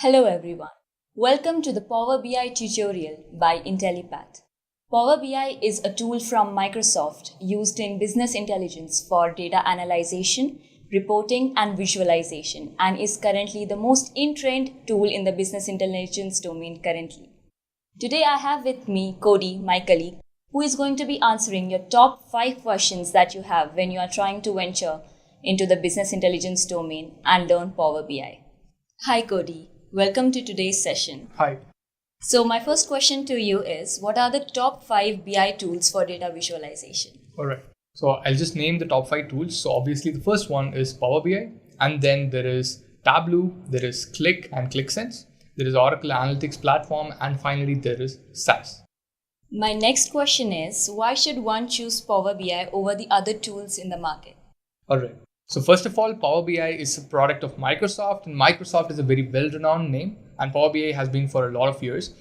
Hello everyone. Welcome to the Power BI tutorial by Intellipaat. Power BI is a tool from Microsoft used in business intelligence for data analyzation, reporting and visualization and is currently the most in-trend tool in the business intelligence domain currently. Today I have with me Cody, my colleague, who is going to be answering your top 5 questions that you have when you are trying to venture into the business intelligence domain and learn Power BI. Hi Cody. Welcome to today's session. Hi. So my first question to you is, what are the top 5 BI tools for data visualization? All right. So I'll just name the top 5 tools. So obviously the first one is Power BI, and then there is Tableau, there is Click and ClickSense, there is Oracle Analytics Platform, and finally there is SAS. My next question is, why should one choose Power BI over the other tools in the market? All right. So first of all, Power BI is a product of Microsoft, and Microsoft is a very well-renowned name, and Power BI has been for a lot of years.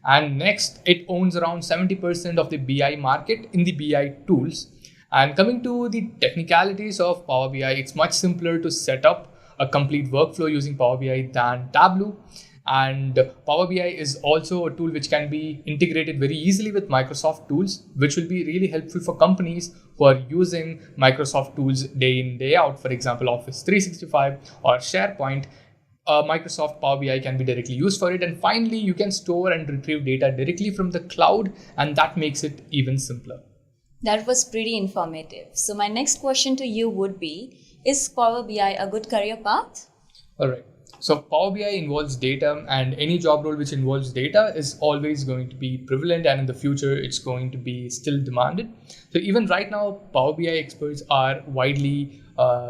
And next, it owns around 70% of the BI market in the BI tools. And coming to the technicalities of Power BI, it's much simpler to set up a complete workflow using Power BI than Tableau. And Power BI is also a tool which can be integrated very easily with Microsoft tools, which will be really helpful for companies who are using Microsoft tools day in, day out. For example, Office 365 or SharePoint. Microsoft Power BI can be directly used for it. And finally, you can store and retrieve data directly from the cloud, and that makes it even simpler. That was pretty informative. So my next question to you would be, is Power BI a good career path? All right. So Power BI involves data, and any job role which involves data is always going to be prevalent, and in the future it's going to be still demanded. So even right now, Power BI experts are widely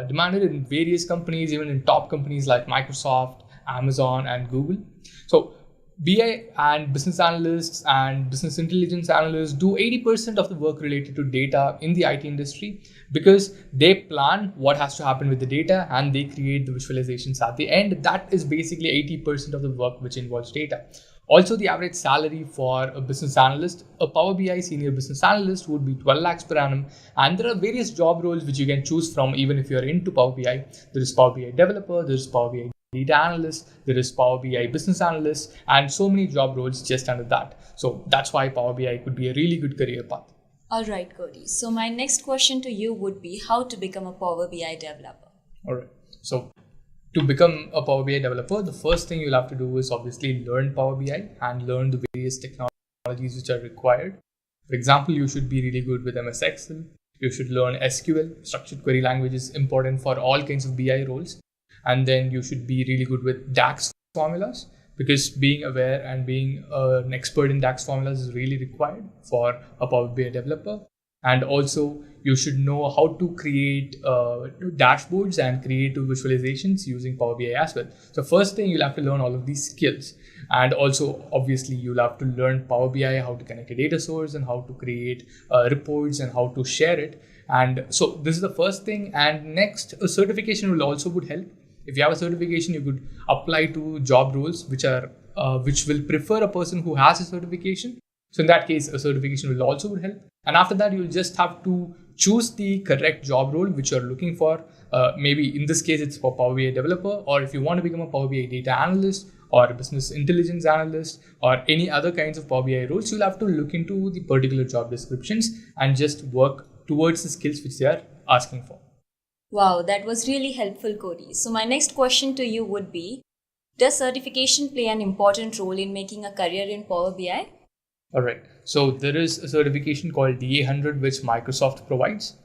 demanded in various companies, even in top companies like Microsoft, Amazon, and Google. So BI and business analysts and business intelligence analysts do 80% of the work related to data in the IT industry, because they plan what has to happen with the data and they create the visualizations at the end. That is basically 80% of the work which involves data. Also, the average salary for a business analyst, a Power BI senior business analyst, would be 12 lakhs per annum. And there are various job roles which you can choose from even if you're into Power BI. There is Power BI developer, there is Power BI data analyst, there is Power BI business analyst, and so many job roles just under that. So that's why Power BI could be a really good career path. All right, Cody. So my next question to you would be, how to become a Power BI developer? All right. So to become a Power BI developer, the first thing you'll have to do is obviously learn Power BI and learn the various technologies which are required. For example, you should be really good with MS Excel. You should learn SQL, structured query language is important for all kinds of BI roles. And then you should be really good with DAX formulas, because being aware and being an expert in DAX formulas is really required for a Power BI developer. And also you should know how to create dashboards and creative visualizations using Power BI as well. So first thing, you'll have to learn all of these skills. And also obviously you'll have to learn Power BI, how to connect a data source and how to create reports and how to share it. And so this is the first thing. And next, a certification would help. If you have a certification, you could apply to job roles which will prefer a person who has a certification. So in that case, a certification would help. And after that, you'll just have to choose the correct job role which you're looking for. Maybe in this case, it's for Power BI developer, or if you want to become a Power BI data analyst or a business intelligence analyst or any other kinds of Power BI roles, you'll have to look into the particular job descriptions and just work towards the skills which they are asking for. Wow, that was really helpful, Cody. So my next question to you would be, does certification play an important role in making a career in Power BI? All right. So there is a certification called DA100 which Microsoft provides.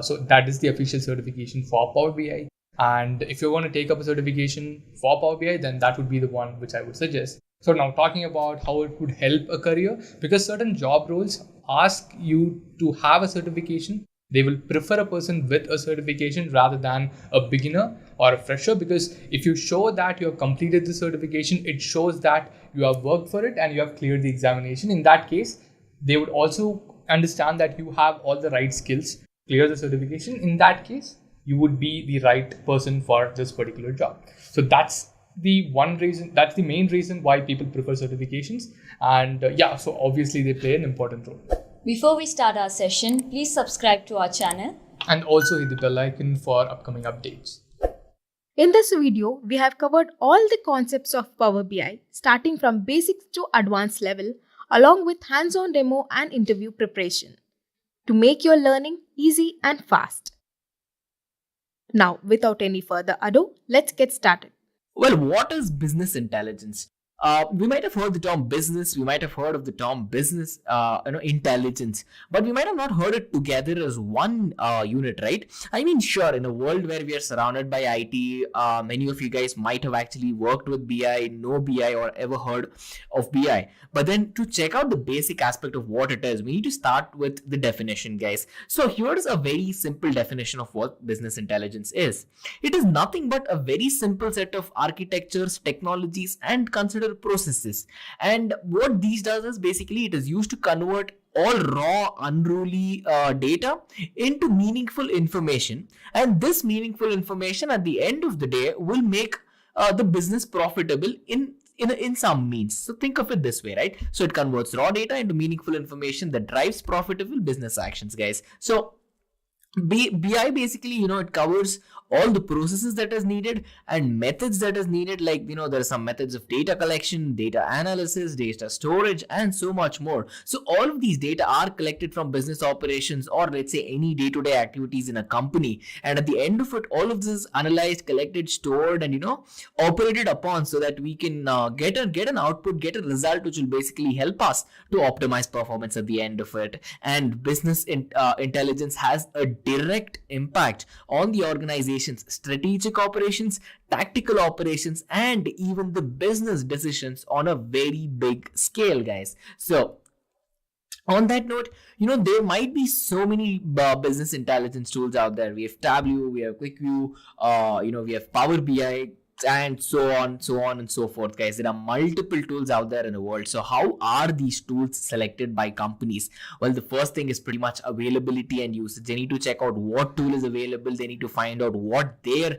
So that is the official certification for Power BI. And if you want to take up a certification for Power BI, then that would be the one which I would suggest. So now talking about how it would help a career, because certain job roles ask you to have a certification. They will prefer a person with a certification rather than a beginner or a fresher, because if you show that you have completed the certification, it shows that you have worked for it and you have cleared the examination. In that case, they would also understand that you have all the right skills, clear the certification. In that case, you would be the right person for this particular job. So that's the main reason why people prefer certifications. And so obviously they play an important role. Before we start our session, please subscribe to our channel. And also hit the bell icon for upcoming updates. In this video, we have covered all the concepts of Power BI, starting from basics to advanced level, along with hands-on demo and interview preparation, to make your learning easy and fast. Now, without any further ado, let's get started. Well, what is business intelligence? We might have heard the term business, we might have heard of the term business, intelligence, but we might have not heard it together as one unit, right? I mean, sure, in a world where we are surrounded by IT, many of you guys might have actually worked with BI, know BI, or ever heard of BI. But then to check out the basic aspect of what it is, we need to start with the definition, guys. So here's a very simple definition of what business intelligence is. It is nothing but a very simple set of architectures, technologies, and considered processes. And what these does is basically it is used to convert all raw, unruly data into meaningful information. And this meaningful information at the end of the day will make the business profitable in some means. So think of it this way, right? So it converts raw data into meaningful information that drives profitable business actions, guys. So BI basically, it covers all the processes that is needed and methods that is needed. Like, there are some methods of data collection, data analysis, data storage, and so much more. So all of these data are collected from business operations, or let's say any day-to-day activities in a company. And at the end of it, all of this is analyzed, collected, stored, and, operated upon so that we can get an output, get a result, which will basically help us to optimize performance at the end of it. And business intelligence has a direct impact on the organization's strategic operations, tactical operations, and even the business decisions on a very big scale, guys. So on that note, there might be so many business intelligence tools out there. We have Tableau, we have QuickView, we have Power BI, and so on and so forth, guys. There are multiple tools out there in the world. So how are these tools selected by companies? Well, the first thing is pretty much availability and usage. They need to check out what tool is available. They need to find out what their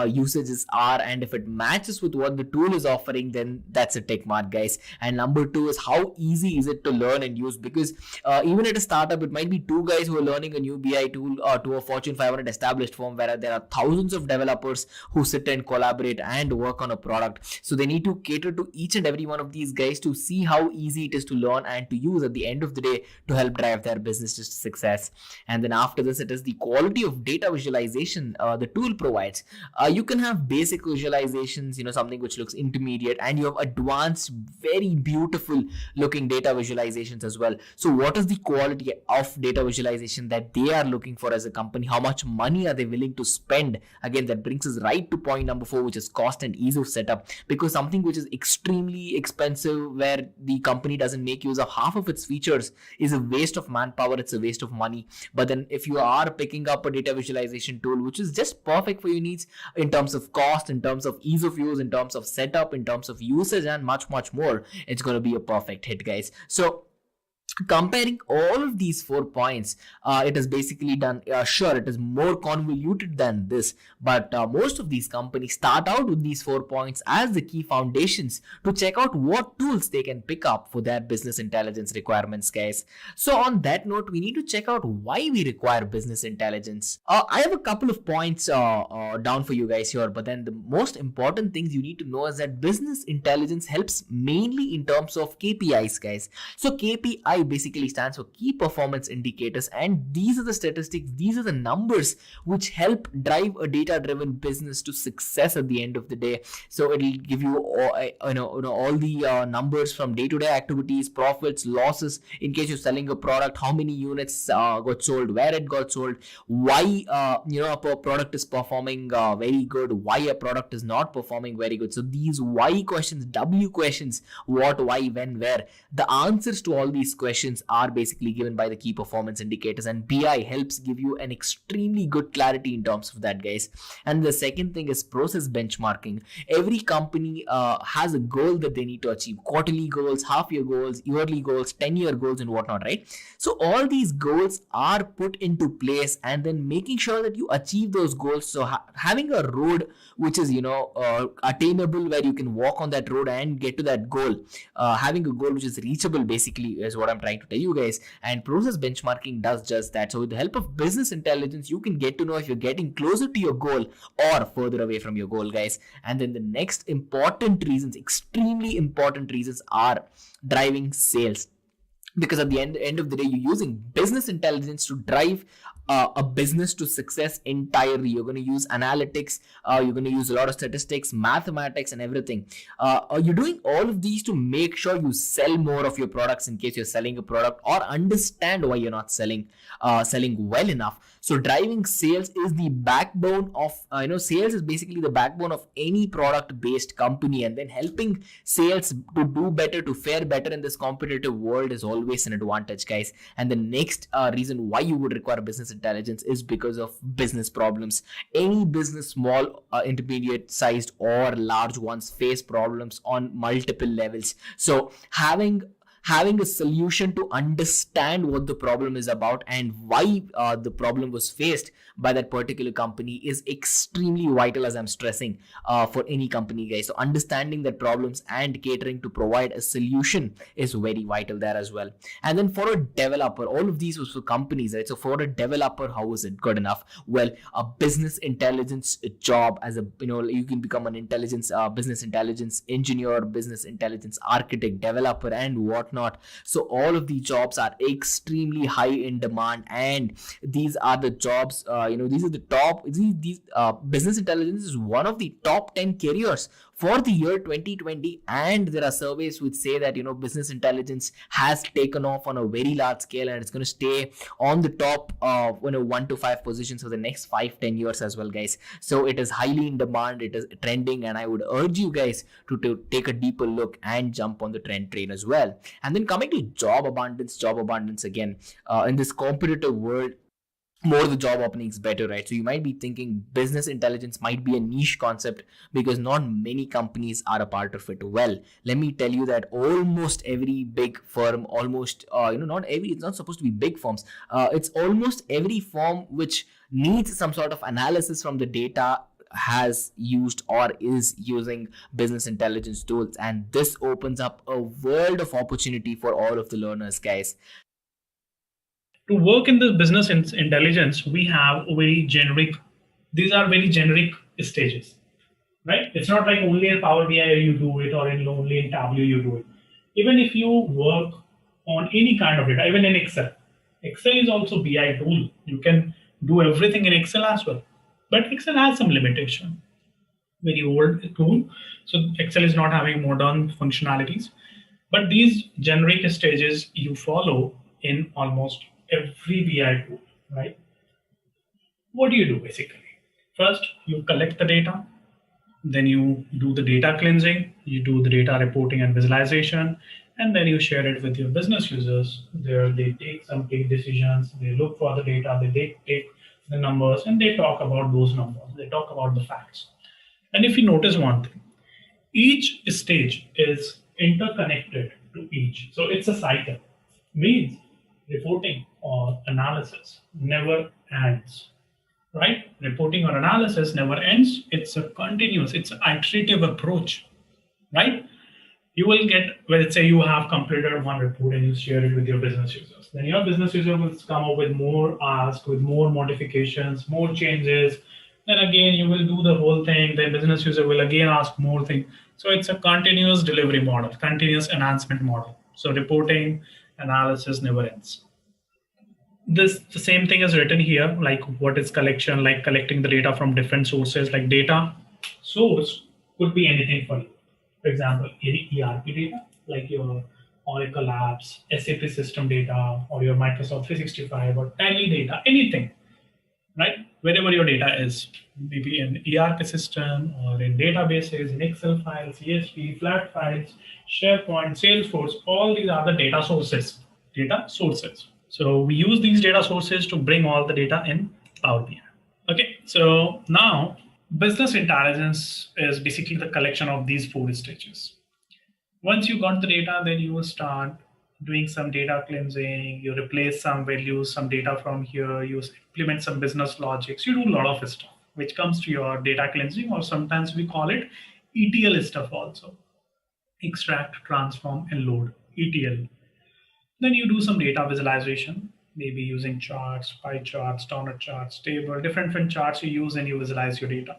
usages are, and if it matches with what the tool is offering, then that's a tick mark, guys. And number two is how easy is it to learn and use, because even at a startup, it might be two guys who are learning a new BI tool to a Fortune 500 established firm where there are thousands of developers who sit and collaborate and work on a product. So they need to cater to each and every one of these guys to see how easy it is to learn and to use at the end of the day to help drive their business to success. And then after this, it is the quality of data visualization the tool provides. You can have basic visualizations, something which looks intermediate, and you have advanced, very beautiful looking data visualizations as well. So what is the quality of data visualization that they are looking for as a company? How much money are they willing to spend? Again, that brings us right to point number 4, which is cost and ease of setup. Because something which is extremely expensive, where the company doesn't make use of half of its features, is a waste of manpower, it's a waste of money. But then if you are picking up a data visualization tool which is just perfect for your needs in terms of cost, in terms of ease of use, in terms of setup, in terms of usage, and much more, it's going to be a perfect hit, guys. So comparing all of these 4 points, it is basically done. Sure, it is more convoluted than this, but most of these companies start out with these 4 points as the key foundations to check out what tools they can pick up for their business intelligence requirements, guys. So on that note, we need to check out why we require business intelligence. I have a couple of points down for you guys here, but then the most important things you need to know is that business intelligence helps mainly in terms of KPIs, guys. So KPI basically stands for key performance indicators, and these are the statistics, these are the numbers which help drive a data-driven business to success at the end of the day. So it'll give you all the numbers from day-to-day activities, profits, losses, in case you're selling a product, how many units got sold, where it got sold, why a product is performing very good, why a product is not performing very good. So these why questions, W questions, what, why, when, where, the answers to all these questions are basically given by the key performance indicators, and BI helps give you an extremely good clarity in terms of that, guys. And the second thing is process benchmarking. Every company has a goal that they need to achieve: quarterly goals, half-year goals, yearly goals, 10-year goals, and whatnot, right? So all these goals are put into place, and then making sure that you achieve those goals. So having a road which is attainable, where you can walk on that road and get to that goal, having a goal which is reachable, basically, is what I'm trying trying to tell you guys. And process benchmarking does just that. So with the help of business intelligence, you can get to know if you're getting closer to your goal or further away from your goal, guys. And then the next important reasons, extremely important reasons, are driving sales. Because at the end of the day, you're using business intelligence to drive a business to success entirely. You're going to use analytics, you're going to use a lot of statistics, mathematics, and everything. You're doing all of these to make sure you sell more of your products in case you're selling a product, or understand why you're not selling well enough. So driving sales is the backbone of sales is basically the backbone of any product based company, and then helping sales to do better, to fare better in this competitive world is always an advantage, guys. And the next reason why you would require business intelligence is because of business problems. Any business, small, intermediate sized or large ones, face problems on multiple levels. So having a solution to understand what the problem is about and why the problem was faced by that particular company is extremely vital, as I'm stressing, for any company, guys. So understanding the problems and catering to provide a solution is very vital there as well. And then for a developer, all of these was for companies, right? So for a developer, how is it good enough? Well, a business intelligence job, as you can become an business intelligence engineer, business intelligence architect, developer, and whatnot. So all of these jobs are extremely high in demand, and these are the jobs, these are the top, business intelligence is one of the top 10 careers for the year 2020. And there are surveys which say that, business intelligence has taken off on a very large scale, and it's going to stay on the top 1 to 5 positions for the next 5-10 years as well, guys. So it is highly in demand, it is trending, and I would urge you guys to take a deeper look and jump on the trend train as well. And then coming to job abundance again, in this competitive world, more the job openings better, right? So you might be thinking business intelligence might be a niche concept because not many companies are a part of it. Well, let me tell you that almost every big firm, it's not supposed to be big firms, it's almost every firm which needs some sort of analysis from the data has used or is using business intelligence tools, and this opens up a world of opportunity for all of the learners, guys. To work in the business intelligence, we have these are very generic stages, right? It's not like only in Power BI you do it, or only in Tableau you do it. Even if you work on any kind of data, even in Excel is also BI tool. You can do everything in Excel as well. But Excel has some limitation, very old tool. So Excel is not having modern functionalities. But these generic stages you follow in almost every BI tool, right? What do you do basically? First, you collect the data, then you do the data cleansing, you do the data reporting and visualization, and then you share it with your business users. There, they take some big decisions, they look for the data, they take the numbers, and they talk about those numbers, they talk about the facts. And if you notice one thing, each stage is interconnected to each. So it's a cycle. Means reporting or analysis never ends, right? Reporting or analysis never ends. It's a continuous, it's an iterative approach, right? You will get, let's say you have completed one report and you share it with your business users. Then your business user will come up with more asks, with more modifications, more changes. Then again, you will do the whole thing. The business user will again ask more things. So it's a continuous delivery model, continuous enhancement model. So reporting, analysis never ends. The same thing is written here, like what is collection, like collecting the data from different sources, like data source could be anything for you. For example, ERP data, like your Oracle apps, SAP system data, or your Microsoft 365 or Tally data, anything, right? Wherever your data is, maybe in ERP system or in databases, in Excel files, CSV, flat files, SharePoint, Salesforce, all these are the data sources. So we use these data sources to bring all the data in Power BI. Okay, so now business intelligence is basically the collection of these 4 stages. Once you got the data, then you will start doing some data cleansing, you replace some values, some data from here, you implement some business logics, you do a lot of stuff, which comes to your data cleansing, or sometimes we call it ETL stuff also. Extract, transform, and load, ETL. Then you do some data visualization, maybe using charts, pie charts, donut charts, table, different charts you use and you visualize your data.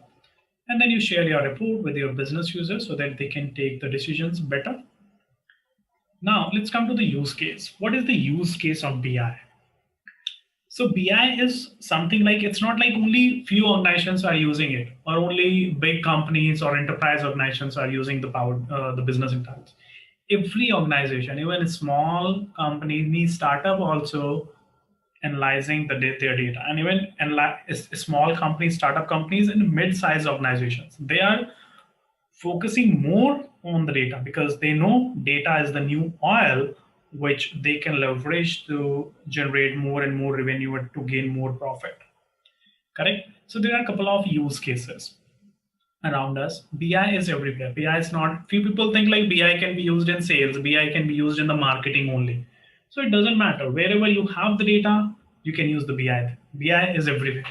And then you share your report with your business users so that they can take the decisions better. Now let's come to the use case. What is the use case of BI? So BI is something like, it's not like only few organizations are using it, or only big companies or enterprise organizations are using the business intelligence. Every organization, even a small company, any startup also analyzing their data, and even small companies, startup companies, and mid-sized organizations, they are focusing more on the data because they know data is the new oil which they can leverage to generate more and more revenue and to gain more profit. Correct? So there are a couple of use cases around us. BI is everywhere. BI is not, few people think like BI can be used in sales, BI can be used in the marketing only. So it doesn't matter. Wherever you have the data, you can use the BI. BI is everywhere,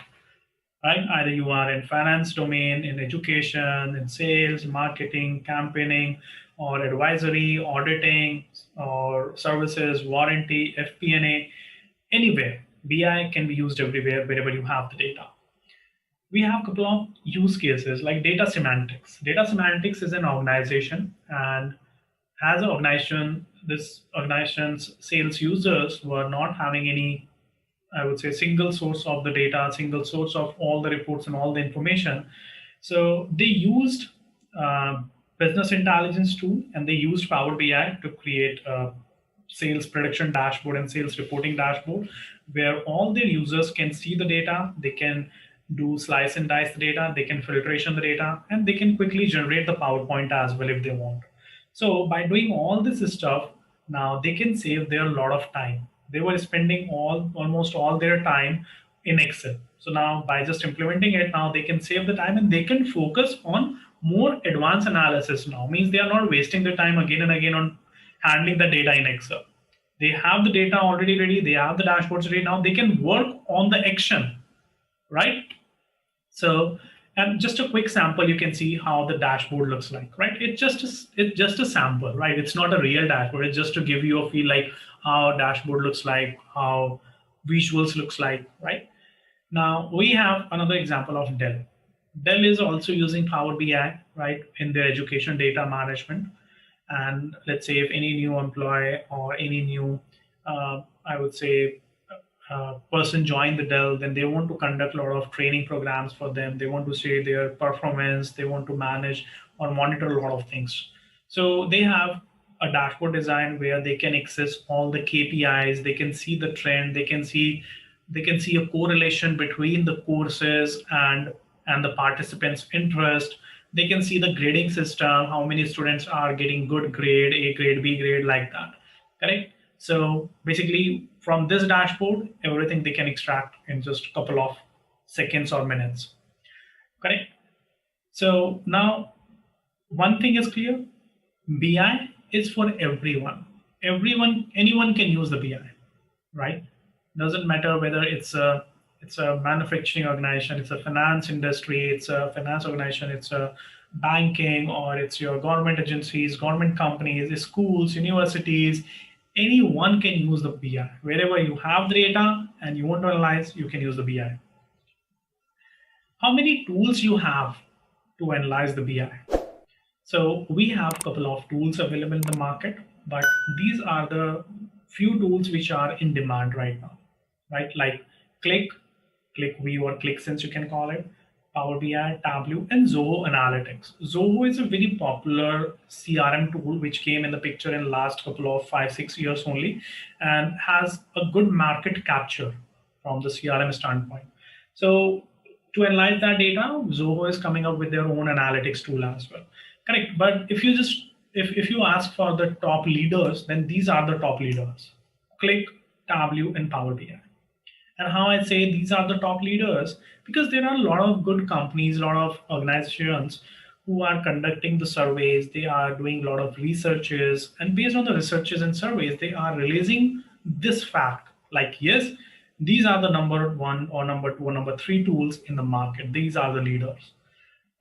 right? Either you are in finance domain, in education, in sales, marketing, campaigning, or advisory, auditing, or services, warranty, FP&A, anywhere. BI can be used everywhere, wherever you have the data. We have a couple of use cases like data semantics. Data semantics is an organization, and as an organization, this organization's sales users were not having any, I would say, single source of the data, single source of all the reports and all the information. So they used business intelligence tool, and they used Power BI to create a sales prediction dashboard and sales reporting dashboard where all their users can see the data, they can do slice and dice the data, they can filtration the data, and they can quickly generate the PowerPoint as well if they want. So by doing all this stuff, now they can save their lot of time. They were spending almost all their time in Excel. So now by just implementing it, now they can save the time and they can focus on more advanced analysis now. Means they are not wasting their time again and again on handling the data in Excel. They have the data already ready. They have the dashboards ready. Now they can work on the action, right? So, and just a quick sample, you can see how the dashboard looks like, right? It's just a sample, right? It's not a real dashboard. It's just to give you a feel like how dashboard looks like, how visuals looks like, right? Now we have another example of Dell. Dell is also using Power BI, right, in their education data management. And let's say if any new employee or any new, I would say, person join the Dell, then they want to conduct a lot of training programs for them. They want to see their performance. They want to manage or monitor a lot of things. So they have a dashboard design where they can access all the KPIs. They can see the trend. They can see a correlation between the courses and the participants' interest. They can see the grading system, how many students are getting good grade, A grade, B grade, like that. Correct? So basically, from this dashboard, everything they can extract in just a couple of seconds or minutes. Correct? So now, one thing is clear: BI is for everyone. Anyone can use the BI, right? Doesn't matter whether it's a manufacturing organization, it's a finance industry, it's a finance organization, it's a banking, or it's your government agencies, government companies, schools, universities. Anyone can use the BI. Wherever you have the data and you want to analyze, you can use the BI. How many tools you have to analyze the BI? So we have a couple of tools available in the market, but these are the few tools which are in demand right now, right? Like ClickView or ClickSense, you can call it, Power BI, Tableau, and Zoho Analytics. Zoho is a very popular CRM tool which came in the picture in the last couple of 5-6 years only, and has a good market capture from the CRM standpoint. So to analyze that data, Zoho is coming up with their own analytics tool as well. Correct. But if you ask for the top leaders, then these are the top leaders: Click, Tableau, and Power BI. And how I say these are the top leaders, because there are a lot of good companies, a lot of organizations who are conducting the surveys. They are doing a lot of researches, and based on the researches and surveys, they are releasing this fact, like, yes, these are the number one or number two or number three tools in the market. These are the leaders,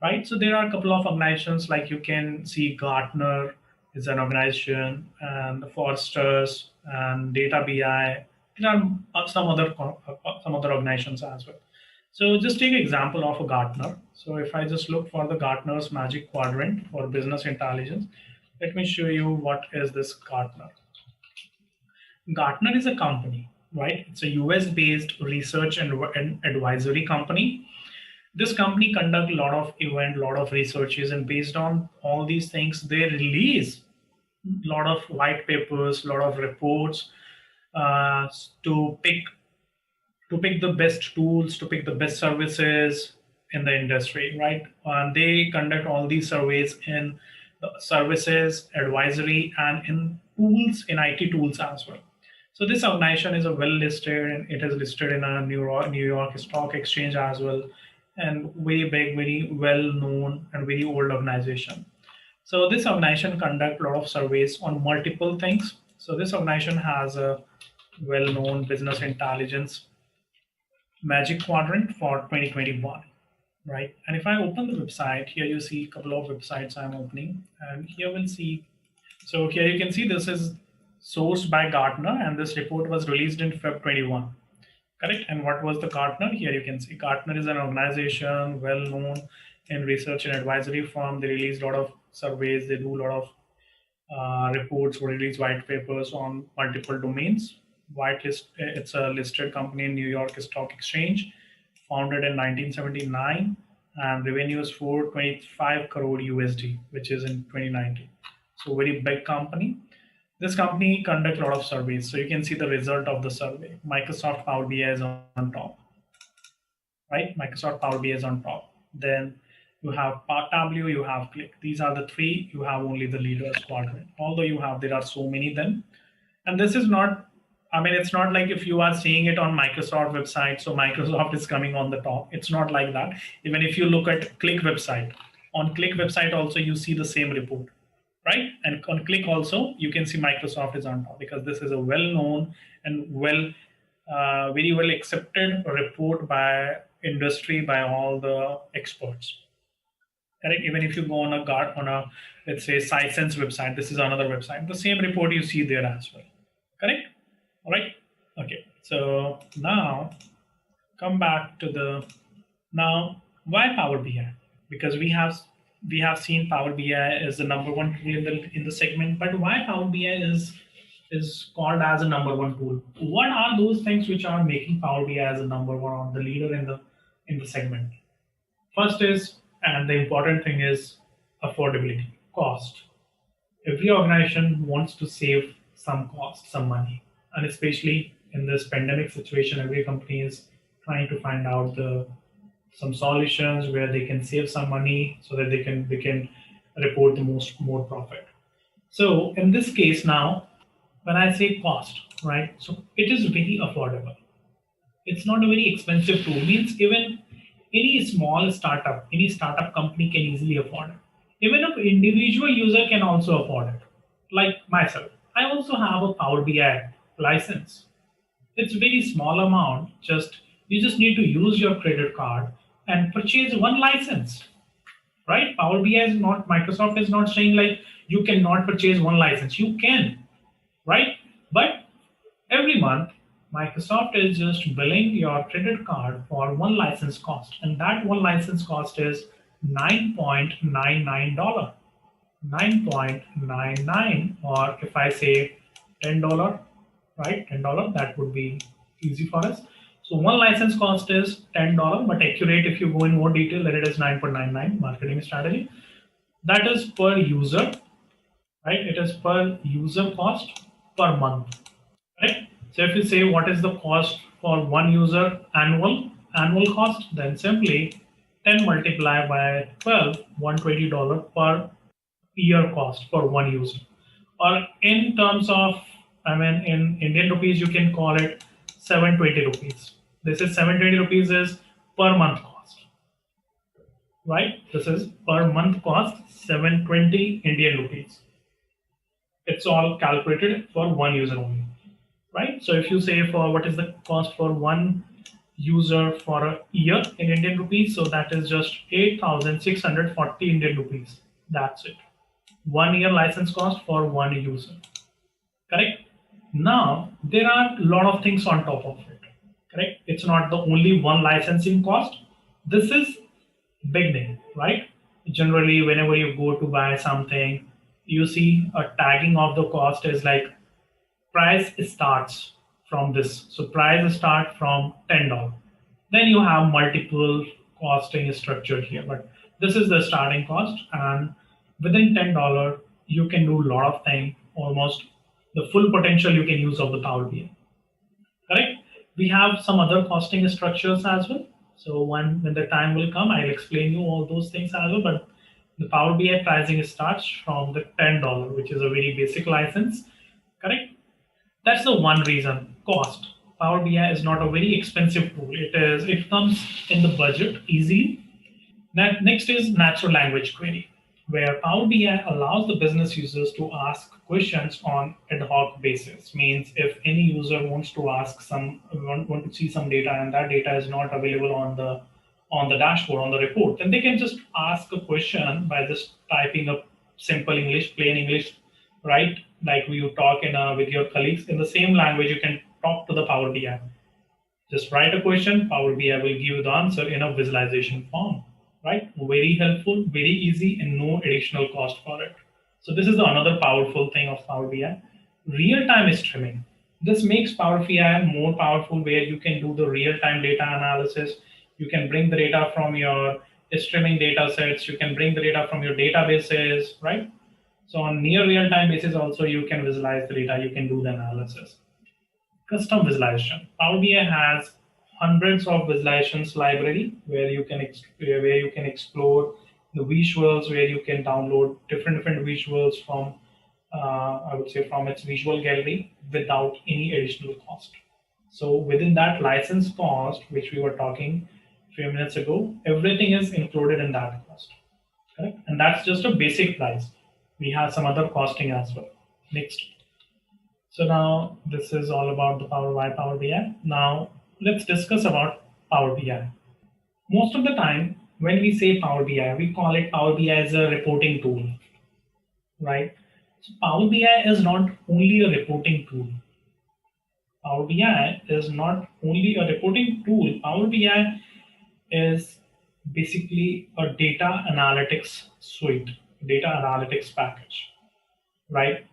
right? So there are a couple of organizations, like you can see Gartner, is an organization, and the Forsters and Data BI. There are some other organizations as well. So just take an example of a Gartner. So if I just look for the Gartner's Magic Quadrant for business intelligence, let me show you what is this Gartner. Gartner is a company, right? It's a US based research and advisory company. This company conduct a lot of event, a lot of researches, and based on all these things, they release a lot of white papers, a lot of reports uh, to pick the best tools, to pick the best services in the industry, right? And they conduct all these surveys in the services, advisory, and in tools, in IT tools as well. So this organization is a well listed, and it is listed in a New York Stock Exchange as well, and very big, very well known, and very old organization. So this organization conduct a lot of surveys on multiple things. So this organization has a well-known business intelligence Magic Quadrant for 2021, right? And if I open the website, here you see a couple of websites I'm opening, and here we'll see. So here you can see this is sourced by Gartner, and this report was released in Feb 21. Correct. And what was the Gartner? Here you can see Gartner is an organization well known in research and advisory firm. They release a lot of surveys. They do a lot of reports, release white papers on multiple domains. Whitelist, it's a listed company in New York Stock Exchange, founded in 1979, and revenue is 425 crore USD, which is in 2019. So very big company. This company conducts a lot of surveys. So you can see the result of the survey. Microsoft Power BI is on top, right? Microsoft Power BI is on top. Then you have Tableau, you have Click. These are the three. You have only the leaders quadrant. Although there are so many then. And this is not, I mean, it's not like if you are seeing it on Microsoft website, so Microsoft is coming on the top. It's not like that. Even if you look at Click website, on Click website also you see the same report, right? And on Click also you can see Microsoft is on top, because this is a well-known and very well accepted report by industry, by all the experts. Correct. Even if you go on a let's say Sisense website, this is another website, the same report you see there as well. Correct. All right. Okay. So now come back to now why Power BI? Because we have seen Power BI as the number one tool in the segment, but why Power BI is called as a number one tool? What are those things which are making Power BI as a number one, or the leader in the segment? First is, and the important thing is, affordability, cost. Every organization wants to save some cost, some money, and especially in this pandemic situation, every company is trying to find out some solutions where they can save some money so that they can report the more profit. So in this case now, when I say cost, right? So it is very affordable. It's not a very expensive tool. Means even any small startup, any startup company can easily afford it. Even an individual user can also afford it. Like myself, I also have a Power BI license. It's very small amount. You just need to use your credit card and purchase one license, right? Power BI is not, Microsoft is not saying like you cannot purchase one license. You can, right? But every month, Microsoft is just billing your credit card for one license cost, and that one license cost is $9.99. $9.99, or if I say $10, right? $10, that would be easy for us. So one license cost is $10, but accurate if you go in more detail, that it is 9.99 marketing strategy. That is per user, right? It is per user cost per month, right? So if you say what is the cost for one user annual cost, then simply 10 multiplied by 12, $120 per year cost for one user. Or in terms of, in Indian rupees, you can call it 720 rupees. This is 720 rupees is per month cost, right? This is per month cost, 720 Indian rupees. It's all calculated for one user only, right? So if you say for what is the cost for one user for a year in Indian rupees, so that is just 8,640 Indian rupees. That's it. 1 year license cost for one user. Correct? Now, there are a lot of things on top of it. Correct? It's not the only one licensing cost. This is beginning, right? Generally, whenever you go to buy something, you see a tagging of the cost is like price starts from this. So price start from $10. Then you have multiple costing structured here, but this is the starting cost, and within $10 you can do a lot of things, almost the full potential you can use of the Power BI. Correct? We have some other costing structures as well. So when the time will come, I'll explain you all those things as well. But the Power BI pricing starts from the $10, which is a very basic license. Correct? That's the one reason, cost. Power BI is not a very expensive tool. It comes in the budget easily. Next is natural language query, where Power BI allows the business users to ask questions on ad hoc basis. Means if any user wants to ask want to see some data and that data is not available on the dashboard, on the report, then they can just ask a question by just typing up simple English, plain English, right? Like you talk with your colleagues in the same language, you can talk to the Power BI. Just write a question, Power BI will give you the answer in a visualization form, right? Very helpful, very easy, and no additional cost for it. So this is another powerful thing of Power BI. Real-time streaming. This makes Power BI more powerful, where you can do the real-time data analysis. You can bring the data from your streaming data sets. You can bring the data from your databases, right? So on near real-time basis also, you can visualize the data. You can do the analysis. Custom visualization. Power BI has hundreds of visualizations library where you can explore the visuals, where you can download different visuals from I would say from its visual gallery without any additional cost. So within that license cost, which we were talking a few minutes ago, everything is included in that cost. Correct? And that's just a basic price. We have some other costing as well. Next. So now this is all about the Power BI. Now let's discuss about Power BI. Most of the time when we say Power BI, we call it Power BI as a reporting tool, right? So Power BI is not only a reporting tool. Power BI is not only a reporting tool. Power BI is basically a data analytics suite, data analytics package, right?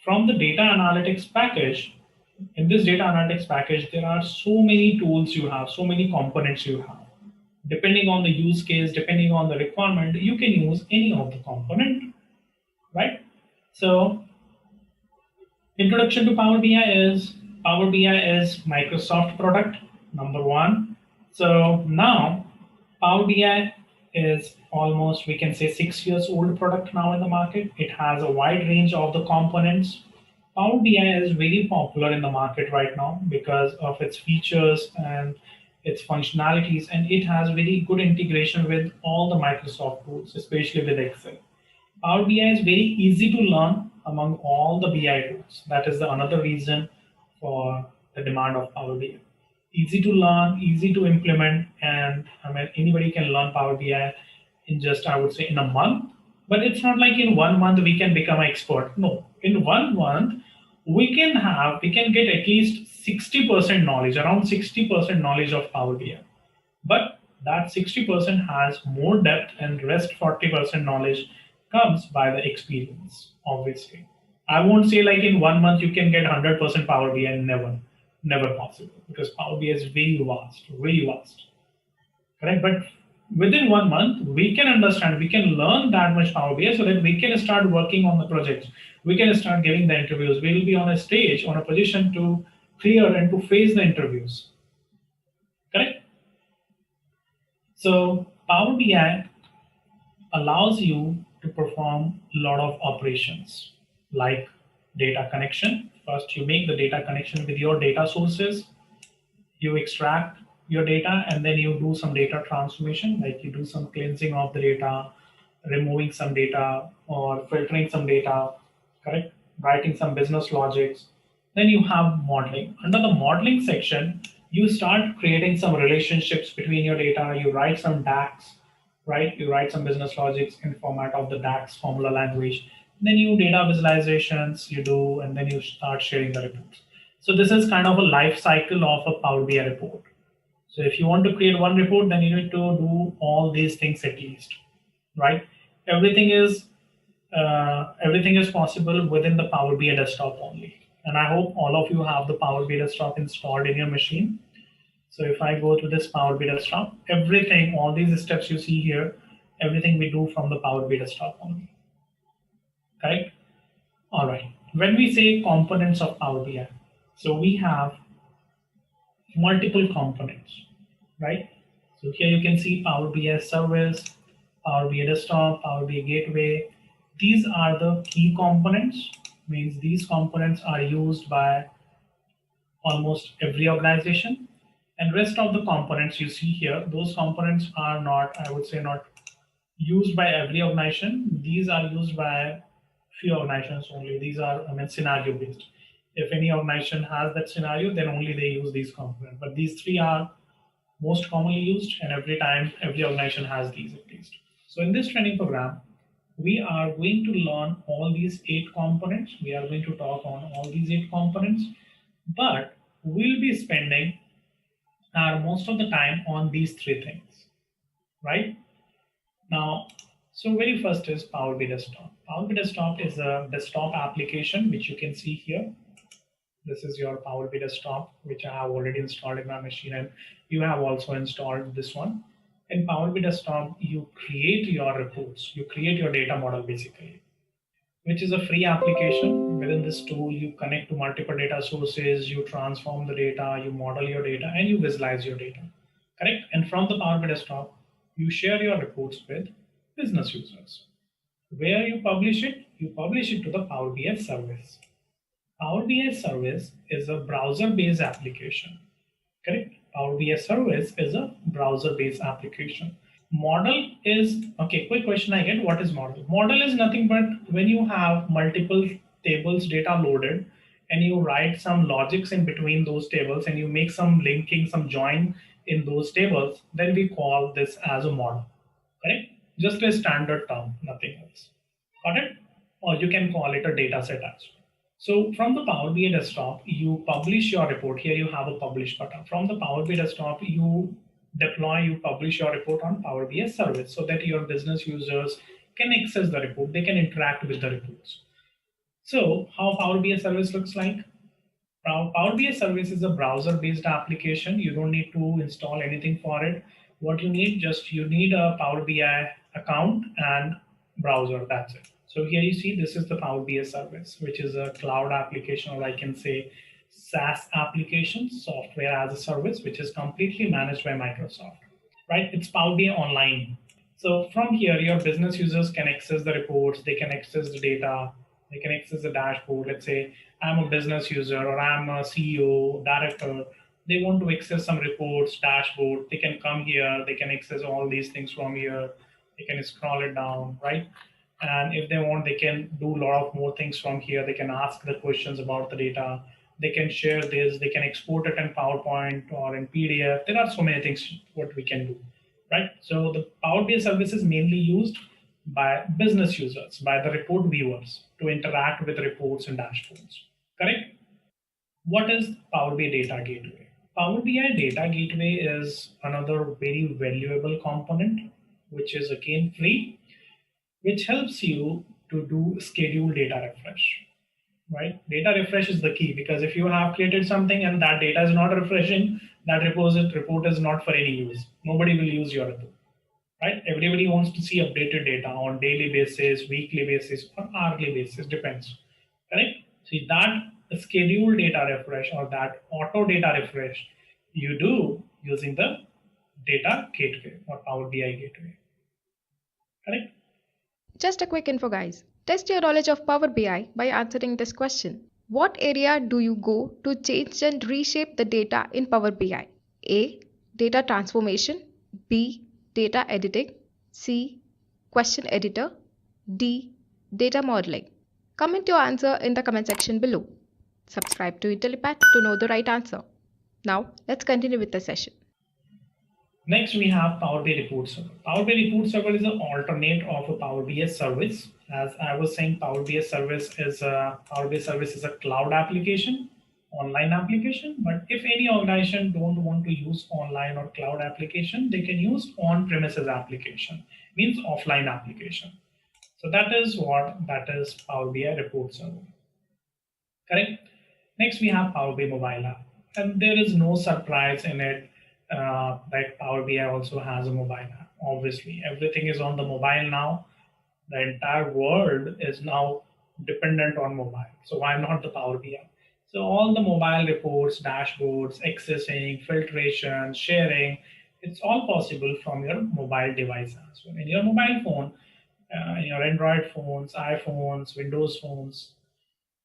From the data analytics package, in this data analytics package, there are so many tools you have, so many components you have. Depending on the use case, depending on the requirement, you can use any of the component, right? So, introduction to Power BI is Microsoft product, number one. So now Power BI is almost, we can say, 6 years old product now in the market. It has a wide range of the components. Power BI is very popular in the market right now because of its features and its functionalities, and it has very good integration with all the Microsoft tools, especially with Excel. Power BI is very easy to learn among all the BI tools. That is another reason for the demand of Power BI. Easy to learn, easy to implement, and I mean anybody can learn Power BI in just, I would say, in a month. But it's not like in 1 month we can become an expert. No, in 1 month we can get at least 60% knowledge, around 60% knowledge of Power BI. But that 60% has more depth, and rest 40% knowledge comes by the experience, obviously. I won't say like in 1 month you can get 100% Power BI, never possible, because Power BI is very vast, correct? But within 1 month, we can understand, we can learn that much Power BI so that we can start working on the projects. We can start giving the interviews. We will be on a stage, on a position to clear and to face the interviews, correct? So Power BI allows you to perform a lot of operations like data connection. First, you make the data connection with your data sources. You extract your data, and then you do some data transformation, like you do some cleansing of the data, removing some data or filtering some data, correct? Writing some business logics. Then you have modeling. Under the modeling section, you start creating some relationships between your data. You write some DAX, right? You write some business logics in format of the DAX formula language. Then you data visualizations you do, and then you start sharing the reports. So this is kind of a life cycle of a Power BI report. So if you want to create one report, then you need to do all these things at least, right? Everything is possible within the Power BI desktop only. And I hope all of you have the Power BI desktop installed in your machine. So if I go to this Power BI desktop, everything, all these steps you see here, everything we do from the Power BI desktop only. Correct? All right. When we say components of Power BI, so we have multiple components, right? So here you can see Power BI service, Power BI desktop, Power BI gateway. These are the key components, means these components are used by almost every organization. And rest of the components you see here, those components are not, I would say, not used by every organization. These are used by few organizations only. These are, scenario based. If any organization has that scenario, then only they use these components. But these three are most commonly used, and every time, every organization has these at least. So in this training program, we are going to learn all these 8 components. We are going to talk on all these 8 components, but we'll be spending most of the time on these 3 things, right? Now, so very first is Power BI Desktop. Power BI Desktop is a desktop application, which you can see here. This is your Power BI Desktop, which I have already installed in my machine, and you have also installed this one. In Power BI Desktop, you create your reports, you create your data model basically, which is a free application. Within this tool, you connect to multiple data sources, you transform the data, you model your data, and you visualize your data, correct? And from the Power BI Desktop, you share your reports with business users. Where you publish it? You publish it to the Power BI service. Power BI service is a browser-based application, correct? Power BI service is a browser-based application. Model is, okay, quick question I get, what is model? Model is nothing but when you have multiple tables data loaded and you write some logics in between those tables and you make some linking, some join in those tables, then we call this as a model, correct? Just a standard term, nothing else. Got it? Or you can call it a data set as well. So from the Power BI Desktop, you publish your report. Here you have a publish button. From the Power BI Desktop, you deploy, you publish your report on Power BI service so that your business users can access the report. They can interact with the reports. So how Power BI service looks like? Power BI service is a browser-based application. You don't need to install anything for it. What you need, you need a Power BI account and browser, that's it. So here you see, this is the Power BI service, which is a cloud application, or I can say SaaS application, software as a service, which is completely managed by Microsoft, right? It's Power BI online. So from here, your business users can access the reports, they can access the data, they can access the dashboard. Let's say I'm a business user or I'm a CEO, director. They want to access some reports, dashboard. They can come here, they can access all these things from here. They can scroll it down, right? And if they want, they can do a lot of more things from here. They can ask the questions about the data. They can share this. They can export it in PowerPoint or in PDF. There are so many things what we can do, right? So the Power BI service is mainly used by business users, by the report viewers to interact with reports and dashboards, correct? What is Power BI Data Gateway? Power BI Data Gateway is another very valuable component, which is again free, which helps you to do scheduled data refresh, right? Data refresh is the key, because if you have created something and that data is not refreshing, that report is not for any use. Nobody will use your report, right? Everybody wants to see updated data on daily basis, weekly basis, or hourly basis, depends, correct? See that scheduled data refresh or that auto data refresh you do using the data gateway or Power BI gateway, correct? Just a quick info, guys. Test your knowledge of Power BI by answering this question. What area do you go to change and reshape the data in Power BI? A. Data transformation. B. Data editing. C. Question editor. D. Data modeling. Comment your answer in the comment section below. Subscribe to Intellipaat to know the right answer. Now, let's continue with the session. Next, we have Power BI Report Server. Power BI Report Server is an alternate of a Power BI service. As I was saying, Power BI service is a cloud application, online application. But if any organization don't want to use online or cloud application, they can use on-premises application, means offline application. So that is Power BI Report Server. Correct. Next, we have Power BI mobile app, and there is no surprise in it that Power BI also has a mobile app. Obviously, everything is on the mobile now. The entire world is now dependent on mobile. So why not the Power BI? So all the mobile reports, dashboards, accessing, filtration, sharing, it's all possible from your mobile device. So in your mobile phone, in your Android phones, iPhones, Windows phones,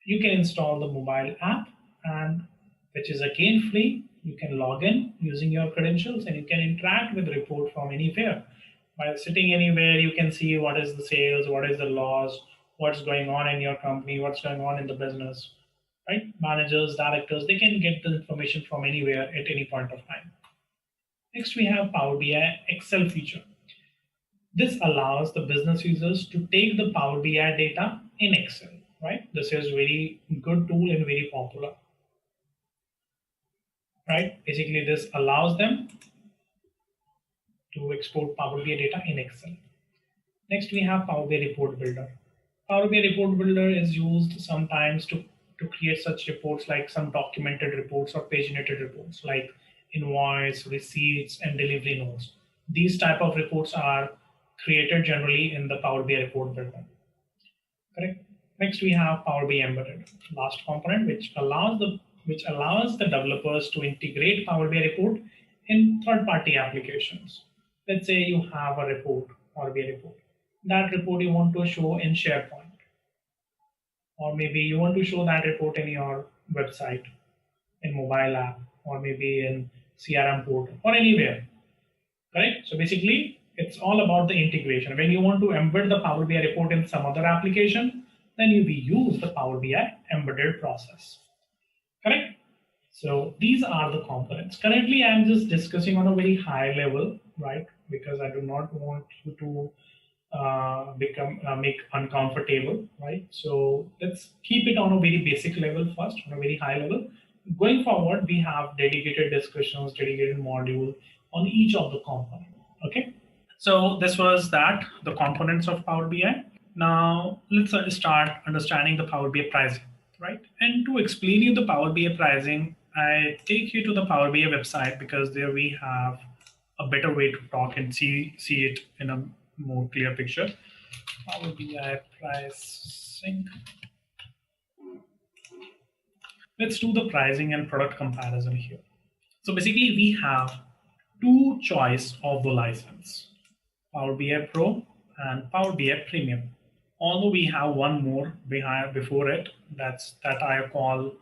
you can install the mobile app, and which is again free. You can log in using your credentials and you can interact with the report from anywhere. By sitting anywhere, you can see what is the sales, what is the loss, what's going on in your company, what's going on in the business, right? Managers, directors, they can get the information from anywhere at any point of time. Next, we have Power BI Excel feature. This allows the business users to take the Power BI data in Excel, right? This is very good tool and very popular, right? Basically, this allows them to export Power BI data in Excel. Next, we have Power BI Report Builder. Power BI Report Builder is used sometimes to create such reports like some documented reports or paginated reports like invoice, receipts, and delivery notes. These type of reports are created generally in the Power BI Report Builder. Correct. Next, we have Power BI Embedded, last component, which allows the developers to integrate Power BI report in third-party applications. Let's say you have a report, Power BI report. That report you want to show in SharePoint, or maybe you want to show that report in your website, in mobile app, or maybe in CRM portal, or anywhere. Correct. So basically, it's all about the integration. When you want to embed the Power BI report in some other application, then you use the Power BI embedded process. Correct. So these are the components. Currently, I'm just discussing on a very high level, right? Because I do not want you to make uncomfortable, right? So let's keep it on a very basic level first, on a very high level. Going forward, we have dedicated discussions, dedicated module on each of the components. Okay. So this was the components of Power BI. Now let's start understanding the Power BI pricing, right? And to explain you the Power BI pricing, I take you to the Power BI website because there we have a better way to talk and see it in a more clear picture. Power BI pricing. Let's do the pricing and product comparison here. So basically we have two choice of the license, Power BI Pro and Power BI Premium. Although we have one more before it, that I call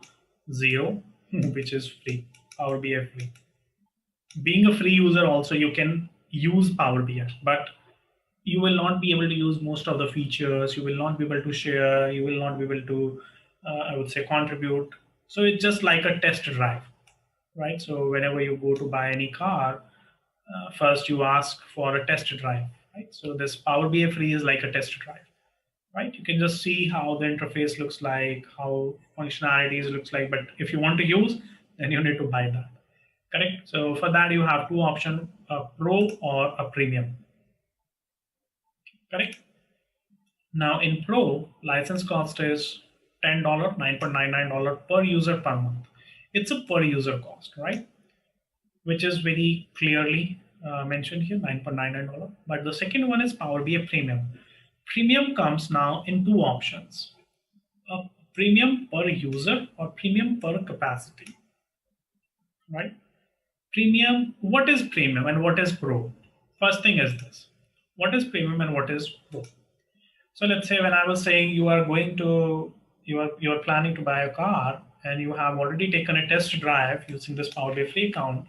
Zero, which is free, Power BI free. Being a free user also, you can use Power BI, but you will not be able to use most of the features. You will not be able to share. You will not be able to, I would say, contribute. So it's just like a test drive, right? So whenever you go to buy any car, first you ask for a test drive, right? So this Power BI free is like a test drive, right? You can just see how the interface looks like, how functionalities looks like. But if you want to use, then you need to buy that. Correct. So for that, you have two options, a Pro or a Premium. Correct. Now in Pro, license cost is $10, $9.99 per user per month. It's a per user cost, right? Which is very clearly mentioned here, $9.99. But the second one is Power BI Premium. Premium comes now in two options, a premium per user or premium per capacity, right? Premium, what is premium and what is pro? First thing is this, what is premium and what is pro? So let's say when I was saying you are planning to buy a car and you have already taken a test drive using this Power BI free account.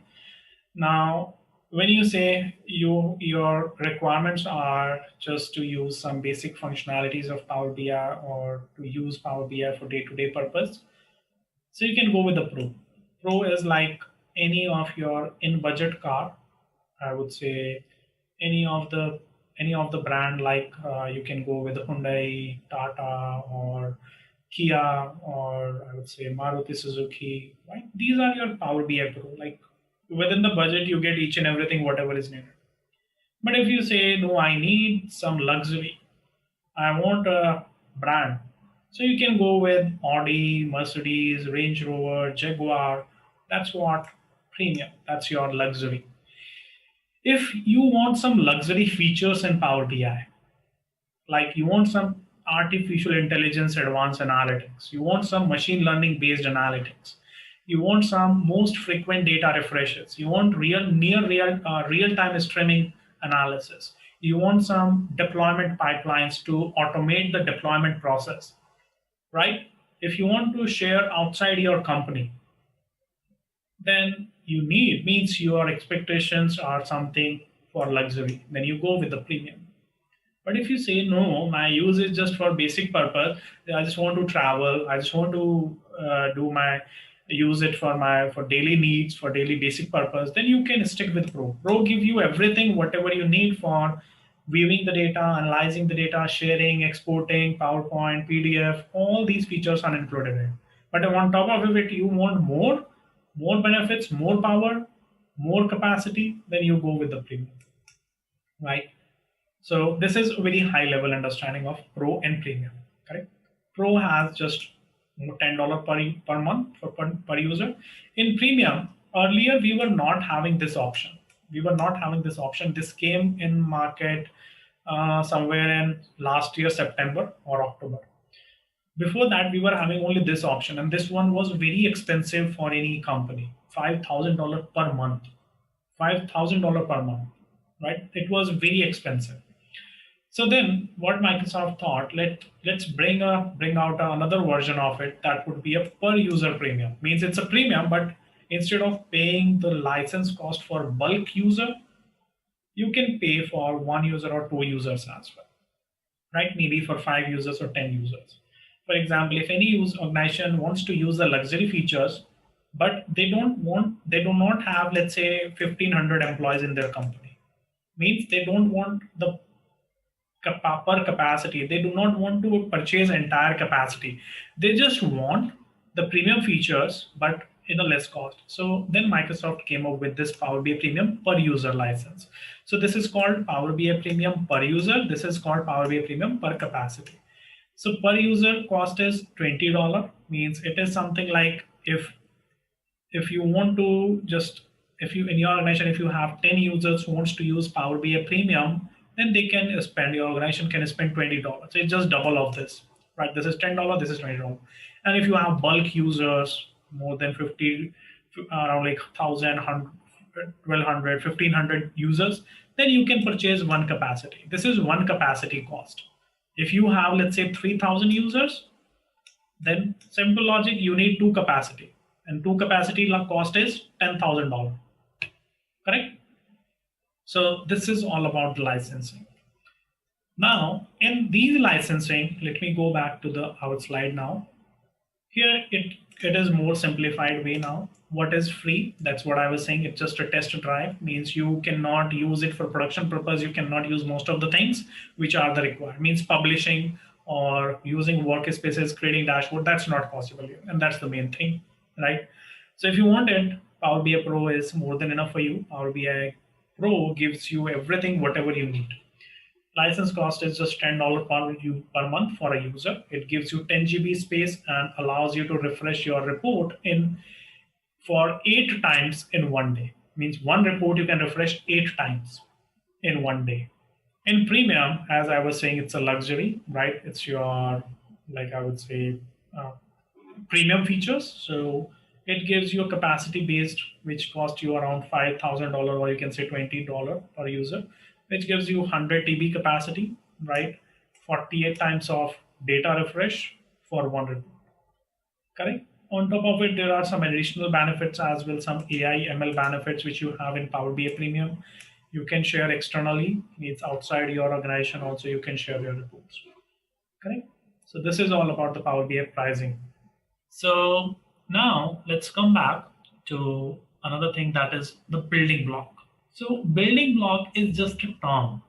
Now, when you say your requirements are just to use some basic functionalities of Power BI or to use Power BI for day-to-day purpose, so you can go with the Pro. Pro is like any of your in-budget car, I would say any of the brand, like you can go with Hyundai, Tata, or Kia, or I would say Maruti Suzuki. Right? These are your Power BI Pro. Like within the budget, you get each and everything whatever is needed. But if you say no, I need some luxury, I want a brand. So you can go with Audi, Mercedes, Range Rover, Jaguar. That's what premium. That's your luxury. If you want some luxury features in Power BI, like you want some artificial intelligence advanced analytics, you want some machine learning based analytics, you want some most frequent data refreshes, you want real time streaming analysis, you want some deployment pipelines to automate the deployment process, right? If you want to share outside your company, then you need means your expectations are something for luxury, then you go with the premium. But if you say no, my use is just for basic purpose. I just want to travel. I just want to use it for for daily needs, for daily basic purpose. Then you can stick with Pro. Pro give you everything, whatever you need for viewing the data, analyzing the data, sharing, exporting, PowerPoint, PDF. All these features are included in it. But on top of it, you want more benefits, more power, more capacity. Then you go with the premium, right? So this is a very high level understanding of Pro and Premium. Correct? Pro has just $10 per month per user. In Premium, earlier we were not having this option. This came in market somewhere in last year September or October. Before that, we were having only this option, and this one was very expensive for any company. $5,000 per month. $5,000 per month, right? It was very expensive. So then, what Microsoft thought, let's bring out another version of it that would be a per user premium. Means it's a premium, but instead of paying the license cost for bulk user, you can pay for one user or two users as well, right? Maybe for 5 users or 10 users. For example, if any organization wants to use the luxury features, but they do not have, let's say, 1,500 employees in their company, means they don't want the per capacity. They do not want to purchase entire capacity. They just want the premium features, but in a less cost. So then Microsoft came up with this Power BI Premium per user license. So this is called Power BI Premium per user. This is called Power BI Premium per capacity. So per user cost is $20. Means it is something like if you want to just if you in your organization, if you have 10 users who wants to use Power BI Premium, then they can spend, your organization can spend $20. So it's just double of this, right? This is $10, this is $20. And if you have bulk users, more than 50, around like 1,000, 1,200, 1,500 users, then you can purchase one capacity. This is one capacity cost. If you have, let's say, 3,000 users, then simple logic, you need two capacity. And two capacity cost is $10,000. Correct? So this is all about licensing. Now, in these licensing, let me go back to our slide now. Here it is more simplified way now. What is free? That's what I was saying. It's just a test drive. Means you cannot use it for production purpose. You cannot use most of the things which are the required. Means publishing or using workspaces, creating dashboard. That's not possible here, and that's the main thing, right? So if you want it, Power BI Pro is more than enough for you. Power BI Pro gives you everything, whatever you need. License cost is just $10 per month for a user. It gives you 10 GB space and allows you to refresh your report for 8 times in one day. Means one report you can refresh 8 times in one day. In Premium, as I was saying, it's a luxury, right? It's your, like I would say, premium features. So it gives you a capacity based, which costs you around $5,000, or you can say $20 per user, which gives you 100 TB capacity, right? 48 times of data refresh for one report. Correct? On top of it, there are some additional benefits as well, some AI ML benefits which you have in Power BI Premium. You can share externally, means outside your organization also you can share your reports. Correct? So this is all about the Power BI pricing. So now let's come back to another thing, that is the building block. So building block is just a term,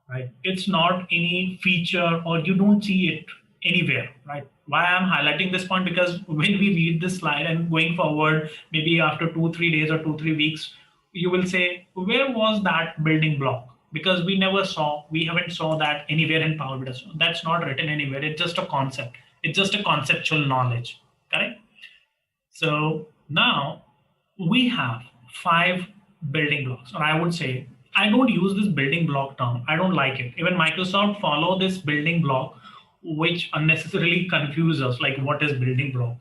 right? It's not any feature or you don't see it anywhere, right? Why I'm highlighting this point, because when we read this slide and going forward, maybe after 2-3 days or 2-3 weeks, you will say, where was that building block? Because we haven't saw that anywhere in Power BI. That's not written anywhere. It's just a concept. It's just a conceptual knowledge, correct? So now we have 5 building blocks, or I would say, I don't use this building block term. I don't like it. Even Microsoft follow this building block, which unnecessarily confuses us, like what is building block?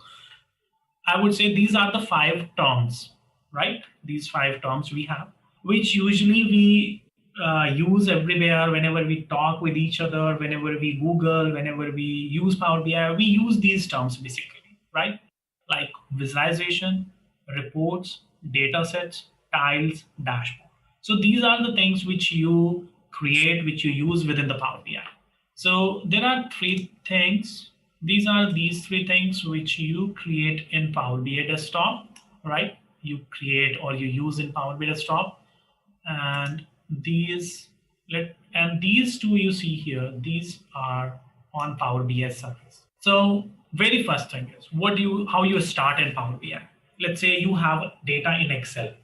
I would say these are the 5 terms, right? These 5 terms we have, which usually we use everywhere whenever we talk with each other, whenever we Google, whenever we use Power BI, we use these terms basically, right? Like visualization, reports, data sets, tiles, dashboard. So these are the things which you create, which you use within the Power BI. So there are 3 things. These 3 things which you create in Power BI desktop, right? You create or you use in Power BI desktop, and these 2 you see here, these are on Power BI service. So very first thing is how you start in Power BI. Let's say you have data in Excel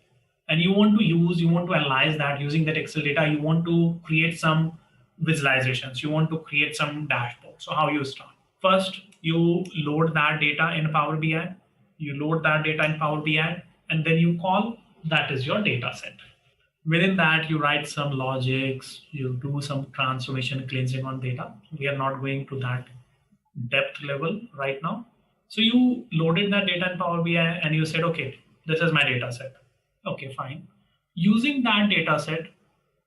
and you want to analyze that using that Excel data. You want to create some visualizations. You want to create some dashboard. So how you start? First, you load that data in Power BI. And then you call that is your data set. Within that, you write some logics, you do some transformation cleansing on data. We are not going to that depth level right now. So you loaded that data in Power BI and you said, okay, this is my data set. Okay, fine. Using that data set,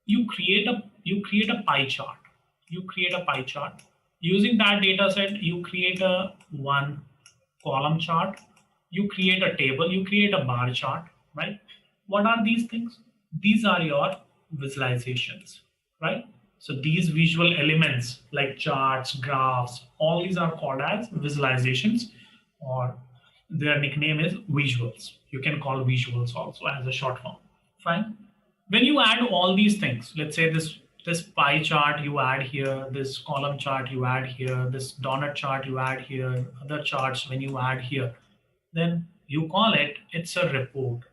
you create a pie chart. Using that data set, you create a 1 column chart. You create a table, you create a bar chart, right? What are these things? These are your visualizations, right? So these visual elements like charts, graphs, all these are called as visualizations, or their nickname is visuals. You can call visuals also as a short form, fine. When you add all these things, let's say this pie chart you add here, this column chart you add here, this donut chart you add here, other charts when you add here, then you call it's a report.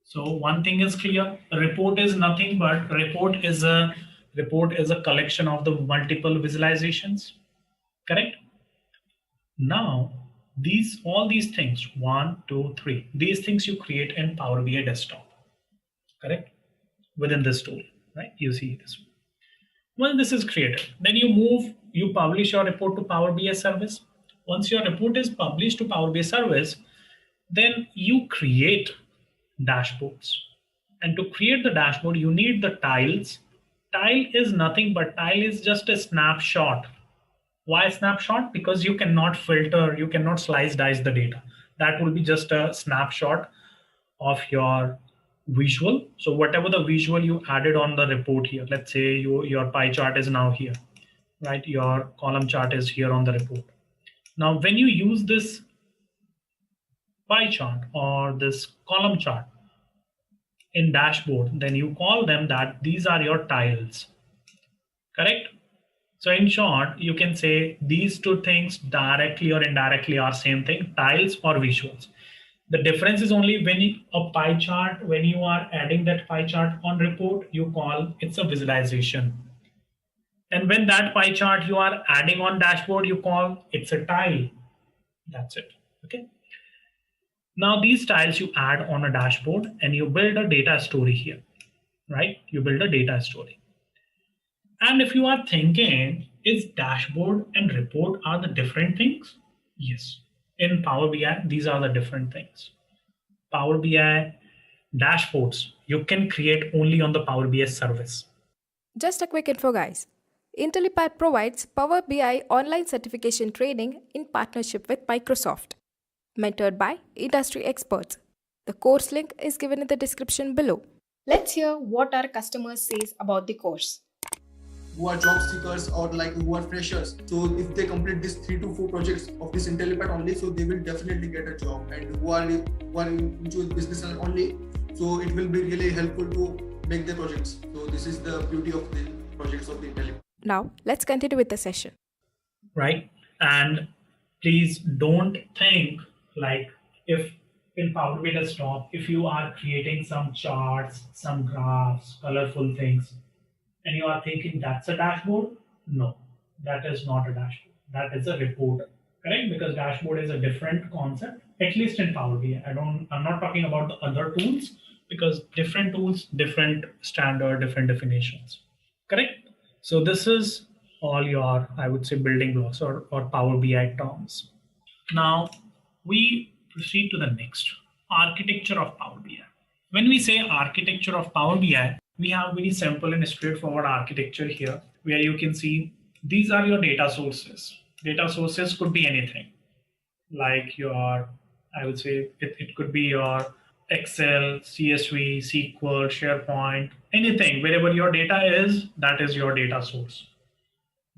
So one thing is clear, a report is nothing but report is a collection of the multiple visualizations, correct? Now all these things, 1, 2, 3, these things you create in Power BI desktop, correct? Within this tool, right? You see this. Once this is created, then you publish your report to Power BI service. Once your report is published to Power BI service, then you create dashboards. And to create the dashboard, you need the tiles. Tile is nothing but tile is just a snapshot. Why snapshot? Because you cannot filter, you cannot slice dice the data. That will be just a snapshot of your visual. So whatever the visual you added on the report here, let's say your pie chart is now here, right? Your column chart is here on the report. Now, when you use this pie chart or this column chart in dashboard, then you call them that these are your tiles, correct? So in short, you can say these 2 things directly or indirectly are same thing, tiles or visuals. The difference is only when a pie chart, when you are adding that pie chart on report, you call it's a visualization. And when that pie chart you are adding on dashboard, you call it's a tile. That's it, okay? Now these tiles you add on a dashboard and you build a data story here, right? You build a data story. And if you are thinking, is dashboard and report are the different things? Yes. In Power BI, these are the different things. Power BI dashboards, you can create only on the Power BI service. Just a quick info, guys. Intellipaat provides Power BI online certification training in partnership with Microsoft, mentored by industry experts. The course link is given in the description below. Let's hear what our customers says about the course. Who are job seekers or like who are freshers. So if they complete these 3 to 4 projects of this Intellipaat only, so they will definitely get a job. And who are into business only, so it will be really helpful to make the projects. So this is the beauty of the projects of the Intellipaat. Now, let's continue with the session. Right? And please don't think like if in Power BI Desktop, if you are creating some charts, some graphs, colorful things, and you are thinking that's a dashboard, no, that is not a dashboard. That is a report, correct? Because dashboard is a different concept, at least in Power BI. I'm not talking about the other tools because different tools, different standard, different definitions, correct? So this is all your, I would say, building blocks or Power BI terms. Now we proceed to the next, architecture of Power BI. When we say architecture of Power BI, we have very simple and straightforward architecture here where you can see these are your data sources. Data sources could be anything like your, I would say it could be your Excel, CSV, SQL, SharePoint, anything. Wherever your data is, that is your data source.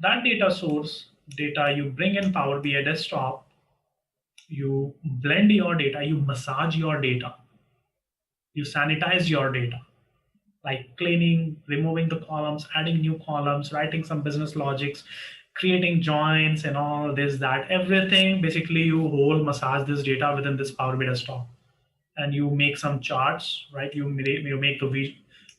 That data source, data you bring in Power BI Desktop, you blend your data, you massage your data, you sanitize your data, like cleaning, removing the columns, adding new columns, writing some business logics, creating joins and all this, that, everything. Basically, you whole massage this data within this Power BI Desktop. And you make some charts, right? You make the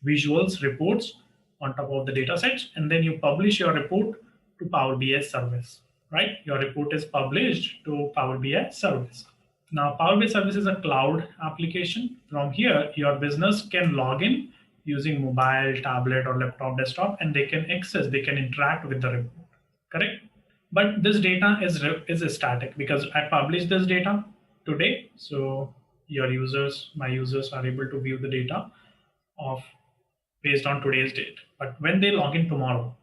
visuals, reports on top of the data sets, and then you publish your report to Power BI service, right? Your report is published to Power BI service. Now, Power BI service is a cloud application. From here, your business can log in using mobile, tablet, or laptop, desktop, and they can access, they can interact with the report, correct? But this data is static because I publish this data today, so your users, my users, are able to view the data of based on today's date. But when they log in tomorrow,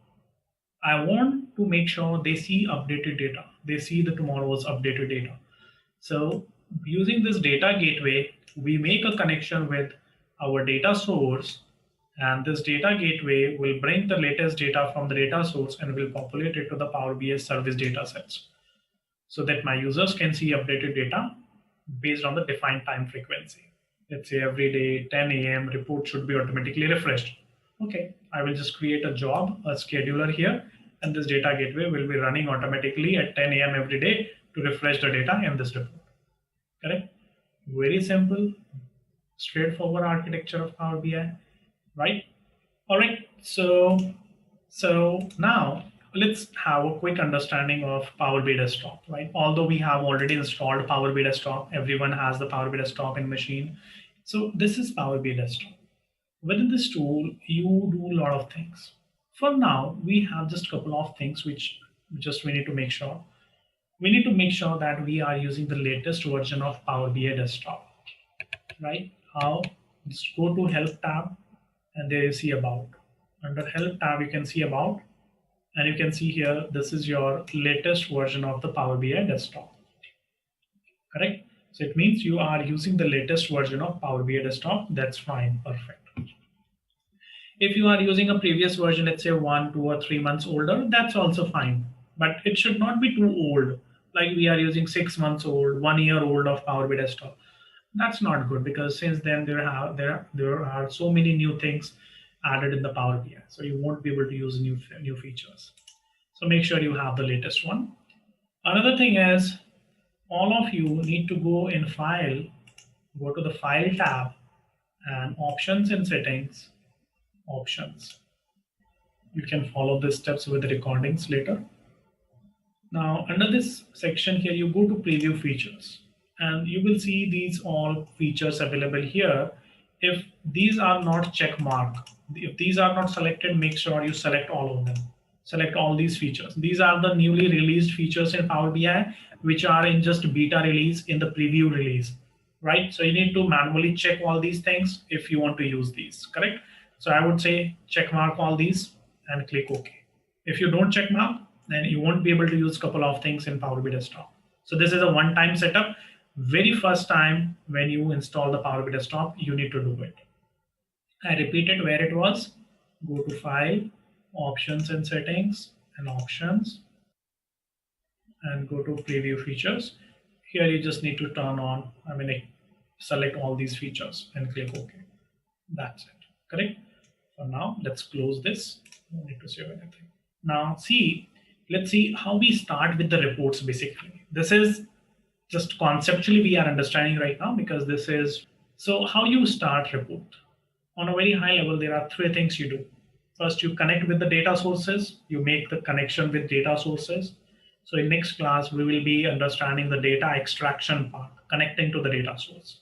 I want to make sure they see updated data. They see the tomorrow's updated data. So using this data gateway, we make a connection with our data source, and this data gateway will bring the latest data from the data source and will populate it to the Power BI service data sets so that my users can see updated data based on the defined time frequency. Let's say every day 10 a.m. report should be automatically refreshed. Okay, I will just create a job, a scheduler here, and this data gateway will be running automatically at 10 a.m. every day to refresh the data in this report. Correct? Very simple, straightforward architecture of Power BI, right? All right, so now let's have a quick understanding of Power BI Desktop, right? Although we have already installed Power BI Desktop, everyone has the Power BI Desktop in machine. So this is Power BI Desktop. Within this tool, you do a lot of things. For now, we have just a couple of things which we need to make sure. We need to make sure that we are using the latest version of Power BI Desktop, right? How? Just go to Help tab, and there you see About. Under Help tab, you can see About, and you can see here, this is your latest version of the Power BI Desktop, correct? So it means you are using the latest version of Power BI Desktop. That's fine, perfect. If you are using a previous version, let's say 1, 2, or 3 months older, that's also fine. But it should not be too old. Like we are using 6 months old, 1 year old of Power BI Desktop. That's not good because since then there are so many new things added in the Power BI. So you won't be able to use new features. So make sure you have the latest one. Another thing is all of you need to go in File, go to the File tab and Options and Settings, Options. You can follow the steps with the recordings later. Now under this section here, you go to Preview Features and you will see these all features available here. If these are not check marked, if these are not selected, make sure you select all of them. Select all these features. These are the newly released features in Power BI, which are in just beta release in the preview release, right? So you need to manually check all these things if you want to use these, correct? So I would say check mark all these and click OK. If you don't check mark, then you won't be able to use a couple of things in Power BI Desktop. So this is a one-time setup. Very first time when you install the Power BI Desktop, you need to do it. I repeated where it was. Go to File, Options and Settings, and Options, and go to Preview Features. Here you just need to turn on, select all these features and click OK. That's it, correct? For now, let's close this. No need to save anything. Now, let's see how we start with the reports basically. This is just conceptually we are understanding right now because this is so how you start report. On a very high level, there are three things you do. First, you connect with the data sources. You make the connection with data sources. So in next class, we will be understanding the data extraction part, connecting to the data source,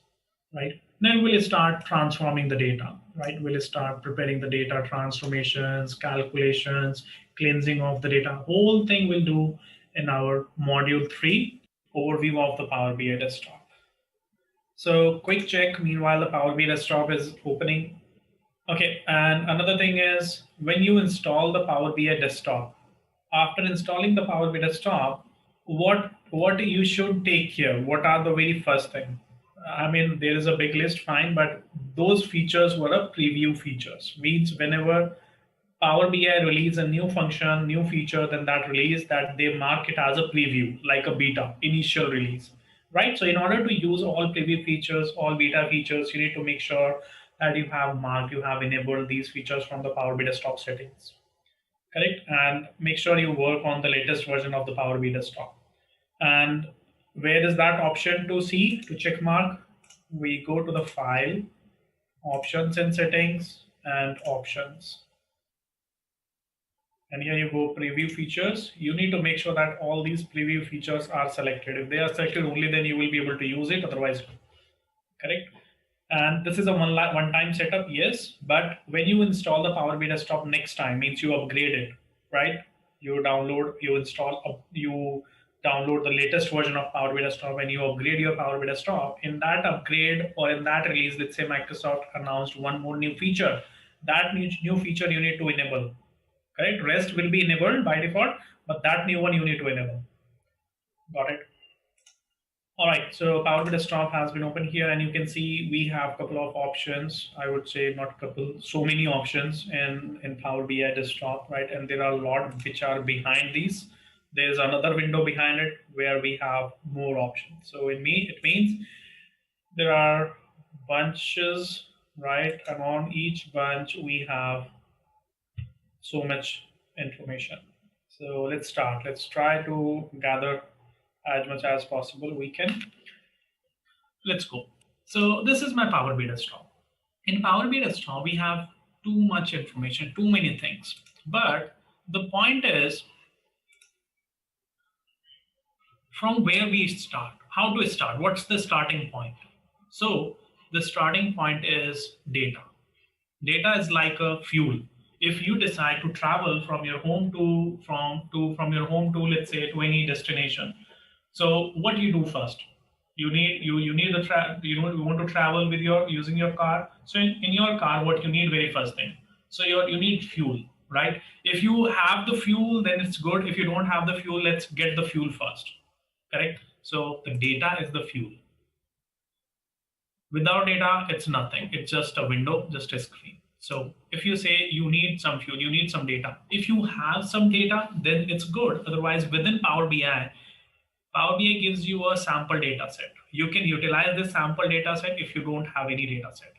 right? Then we'll start transforming the data, right? We'll start preparing the data transformations, calculations, cleansing of the data. Whole thing we'll do in our module 3, overview of the Power BI desktop. So quick check, meanwhile, the Power BI desktop is opening. Okay, and another thing is when you install the Power BI desktop, after installing the Power BI desktop, what you should take here? What are the very first thing? I mean, there is a big list, fine, but those features were a preview features. Means whenever Power BI release a new function, new feature, then that release that they mark it as a preview, like a beta, initial release, right? So in order to use all preview features, all beta features, you need to make sure that you have marked, you have enabled these features from the Power BI desktop settings, correct? And make sure you work on the latest version of the Power BI desktop. And where is that option to see, to check mark? We go to the file, options and settings, and options. And here you go preview features. You need to make sure that all these preview features are selected. If they are selected only, then you will be able to use it, otherwise, correct? And this is a one-time setup, yes. But when you install the Power BI desktop next time, means you upgrade it, right? You download, you download the latest version of Power BI desktop and you upgrade your Power BI desktop. In that upgrade or in that release, let's say Microsoft announced one more new feature. That new feature you need to enable, correct? Rest will be enabled by default, but that new one you need to enable. Got it? All right, so Power BI desktop has been opened here, and you can see we have a couple of options. I would say not couple, so many options in Power BI desktop, right? And there are a lot which are behind these. There's another window behind it where we have more options. So it means there are bunches, right? And on each bunch we have so much information. So let's start. Let's try to gather as much as possible we can. Let's go. So this is my Power BI desktop. In Power BI desktop, we have too much information, too many things. But the point is, from where we start, how to start, what's the starting point? So the starting point is data. Data is like a fuel. If you decide to travel from your home to let's say to any destination, so what do you do first? You want to travel with using your car. So in your car, what you need very first thing. So you need fuel, right? If you have the fuel, then it's good. If you don't have the fuel, let's get the fuel first, correct? So the data is the fuel. Without data, it's nothing. It's just a window, just a screen. So if you say you need some fuel, you need some data. If you have some data, then it's good. Otherwise, within Power BI gives you a sample data set. You can utilize this sample data set if you don't have any data set.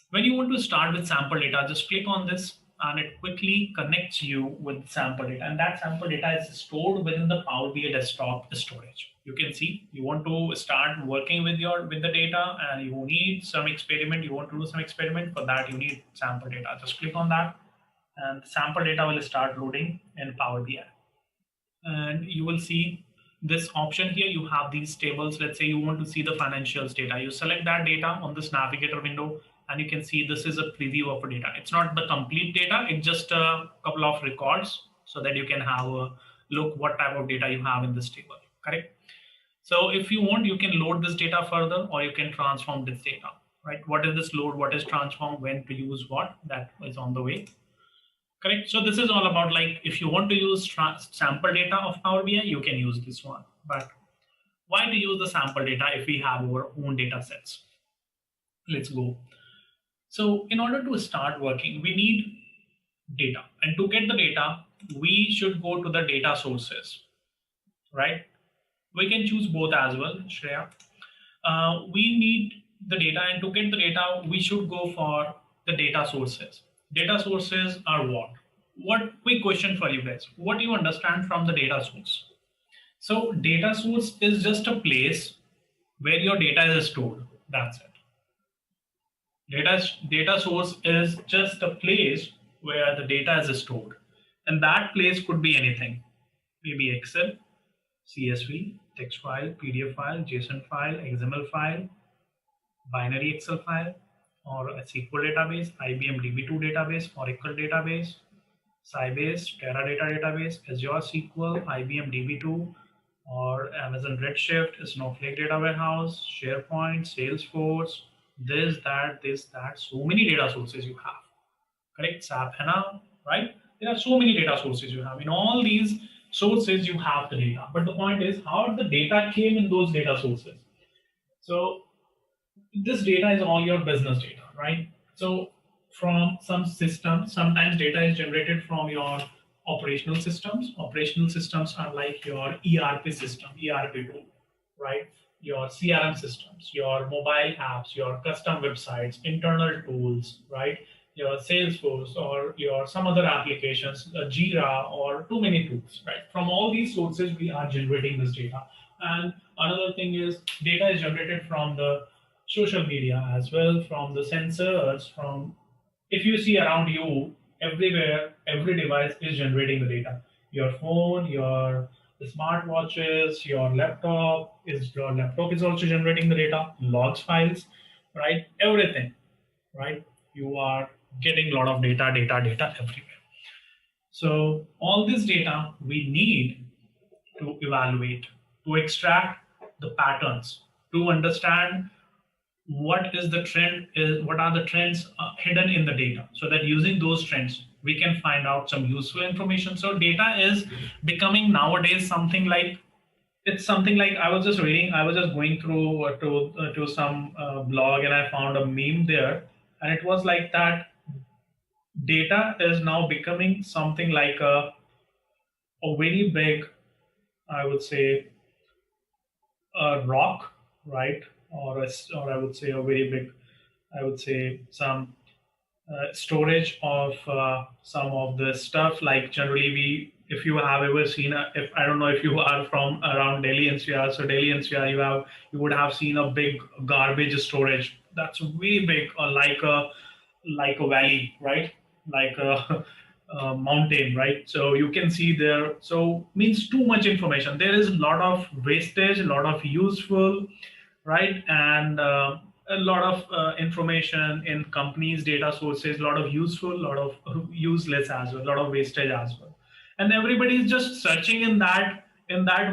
When you want to start with sample data, just click on this and it quickly connects you with sample data. And that sample data is stored within the Power BI desktop storage. You can see you want to start working with the data and you need some experiment. You want to do some experiment. For that, you need sample data. Just click on that and sample data will start loading in Power BI. And you will see this option here. You have these tables. Let's say you want to see the financials data. You select that data on this navigator window and you can see this is a preview of a data. It's not the complete data. It's just a couple of records so that you can have a look what type of data you have in this table, correct? So if you want, you can load this data further or you can transform this data, right? What is this load? What is transform? When to use what? That is on the way. Correct. So this is all about like if you want to use sample data of Power BI, you can use this one. But why to use the sample data if we have our own data sets? Let's go. So in order to start working, we need data. And to get the data, we should go to the data sources, right? We can choose both as well, Shreya. We need the data, and to get the data, we should go for the data sources. Data sources are what? What quick question for you guys. What do you understand from the data source? So data source is just a place where your data is stored. That's it. Data source is just a place where the data is stored. And that place could be anything. Maybe Excel, CSV, text file, PDF file, JSON file, XML file, binary Excel file, or a SQL database, IBM DB2 database, Oracle database, Sybase, Teradata database, Azure SQL, IBM DB2, or Amazon Redshift, Snowflake data warehouse, SharePoint, Salesforce, this, that. So many data sources you have. Correct? SAP HANA, right? There are so many data sources you have. In all these sources, you have the data. But the point is how the data came in those data sources. So this data is all your business data, right? So from some systems, sometimes data is generated from your operational systems. Operational systems are like your ERP system, ERP tool, right? Your CRM systems, your mobile apps, your custom websites, internal tools, right? Your Salesforce or your some other applications, Jira or too many tools, right? From all these sources, we are generating this data. And another thing is data is generated from the social media as well, from the sensors, from if you see around you, everywhere, every device is generating the data. Your phone, your smartwatches, your laptop is also generating the data, logs files, right? Everything, right? You are getting a lot of data everywhere. So all this data we need to evaluate, to extract the patterns, to understand what is the trend is what are the trends hidden in the data, so that using those trends we can find out some useful information. So data is becoming nowadays something like it's something like I was just reading, I was just going through to some blog, and I found a meme there, and it was like that data is now becoming something like a very big, I would say, a rock, right? Or I would say a very big, I would say some storage of some of the stuff. Like generally, if you have ever seen, if I don't know if you are from around Delhi NCR, so Delhi NCR, you would have seen a big garbage storage that's very big, or like a valley, right? Like a mountain, right? So you can see there. So means too much information. There is a lot of wastage, a lot of useful, right? And a lot of information in companies' data sources, a lot of useful, a lot of useless as well, a lot of wastage as well. And everybody is just searching in that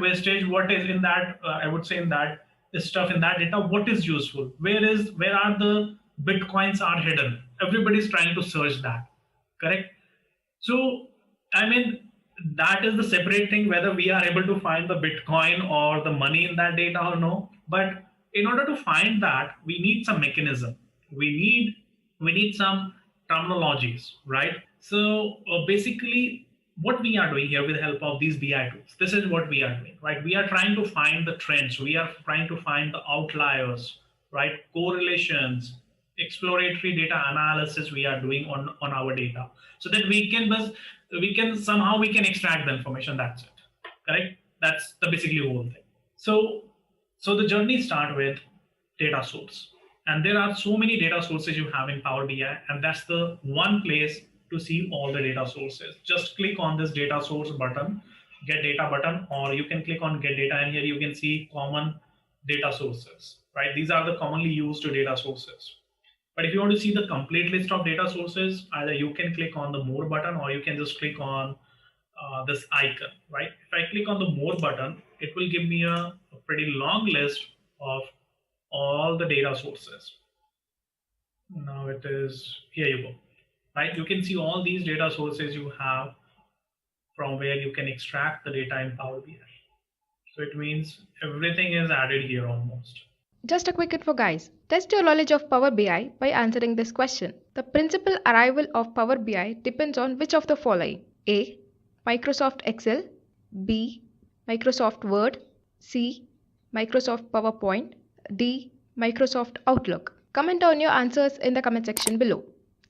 wastage. What is in that? I would say in that stuff in that data. What is useful? Where are the bitcoins are hidden? Everybody is trying to search that. Correct. So I mean that is the separate thing whether we are able to find the Bitcoin or the money in that data or no. But in order to find that, we need some mechanism. We need some terminologies, right? So basically, what we are doing here with the help of these BI tools, this is what we are doing, right? We are trying to find the trends. We are trying to find the outliers, right? Correlations, exploratory data analysis we are doing on our data, so that we can somehow we can extract the information. That's it. Correct. That's the basically whole thing. So the journey start with data source, and there are so many data sources you have in Power BI, and that's the one place to see all the data sources. Just click on this data source button, get data button, or you can click on get data, and here you can see common data sources, right? These are the commonly used data sources. But if you want to see the complete list of data sources, either you can click on the more button, or you can just click on this icon, right? If I click on the more button, it will give me a pretty long list of all the data sources. Now it is, here you go, right? You can see all these data sources you have from where you can extract the data in Power BI. So it means everything is added here almost. Just a quick info, guys. Test your knowledge of Power BI by answering this question. The principal arrival of Power BI depends on which of the following: A. Microsoft Excel, B. Microsoft Word, C. Microsoft PowerPoint, D. Microsoft Outlook. Comment on your answers in the comment section below.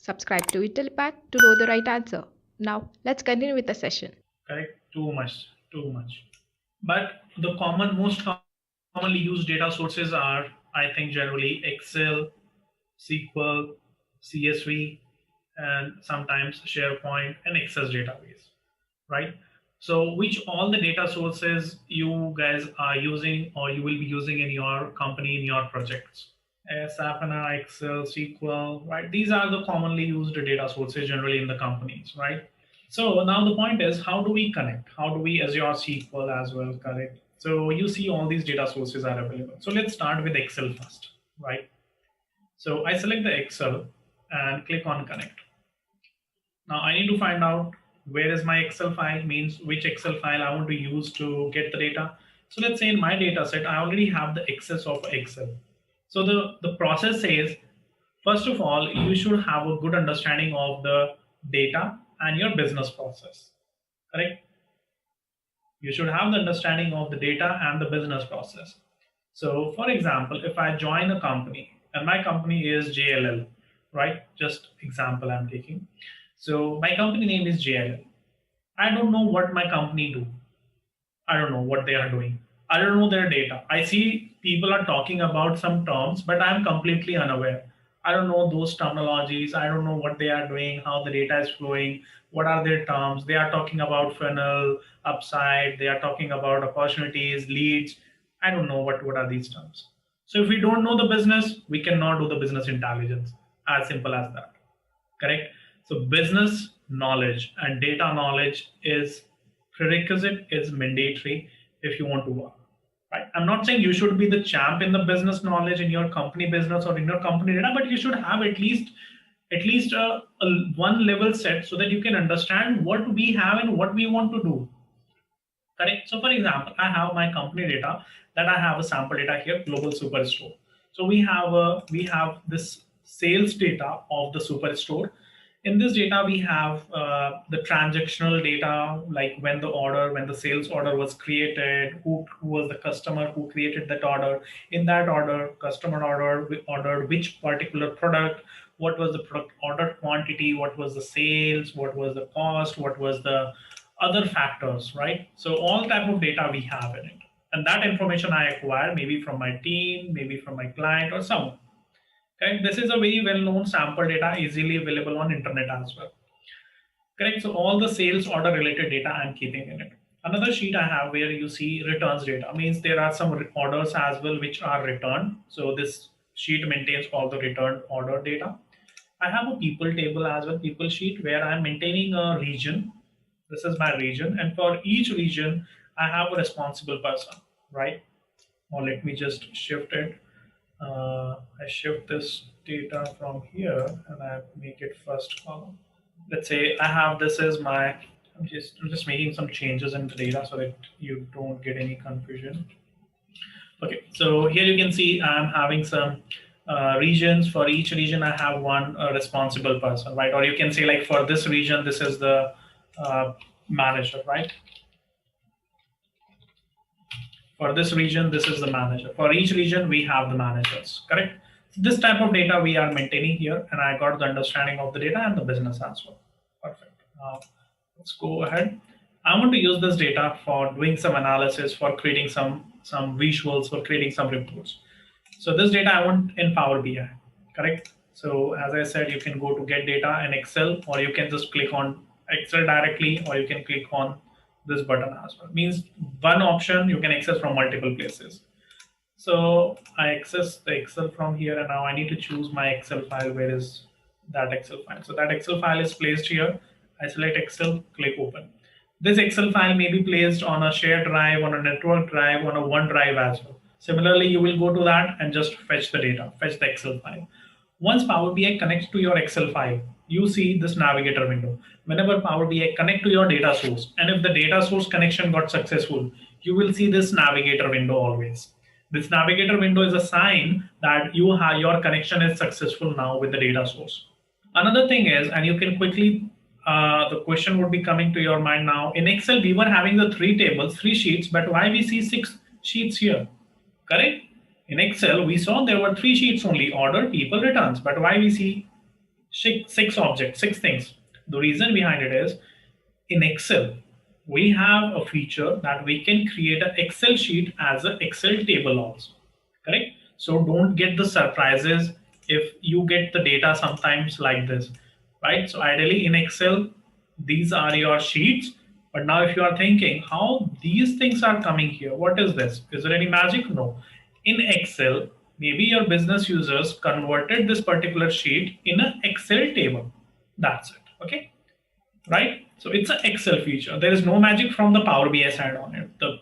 Subscribe to Intellipaat to know the right answer. Now, let's continue with the session. Correct? Too much. But the most commonly used data sources are, I think, generally Excel, SQL, CSV, and sometimes SharePoint and Access database, right? So which all the data sources you guys are using or you will be using in your company, in your projects? SAP, Excel, SQL, right? These are the commonly used data sources generally in the companies, right? So now the point is, how do we connect? How do we Azure SQL as well connect? So you see all these data sources are available. So let's start with Excel first, right? So I select the Excel and click on connect. Now I need to find out where is my Excel file, means which Excel file I want to use to get the data. So let's say in my data set, I already have the access of Excel. So the process says, first of all, you should have a good understanding of the data and your business process, correct? You should have the understanding of the data and the business process. So for example, if I join a company and my company is JLL, right? Just example I'm taking. So my company name is JLL. I don't know what my company do. I don't know what they are doing. I don't know their data. I see people are talking about some terms, but I'm completely unaware. I don't know those terminologies. I don't know what they are doing, how the data is flowing, what are their terms. They are talking about funnel, upside. They are talking about opportunities, leads. I don't know what are these terms. So if we don't know the business, we cannot do the business intelligence. As simple as that. Correct? So business knowledge and data knowledge is prerequisite, is mandatory if you want to work. Right? I'm not saying you should be the champ in the business knowledge in your company business or in your company data, but you should have at least a one level set so that you can understand what we have and what we want to do. Correct? So for example, I have my company data that I have a sample data here, global superstore. So we have this sales data of the superstore. In this data, we have the transactional data, like when the sales order was created, who was the customer who created that order. In that order, customer ordered which particular product, what was the product order quantity, what was the sales, what was the cost, what was the other factors, right? So all type of data we have in it. And that information I acquire maybe from my team, maybe from my client or someone. Okay, this is a very well-known sample data, easily available on internet as well. Correct. So all the sales order related data I'm keeping in it. Another sheet I have where you see returns data, means there are some orders as well which are returned. So this sheet maintains all the returned order data. I have a people table as well, people sheet, where I'm maintaining a region. This is my region, and for each region I have a responsible person, right? Or let me just shift it. I shift this data from here and I make it first column. Let's say I have this as my, I'm just making some changes in the data so that you don't get any confusion. Okay, so here you can see I'm having some regions. For each region I have one responsible person, right? Or you can say, like, for this region, this is the manager, right? For this region, this is the manager. For each region, we have the managers, correct? So this type of data we are maintaining here, and I got the understanding of the data and the business as well. Perfect. Now, let's go ahead. I want to use this data for doing some analysis, for creating some visuals, for creating some reports. So this data I want in Power BI, correct? So as I said, you can go to get data in Excel, or you can just click on Excel directly, or you can click on this button as well. Means one option you can access from multiple places. So I access the Excel from here, and now I need to choose my Excel file. Where is that Excel file? So that Excel file is placed here. I select Excel, click open. This Excel file may be placed on a shared drive, on a network drive, on a OneDrive as well. Similarly, you will go to that and just fetch the data, fetch the Excel file. Once Power BI connects to your Excel file, you see this navigator window. Whenever Power BI connect to your data source, and if the data source connection got successful, you will see this navigator window always. This navigator window is a sign that your connection is successful now with the data source. Another thing is, and you can quickly, the question would be coming to your mind now. In Excel, we were having the 3 tables, 3 sheets, but why we see 6 sheets here? Correct? In Excel, we saw there were 3 sheets only: order, people, returns. But why we see six things. The reason behind it is in Excel, we have a feature that we can create an Excel sheet as an Excel table also. Correct? So don't get the surprises if you get the data sometimes like this, right? So ideally in Excel, these are your sheets. But now if you are thinking how these things are coming here, what is this? Is there any magic? No. In Excel, maybe your business users converted this particular sheet in an Excel table. That's it. Okay. Right? So it's an Excel feature. There is no magic from the Power BI side on it. The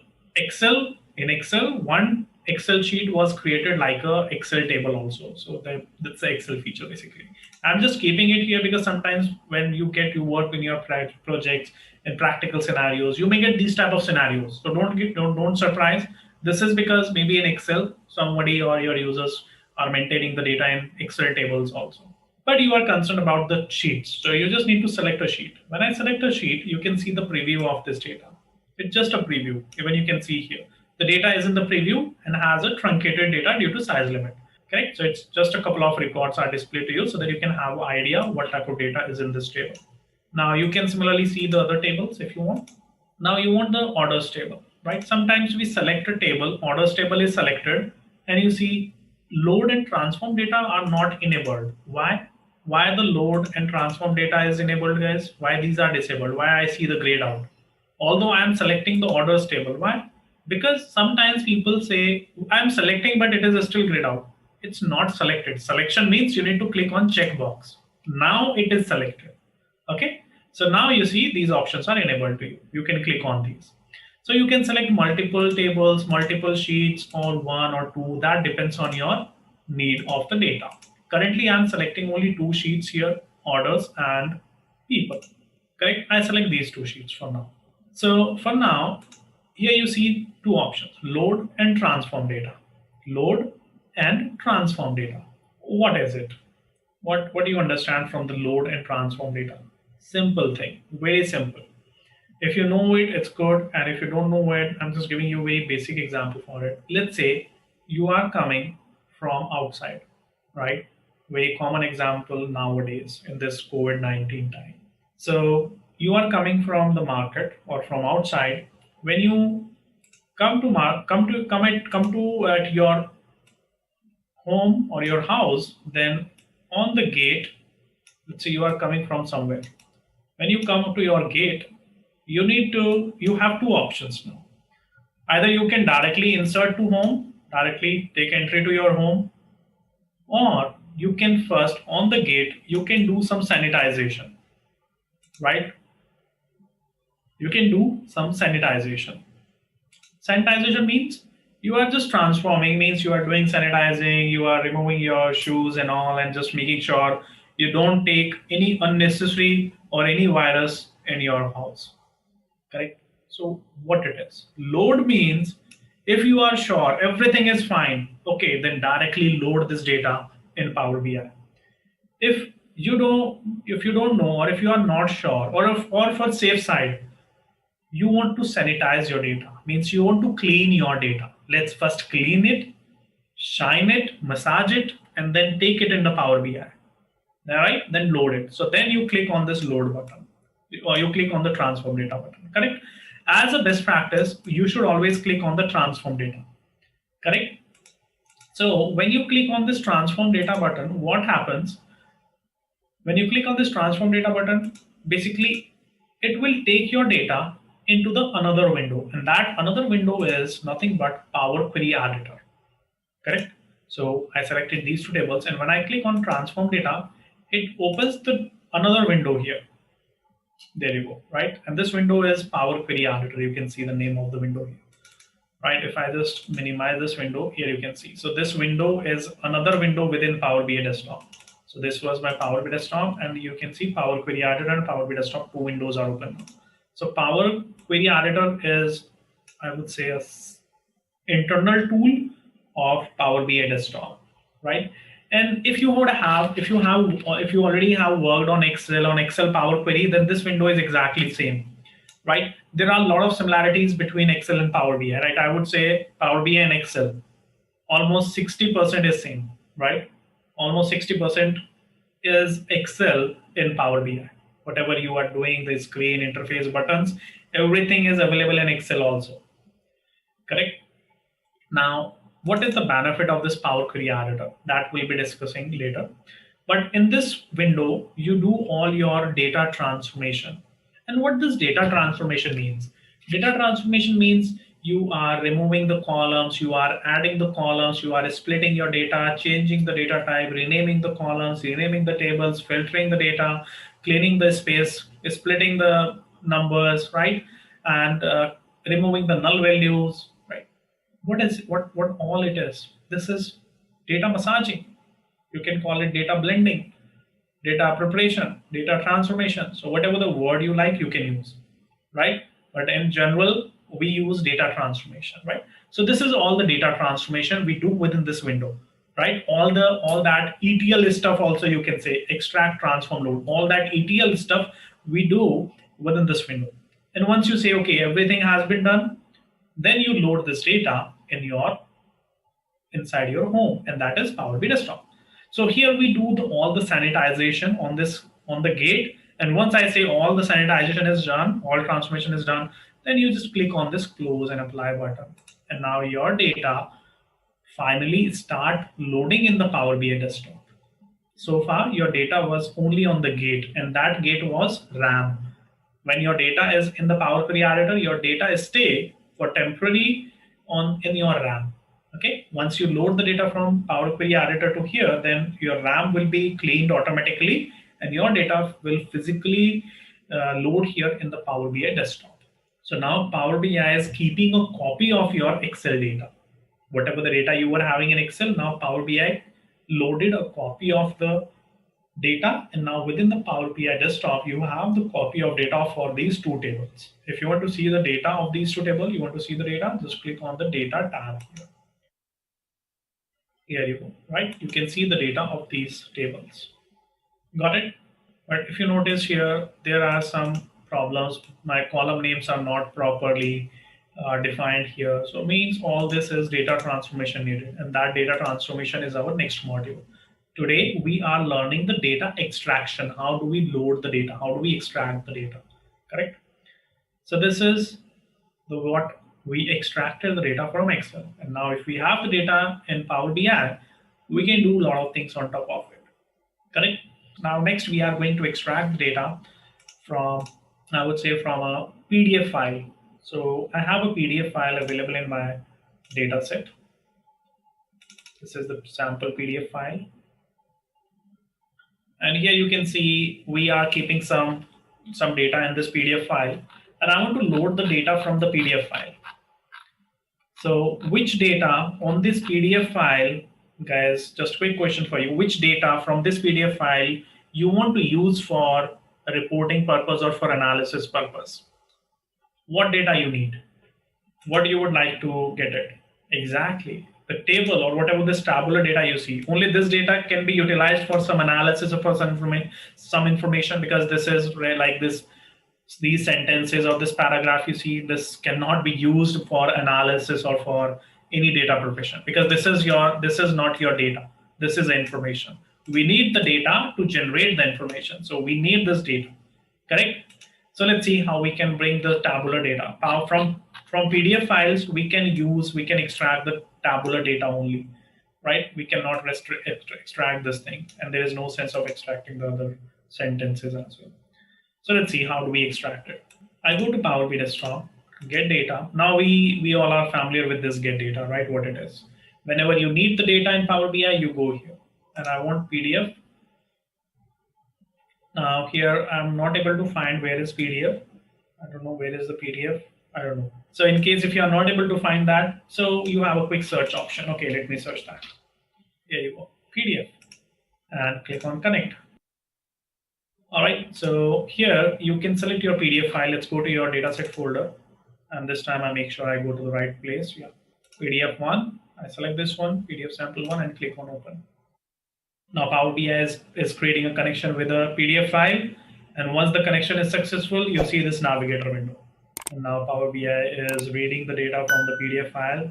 in Excel, one Excel sheet was created like a Excel table also. So that's the Excel feature basically. I'm just keeping it here because sometimes when you work in your projects and practical scenarios, you may get these type of scenarios. So don't surprise. This is because maybe in Excel, somebody or your users are maintaining the data in Excel tables also. But you are concerned about the sheets. So you just need to select a sheet. When I select a sheet, you can see the preview of this data. It's just a preview. Even you can see here. The data is in the preview and has a truncated data due to size limit. Correct? So it's just a couple of records are displayed to you so that you can have an idea what type of data is in this table. Now you can similarly see the other tables if you want. Now you want the orders table, right? Sometimes we select a table, orders table is selected, and you see load and transform data are not enabled. Why? Why the load and transform data is enabled, guys? Why these are disabled? Why I see the grayed out? Although I am selecting the orders table. Why? Because sometimes people say, I'm selecting, but it is still grayed out. It's not selected. Selection means you need to click on checkbox. Now it is selected. Okay. So now you see these options are enabled to you. You can click on these. So you can select multiple tables, multiple sheets, or one or two. That depends on your need of the data. Currently, I'm selecting only two sheets here, orders and people. Correct? I select these two sheets for now. So for now, here you see two options, load and transform data. Load and transform data. What is it? What do you understand from the load and transform data? Simple thing, very simple. If you know it, it's good. And if you don't know it, I'm just giving you a very basic example for it. Let's say you are coming from outside, right? Very common example nowadays in this COVID-19 time. So you are coming from the market or from outside. When you come to at your home or your house, then on the gate, let's say you are coming from somewhere. When you come up to your gate, you have two options now. Either you can directly insert to home, directly take entry to your home, or you can first on the gate, you can do some sanitization, right? You can do some sanitization. Sanitization means you are just transforming, means you are doing sanitizing, you are removing your shoes and all, and just making sure you don't take any unnecessary or any virus in your house. Correct? So what it is? Load means if you are sure everything is fine, okay, then directly load this data in Power BI. If you don't know, or if you are not sure, or for safe side, you want to sanitize your data, means you want to clean your data. Let's first clean it, shine it, massage it, and then take it in the Power BI. All right, then load it. So then you click on this load button, or you click on the transform data button. Correct? As a best practice, you should always click on the transform data. Correct? So when you click on this transform data button, what happens? When you click on this transform data button, basically it will take your data into the another window, and that another window is nothing but Power Query Editor. Correct? So I selected these two tables, and when I click on transform data, it opens the another window here. There you go, right? And this window is Power Query Editor. You can see the name of the window here, right? If I just minimize this window, here you can see. So this window is another window within Power BI Desktop. So this was my Power BI Desktop, and you can see Power Query Editor and Power BI Desktop, two windows are open now. So Power Query Editor is, I would say, a internal tool of Power BI Desktop, right? And if you already have worked on Excel Power Query, then this window is exactly the same, right? There are a lot of similarities between Excel and Power BI, right? I would say Power BI and Excel, almost 60% is same, right? Almost 60% is Excel in Power BI. Whatever you are doing, the screen, interface, buttons, everything is available in Excel also. Correct? Now, what is the benefit of this Power Query Editor? That we'll be discussing later. But in this window, you do all your data transformation. And what this data transformation means? Data transformation means you are removing the columns, you are adding the columns, you are splitting your data, changing the data type, renaming the columns, renaming the tables, filtering the data, cleaning the space, splitting the numbers, right? And removing the null values, right? What all it is? This is data massaging. You can call it data blending, data preparation, data transformation. So whatever the word you like, you can use, right? But in general, we use data transformation, right? So this is all the data transformation we do within this window, right? All that ETL stuff also, you can say extract, transform, load. All that ETL stuff we do within this window. And once you say, okay, everything has been done, then you load this data inside your home, and that is Power BI Desktop. So here we do all the sanitization on the gate. And once I say all the sanitization is done, all transformation is done, then you just click on this close and apply button. And now your data finally start loading in the Power BI Desktop. So far, your data was only on the gate, and that gate was RAM. When your data is in the Power Query Editor, your data is stay for temporary in your RAM. Okay, once you load the data from Power Query Editor to here, then your RAM will be cleaned automatically and your data will physically load here in the Power BI Desktop. So now Power BI is keeping a copy of your Excel data. Whatever the data you were having in Excel, now Power BI loaded a copy of the data, and now within the Power BI Desktop, you have the copy of data for these two tables. If you want to see the data of these two tables, you want to see the data, just click on the data tab here. Here you go, right? You can see the data of these tables. Got it? But if you notice here, there are some problems. My column names are not properly defined here. So it means all this is data transformation needed, and that data transformation is our next module. Today, we are learning the data extraction. How do we load the data? How do we extract the data? Correct? So this is what we extracted the data from Excel. And now if we have the data in Power BI, we can do a lot of things on top of it. Correct? Now next we are going to extract the data from, I would say, from a PDF file. So I have a PDF file available in my data set. This is the sample PDF file. And here you can see we are keeping some data in this PDF file. And I want to load the data from the PDF file. So which data on this PDF file, guys, just a quick question for you. Which data from this PDF file you want to use for a reporting purpose or for analysis purpose? What data you need? What you would like to get it? Exactly. The table or whatever this tabular data you see, only this data can be utilized for some analysis or for some information, because this is like these sentences or this paragraph you see, this cannot be used for analysis or for any data preparation, because this is not your data. This is information. We need the data to generate the information. So we need this data, correct? So let's see how we can bring the tabular data. From PDF files, we can extract the tabular data only, right? We cannot extract this thing, and there is no sense of extracting the other sentences as well. So let's see, how do we extract it? I go to Power BI Desktop, get data. Now we all are familiar with this get data, right? What it is. Whenever you need the data in Power BI, you go here, and I want PDF. Now here I'm not able to find where is PDF. I don't know where is the PDF. I don't know. So in case if you are not able to find that, so you have a quick search option. Okay, let me search that. Here you go, PDF, and click on connect. All right, so here you can select your PDF file. Let's go to your dataset folder. And this time I make sure I go to the right place. Yeah, PDF 1, I select this one, PDF sample 1, and click on open. Now Power BI is creating a connection with a PDF file. And once the connection is successful, you see this navigator window. And now Power BI is reading the data from the PDF file.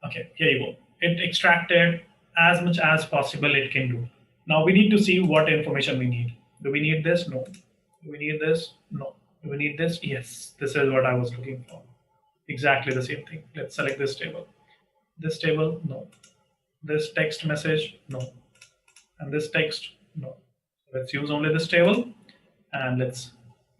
Okay, here you go. It extracted as much as possible it can do. Now we need to see what information we need. Do we need this? No. Do we need this? No. Do we need this? Yes. This is what I was looking for. Exactly the same thing. Let's select this table. This table? No. This text message? No. And this text? No. Let's use only this table and let's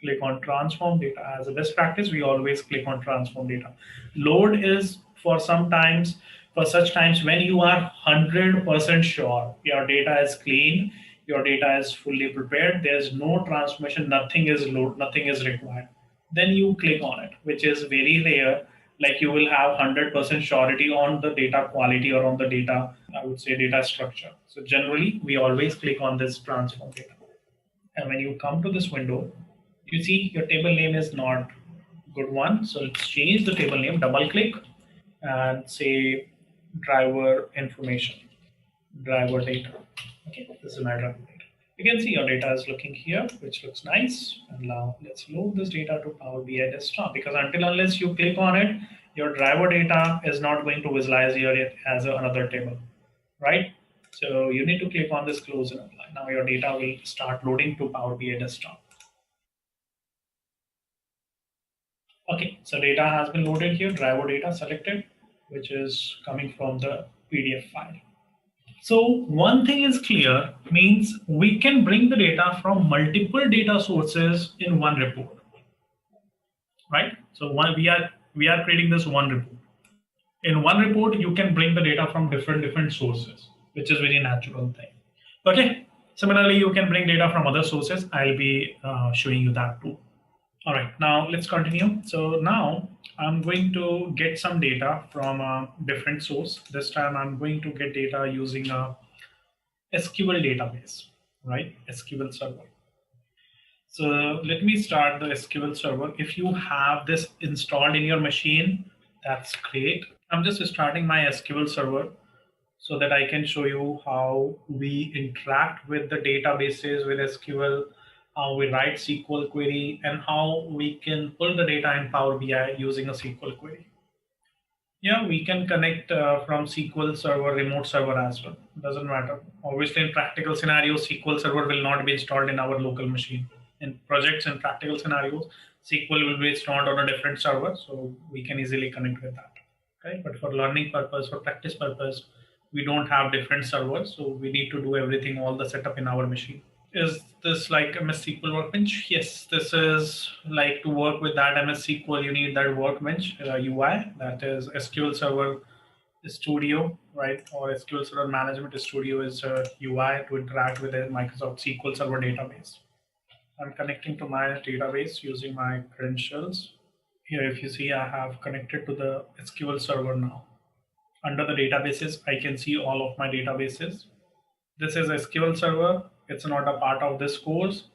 click on transform data. As a best practice, we always click on transform data. Load is for such times when you are 100% sure your data is clean, your data is fully prepared, there's no transformation, nothing is load, nothing is required. Then you click on it, which is very rare. Like you will have 100% surety on the data quality or on the data, I would say data structure. So generally, we always click on this transform data. And when you come to this window, you see your table name is not good one. So let's change the table name, double click and say driver information, driver data. Okay, this is my driver data. You can see your data is looking here, which looks nice. And now let's load this data to Power BI desktop, because unless you click on it, your driver data is not going to visualize here as another table, right? So you need to click on this close and apply. Now your data will start loading to Power BI desktop. Okay, so data has been loaded here, driver data selected, which is coming from the PDF file. So one thing is clear, means we can bring the data from multiple data sources in one report, right? So we are creating this one report. In one report, you can bring the data from different sources, which is very natural thing. Okay. Similarly, you can bring data from other sources. I'll be showing you that too. All right, now let's continue. So now I'm going to get some data from a different source. This time I'm going to get data using a SQL database, right? SQL server. So let me start the SQL server. If you have this installed in your machine, that's great. I'm just starting my SQL server so that I can show you how we interact with the databases with SQL, how we write SQL query, and how we can pull the data in Power BI using a SQL query. Yeah, we can connect from SQL server, remote server as well. Doesn't matter. Obviously, in practical scenarios, SQL server will not be installed in our local machine. In projects and practical scenarios, SQL will be installed on a different server, so we can easily connect with that. Okay, but for learning purpose, for practice purpose, we don't have different servers, so we need to do everything, all the setup in our machine. Is this like MS SQL Workbench? Yes, this is like to work with that MS SQL, you need that Workbench UI, that is SQL Server Studio, right? Or SQL Server Management Studio is a UI to interact with the Microsoft SQL Server database. I'm connecting to my database using my credentials. Here, if you see, I have connected to the SQL Server now. Under the databases, I can see all of my databases. This is SQL Server. It's not a part of this course.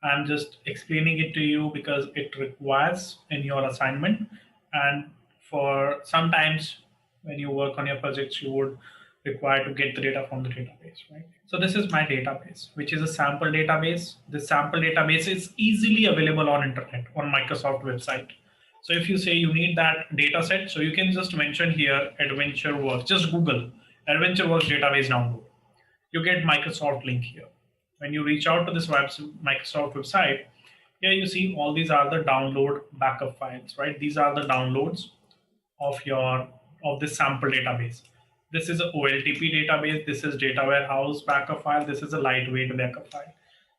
I'm just explaining it to you because it requires in your assignment. And for sometimes when you work on your projects, you would require to get the data from the database, right? So this is my database, which is a sample database. This sample database is easily available on internet, on Microsoft website. So if you say you need that data set, so you can just mention here AdventureWorks, just Google AdventureWorks database download. You get Microsoft link here. When you reach out to this Microsoft website, here you see all these are the download backup files, right? These are the downloads of this sample database. This is a OLTP database. This is data warehouse backup file. This is a lightweight backup file.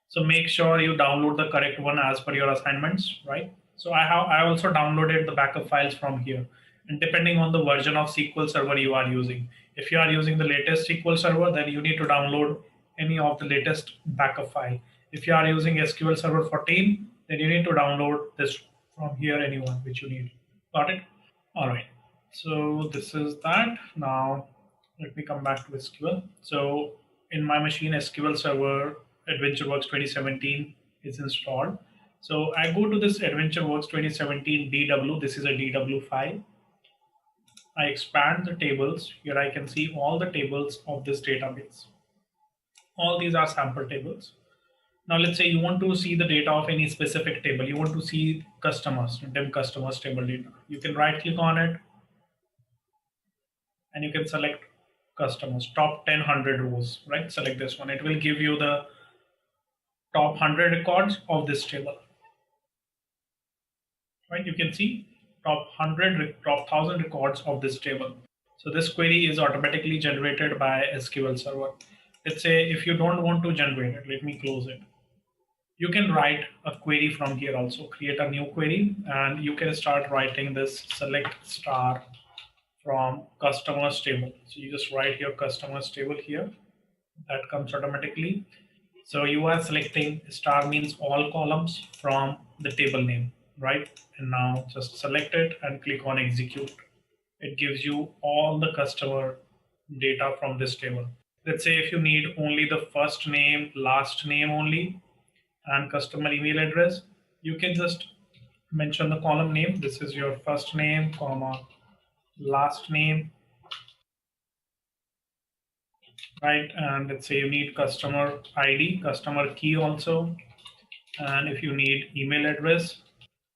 So make sure you download the correct one as per your assignments, right? So I also downloaded the backup files from here. And depending on the version of SQL Server you are using, if you are using the latest SQL Server, then you need to download any of the latest backup file. If you are using SQL Server 14, then you need to download this from here, anyone which you need. Got it? All right. So this is that. Now let me come back to SQL. So in my machine, SQL Server AdventureWorks 2017 is installed. So I go to this AdventureWorks 2017 DW. This is a DW file. I expand the tables. Here I can see all the tables of this database. All these are sample tables. Now let's say you want to see the data of any specific table. You want to see customers, dim customers table data. You can right click on it and you can select customers, top 10 100 rows, right? Select this one. It will give you the top 100 records of this table, right? You can see top 100, top 1000 records of this table. So this query is automatically generated by SQL Server. Let's say if you don't want to generate it, let me close it. You can write a query from here also, create a new query, and you can start writing this select star from customers table. So you just write your customers table here. That comes automatically. So you are selecting star means all columns from the table name, right? And now just select it and click on execute. It gives you all the customer data from this table. Let's say if you need only the first name, last name only, and customer email address, you can just mention the column name. This is your first name, comma, last name, right? And let's say you need customer ID, customer key also. And if you need email address,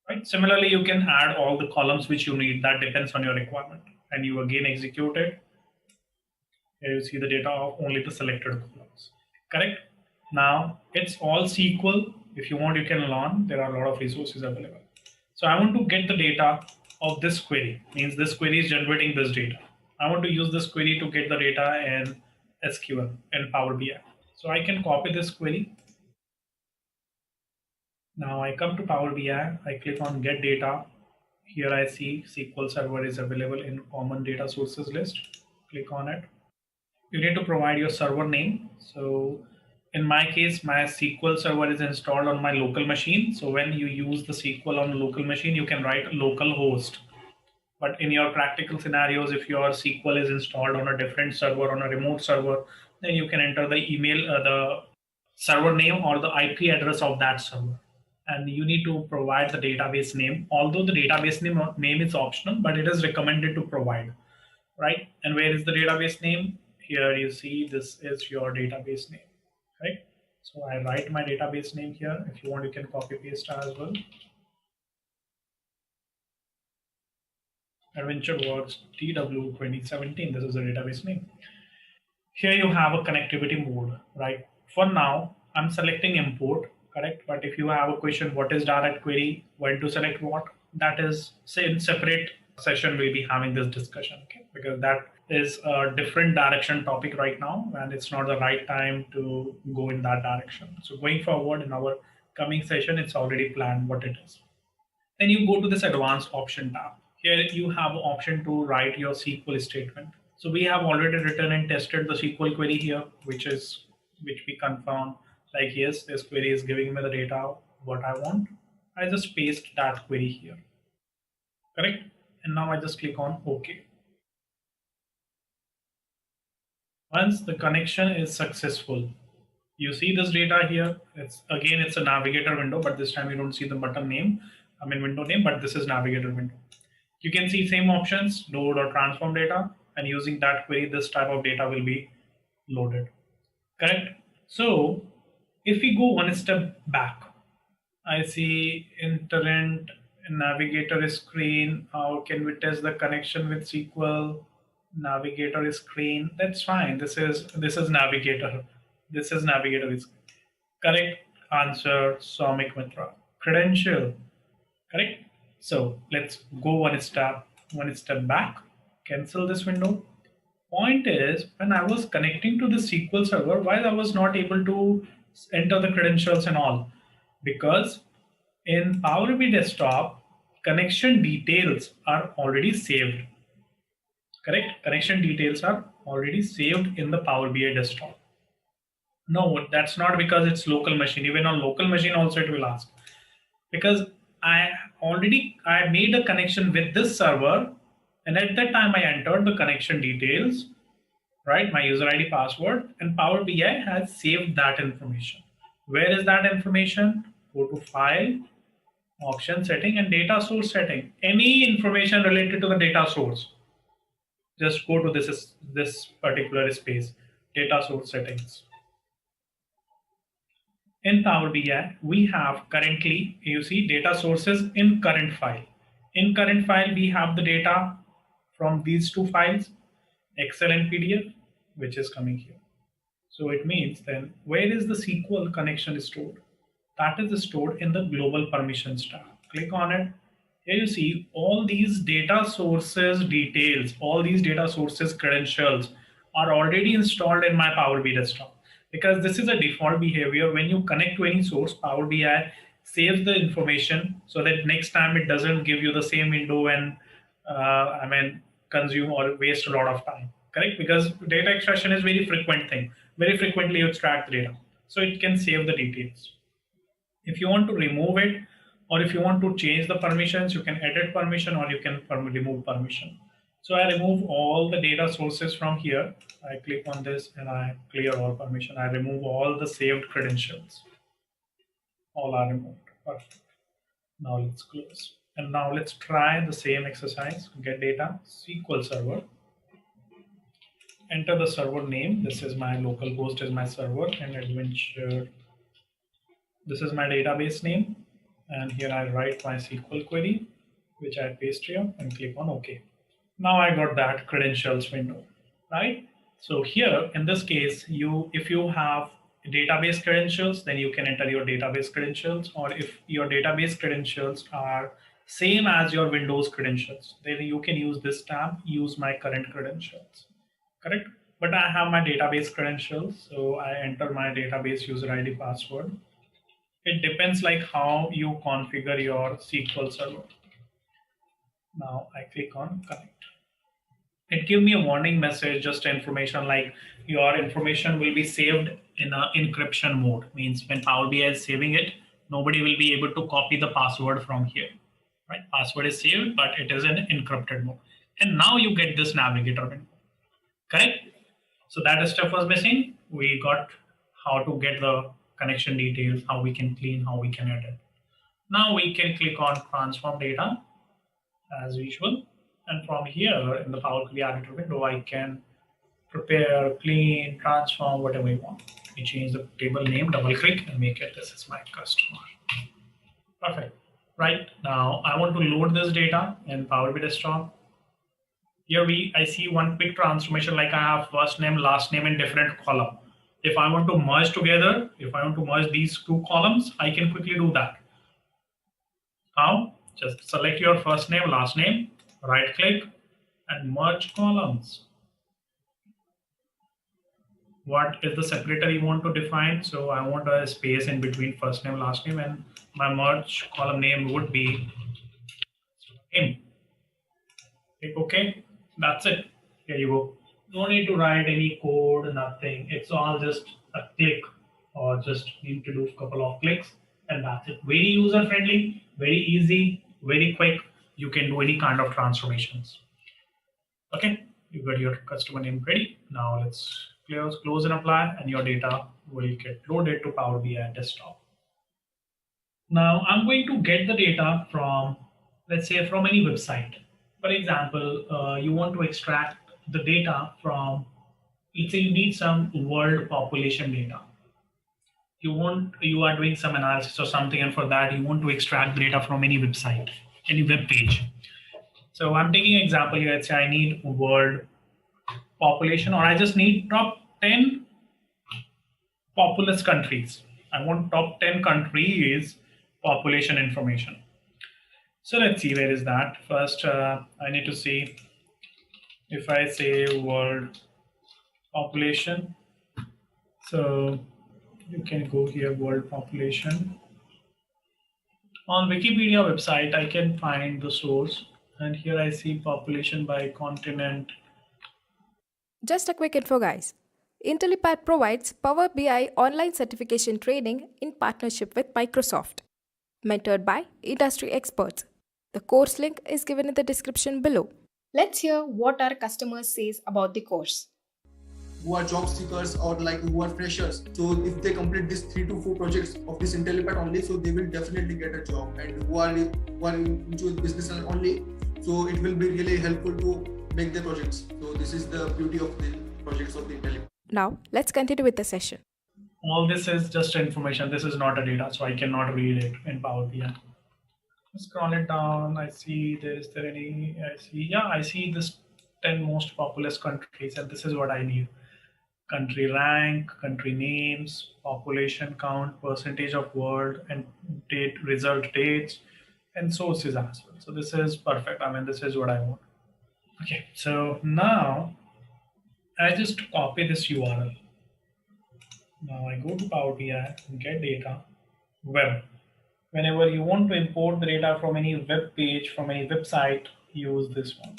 right? Similarly, you can add all the columns which you need. That depends on your requirement. And you again execute it. Here you see the data of only the selected columns, correct? Now it's all SQL. If you want, you can learn. There are a lot of resources available. So I want to get the data of this query, means this query is generating this data. I want to use this query to get the data in SQL and Power BI. So I can copy this query. Now I come to Power BI, I click on get data. Here I see SQL Server is available in common data sources list. Click on it. You need to provide your server name. So in my case, my SQL Server is installed on my local machine. So when you use the SQL on a local machine, you can write localhost. But in your practical scenarios, if your SQL is installed on a different server, on a remote server, then you can enter the email, the server name or the IP address of that server. And you need to provide the database name. Although the database name is optional, but it is recommended to provide, right? And where is the database name? Here you see this is your database name, right? So I write my database name here. If you want, you can copy paste as well. Adventure Works TW 2017. This is the database name. Here you have a connectivity mode, right? For now, I'm selecting import, correct? But if you have a question, what is direct query, when to select what, that is, say, in separate session, we'll be having this discussion, okay? Because that is a different direction topic right now, and it's not the right time to go in that direction. So going forward in our coming session, it's already planned what it is. Then you go to this advanced option tab. Here you have option to write your SQL statement. So we have already written and tested the SQL query here, which we confirm, like, yes, this query is giving me the data what I want. I just paste that query here, correct? And now I just click on OK. Once the connection is successful, you see this data here. It's a navigator window, but this time you don't see the button name, window name, but this is navigator window. You can see same options, load or transform data, and using that query, this type of data will be loaded, correct? So if we go one step back, I see internet navigator screen. How can we test the connection with SQL? Navigator screen. That's fine. This is navigator. This is navigator screen. Correct answer, Soumik Mitra. Credential. Correct. So let's go one step back. Cancel this window. Point is, when I was connecting to the SQL server, why I was not able to enter the credentials and all? Because in Power BI desktop, connection details are already saved. Correct? Connection details are already saved in the Power BI desktop. No, that's not because it's local machine. Even on local machine also it will ask. Because I made a connection with this server, and at that time I entered the connection details, right? My user ID, password, and Power BI has saved that information. Where is that information? Go to File, Option Setting, and Data Source Setting. Any information related to the data source, just go to this particular space, Data Source Settings. In Power BI, we have currently, you see, data sources in current file. In current file, we have the data from these two files, Excel and PDF. which is coming here. So it means then where is the SQL connection stored? That is stored in the global permissions tab. Click on it. Here you see all these data sources details, all these data sources credentials are already installed in my Power BI desktop. Because this is a default behavior. When you connect to any source, Power BI saves the information so that next time it doesn't give you the same window and consume or waste a lot of time. Correct? Because data extraction is very frequent thing. Very frequently you extract the data. So it can save the details. If you want to remove it, or if you want to change the permissions, you can edit permission or you can remove permission. So I remove all the data sources from here. I click on this and I clear all permission. I remove all the saved credentials. All are removed. Perfect. Now let's close. And now let's try the same exercise. Get data, SQL Server. Enter the server name. This is my local host is my server, and adventure. This is my database name. And here I write my SQL query, which I paste here and click on OK. Now I got that credentials window, right? So here in this case, if you have database credentials, then you can enter your database credentials, or if your database credentials are same as your Windows credentials, then you can use this tab, use my current credentials, correct? But I have my database credentials, so I enter my database user ID password. It depends like how you configure your SQL server. Now I click on connect. It gives me a warning message, just information like your information will be saved in an encryption mode. Means when Power BI is saving it, nobody will be able to copy the password from here. Right? Password is saved, but it is in encrypted mode. And now you get this navigator window. Correct? So that step was missing. We got how to get the connection details, how we can clean, how we can edit. Now we can click on transform data as usual. And from here in the Power BI editor window, I can prepare, clean, transform, whatever you want. We change the table name, double click and make it, this is my customer. Perfect. Right now, I want to load this data in Power BI desktop. Here I see one quick transformation, like I have first name, last name in different column. If I want to merge together, if I want to merge these two columns, I can quickly do that. How? Just select your first name, last name, right click and merge columns. What is the separator you want to define? So I want a space in between first name, last name, and my merge column name would be him. Click OK. That's it. Here you go. No need to write any code, nothing. It's all just a click, or just need to do a couple of clicks, and that's it. Very user friendly, very easy, very quick. You can do any kind of transformations. Okay, you got your customer name ready. Now let's close and apply, and your data will get loaded to Power BI desktop. Now I'm going to get the data from, let's say, from any website. For example, you want to extract the data from, let's say you need some world population data. You are doing some analysis or something, and for that you want to extract the data from any website, any web page. So I'm taking an example here. Let's say I need world population, or I just need top 10 populous countries. I want top 10 countries population information. So let's see, where is that? First, I need to see if I say world population. So you can go here, world population. On Wikipedia website, I can find the source. And here I see population by continent. Just a quick info, guys. Intellipaat provides Power BI online certification training in partnership with Microsoft, mentored by industry experts. The course link is given in the description below. Let's hear what our customer says about the course. Who are job seekers or like who are freshers. So if they complete these 3 to 4 projects of this Intellipaat only, so they will definitely get a job. And who are into business only, so it will be really helpful to make the projects. So this is the beauty of the projects of the Intellipaat. Now let's continue with the session. All this is just information. This is not a data, so I cannot read it in Power BI. Scroll it down. I see I see this 10 most populous countries, and this is what I need. country rank, country names, population count, percentage of world, and date, result dates, and sources as well. So this is perfect. I mean, this is what I want. Okay, so now I just copy this URL. Now I go to Power BI, get data, web. Whenever you want to import the data from any web page, from any website, use this one.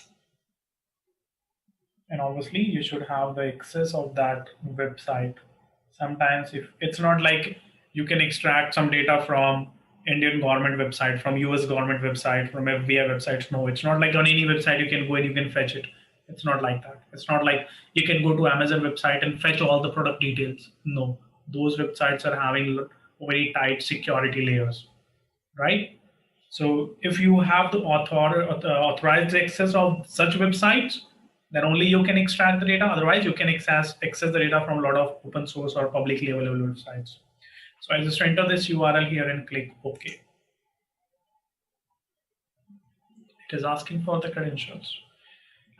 And obviously you should have the access of that website. Sometimes if it's not like you can extract some data from Indian government website, from US government website, from FBI websites. No, it's not like on any website you can go and you can fetch it. It's not like that. It's not like you can go to Amazon website and fetch all the product details. No, those websites are having very tight security layers, right? So if you have the authorized access of such websites, then only you can extract the data. Otherwise, you can access the data from a lot of open source or publicly available websites. So I just enter this URL here and click OK. It is asking for the credentials.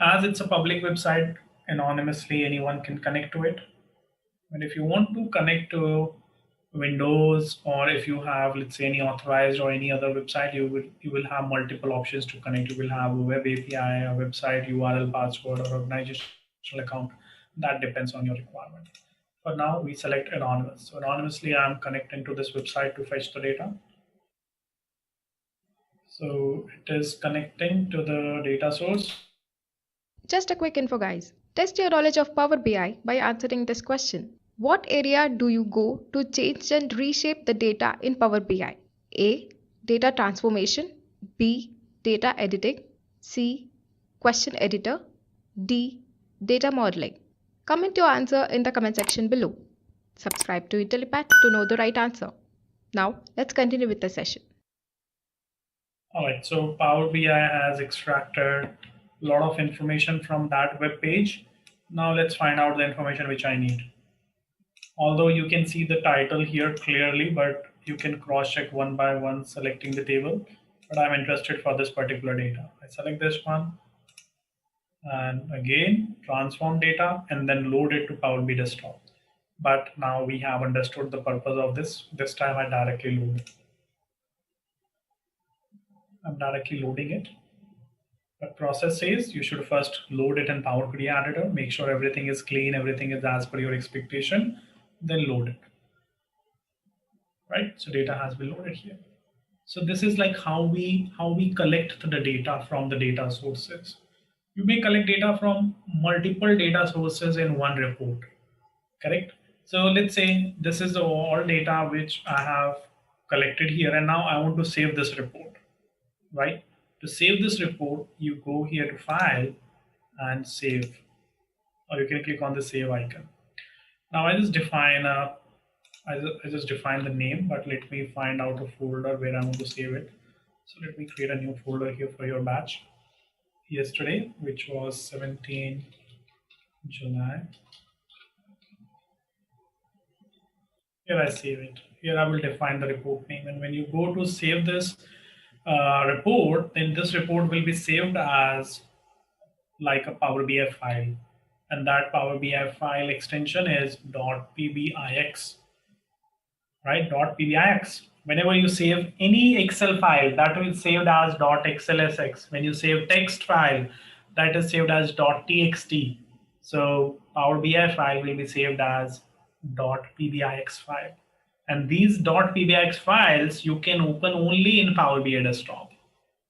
As it's a public website, anonymously anyone can connect to it. And if you want to connect to Windows, or if you have, let's say, any authorized or any other website, you will have multiple options to connect. You will have a web API, a website URL, password, or organizational account. That depends on your requirement. For now, we select anonymous. So anonymously, I'm connecting to this website to fetch the data. So it is connecting to the data source. Just a quick info, guys. Test your knowledge of Power BI by answering this question. What area do you go to change and reshape the data in Power BI? A. Data transformation. B. Data editing. C. Question editor. D. Data modeling. Comment your answer in the comment section below. Subscribe to Intellipaat to know the right answer. Now, let's continue with the session. All right, so Power BI has extracted a lot of information from that web page. Now let's find out the information which I need. Although you can see the title here clearly, but you can cross-check one by one selecting the table. But I'm interested for this particular data. I select this one, and again, transform data, and then load it to Power BI desktop. But now we have understood the purpose of this. This time I directly load it. I'm directly loading it. But process says you should first load it in Power Query Editor, make sure everything is clean, everything is as per your expectation, then load it. Right? So data has been loaded here. So this is like how we collect the data from the data sources. You may collect data from multiple data sources in one report. Correct? So let's say this is all data which I have collected here, and now I want to save this report. Right? To save this report, you go here to File and Save, or you can click on the Save icon. Now I just define the name, but let me find out a folder where I want to save it. So let me create a new folder here for your batch. Yesterday, which was 17 July. Here I save it. Here I will define the report name, and when you go to save this report, then this report will be saved as like a Power BI file, and that Power BI file extension is .pbix, right? .pbix. Whenever you save any Excel file, that will be saved as .xlsx. When you save text file, that is saved as .txt. So Power BI file will be saved as .pbix file. And these .pbix files you can open only in Power BI desktop.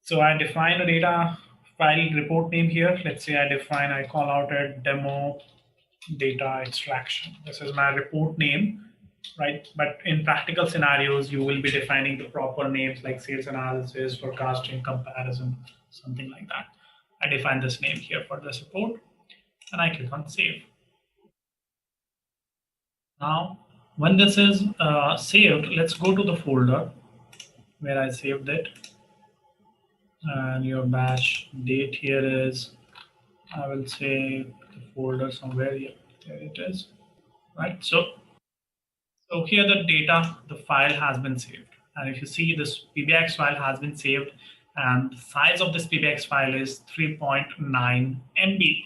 So I define a data file report name here. Let's say I call out a demo data extraction. This is my report name, right? But in practical scenarios, you will be defining the proper names like sales analysis, forecasting, comparison, something like that. I define this name here for this report, and I click on save. Now, when this is saved, let's go to the folder where I saved it. And your batch date here is, I will say the folder somewhere here. There it is, right? So here the data, the file has been saved. And if you see, this PBX file has been saved, and the size of this PBX file is 3.9 MB.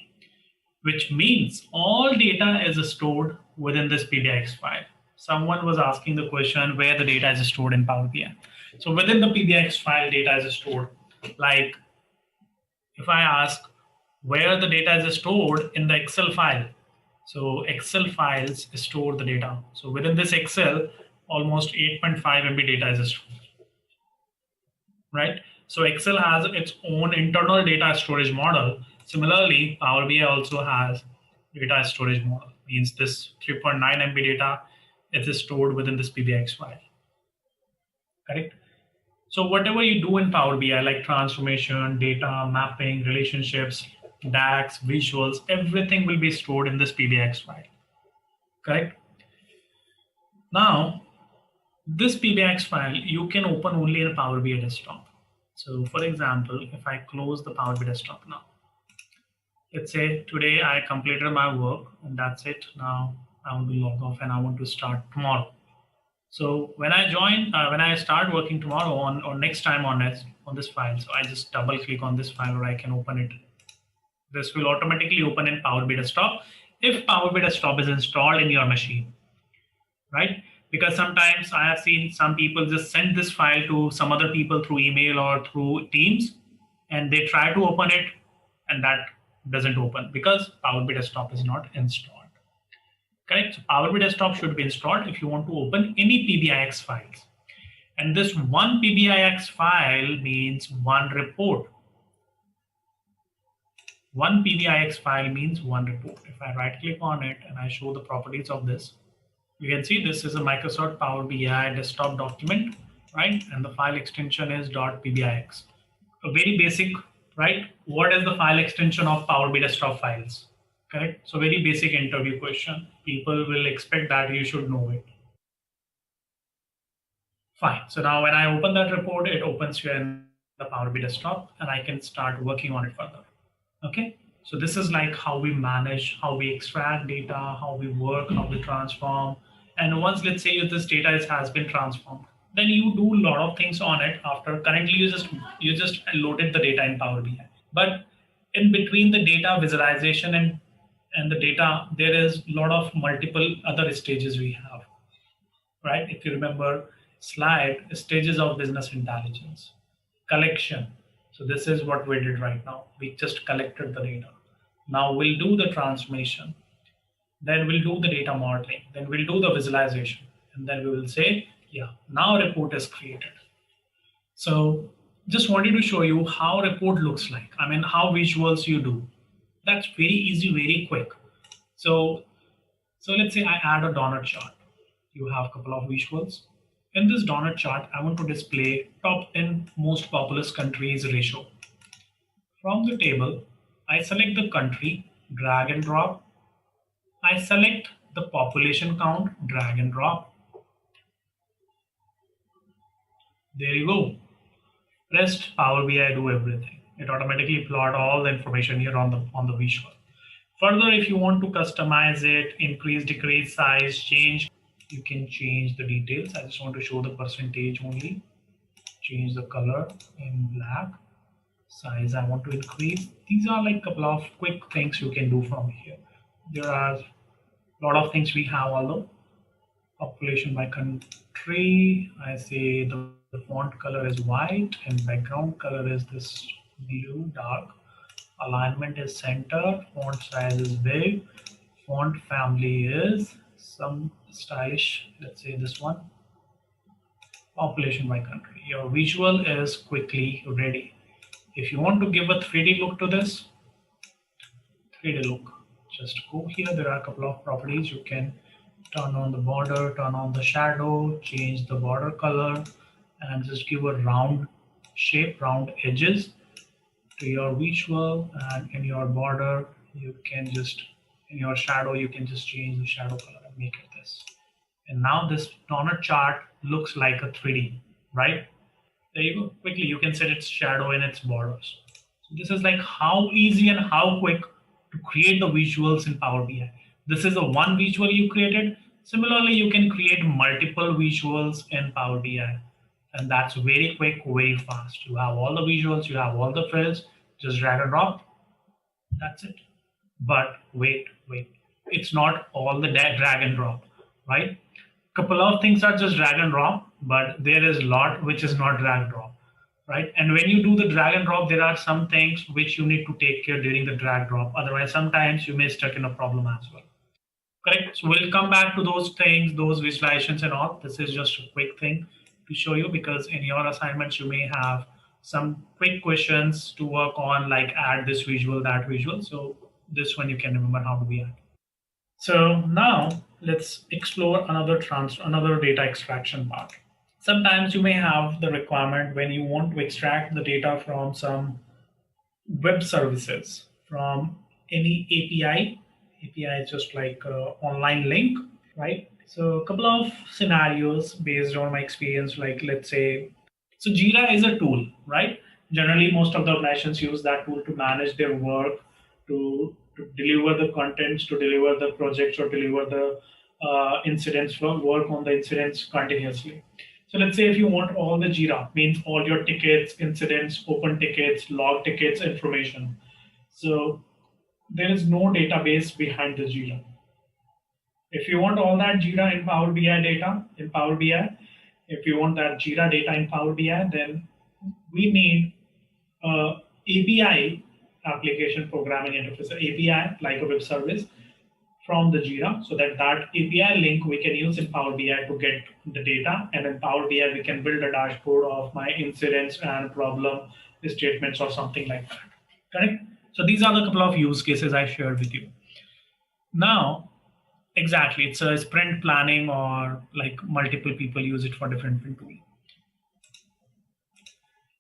which means all data is stored within this PBIX file. Someone was asking the question where the data is stored in Power BI. So within the PBIX file, data is stored. Like if I ask where the data is stored in the Excel file, so Excel files store the data. So within this Excel, almost 8.5 MB data is stored, right? So Excel has its own internal data storage model. Similarly, Power BI also has data storage model. Means this 3.9 MB data is stored within this PBIX file, correct? So whatever you do in Power BI, like transformation, data, mapping, relationships, DAX, visuals, everything will be stored in this PBIX file, correct? Now, this PBIX file, you can open only in Power BI desktop. So for example, if I close the Power BI desktop now, let's say today I completed my work and that's it. Now I want to log off and I want to start tomorrow. So when I when I start working tomorrow on or next time on this file, so I just double click on this file or I can open it. This will automatically open in Power BI desktop if Power BI desktop is installed in your machine, right? Because sometimes I have seen some people just send this file to some other people through email or through Teams, and they try to open it, and that doesn't open because Power BI desktop is not installed. Correct? So Power BI desktop should be installed if you want to open any PBIX files. And this one PBIX file means one report. One PBIX file means one report. If I right click on it and I show the properties of this, you can see this is a Microsoft Power BI desktop document, right? And the file extension is .pbix. A very basic, right? What is the file extension of Power BI desktop files? Correct? So very basic interview question. People will expect that you should know it. Fine. So now when I open that report, it opens here in the Power BI desktop and I can start working on it further. Okay. So this is like how we manage, how we extract data, how we work, how we transform. And once, let's say this data has been transformed, then you do a lot of things on it. After currently you just loaded the data in Power BI. But in between the data visualization and the data, there is a lot of multiple other stages we have, right? If you remember slide, stages of business intelligence, collection. So this is what we did right now. We just collected the data. Now we'll do the transformation. Then we'll do the data modeling. Then we'll do the visualization. And then we will say, yeah, now a report is created. So just wanted to show you how a report looks like. I mean, how visuals you do. That's very easy, very quick. So let's say I add a donut chart. You have a couple of visuals. In this donut chart, I want to display top 10 most populous countries ratio. From the table, I select the country, drag and drop. I select the population count, drag and drop. There you go. Rest Power BI do everything. It automatically plot all the information here on the visual. Further, if you want to customize it, increase, decrease, size, change, you can change the details. I just want to show the percentage only. Change the color in black. Size I want to increase. These are like a couple of quick things you can do from here. There are a lot of things we have, although population by country. I say the font color is white and background color is this blue dark. Alignment is center. Font size is big. Font family is some stylish. Let's say this one. Population by country. Your visual is quickly ready. If you want to give a 3D look to this, 3D look, just go here. There are a couple of properties. You can turn on the border, turn on the shadow, change the border color, and just give a round shape, round edges to your visual. And in your border, you can just, in your shadow, you can just change the shadow color and make it this. And now this donut chart looks like a 3D, right? There you go. Quickly, you can set its shadow in its borders. So this is like how easy and how quick to create the visuals in Power BI. This is the one visual you created. Similarly, you can create multiple visuals in Power BI. And that's very quick, very fast. You have all the visuals, you have all the fields, just drag and drop. That's it. But wait, it's not all the drag and drop, right? Couple of things are just drag and drop, but there is a lot which is not drag and drop, right? And when you do the drag and drop, there are some things which you need to take care during the drag drop. Otherwise, sometimes you may stuck in a problem as well. Correct. So we'll come back to those things, those visualizations and all. This is just a quick thing to show you, because in your assignments, you may have some quick questions to work on, like add this visual, that visual. So this one you can remember how to be add. So now let's explore another data extraction part. Sometimes you may have the requirement when you want to extract the data from some web services, from any API. API is just like an online link, right? So a couple of scenarios based on my experience, like let's say, so Jira is a tool, right? Generally, most of the organizations use that tool to manage their work, to deliver the contents, to deliver the projects, or deliver the incidents, work on the incidents continuously. So let's say if you want all the Jira, means all your tickets, incidents, open tickets, log tickets, information. So there is no database behind the Jira. If you want all that Jira in Power BI data, in Power BI, if you want that Jira data in Power BI, then we need a API, application programming interface, API like a web service from the Jira, so that API link we can use in Power BI to get the data, and in Power BI we can build a dashboard of my incidents and problem statements or something like that. Correct? So these are the couple of use cases I shared with you. Now, exactly, it's a sprint planning, or like multiple people use it for different tools.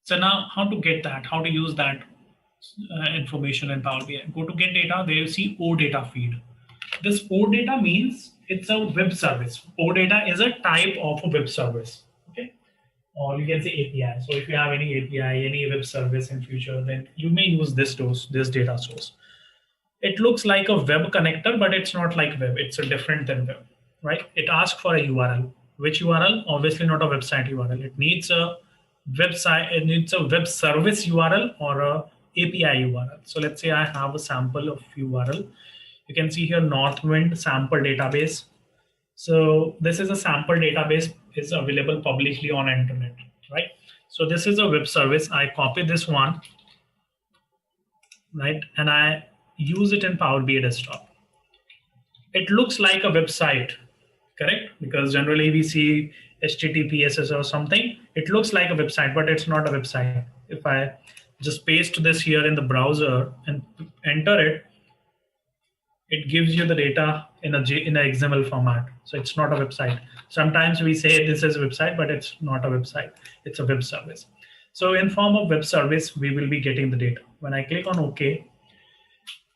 So now how to get that, how to use that information in Power BI. Go to get data, there you see OData feed. This OData means it's a web service. OData is a type of a web service. Okay, or you can say API. So if you have any API, any web service in future, then you may use this data source. It looks like a web connector, but it's not like web. It's a different than web, right? It asks for a URL. Which URL? Obviously not a website URL. It needs a website. It needs a web service URL or a API URL. So let's say I have a sample of URL. You can see here Northwind sample database. So this is a sample database, is available publicly on internet, right? So this is a web service. I copy this one, right? And I use it in Power BI desktop. It looks like a website, correct? Because generally we see HTTPS or something. It looks like a website, but it's not a website. If I just paste this here in the browser and enter it, it gives you the data in a XML format. So it's not a website. Sometimes we say this is a website, but it's not a website. It's a web service. So in form of web service, we will be getting the data. When I click on OK,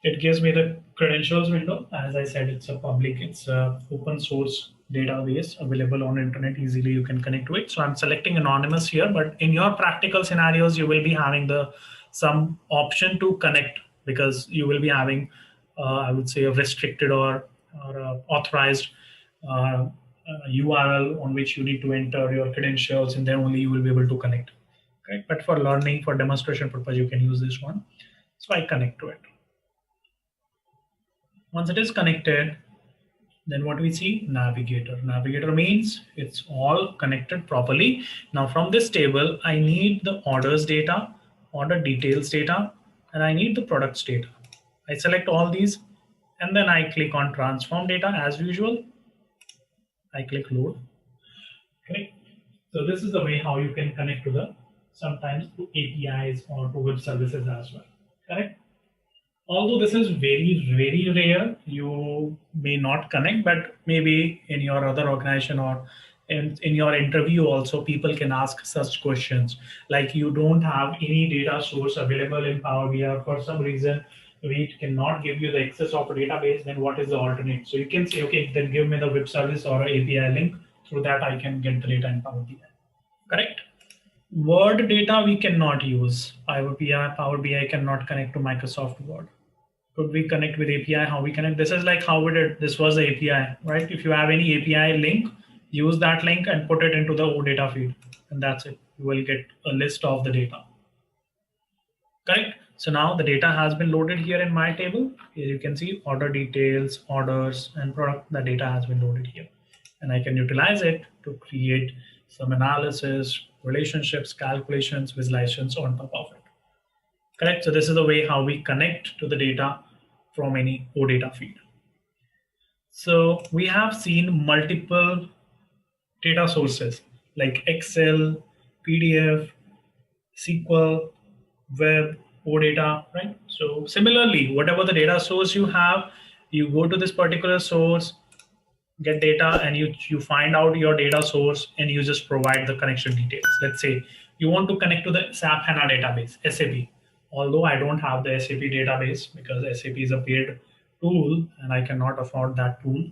it gives me the credentials window. As I said, it's a open source database available on internet easily. You can connect to it. So I'm selecting anonymous here, but in your practical scenarios, you will be having some option to connect, because you will be having I would say a restricted or authorized URL on which you need to enter your credentials, and then only you will be able to connect. Okay, but for learning, for demonstration purpose, you can use this one. So I connect to it. Once it is connected, then what we see? Navigator. Navigator means it's all connected properly. Now from this table, I need the orders data, order details data, and I need the products data. I select all these, and then I click on transform data as usual. I click load. Okay. So this is the way how you can connect to sometimes to APIs or to web services as well. Correct. Although this is very, very rare, you may not connect, but maybe in your other organization or in your interview also, people can ask such questions. Like you don't have any data source available in Power BI, for some reason we cannot give you the access of a database, then what is the alternate? So you can say, okay, then give me the web service or API link. Through that, I can get the data in Power BI. Correct? Word data we cannot use. Power BI cannot connect to Microsoft Word. Could we connect with API? How we connect? This is like how we did. This was the API, right? If you have any API link, use that link and put it into the OData feed, and that's it. You will get a list of the data. Correct? So now the data has been loaded here in my table. Here you can see order details, orders, and product. The data has been loaded here. And I can utilize it to create some analysis, relationships, calculations, visualizations on top of it. Correct? So this is the way how we connect to the data from any OData feed. So we have seen multiple data sources like Excel, PDF, SQL, web, OData, right? So similarly, whatever the data source you have, you go to this particular source, get data, and you find out your data source, and you just provide the connection details. Let's say you want to connect to the SAP HANA database, SAP. Although I don't have the SAP database because SAP is a paid tool and I cannot afford that tool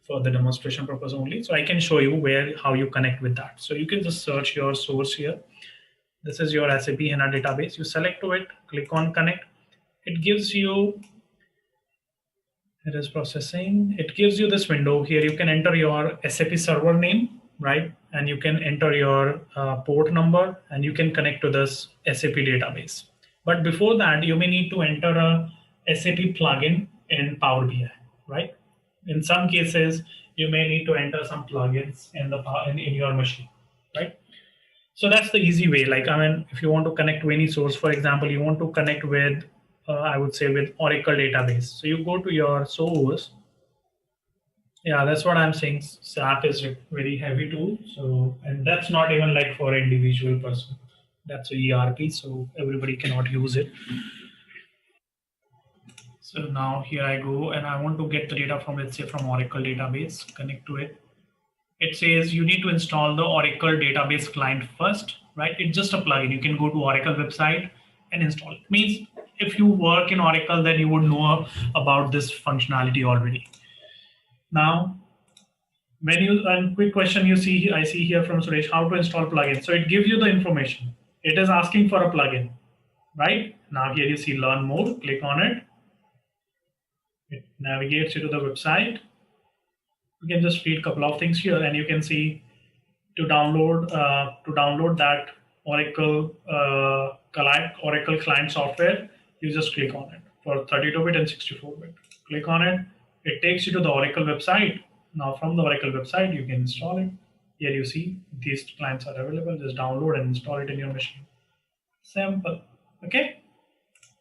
for the demonstration purpose only. So I can show you how you connect with that. So you can just search your source here. This is your SAP HANA database. You select to it, click on connect. It gives you, it is processing. It gives you this window here. You can enter your SAP server name, right? And you can enter your port number, and you can connect to this SAP database. But before that, you may need to enter a SAP plugin in Power BI, right? In some cases, you may need to enter some plugins in your machine, right? So that's the easy way. Like, I mean, if you want to connect to any source, for example, you want to connect with, I would say with Oracle database. So you go to your source. Yeah, that's what I'm saying. SAP is a very heavy tool. So, and that's not even like for an individual person. That's a ERP, so everybody cannot use it. So now here I go and I want to get the data from, let's say, from Oracle database, connect to it. It says you need to install the Oracle database client first, right? It's just a plugin. You can go to Oracle website and install it. Means if you work in Oracle, then you would know about this functionality already. Now, when you, and quick question I see here from Suresh, how to install plugin. So it gives you the information. It is asking for a plugin, right? Now here you see learn more, click on it. It navigates you to the website. You can just read a couple of things here, and you can see to download that Oracle client software. You just click on it for 32-bit and 64-bit. Click on it. It takes you to the Oracle website. Now from the Oracle website, you can install it. Here you see these clients are available. Just download and install it in your machine. Simple. Okay.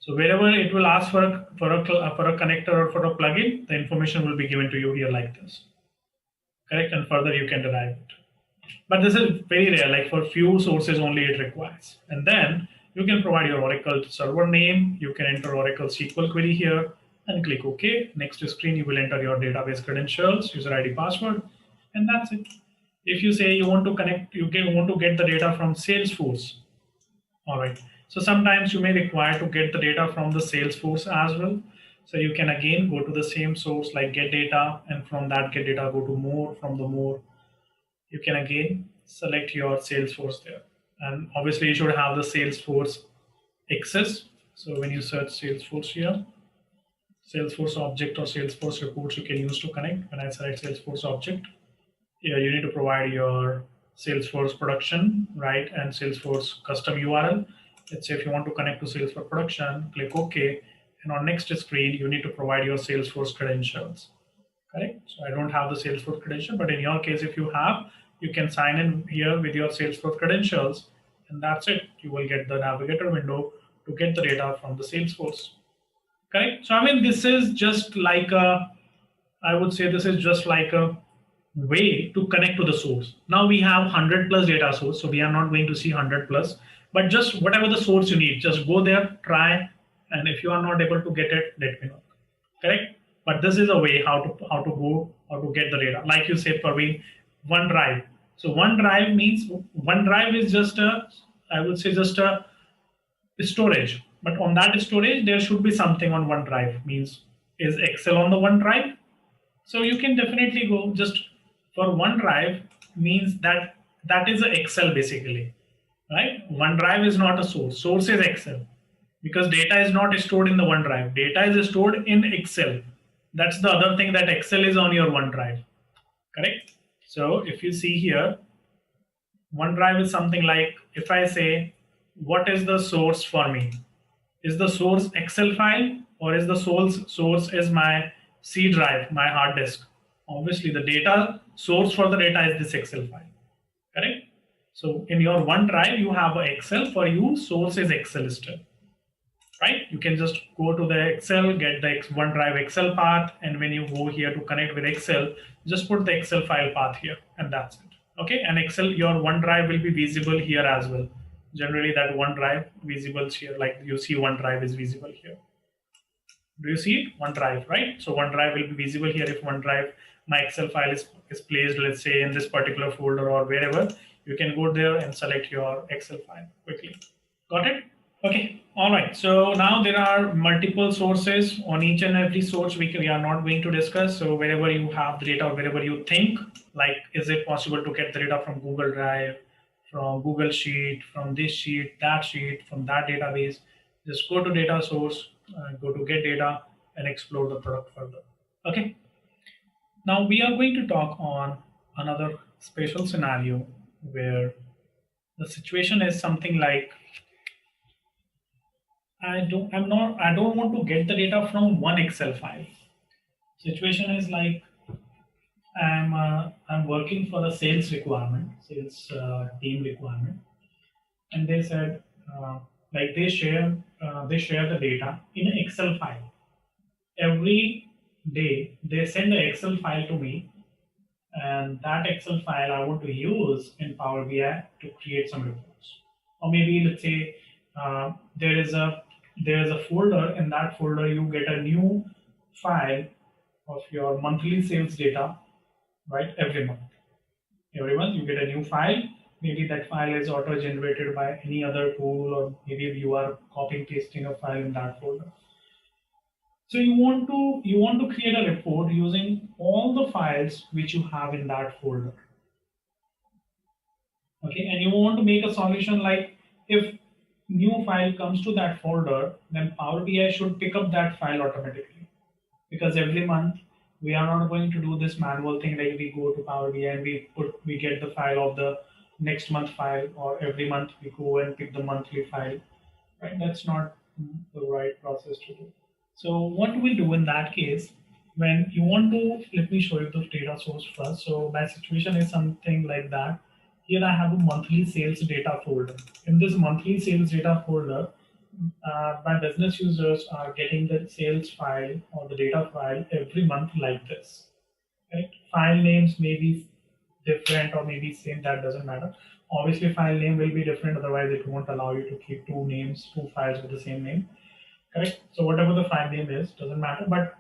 So wherever it will ask for a connector or for a plugin, the information will be given to you here like this. Correct, and further you can derive it. But this is very rare. Like for few sources only it requires. And then you can provide your Oracle server name. You can enter Oracle SQL query here and click OK. Next screen, you will enter your database credentials, user ID, password, and that's it. If you say you want to connect, want to get the data from Salesforce. All right. So sometimes you may require to get the data from the Salesforce as well. So you can again go to the same source like get data, and from that get data go to more. From the more, you can again select your Salesforce there. And obviously you should have the Salesforce access. So when you search Salesforce here, Salesforce object or Salesforce reports you can use to connect. When I select Salesforce object, here you need to provide your Salesforce production, right? And Salesforce custom URL. Let's say if you want to connect to Salesforce production, click OK. And on next screen, you need to provide your Salesforce credentials. Correct? So I don't have the Salesforce credential, but in your case, if you have, you can sign in here with your Salesforce credentials, and that's it. You will get the navigator window to get the data from the Salesforce. Correct? So I mean, this is just like a, I would say this is just like a way to connect to the source. Now we have 100 plus data source, so we are not going to see 100 plus, but just whatever the source you need, just go there, try, and if you are not able to get it, let me know. Correct? But this is a way how to get the data. Like you said, Praveen, OneDrive. So OneDrive means OneDrive is just a, I would say just a storage. But on that storage, there should be something on OneDrive. Means is Excel on the OneDrive? So you can definitely go just for OneDrive means that is a Excel basically, right? OneDrive is not a source. Source is Excel because data is not stored in the OneDrive. Data is stored in Excel. That's the other thing, that Excel is on your OneDrive, correct? So if you see here, OneDrive is something like, if I say, what is the source for me? Is the source Excel file, or is the source is my C drive, my hard disk? Obviously, the data source for the data is this Excel file, correct? So in your OneDrive, you have Excel. For you, source is Excel still, right? You can just go to the Excel, get the OneDrive Excel path, and when you go here to connect with Excel, just put the Excel file path here, and that's it. Okay, and Excel, your OneDrive will be visible here as well. Generally, that OneDrive visible here, like you see OneDrive is visible here. Do you see it? OneDrive, right? So OneDrive will be visible here. If OneDrive, my Excel file is placed, let's say, in this particular folder or wherever, you can go there and select your Excel file quickly. Got it? Okay, all right. So now there are multiple sources. On each and every source we are not going to discuss. So wherever you have the data, wherever you think, like, is it possible to get the data from Google Drive, from Google Sheet, from this sheet, from that database, just go to data source, go to get data, and explore the product further. Okay. Now we are going to talk on another special scenario where the situation is something like, I don't want to get the data from one Excel file. Situation is like, I'm working for a sales requirement, sales team requirement, and they said like they share the data in an Excel file. Every day they send the Excel file to me, and that Excel file I want to use in Power BI to create some reports. Or maybe let's say there is a folder. In that folder you get a new file of your monthly sales data, right? Every month you get a new file. Maybe that file is auto generated by any other tool, or maybe you are copying pasting a file in that folder. So you want to create a report using all the files which you have in that folder. Okay, and you want to make a solution like, if new file comes to that folder, then Power BI should pick up that file automatically. Because every month we are not going to do this manual thing, like we go to Power BI and we get the file of the next month file, or every month we go and pick the monthly file. Right? That's not the right process to do. So what we'll do in that case, when you want to, let me show you the data source first. So my situation is something like that. Here I have a monthly sales data folder. In this monthly sales data folder, my business users are getting the sales file or the data file every month like this. Right? File names may be different or maybe same, that doesn't matter. Obviously file name will be different, otherwise it won't allow you to keep two files with the same name. Correct? So whatever the file name is, doesn't matter, but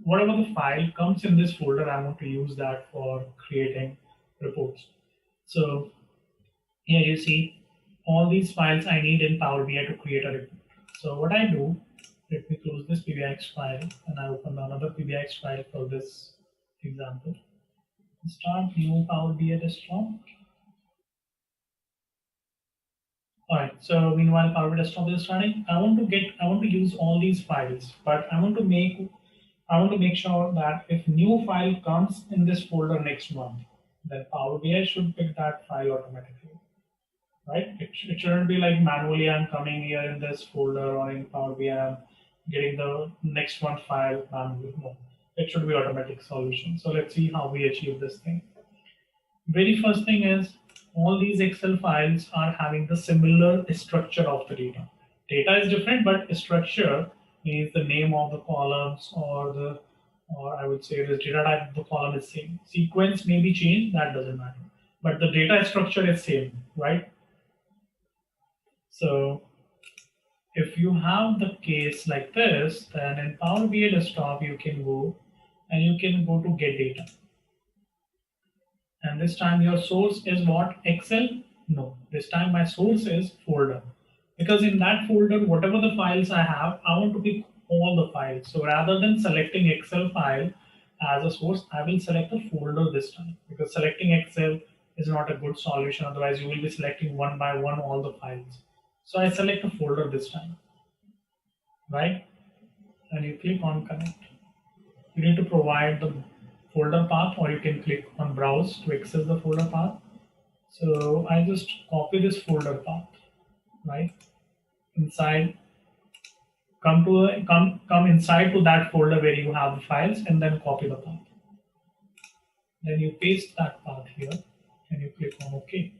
whatever the file comes in this folder, I want to use that for creating reports. So here you see all these files I need in Power BI to create a report. So what I do, let me close this PBX file and I open another PBX file for this example. Start new Power BI desktop. Alright, so meanwhile Power BI desktop is running. I want to use all these files, but I want to make sure that if new file comes in this folder next month, then Power BI should pick that file automatically. Right? It shouldn't be like manually I'm coming here in this folder, or in Power BI I'm getting the next one file manually. No, it should be automatic solution. So let's see how we achieve this thing. Very first thing is, all these Excel files are having the similar structure of the data. Data is different, but structure means the name of the columns, or I would say the data type of the column is same. Sequence may be changed, that doesn't matter. But the data structure is same, right? So if you have the case like this, then in Power BI desktop you can go to get data. And this time your source is what? Excel? No, this time my source is folder. Because in that folder, whatever the files I have, I want to pick all the files. So rather than selecting Excel file as a source, I will select a folder this time. Because selecting Excel is not a good solution. Otherwise, you will be selecting one by one all the files. So I select a folder this time, right? And you click on connect. You need to provide the folder path, or you can click on browse to access the folder path. So I just copy this folder path, right? Inside come inside to that folder where you have the files, and then copy the path. Then you paste that path here and you click on OK.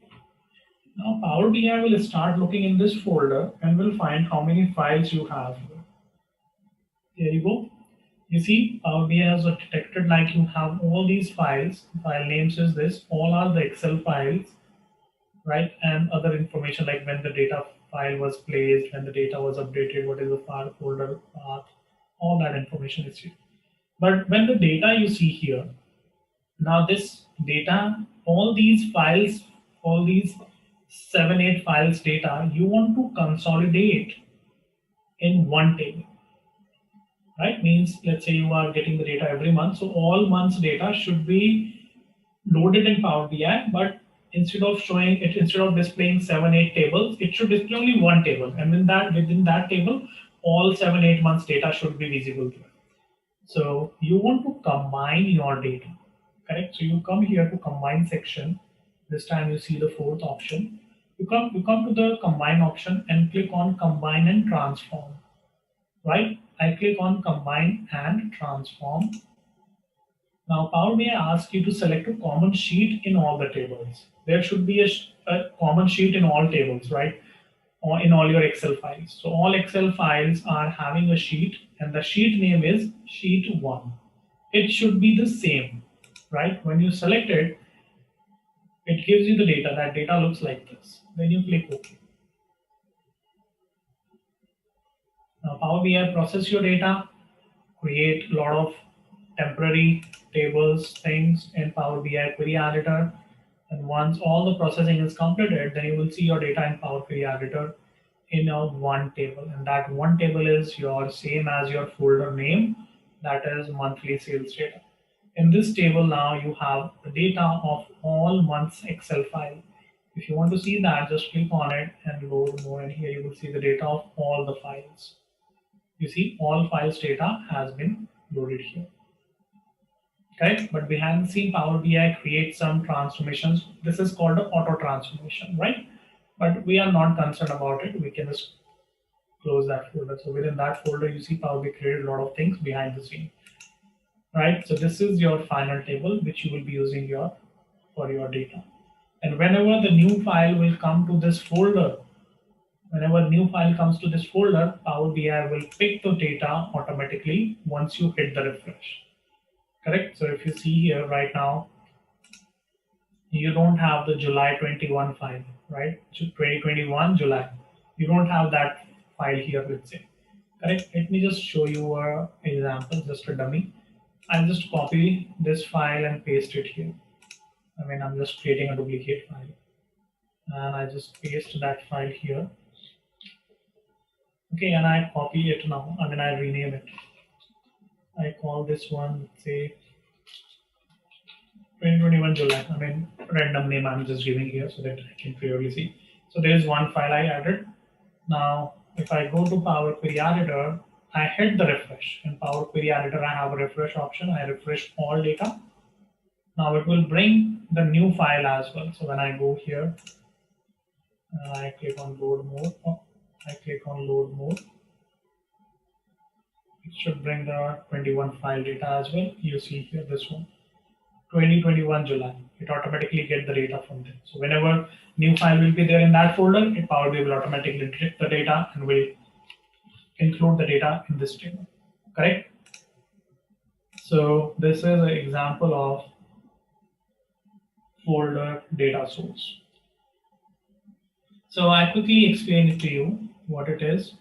Now Power BI will start looking in this folder and will find how many files you have here. Here you go. You see, Power BI has detected like you have all these files. File names is this. All are the Excel files, right? And other information like when the data file was placed, when the data was updated, what is the file folder path, all that information is here. But when the data you see here, now this data, all these files, all these 7-8 files data, you want to consolidate in one table, right? Means let's say you are getting the data every month, so all months data should be loaded in Power BI, but instead of displaying 7-8 tables, it should display only one table, and within that table, all 7-8 months data should be visible there. So you want to combine your data, correct? So you come here to combine section. This time you see the fourth option. You come to the combine option and click on combine and transform, right? I click on combine and transform. Now Power BI asks you to select a common sheet in all the tables. There should be a common sheet in all tables, right? Or in all your Excel files. So all Excel files are having a sheet, and the sheet name is sheet 1. It should be the same, right? When you select it, it gives you the data. That data looks like this. Then you click OK. Now Power BI process your data, create a lot of temporary tables, things in Power BI Query Editor. And once all the processing is completed, then you will see your data in Power Query Editor in a one table. And that one table is your same as your folder name, that is monthly sales data. In this table now you have the data of all months Excel file. If you want to see that, just click on it and load more, and here you will see the data of all the files. You see all files data has been loaded here. Okay, but we haven't seen Power BI create some transformations. This is called an auto transformation, right? But we are not concerned about it. We can just close that folder. So within that folder, you see Power BI created a lot of things behind the scene, right? So this is your final table, which you will be using for your data. And whenever the new file will come to this folder, whenever new file comes to this folder, Power BI will pick the data automatically once you hit the refresh. Correct. So if you see here right now, you don't have the July 21 file, right? 2021 July. You don't have that file here, let's say. Correct. Let me just show you an example, just a dummy. I'll just copy this file and paste it here. I mean, I'm just creating a duplicate file. And I just paste that file here. Okay, and I copy it now. I mean, I rename it. I call this one, say, 2021 July. I mean, random name I'm just giving here so that I can clearly see. So there is one file I added. Now, if I go to Power Query Editor, I hit the refresh. In Power Query Editor, I have a refresh option. I refresh all data. Now it will bring the new file as well. So when I go here, I click on load more. I click on load more. It should bring the 21 file data as well. You see here this one, 2021 July. It automatically get the data from there. So whenever new file will be there in that folder, Power BI will automatically detect the data and will include the data in this table. Correct? So this is an example of folder data source. So I quickly explain it to you what it is.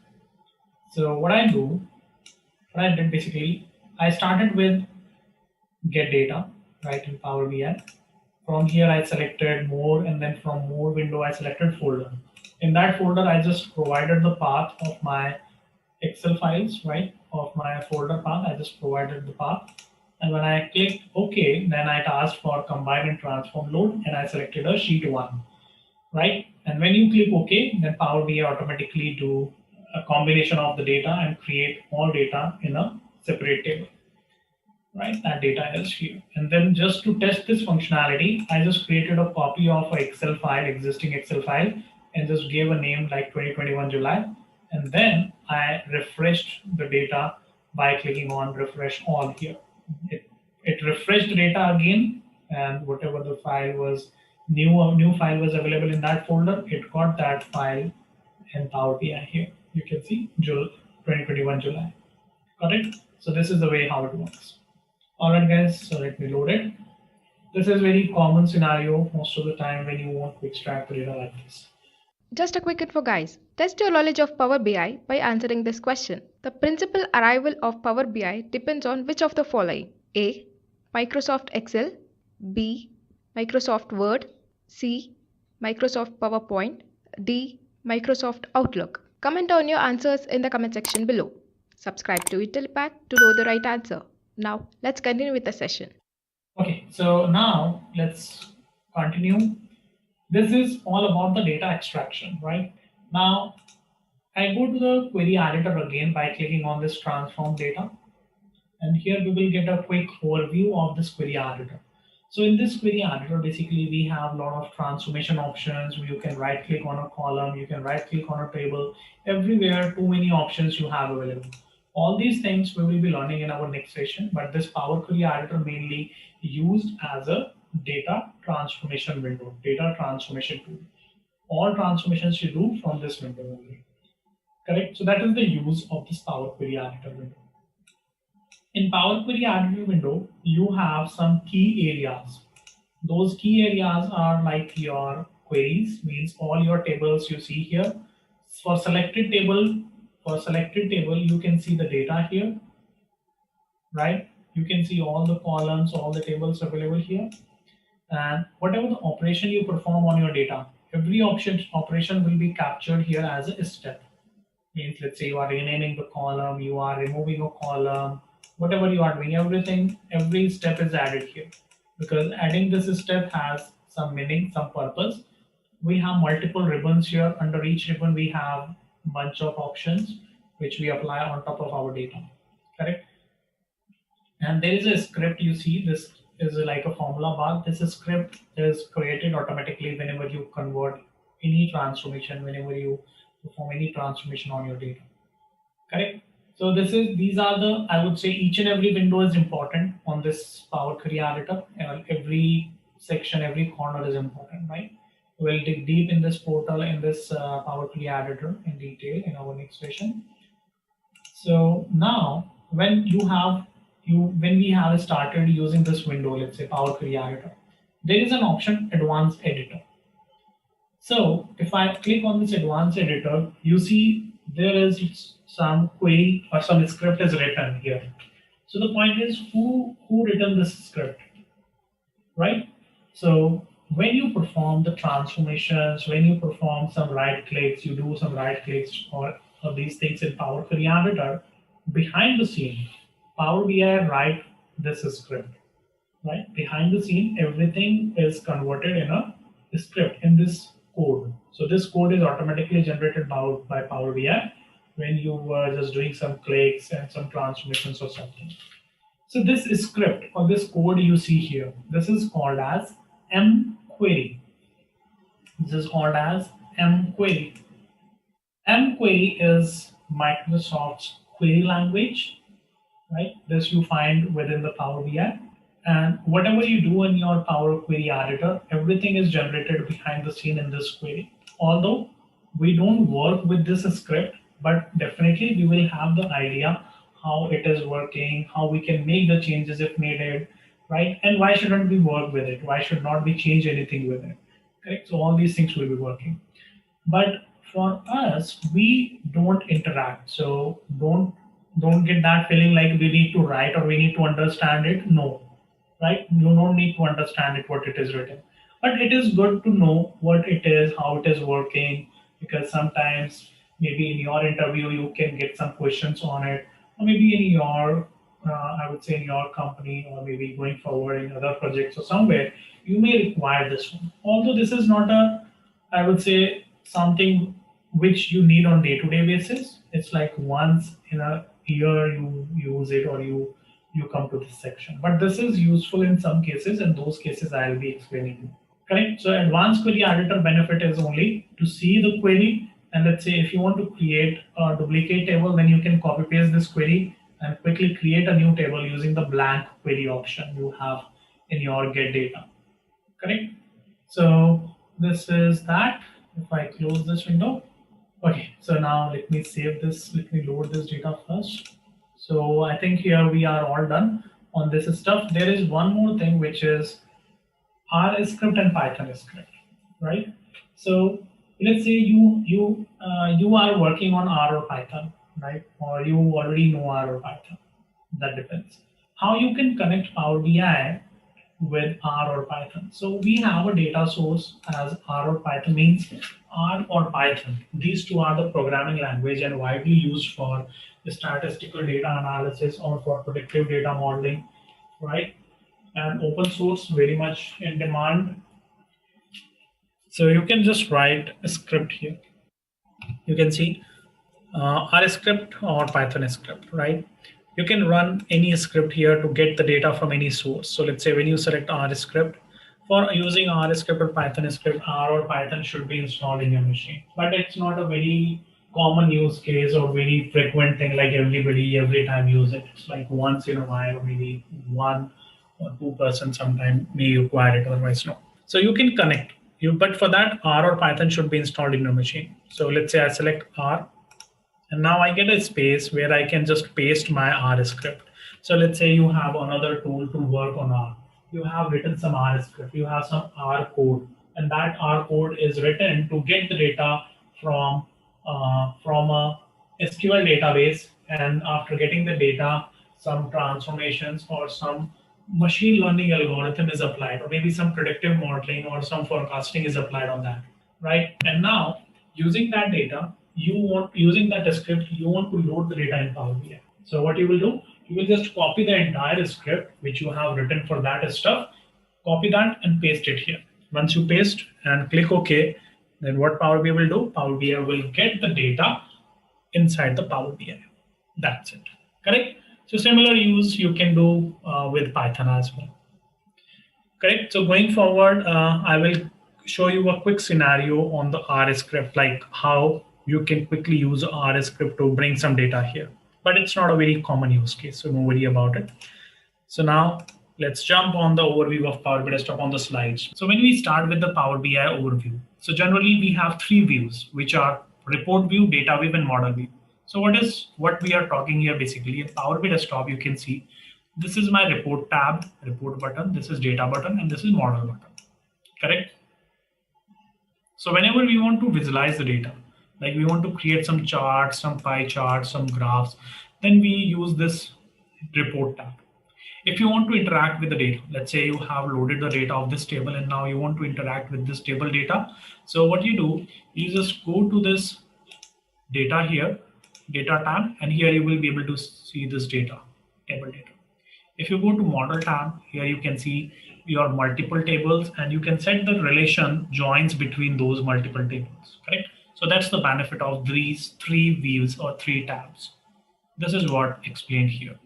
So what I did basically, I started with get data, right, in Power BI. From here I selected more, and then from more window I selected folder. In that folder I just provided the path of my Excel files, right, of my folder path. I just provided the path. And when I clicked OK, then I asked for combine and transform load, and I selected a sheet 1, right? And when you click OK, then Power BI automatically do a combination of the data and create all data in a separate table, right? That data is here. And then just to test this functionality, I just created a copy of an Excel file, existing Excel file, and just gave a name like 2021 July. And then I refreshed the data by clicking on refresh all here. It refreshed the data again, and whatever the file was, new file was available in that folder, it got that file in Power BI here. You can see 2021 July. Got it? So this is the way how it works. All right, guys. So let me load it. This is very common scenario most of the time when you want to extract the data like this. Just a quick info, guys. Test your knowledge of Power BI by answering this question. The principal arrival of Power BI depends on which of the following: A. Microsoft Excel, B. Microsoft Word, C. Microsoft PowerPoint, D. Microsoft Outlook. Comment on your answers in the comment section below. Subscribe to Intellipaat to know the right answer. Now, let's continue with the session. Okay, so now let's continue. This is all about the data extraction, right? Now, I go to the query editor again by clicking on this transform data. And here we will get a quick overview of this query editor. So in this query editor, basically we have a lot of transformation options. You can right click on a column, you can right click on a table, everywhere too many options you have available. All these things we will be learning in our next session, but this Power Query Editor mainly used as a data transformation window, data transformation tool. All transformations you do from this window only. Correct? So that is the use of this Power Query Editor window. In Power Query Editor window, you have some key areas. Those key areas are like your queries, means all your tables you see here. For selected table, you can see the data here, right? You can see all the columns, all the tables available here. And whatever the operation you perform on your data, every operation will be captured here as a step. Means let's say you are renaming the column, you are removing a column, whatever you are doing, everything, every step is added here. Because adding this step has some meaning, some purpose. We have multiple ribbons here. Under each ribbon, we have a bunch of options which we apply on top of our data. Correct? And there is a script you see. This is like a formula bar. This script is created automatically whenever you convert any transformation, whenever you perform any transformation on your data. Correct? So these are the, I would say each and every window is important on this Power Query Editor. Every section, every corner is important, right? We'll dig deep in this portal, in this Power Query Editor in detail in our next session. So now when we have started using this window, let's say Power Query Editor, there is an option Advanced Editor. So if I click on this Advanced Editor, you see there is some query or some script is written here. So the point is who written this script, right? So when you perform the transformations, when you perform some right clicks, you do some right clicks or these things in Power Query Editor, behind the scene, Power BI write this script, right? Behind the scene, everything is converted in a script in this code. So this code is automatically generated by Power BI when you were just doing some clicks and some transformations or something. So this script or this code you see here, this is called as mQuery. This is called as mQuery. mQuery is Microsoft's query language, right? This you find within the Power BI. And whatever you do in your Power Query Editor, everything is generated behind the scene in this query. Although we don't work with this script, but definitely we will have the idea how it is working, how we can make the changes if needed, right? And why shouldn't we work with it? Why should not we change anything with it? Correct? So all these things will be working. But for us, we don't interact. So don't get that feeling like we need to write or we need to understand it. No, right? You don't need to understand it, what it is written. But it is good to know what it is, how it is working, because sometimes maybe in your interview you can get some questions on it, or maybe in your I would say in your company, or maybe going forward in other projects or somewhere you may require this one. Although this is not I would say something which you need on day-to-day basis. It's like once in a year you use it or you come to this section. But this is useful in some cases, and those cases I will be explaining you. Correct? So Advanced Query Editor benefit is only to see the query And let's say if you want to create a duplicate table, then you can copy paste this query and quickly create a new table using the blank query option you have in your get data. Correct? So this is that. If I close this window, okay, so now let me save this, let me load this data first. So I think here we are all done on this stuff. There is one more thing, which is R script and Python script, right? So let's say you are working on R or Python, right? Or you already know R or Python. That depends. How you can connect Power BI with R or Python. So we have a data source as R or Python, means R or Python. These two are the programming language and widely used for statistical data analysis or for predictive data modeling, right? And open source, very much in demand. So you can just write a script here. You can see R script or Python script, right? You can run any script here to get the data from any source. So let's say when you select R script, for using R script or Python script, R or Python should be installed in your machine. But it's not a very common use case or very frequent thing like everybody every time use it. It's like once in a while, maybe 1 or 2% sometime may require it, otherwise no. So you can connect you, but for that R or Python should be installed in your machine. So let's say I select R, and now I get a space where I can just paste my R script. So let's say you have another tool to work on R. You have written some R script, you have some R code, and that R code is written to get the data from a SQL database. And after getting the data, some transformations or some machine learning algorithm is applied, or maybe some predictive modeling or some forecasting is applied on that, right? And now using that data, using that script, you want to load the data in Power BI. So what you will do, you will just copy the entire script which you have written for that stuff, copy that and paste it here. Once you paste and click OK, then what Power BI will do, Power BI will get the data inside the Power BI. That's it, correct? So similar use you can do with Python as well. Correct. So going forward, I will show you a quick scenario on the R script, like how you can quickly use R script to bring some data here. But it's not a very common use case, so don't worry about it. So now let's jump on the overview of Power BI Desktop on the slides. So when we start with the Power BI overview, so generally we have three views, which are report view, data view, and model view. So what we are talking here basically in Power BI Desktop, you can see this is my report tab, report button, this is data button, and this is model button, correct? So whenever we want to visualize the data, like we want to create some charts, some pie charts, some graphs, then we use this report tab. If you want to interact with the data, let's say you have loaded the data of this table and now you want to interact with this table data. So what you do, you just go to this data here, data tab, and here you will be able to see this data, table data. If you go to model tab, here you can see your multiple tables and you can set the relation joins between those multiple tables, correct? So that's the benefit of these three views or three tabs. This is what explained here,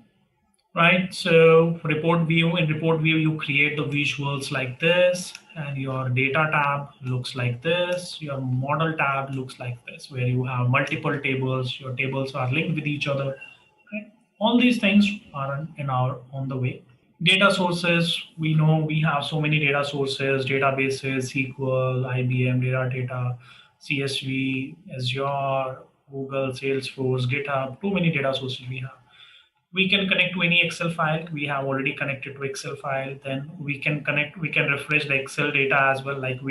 right? So report view, in report view, you create the visuals like this, and your data tab looks like this. Your model tab looks like this, where you have multiple tables. Your tables are linked with each other. Right? All these things are on the way. Data sources, we know we have so many data sources, databases, SQL, IBM, data, CSV, Azure, Google, Salesforce, GitHub, too many data sources we have. We can connect to any Excel file. We have already connected to Excel file. Then we can refresh the Excel data as well. Like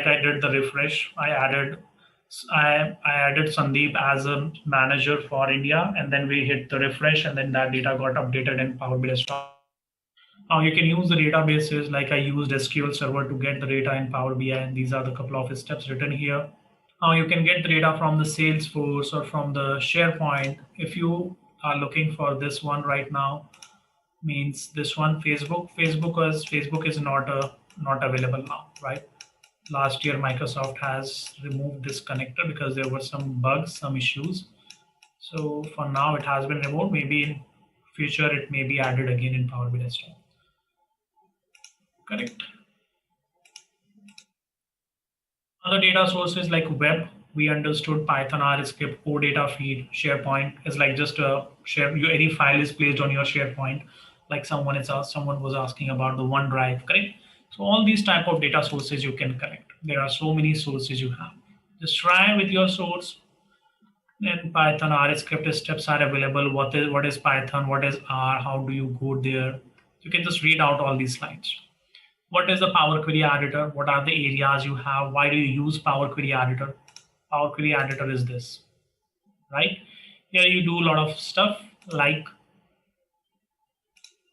I did the refresh. I added Sandeep as a manager for India, and then we hit the refresh, and then that data got updated in Power BI Desktop. Now you can use the databases, like I used SQL Server to get the data in Power BI, and these are the couple of steps written here. Now you can get the data from the Salesforce or from the SharePoint. If you are looking for this one right now, means this one, Facebook is not available now, right? Last year Microsoft has removed this connector because there were some bugs, some issues. So for now it has been removed. Maybe in future it may be added again in Power BI Desktop. Correct. Other data sources like web. We understood Python, R script, core data feed, SharePoint is like just a share. Any file is placed on your SharePoint, like someone was asking about the OneDrive, correct? So all these type of data sources you can connect. There are so many sources you have. Just try with your source. Then Python R script steps are available. What is Python? What is R? How do you go there? You can just read out all these slides. What is the Power Query Editor? What are the areas you have? Why do you use Power Query Editor? Power Query Editor is this, right? Here you do a lot of stuff like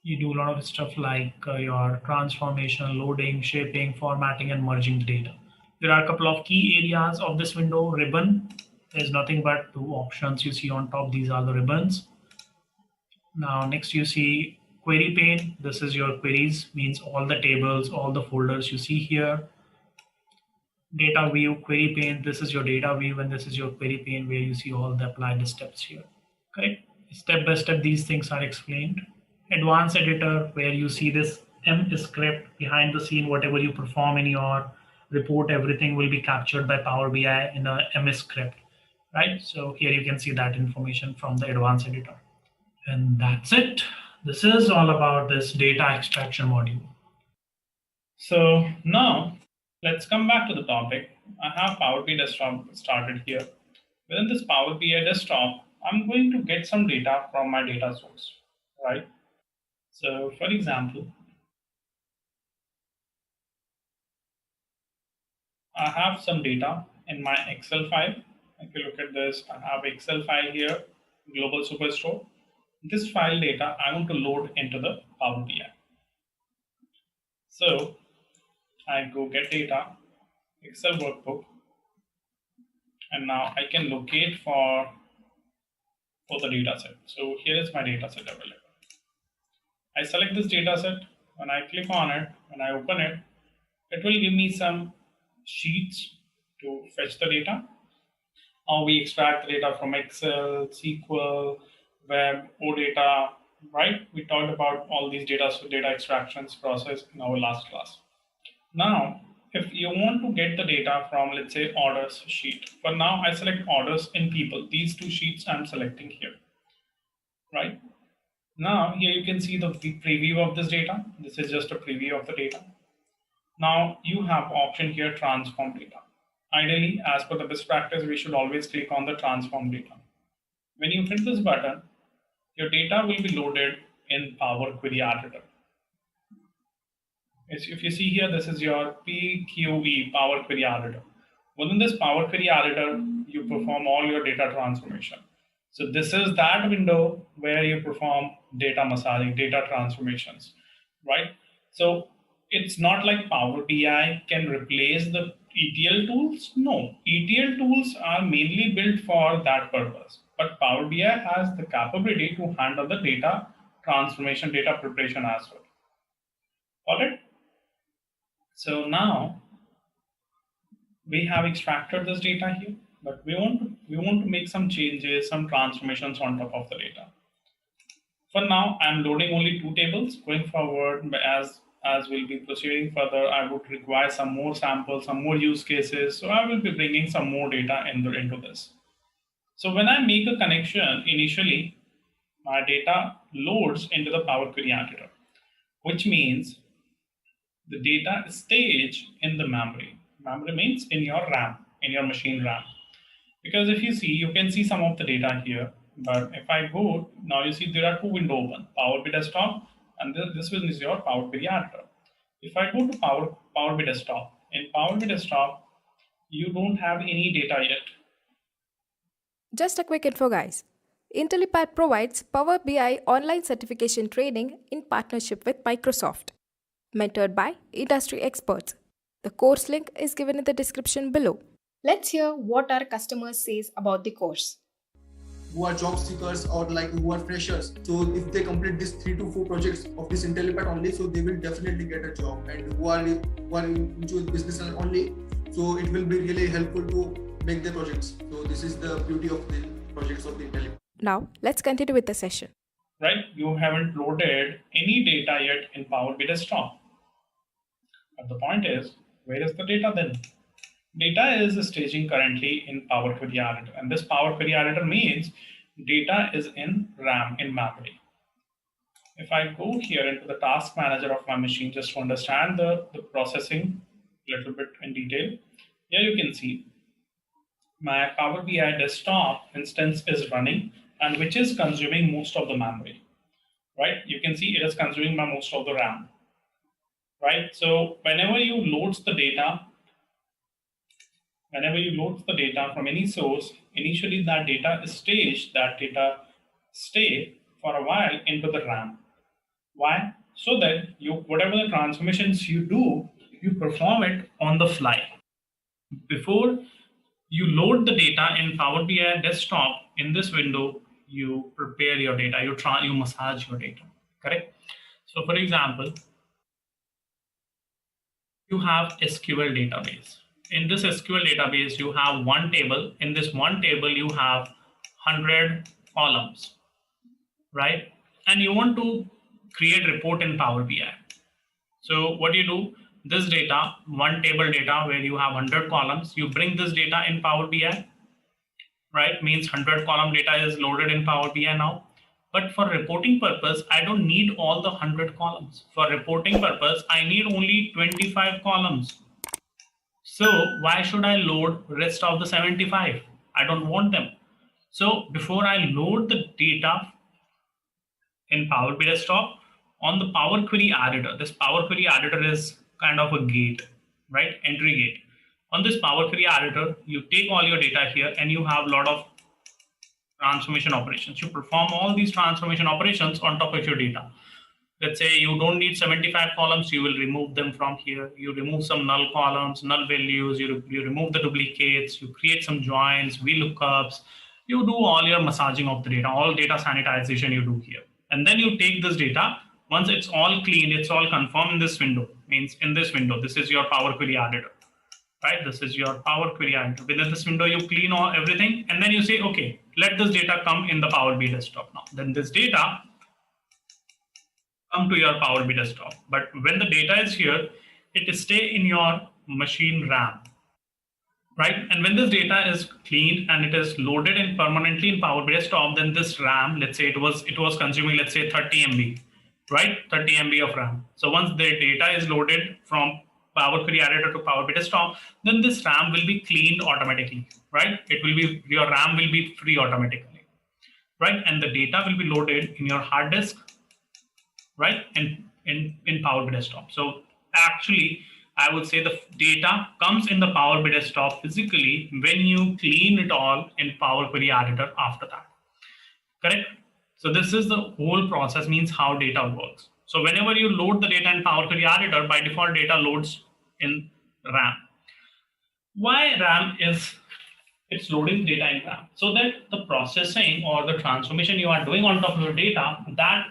your transformation, loading, shaping, formatting, and merging the data. There are a couple of key areas of this window. Ribbon is nothing but two options you see on top. These are the ribbons. Now next you see query pane. This is your queries, means all the tables, all the folders you see here. Data view, query pane. This is your data view, and this is your query pane where you see all the applied steps here. Correct? Step by step, these things are explained. Advanced editor, where you see this M script behind the scene, whatever you perform in your report, everything will be captured by Power BI in a M script, right? So here you can see that information from the advanced editor. And that's it. This is all about this data extraction module. So now let's come back to the topic. I have Power BI desktop started here. Within this Power BI desktop, I'm going to get some data from my data source, right? So for example, I have some data in my Excel file. If you look at this, I have Excel file here, Global Superstore. This file data I want to load into the Power BI. So I go get data, Excel workbook, and now I can locate for the data set. So here is my data set available. I select this data set. When I click on it, when I open it, it will give me some sheets to fetch the data. How we extract the data from Excel, SQL, web, OData, right? We talked about all these data extractions process in our last class. Now, if you want to get the data from, let's say, orders sheet, for now I select orders and people. These two sheets I'm selecting here, right? Now here you can see the preview of this data. This is just a preview of the data. Now you have option here, transform data. Ideally, as per the best practice, we should always click on the transform data. When you hit this button, your data will be loaded in Power Query Editor. If you see here, this is your PQE, Power Query Editor. Within this Power Query Editor, you perform all your data transformation. So this is that window where you perform data massaging, data transformations, right? So it's not like Power BI can replace the ETL tools. No, ETL tools are mainly built for that purpose. But Power BI has the capability to handle the data transformation, data preparation as well. Got it? So now we have extracted this data here, but we want to make some changes, some transformations on top of the data. For now, I'm loading only two tables. Going forward, as we'll be proceeding further, I would require some more samples, some more use cases. So I will be bringing some more data into this. So when I make a connection, initially, my data loads into the Power Query Editor, which means the data stays in the memory. Memory means in your RAM, in your machine RAM. Because if you see, you can see some of the data here. But if I go, now you see there are two windows open, Power BI Desktop, and this one is your Power Query Editor. If I go to Power BI Desktop, in Power BI Desktop, you don't have any data yet. Just a quick info, guys. Intellipaat provides Power BI online certification training in partnership with Microsoft, mentored by industry experts. The course link is given in the description below. Let's hear what our customer says about the course. Who are job seekers or like who are freshers. So if they complete these 3 to 4 projects of this Intellipaat only, so they will definitely get a job. And who are into business only, so it will be really helpful to make the projects. So this is the beauty of the projects of the Intellipaat. Now let's continue with the session. Right, you haven't loaded any data yet in Power BI Desktop. But the point is, where is the data then? Data is staging currently in Power Query Editor, and this Power Query Editor means data is in RAM, in memory. If I go here into the task manager of my machine just to understand the processing a little bit in detail, here you can see my Power BI desktop instance is running and which is consuming most of the memory, right? You can see it is consuming most of the RAM, right? So whenever you loads the data from any source, initially that data is staged, that data stay for a while into the RAM. Why? So that whatever the transformations you do, you perform it on the fly. Before you load the data in Power BI desktop, in this window, you prepare your data, you massage your data, correct? So for example, you have SQL database. In this SQL database, you have one table. In this one table, you have 100 columns, right? And you want to create report in Power BI. So what you do, this data, one table data where you have 100 columns, you bring this data in Power BI, right? Means 100 column data is loaded in Power BI now. But for reporting purpose, I don't need all the 100 columns. For reporting purpose, I need only 25 columns. So why should I load rest of the 75? I don't want them. So before I load the data in Power BI desktop on the Power Query Editor, this Power Query Editor is kind of a gate, right? Entry gate. On this Power Query Editor, you take all your data here and you have a lot of transformation operations. You perform all these transformation operations on top of your data. Let's say you don't need 75 columns, you will remove them from here. You remove some null columns, null values, you remove the duplicates, you create some joins, VLOOKUPs, you do all your massaging of the data, all data sanitization you do here. And then you take this data, once it's all clean, it's all confirmed in this window, means in this window, this is your Power Query Editor, right? This is your Power Query Editor. Within this window, you clean all everything, and then you say, okay, let this data come in the Power BI desktop now. Then this data come to your Power BI desktop. But when the data is here, it is stay in your machine RAM, right? And when this data is cleaned and it is loaded in permanently in Power BI desktop, then this RAM, let's say it was consuming, let's say 30 MB, right? 30 MB of RAM. So once the data is loaded from Power Query Editor to Power BI desktop, then this RAM will be cleaned automatically, right? It will be, your RAM will be free automatically, right? And the data will be loaded in your hard disk, right? And in Power BI desktop. So actually, I would say the data comes in the Power BI desktop physically when you clean it all in Power Query Editor after that, correct? So this is the whole process, means how data works. So whenever you load the data in Power Query Editor, by default data loads in RAM. Why RAM is, it's loading data in RAM? So that the processing or the transformation you are doing on top of your data, that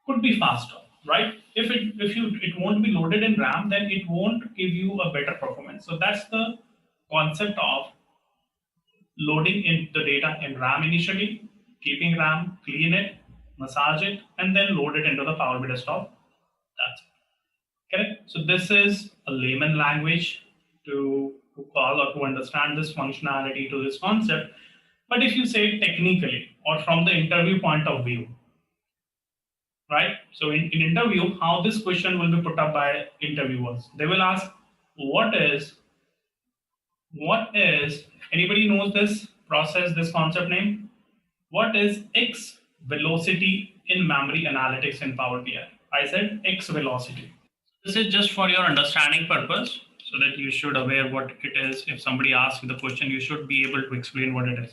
could be faster, right? If it won't be loaded in RAM, then it won't give you a better performance. So that's the concept of loading in the data in RAM initially, keeping RAM, clean it, massage it, and then load it into the Power BI desktop. That's it. Correct? So this is a layman language to call or to understand this functionality to this concept. But if you say technically or from the interview point of view, right? So in interview, how this question will be put up by interviewers? They will ask, what is, anybody knows this process, this concept name? What is X velocity in memory analytics in Power BI? I said X velocity. This is just for your understanding purpose, so that you should aware what it is. If somebody asks you the question, you should be able to explain what it is.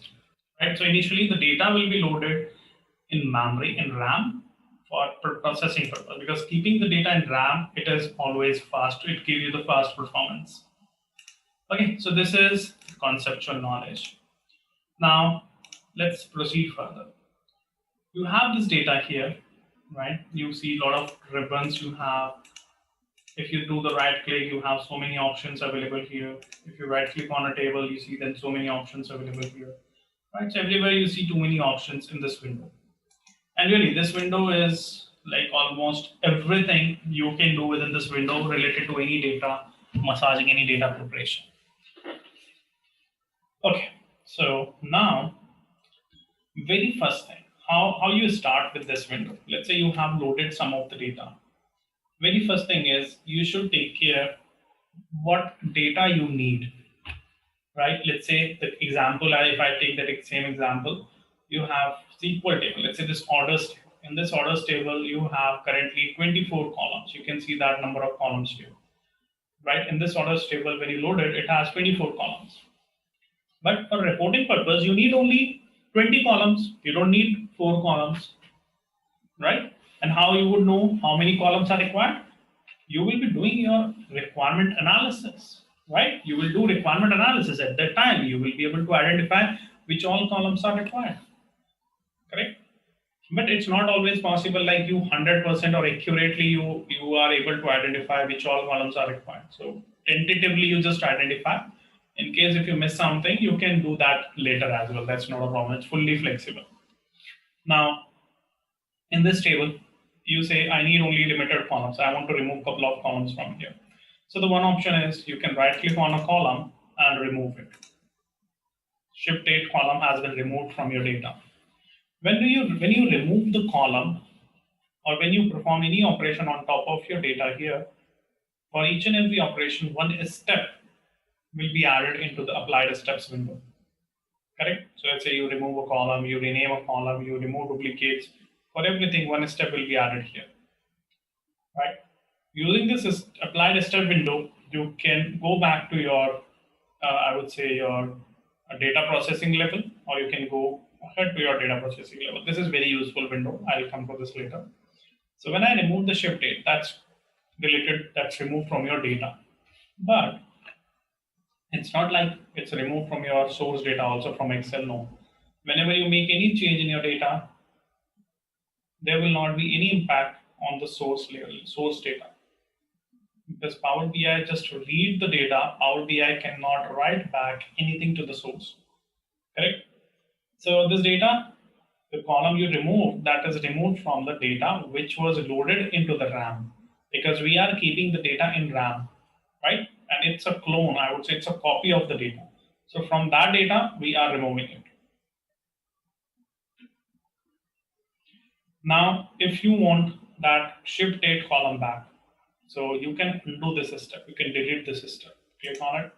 Right? So initially the data will be loaded in memory, in RAM, for processing purpose, because keeping the data in RAM, it is always fast. It gives you the fast performance. Okay, so this is conceptual knowledge. Now let's proceed further. You have this data here, right? You see a lot of ribbons you have. If you do the right click, you have so many options available here. If you right click on a table, you see then so many options available here, right? So everywhere you see too many options in this window. And really this window is like almost everything you can do within this window related to any data, massaging any data preparation. Okay, so now, very first thing, how you start with this window. Let's say you have loaded some of the data. Very first thing is you should take care what data you need, right? Let's say the example, if I take that same example, you have SQL table. Let's say this orders table. In this orders table, you have currently 24 columns. You can see that number of columns here, right? In this orders table, when you load it, it has 24 columns. But for reporting purpose, you need only 20 columns. You don't need 4 columns, right? And how you would know how many columns are required? You will be doing your requirement analysis, right? You will do requirement analysis at that time. You will be able to identify which all columns are required, correct? But it's not always possible like you 100% or accurately you are able to identify which all columns are required. So tentatively you just identify. In case if you miss something, you can do that later as well. That's not a problem. It's fully flexible. Now, in this table, you say, I need only limited columns. I want to remove a couple of columns from here. So the one option is you can right click on a column and remove it. Shift 8 column has been removed from your data. When you remove the column or when you perform any operation on top of your data here, for each and every operation, one step will be added into the applied steps window. Correct? So let's say you remove a column, you rename a column, you remove duplicates. For everything, one step will be added here. Right? Using this applied step window, you can go back to your, I would say your data processing level, or you can go ahead to your data processing level. This is very useful window. I'll come to this later. So when I remove the shift date, that's deleted, that's removed from your data. But it's not like it's removed from your source data also from Excel, no. Whenever you make any change in your data, there will not be any impact on the source level, source data. Because Power BI just read the data, Power BI cannot write back anything to the source. Correct? So this data, the column you remove, that is removed from the data which was loaded into the RAM. Because we are keeping the data in RAM, right? And it's a clone, I would say it's a copy of the data. So from that data, we are removing it. Now, if you want that shift date column back, so you can undo this step, you can delete this step, click on it,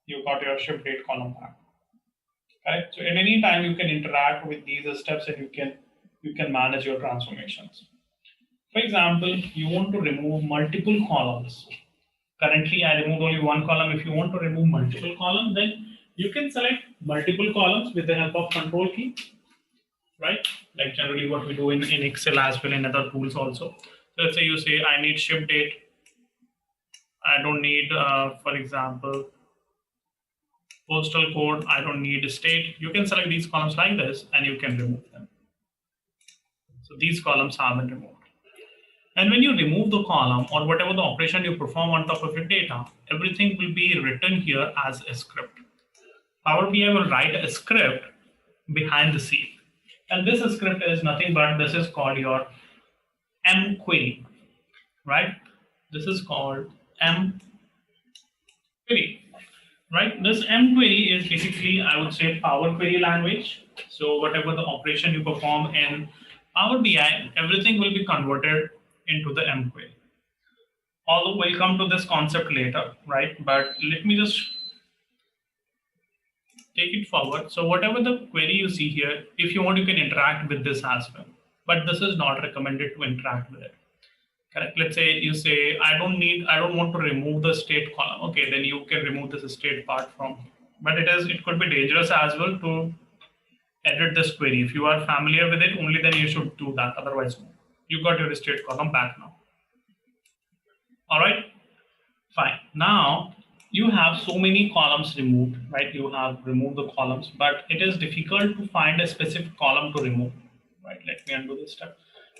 you got your shift date column back. Right? So at any time you can interact with these steps and you can manage your transformations. For example, you want to remove multiple columns. Currently, I removed only one column. If you want to remove multiple columns, then you can select multiple columns with the help of Control key, right? Like generally what we do in Excel as well in other tools also. So let's say you say, I need shift date. I don't need, for example, postal code. I don't need state. You can select these columns like this and you can remove them. So these columns have been removed. And when you remove the column or whatever the operation you perform on top of your data, everything will be written here as a script. Power BI will write a script behind the scene. And this script is nothing but this is called your M query, right? This is called M query, right? This M query is basically, I would say, Power Query language. So whatever the operation you perform in Power BI, everything will be converted into the M query. Although we'll come to this concept later, right? But let me just take it forward. So whatever the query you see here, if you want, you can interact with this as well. But this is not recommended to interact with it. Correct. Let's say you say, I don't want to remove the state column. Okay, then you can remove this state part from. But it could be dangerous as well to edit this query. If you are familiar with it, only then you should do that. Otherwise, no. You got your state column back now. All right, fine. Now you have so many columns removed, right? You have removed the columns, but it is difficult to find a specific column to remove, right? Let me undo this step.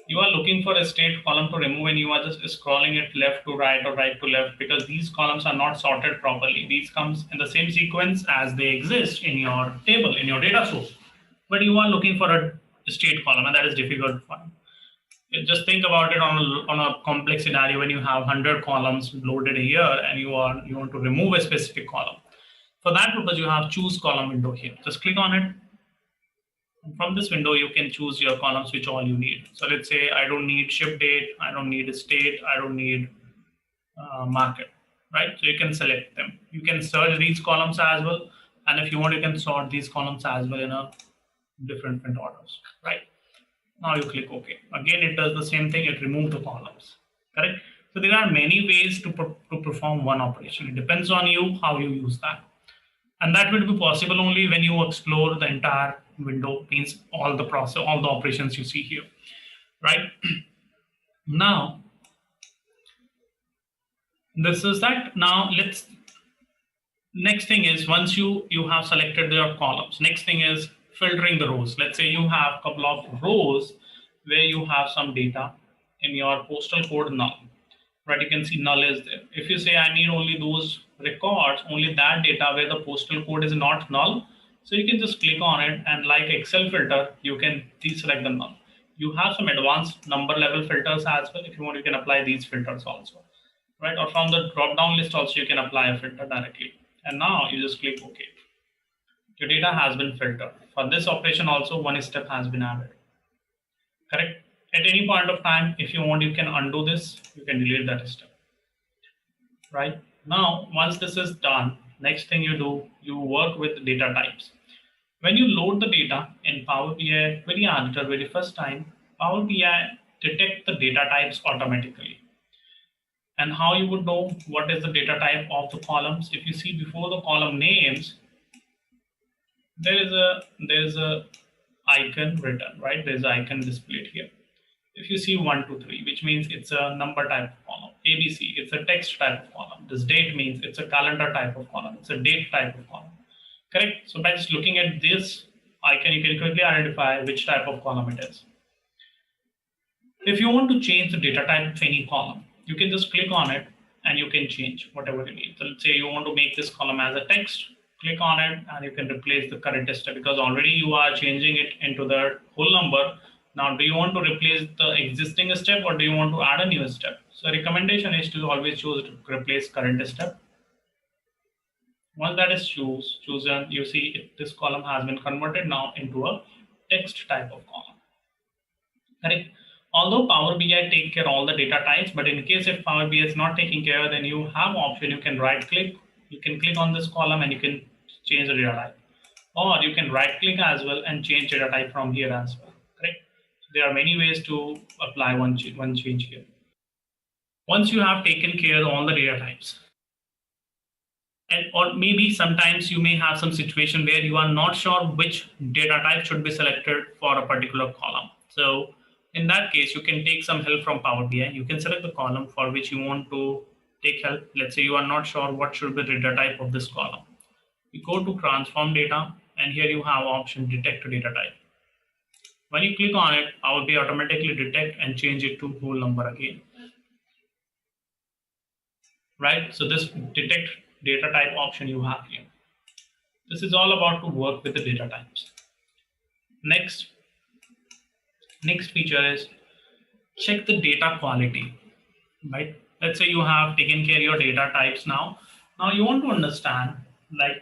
You are looking for a state column to remove and you are just scrolling it left to right or right to left because these columns are not sorted properly. These comes in the same sequence as they exist in your table, in your data source. But you are looking for a state column and that is difficult to find. Just think about it on a complex scenario when you have 100 columns loaded here and you want to remove a specific column. For that purpose, you have choose column window here. Just click on it. And from this window, you can choose your columns which all you need. So let's say I don't need ship date, I don't need state, I don't need market, right? So you can select them. You can search these columns as well. And if you want, you can sort these columns as well in a different orders, right? Now you click OK. Again, it does the same thing. It removes the columns, correct? So there are many ways to perform one operation. It depends on you how you use that. And that will be possible only when you explore the entire window, means all the process, all the operations you see here, right? Now, this is that. Now let's, next thing is, once you have selected your columns, next thing is filtering the rows. Let's say you have a couple of rows where you have some data in your postal code null, right? You can see null is there. If you say I need only those records, only that data where the postal code is not null, so you can just click on it, and like Excel filter, you can deselect the null. You have some advanced number level filters as well. If you want, you can apply these filters also, right? Or from the drop down list also, you can apply a filter directly. And now you just click OK. Your data has been filtered. For this operation also, one step has been added, correct? At any point of time, if you want, you can undo this, you can delete that step, right? Now, once this is done, next thing you do, you work with data types. When you load the data in Power BI query editor very first time, Power BI detect the data types automatically. And how you would know what is the data type of the columns? If you see before the column names, there is a icon written, right? There's an icon displayed here. If you see 1, 2, 3, which means it's a number type of column. ABC, it's a text type of column. This date means it's a calendar type of column. It's a date type of column, correct? So by just looking at this icon, you can quickly identify which type of column it is. If you want to change the data type of any column, you can just click on it and you can change whatever you need. So let's say you want to make this column as a text, click on it and you can replace the current step, because already you are changing it into the whole number. Now, do you want to replace the existing step or do you want to add a new step? So recommendation is to always choose to replace current step. Once that is chosen, you see this column has been converted now into a text type of column, correct? Although Power BI take care of all the data types, but in case if Power BI is not taking care, then you have option, you can right click, you can click on this column and you can change the data type. Or you can right click as well and change data type from here as well, correct? So there are many ways to apply one change here. Once you have taken care of all the data types, and or maybe sometimes you may have some situation where you are not sure which data type should be selected for a particular column. So in that case, you can take some help from Power BI. You can select the column for which you want to take help. Let's say you are not sure what should be the data type of this column. You go to transform data and here you have option detect data type. When you click on it, Power BI automatically detect and change it to whole number again. Right? So this detect data type option you have here. This is all about to work with the data types. Next feature is check the data quality, right? Let's say you have taken care of your data types now. Now you want to understand like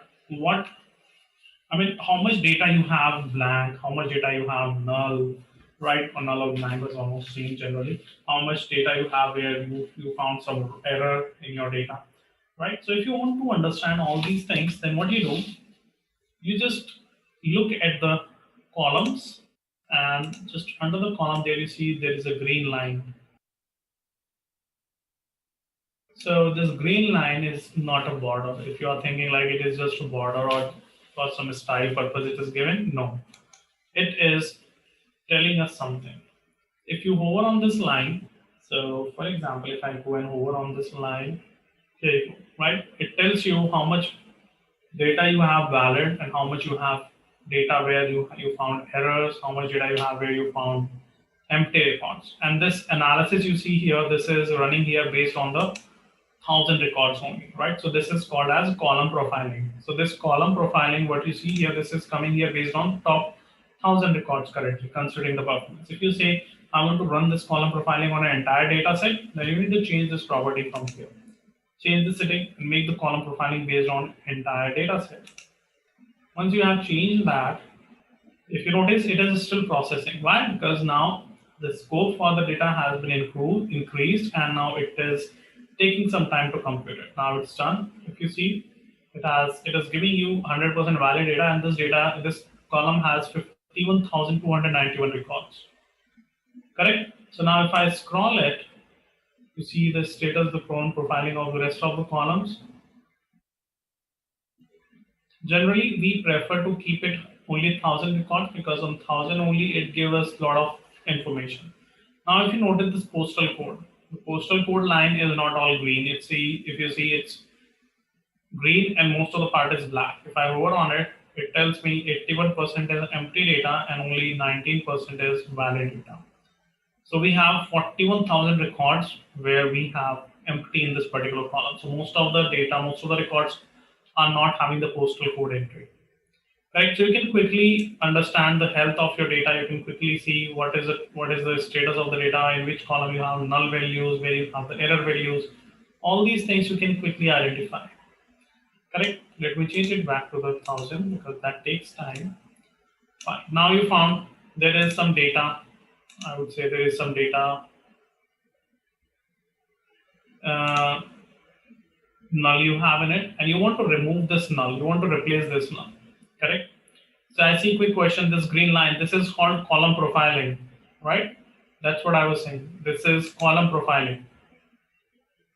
how much data you have blank, how much data you have null, right? Or null or blank is almost same generally. How much data you have where you found some error in your data, right? So if you want to understand all these things, then what you do, you just look at the columns and just under the column there you see there is a green line. So this green line is not a border. If you are thinking like it is just a border or for some style purpose it is given, no. It is telling us something. If you hover on this line, so for example, if I go and hover on this line, here you go, right? It tells you how much data you have valid and how much you have data where you found errors, how much data you have where you found empty records. And this analysis you see here, this is running here based on the 1,000 records only, right? So this is called as column profiling. So this column profiling, what you see here, this is coming here based on top 1,000 records currently, considering the performance. If you say, I want to run this column profiling on an entire data set, then you need to change this property from here. change the setting and make the column profiling based on entire data set. Once you have changed that, if you notice, it is still processing. Why? Because now the scope for the data has been increased, and now it is taking some time to compute it. Now it's done. If you see, it is giving you 100% valid data, and this column has 51,291 records. Correct? So now if I scroll it, you see the status, the profiling of the rest of the columns. Generally, we prefer to keep it only 1,000 records, because on 1,000 only it gives us a lot of information. Now, if you notice this postal code, the postal code line is not all green. If you see, it's green and most of the part is black. If I hover on it, it tells me 81% is empty data and only 19% is valid data. So we have 41,000 records where we have empty in this particular column. So most of the data, most of the records are not having the postal code entry. Right? So you can quickly understand the health of your data. You can quickly see what is the status of the data, in which column you have null values, where you have the error values. All these things you can quickly identify. Correct? Let me change it back to the 1,000 because that takes time. Fine. Now you found there is some data. I would say there is some data null you have in it, and you want to remove this null. You want to replace this null. Correct? So I see quick question, this green line, this is called column profiling, right? That's what I was saying. This is column profiling.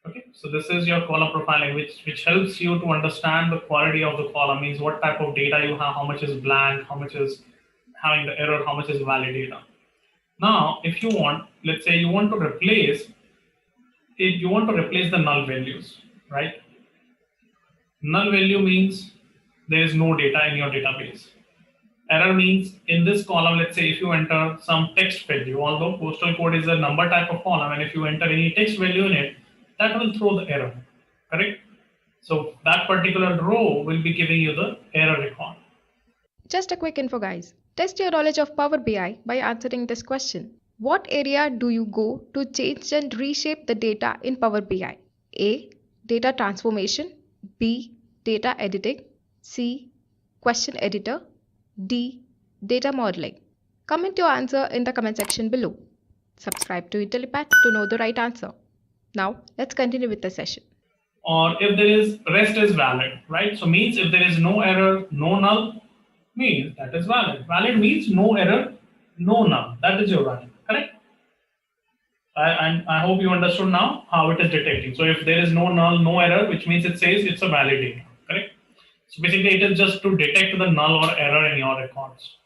Okay, so this is your column profiling, which helps you to understand the quality of the column, means what type of data you have, how much is blank, how much is having the error, how much is valid data. Now, if you want, let's say you want to replace the null values, right? Null value means there is no data in your database. Error means in this column, let's say if you enter some text value, although postal code is a number type of column, and if you enter any text value in it, that will throw the error, correct? So that particular row will be giving you the error record. Just a quick info, guys. Test your knowledge of Power BI by answering this question. What area do you go to change and reshape the data in Power BI? A. Data transformation. B. Data editing. C. Question editor. D. Data modeling. Comment your answer in the comment section below. Subscribe to Intellipaat to know the right answer. Now, let's continue with the session. Or if there is, rest is valid, right? So means if there is no error, no null, means that is valid. Valid means no error, no null. That is your valid, correct? I hope you understood now how it is detecting. So if there is no null, no error, which means it says it's a valid data, correct? So basically it is just to detect the null or error in your records.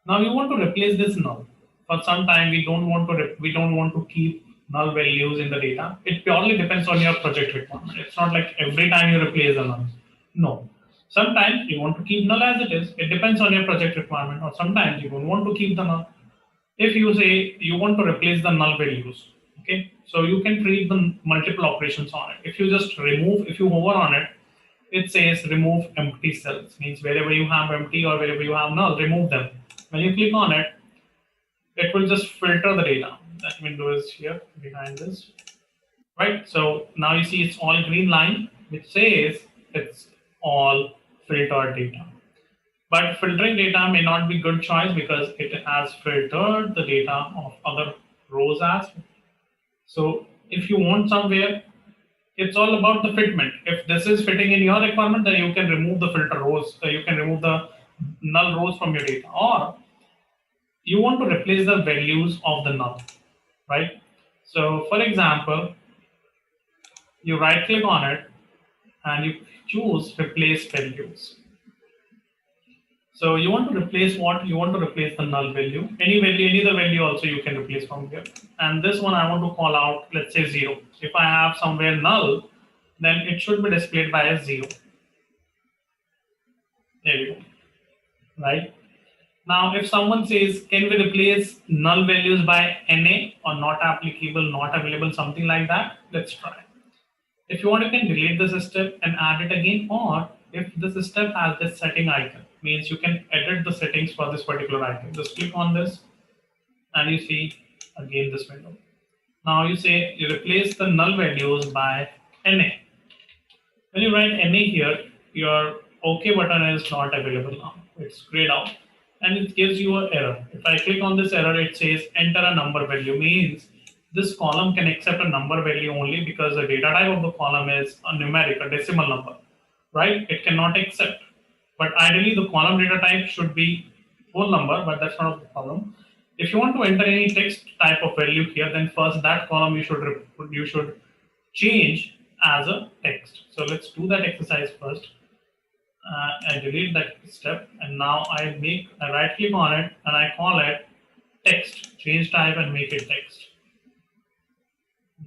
Now you want to replace this null. For some time we don't want to keep null values in the data. It purely depends on your project requirement. It's not like every time you replace a null. No. Sometimes you want to keep null as it is. It depends on your project requirement. Or sometimes you don't want to keep the null. If you say you want to replace the null values, okay, so you can create the multiple operations on it. If you just remove, if you hover on it, it says remove empty cells. Means wherever you have empty or wherever you have null, remove them. When you click on it, it will just filter the data. That window is here behind this, right? So now you see it's all green line, which says it's all filtered data. But filtering data may not be good choice because it has filtered the data of other rows as well. So if you want somewhere, it's all about the fitment. If this is fitting in your requirement, then you can remove the filter rows. So you can remove the null rows from your data. Or you want to replace the values of the null, right? So for example, you right click on it and you choose replace values. So you want to replace what? You want to replace the null value. Any other value also you can replace from here. And this one I want to call out, let's say 0. If I have somewhere null, then it should be displayed by a 0. There we go, right? Now, if someone says, can we replace null values by NA or not applicable, not available, something like that, let's try. If you want, you can delete this step and add it again, or if this step has this setting icon, means you can edit the settings for this particular icon. Just click on this and you see again this window. Now you say you replace the null values by NA. When you write NA here, your OK button is not available now. It's grayed out and it gives you an error. If I click on this error, it says enter a number value. Means this column can accept a number value only because the data type of the column is a numeric, a decimal number, right? It cannot accept. But ideally, the column data type should be whole number, but that's not the problem. If you want to enter any text type of value here, then first that column you should change as a text. So let's do that exercise first. I delete that step, and now I right click on it and I call it text. Change type and make it text.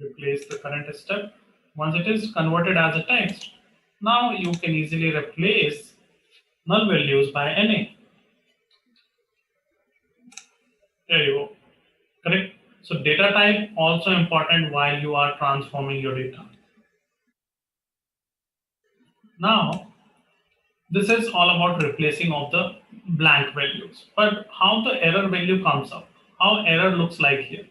Replace the current step. Once it is converted as a text, now you can easily replace null values by NA. There you go. Correct. So data type also important while you are transforming your data. Now, this is all about replacing of the blank values. But how the error value comes up, how error looks like here.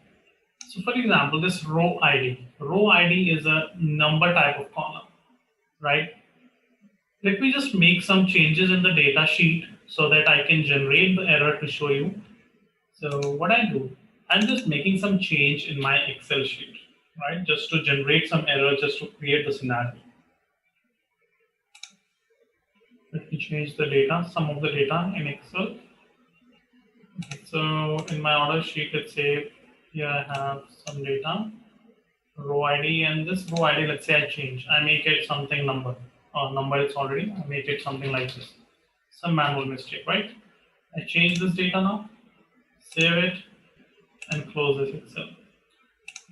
So for example, this row ID. Row ID is a number type of column, right? Let me just make some changes in the data sheet so that I can generate the error to show you. So what I do, I'm just making some change in my Excel sheet, right? Just to generate some error, just to create the scenario. Let me change the data, some of the data in Excel. Okay, so in my order sheet, let's say here I have some data, row ID, and this row ID, let's say I change. I make it something number, or number it's already, I make it something like this. Some manual mistake, right? I change this data now, save it, and close this Excel.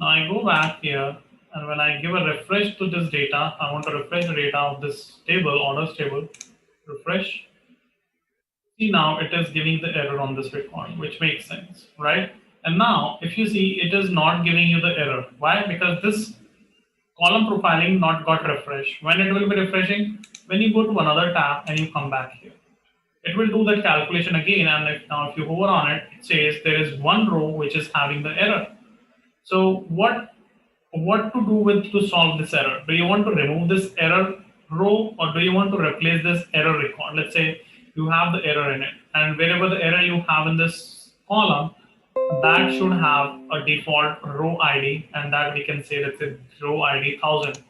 Now I go back here, and when I give a refresh to this data, I want to refresh the data of this table, orders table, refresh. See, now it is giving the error on this record, which makes sense, right? And now if you see, it is not giving you the error. Why? Because this column profiling not got refreshed. When it will be refreshing? When you go to another tab and you come back here. It will do that calculation again, and if you hover on it, it says there is one row which is having the error. So what to do with to solve this error? Do you want to remove this error row, or do you want to replace this error record? Let's say you have the error in it, and wherever the error you have in this column, that should have a default row ID, and that we can say that's a row ID 1000. So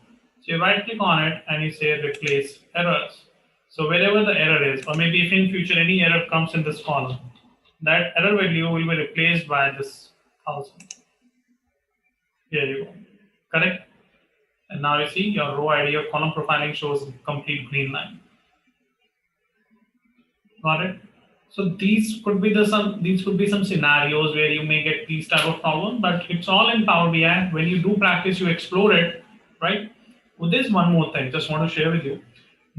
you right click on it and you say replace errors. So wherever the error is, or maybe if in future any error comes in this column, that error value will be replaced by this 1000. Here you go. Correct? And now you see your row ID, your column profiling shows complete green line. Got it? So these could be some scenarios where you may get these type of problems, but it's all in Power BI. When you do practice, you explore it, right? Well, there's one more thing, just want to share with you.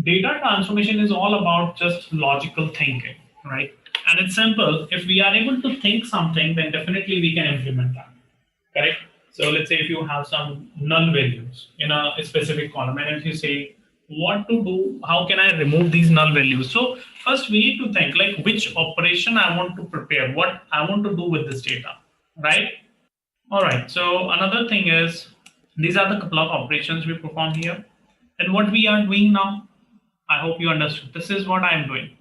Data transformation is all about just logical thinking, right? And it's simple. If we are able to think something, then definitely we can implement that, correct? So let's say if you have some null values in a specific column, and if you say what to do, how can I remove these null values? So first we need to think like which operation I want to prepare, what I want to do with this data, right? All right, so another thing is, these are the couple of operations we perform here. And what we are doing now, I hope you understood. This is what I'm doing.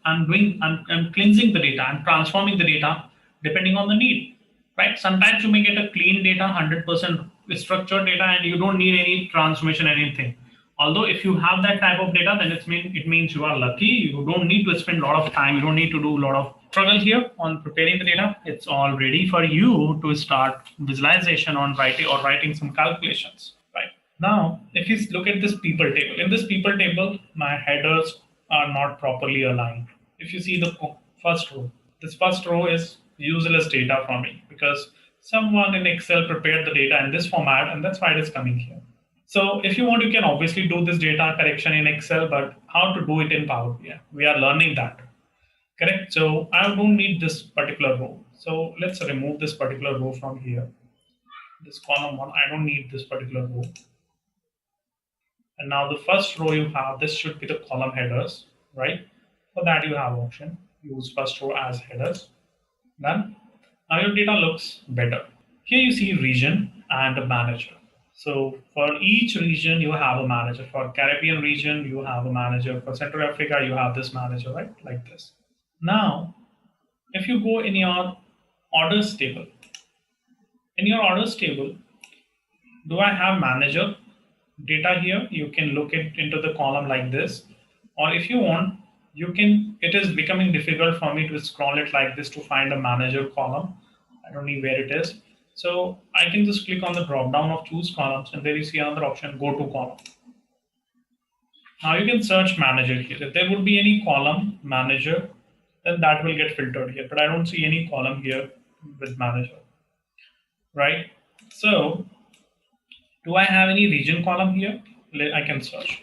I'm cleansing the data. I'm transforming the data depending on the need, right? Sometimes you may get a clean data, 100% structured data, and you don't need any transformation, anything. Although if you have that type of data, then it means you are lucky. You don't need to spend a lot of time. You don't need to do a lot of struggle here on preparing the data. It's all ready for you to start visualization on writing some calculations. Now, if you look at this people table, in this people table, my headers are not properly aligned. If you see the first row, this first row is useless data for me because someone in Excel prepared the data in this format, and that's why it is coming here. So if you want, you can obviously do this data correction in Excel, but how to do it in Power BI? We are learning that, correct? So I don't need this particular row. So let's remove this particular row from here. This column 1, I don't need this particular row. And now the first row you have, this should be the column headers, right? For that you have option, use first row as headers. Then now your data looks better. Here you see region and the manager. So for each region, you have a manager. For Caribbean region, you have a manager. For Central Africa, you have this manager, right? Like this. Now, if you go in your orders table, in your orders table, do I have manager data here? You can look it into the column like this. Or if you want, you can, it is becoming difficult for me to scroll it like this to find a manager column. I don't know where it is. So I can just click on the drop down of choose columns, and there you see another option, go to column. Now you can search manager here. If there would be any column manager, then that will get filtered here. But I don't see any column here with manager, right? So do I have any region column here? I can search.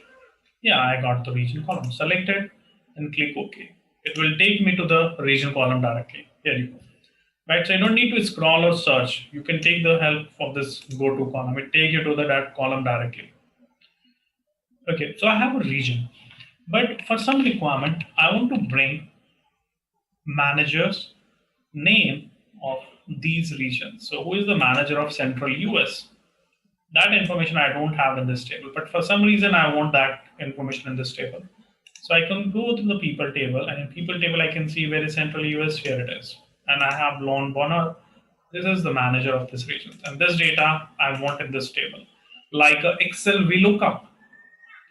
Yeah, I got the region column. Select it and click OK. It will take me to the region column directly. Here you go. Right, so you don't need to scroll or search. You can take the help of this go to column. It takes you to that column directly. Okay, so I have a region, but for some requirement, I want to bring manager's name of these regions. So who is the manager of Central US? That information I don't have in this table, but for some reason I want that information in this table. So I can go to the people table, and in people table I can see where is Central US. Here it is, and I have Lon Bonner. This is the manager of this region, and this data I want in this table, like a Excel VLOOKUP.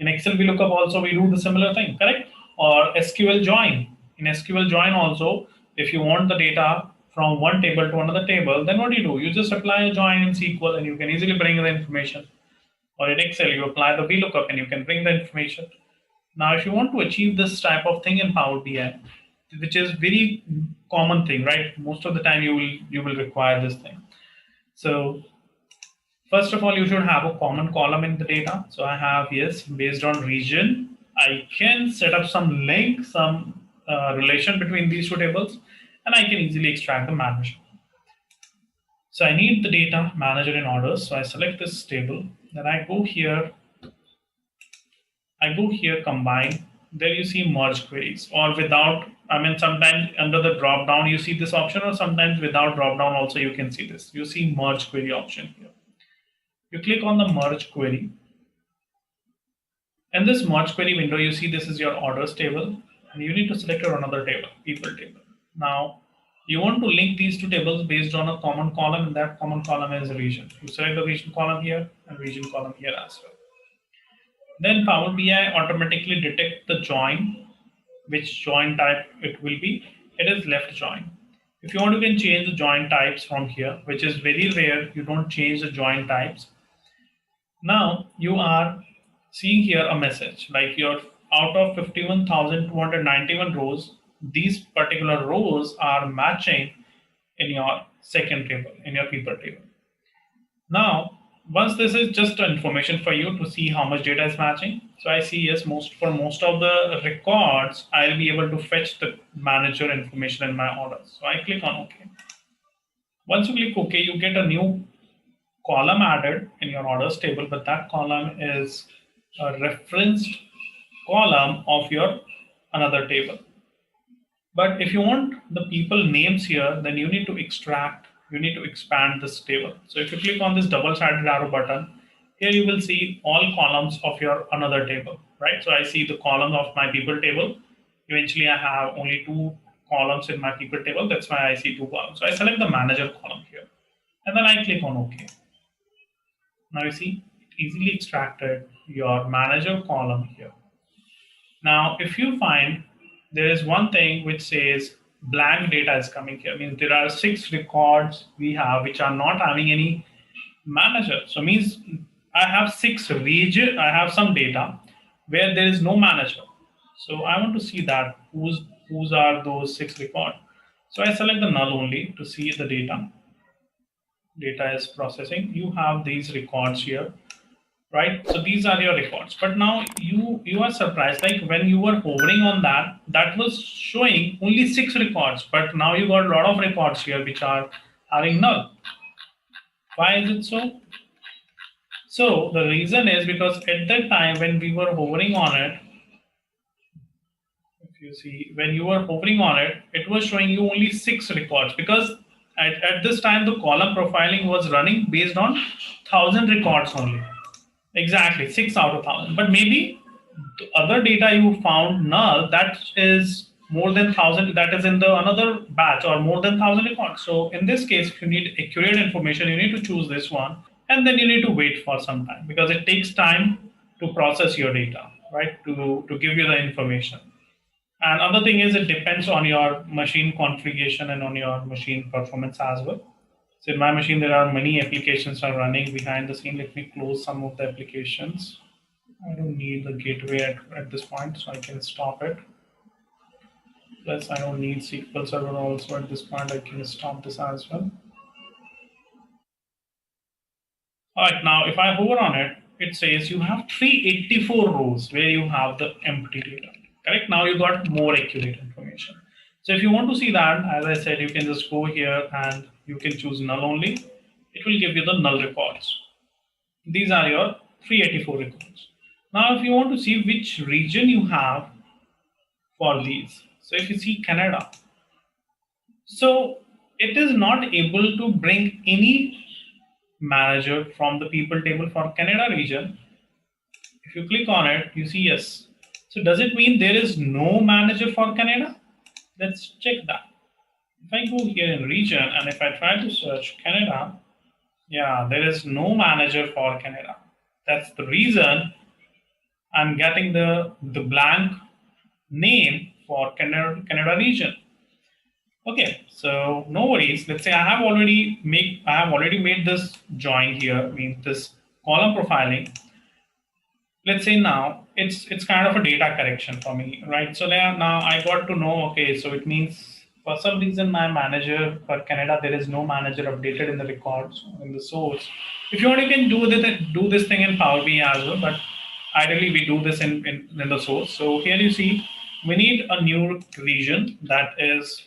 In Excel VLOOKUP also we do the similar thing, correct? Or SQL join. In SQL join also, if you want the data from one table to another table, then what do? You just apply a join in SQL and you can easily bring the information. Or in Excel, you apply the VLOOKUP and you can bring the information. Now, if you want to achieve this type of thing in Power BI, which is very common thing, right? Most of the time you will require this thing. So first of all, you should have a common column in the data. So I have, yes, based on region, I can set up some link, some relation between these two tables, and I can easily extract the manager. So I need the data manager in orders. So I select this table, then I go here, combine. There you see merge queries, or without, sometimes under the drop down you see this option, or sometimes without drop down also you can see this. You see merge query option here. You click on the merge query. In this merge query window, you see this is your orders table, and you need to select your another table, people table. Now, you want to link these two tables based on a common column, and that common column is region. You select the region column here and region column here as well. Then Power BI automatically detect the join, which join type it will be. It is left join. If you want, you can change the join types from here, which is very rare. You don't change the join types. Now you are seeing here a message like you're out of 51,291 rows, these particular rows are matching in your second table, in your people table. Now, once this is just information for you to see how much data is matching. So I see, yes, for most of the records, I'll be able to fetch the manager information in my orders. So I click on OK. Once you click OK, you get a new column added in your orders table, but that column is a referenced column of your another table. But if you want the people names here, then you need to expand this table. So if you click on this double-sided arrow button, here you will see all columns of your another table, right? So I see the column of my people table. Eventually I have only 2 columns in my people table. That's why I see 2 columns. So I select the manager column here, and then I click on OK. Now you see, it easily extracted your manager column here. Now, if you find there is one thing which says blank data is coming here, means there are 6 records we have which are not having any manager. So means I have 6 region, I have some data where there is no manager. So I want to see that whose are those 6 records. So I select the null only to see the data. Data is processing. You have these records here, right? So these are your records. But now you are surprised, like when you were hovering on that was showing only 6 records, but now you got a lot of records here which are having null. Why is it so? So the reason is because at that time when we were hovering on it, if you see, when you were hovering on it, it was showing you only 6 records, because At this time, the column profiling was running based on 1,000 records only. Exactly, 6 out of 1,000. But maybe the other data you found null, that is more than 1,000, that is in the another batch or more than 1,000 records. So in this case, if you need accurate information, you need to choose this one, and then you need to wait for some time because it takes time to process your data, right? To give you the information. And other thing is it depends on your machine configuration and on your machine performance as well. So in my machine, there are many applications are running behind the scene. Let me close some of the applications. I don't need the gateway at this point, so I can stop it. Plus, I don't need SQL Server also at this point. I can stop this as well. All right, now if I hover on it, it says you have 384 rows where you have the empty data. Correct? Now you got more accurate information. So if you want to see that, as I said, you can just go here and you can choose null only. It will give you the null records. These are your 384 records. Now, if you want to see which region you have for these, so if you see Canada, so it is not able to bring any manager from the people table for Canada region. If you click on it, you see yes. So does it mean there is no manager for Canada? Let's check that. If I go here in region and if I try to search Canada, yeah, there is no manager for Canada. That's the reason I'm getting the blank name for Canada region. Okay, so no worries. Let's say I have already made this join here, means this column profiling. Let's say now it's kind of a data correction for me, right? So now I got to know, okay, so it means for some reason my manager for Canada, there is no manager updated in the records in the source. If you want, you can do this thing in Power BI as well, but ideally we do this in the source. So here you see we need a new region that is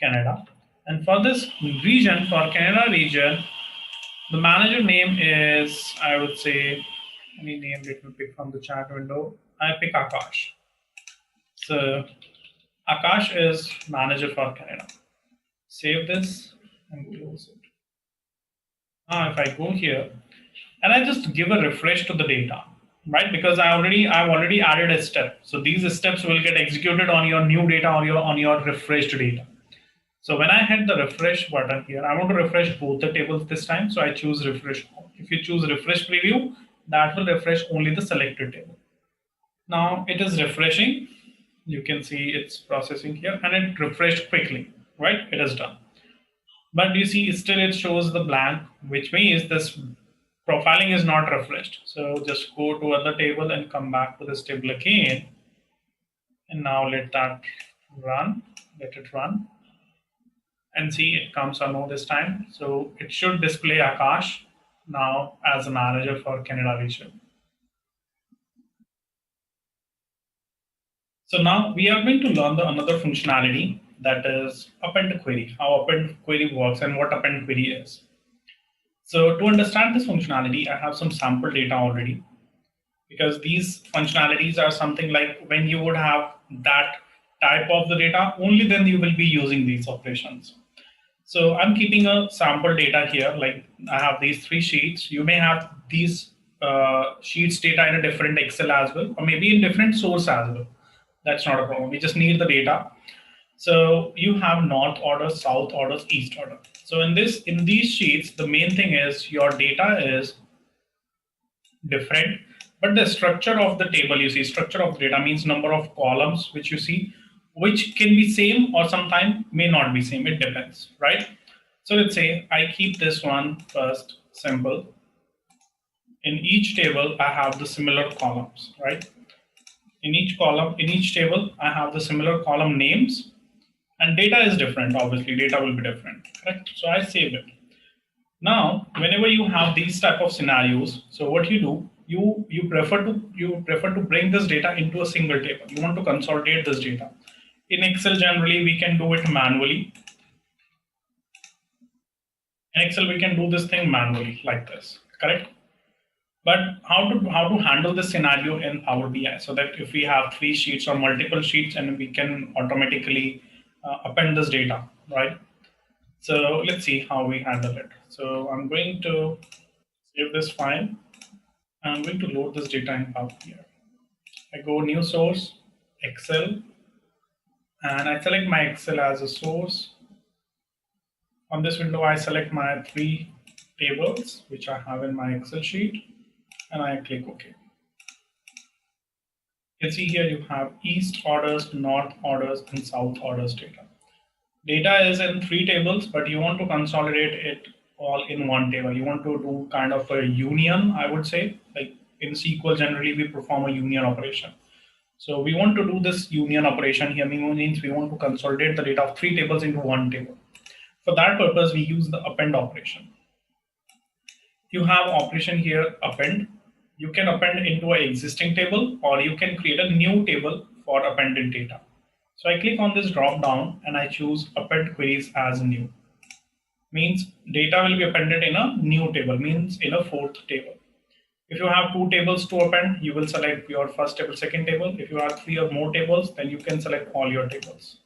Canada. And for this region, for Canada region, the manager name is, I would say, any name, let me pick from the chat window. I pick Akash. So Akash is manager for Canada. Save this and close it. Now if I go here and I just give a refresh to the data, right? Because I've already added a step. So these steps will get executed on your new data or on your refreshed data. So when I hit the refresh button here, I want to refresh both the tables this time. So I choose refresh. If you choose refresh preview, that will refresh only the selected table. Now it is refreshing. You can see it's processing here and it refreshed quickly, right? It is done. But you see still it shows the blank, which means this profiling is not refreshed. So just go to other table and come back to this table again. And now let that run, let it run. And see it comes or no this time. So it should display Akash now as a manager for Canada region. So now we are going to learn another functionality, that is append query, how append query works and what append query is. So to understand this functionality, I have some sample data already, because these functionalities are something like when you would have that type of the data, only then you will be using these operations. So I'm keeping a sample data here, like I have these 3 sheets. You may have these sheets data in a different Excel as well, or maybe in different source as well. That's not a problem. We just need the data. So you have north order, south orders, east order. So in these sheets, the main thing is your data is different, but the structure of the table, you see, structure of data means number of columns which you see, which can be same or sometimes may not be same. It depends, right? So let's say I keep this one first simple. In each table, I have the similar columns, right? In each column, in each table, I have the similar column names, and data is different. Obviously, data will be different, correct? So I saved it. Now, whenever you have these type of scenarios, so what you do, you prefer to bring this data into a single table. You want to consolidate this data. In Excel, generally, we can do it manually. In Excel, we can do this thing manually like this, correct? But how to handle this scenario in Power BI, so that if we have 3 sheets or multiple sheets and we can automatically append this data, right? So let's see how we handle it. So I'm going to save this file. I'm going to load this data in powerBI. I go new source, Excel, and I select my Excel as a source. On this window, I select my 3 tables, which I have in my Excel sheet, and I click OK. You can see here you have East orders, North orders, and South orders data. Data is in 3 tables, but you want to consolidate it all in one table. You want to do kind of a union, I would say. Like in SQL, generally we perform a union operation. So we want to do this union operation here, means we want to consolidate the data of 3 tables into one table. For that purpose, we use the append operation. You have operation here, append. You can append into an existing table, or you can create a new table for appended data. So I click on this drop down and I choose append queries as new. Means data will be appended in a new table, means in a 4th table. If you have 2 tables to append, you will select your first table, second table. If you have 3 or more tables, then you can select all your tables,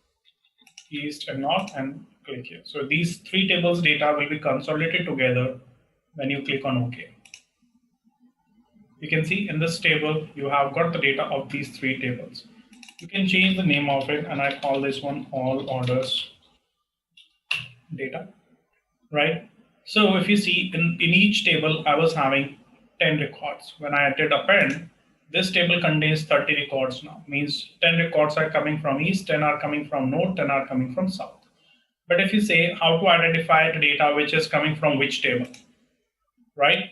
East and North, and click here. So these 3 tables data will be consolidated together when you click on OK. You can see in this table, you have got the data of these 3 tables. You can change the name of it, and I call this one all orders data, right? So if you see in each table, I was having 10 records. When I did append, this table contains 30 records now. Means 10 records are coming from East, 10 are coming from North, 10 are coming from South. But if you say how to identify the data which is coming from which table, right?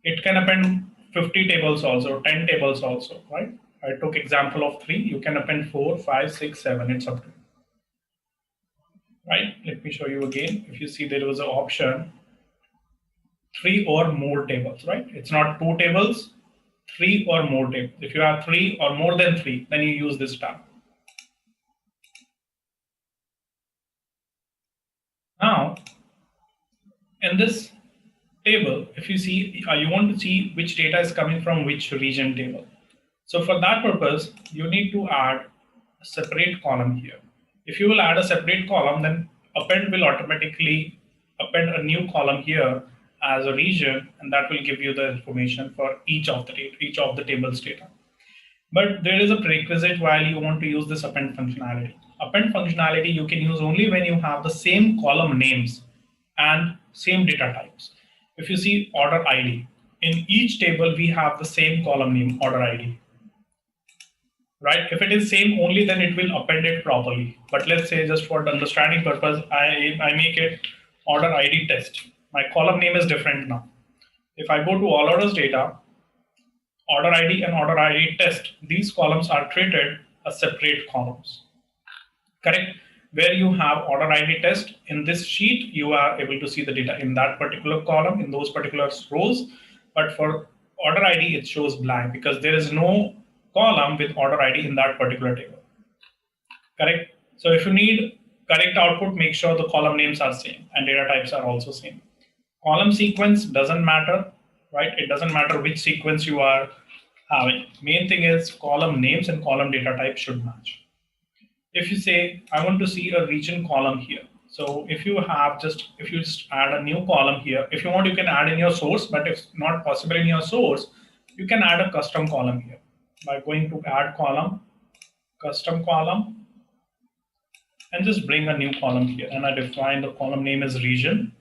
It can append 50 tables also, 10 tables also, right? I took example of 3. You can append 4, 5, 6, 7. It's up to you. Right? Let me show you again. If you see, there was an option 3 or more tables, right? It's not 2 tables, 3 or more tables. If you have 3 or more than 3, then you use this tab. Now, in this table, if you see, you want to see which data is coming from which region table. So for that purpose, you need to add a separate column here. If you will add a separate column, then append will automatically append a new column here as a region, and that will give you the information for each of the table's data. But there is a prerequisite while you want to use this append functionality. Append functionality you can use only when you have the same column names and same data types. If you see order ID, in each table we have the same column name, order ID. Right? If it is same only, then it will append it properly. But let's say just for the understanding purpose, I make it order ID test. My column name is different now. If I go to all orders data, order ID and order ID test, these columns are treated as separate columns. Correct? Where you have order ID test in this sheet, you are able to see the data in that particular column, in those particular rows. But for order ID, it shows blank because there is no column with order ID in that particular table. Correct? So if you need correct output, make sure the column names are same and data types are also same. Column sequence doesn't matter, right? It doesn't matter which sequence you are having. Main thing is column names and column data types should match. If you say, I want to see a region column here. So if you just add a new column here, if you want, you can add in your source, but if not possible in your source, you can add a custom column here by going to add column, custom column, and just bring a new column here. And I define the column name as region.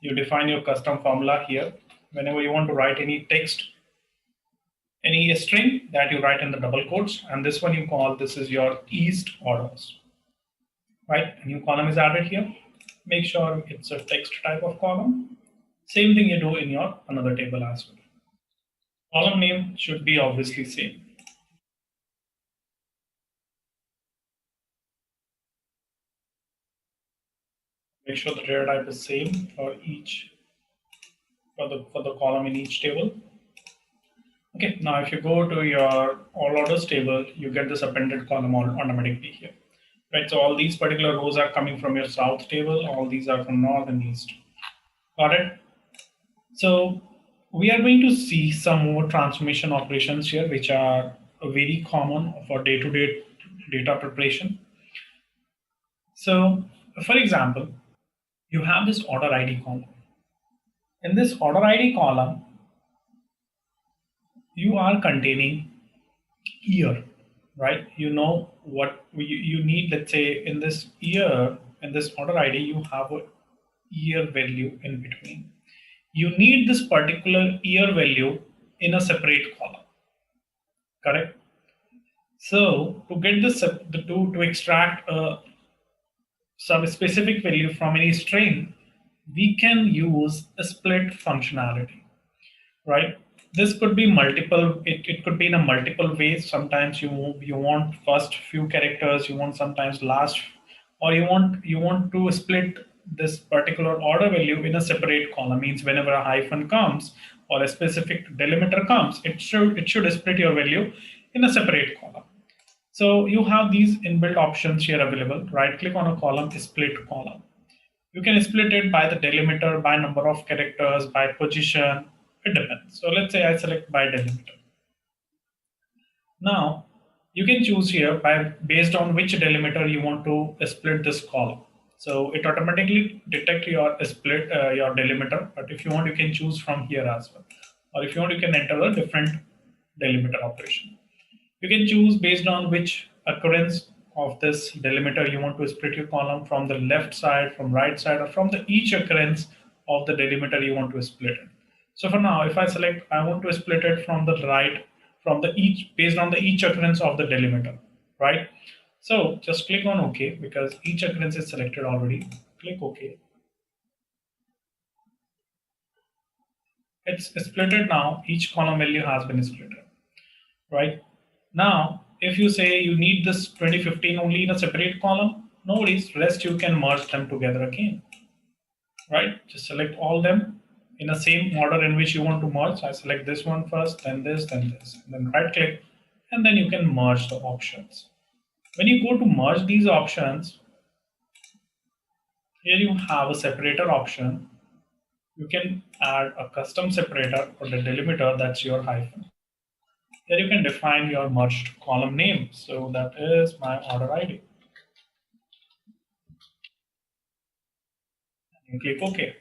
You define your custom formula here. Whenever you want to write any text, any string, that you write in the double quotes, and this one you call, this is your East orders, right? A new column is added here. Make sure it's a text type of column. Same thing you do in your another table as well. Column name should be obviously same. Make sure the data type is same for each, for the column in each table. Okay, now if you go to your all orders table, you get this appended column automatically here. Right, so all these particular rows are coming from your South table, all these are from North and East. Got it? So we are going to see some more transformation operations here, which are very common for day-to-day data preparation. So for example, you have this order ID column. In this order ID column, you are containing year, right? You know what you need. Let's say in this year, in this order ID, you have a year value in between. You need this particular year value in a separate column, correct? So to get this to extract some specific value from any string, we can use a split functionality, right? This could be multiple, it could be in a multiple ways. Sometimes you want first few characters, you want sometimes last, or you want to split this particular order value in a separate column. Means whenever a hyphen comes or a specific delimiter comes, it should split your value in a separate column. So you have these inbuilt options here available. Right click on a column, split column. You can split it by the delimiter, by number of characters, by position. It depends. So let's say I select by delimiter. Now you can choose here based on which delimiter you want to split this column. So it automatically detect your split your delimiter. But if you want, you can choose from here as well. Or if you want, you can enter a different delimiter operation. You can choose based on which occurrence of this delimiter you want to split your column, from the left side, from right side, or from the each occurrence of the delimiter you want to split it. So for now, if I select, I want to split it from the right, from the each, based on the each occurrence of the delimiter, right? So just click on OK because each occurrence is selected already. Click OK. It's splitted now. Each column value has been splitted, right? Now, if you say you need this 2015 only in a separate column, no worries, rest you can merge them together again, right? Just select all them in the same order in which you want to merge. I select this one first, then this, and then right click, and then you can merge the options. When you go to merge these options, here you have a separator option. You can add a custom separator for the delimiter, that's your hyphen. Here you can define your merged column name. So that is my order ID. And click OK.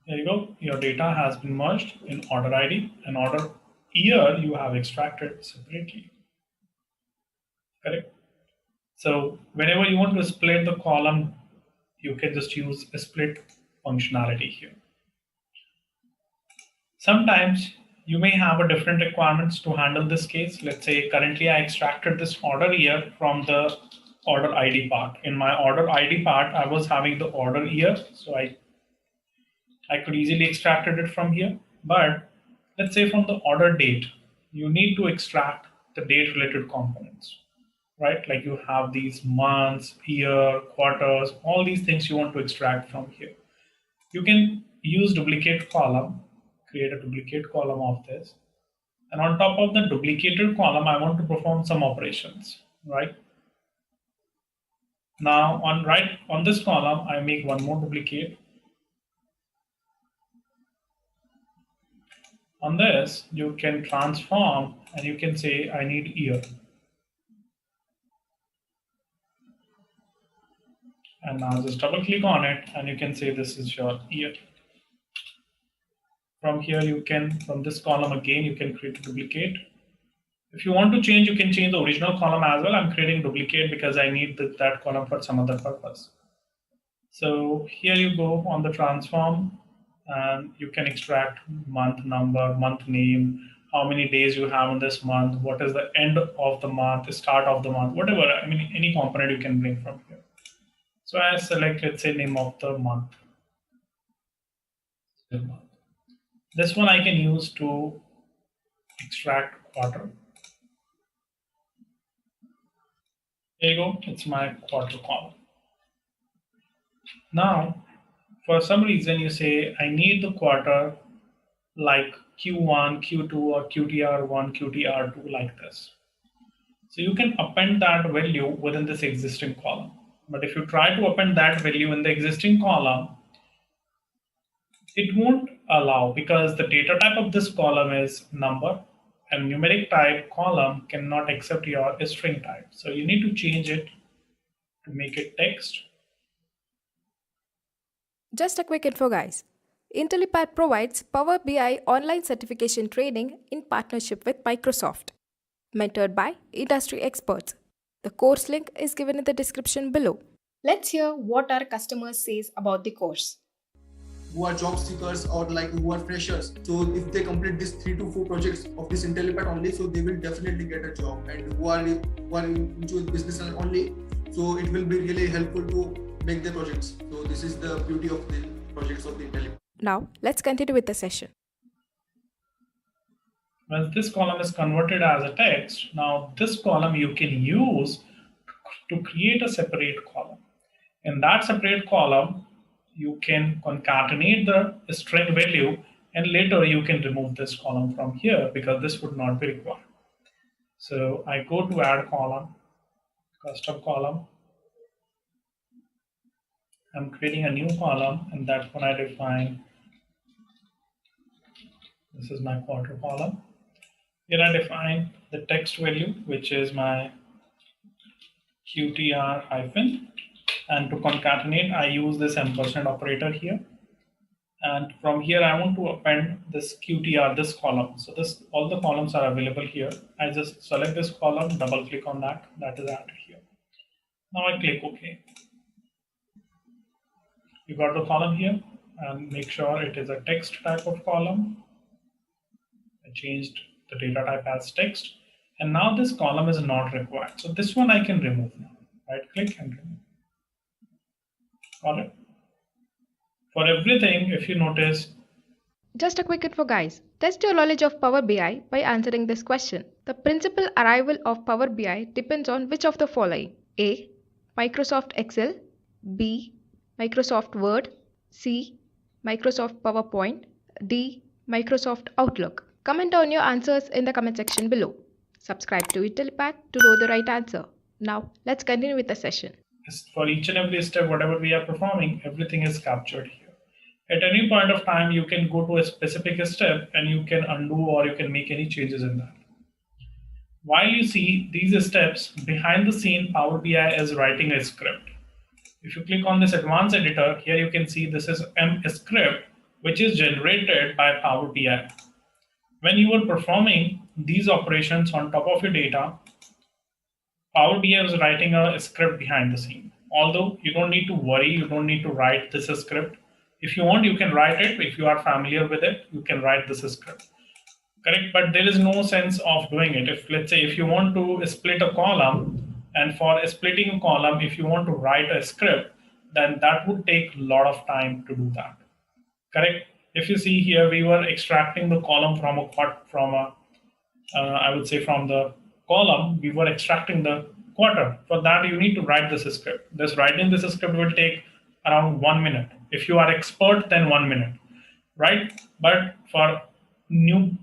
There you go. Your data has been merged in order ID and order year you have extracted separately. Correct? So whenever you want to split the column, you can just use a split functionality here. Sometimes you may have a different requirements to handle this case. Let's say currently I extracted this order year from the order ID part. In my order ID part, I was having the order year, so I could easily extracted it from here. But let's say from the order date, you need to extract the date related components, right? Like you have these months, year, quarters, all these things you want to extract from here. You can use duplicate column, create a duplicate column of this. And on top of the duplicated column, I want to perform some operations, right? Now on this column, I make one more duplicate. On this, you can transform and you can say, I need year. And now just double click on it and you can say this is your year. From here, you can, from this column again, you can create a duplicate. If you want to change, you can change the original column as well. I'm creating duplicate because I need that column for some other purpose. So here you go on the transform and you can extract month number, month name, how many days you have in this month, what is the end of the month, the start of the month, whatever. I mean, any component you can bring from here. So I select, let's say, name of the month. This one I can use to extract quarter. There you go, it's my quarter column. Now, for some reason you say, I need the quarter like Q1, Q2, or QTR1, QTR2 like this. So you can append that value within this existing column. But if you try to append that value in the existing column, it won't allow because the data type of this column is number and numeric type column cannot accept your string type. So you need to change it to make it text. Just a quick info, guys. Intellipaat provides Power BI online certification training in partnership with Microsoft, mentored by industry experts. The course link is given in the description below. Let's hear what our customers says about the course. Who are job seekers or like who are freshers. So if they complete these 3 to 4 projects of this Intellipaat only, so they will definitely get a job. And who are into business only, so it will be really helpful to make the projects. So this is the beauty of the projects of the Intellipaat. Now, let's continue with the session. When this column is converted as a text, now this column you can use to create a separate column. In that separate column, you can concatenate the string value, and later you can remove this column from here because this would not be required. So I go to add column, custom column. I'm creating a new column, and that's when I define this is my quarter column. Here I define the text value, which is my qtr hyphen, and to concatenate I use this ampersand operator here, and from here I want to append this qtr, this column. So this, all the columns are available here. I just select this column, double click on that is added here. Now I click OK. You got the column here, and make sure it is a text type of column. I changed the data type as text, and now this column is not required. So this one I can remove now. Right click and remove. Got it? For everything, if you notice. Just a quick info, guys. Test your knowledge of Power BI by answering this question. The principal arrival of Power BI depends on which of the following: A. Microsoft Excel, B. Microsoft Word, C. Microsoft PowerPoint, D. Microsoft Outlook. Comment on your answers in the comment section below. Subscribe to Intellipaat to know the right answer. Now, let's continue with the session. For each and every step, whatever we are performing, everything is captured here. At any point of time, you can go to a specific step and you can undo or you can make any changes in that. While you see these steps, behind the scene, Power BI is writing a script. If you click on this advanced editor, here you can see this is a script which is generated by Power BI. When you are performing these operations on top of your data, Power BI is writing a script behind the scene. Although you don't need to worry, you don't need to write this script. If you want, you can write it. If you are familiar with it, you can write this script. Correct? But there is no sense of doing it. If, let's say, if you want to split a column, and for splitting a column, if you want to write a script, then that would take a lot of time to do that. Correct? If you see here, we were extracting the column from I would say from the column, we were extracting the quarter. For that, you need to write this script. Writing this script will take around 1 minute. If you are expert, then 1 minute, right? But for new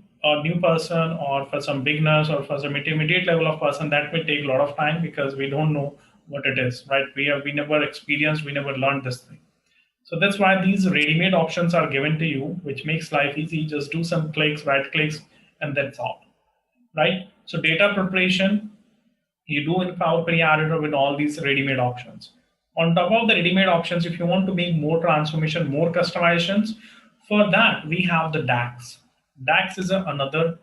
person, or for some beginners, or for some intermediate level of person, that will take a lot of time because we don't know what it is, right? We never experienced, we never learned this thing. So that's why these ready-made options are given to you, which makes life easy. Just do some clicks, right clicks, and that's all, right? So data preparation, you do in Power BI editor with all these ready-made options. On top of the ready-made options, if you want to make more transformation, more customizations, for that, we have the DAX. DAX is another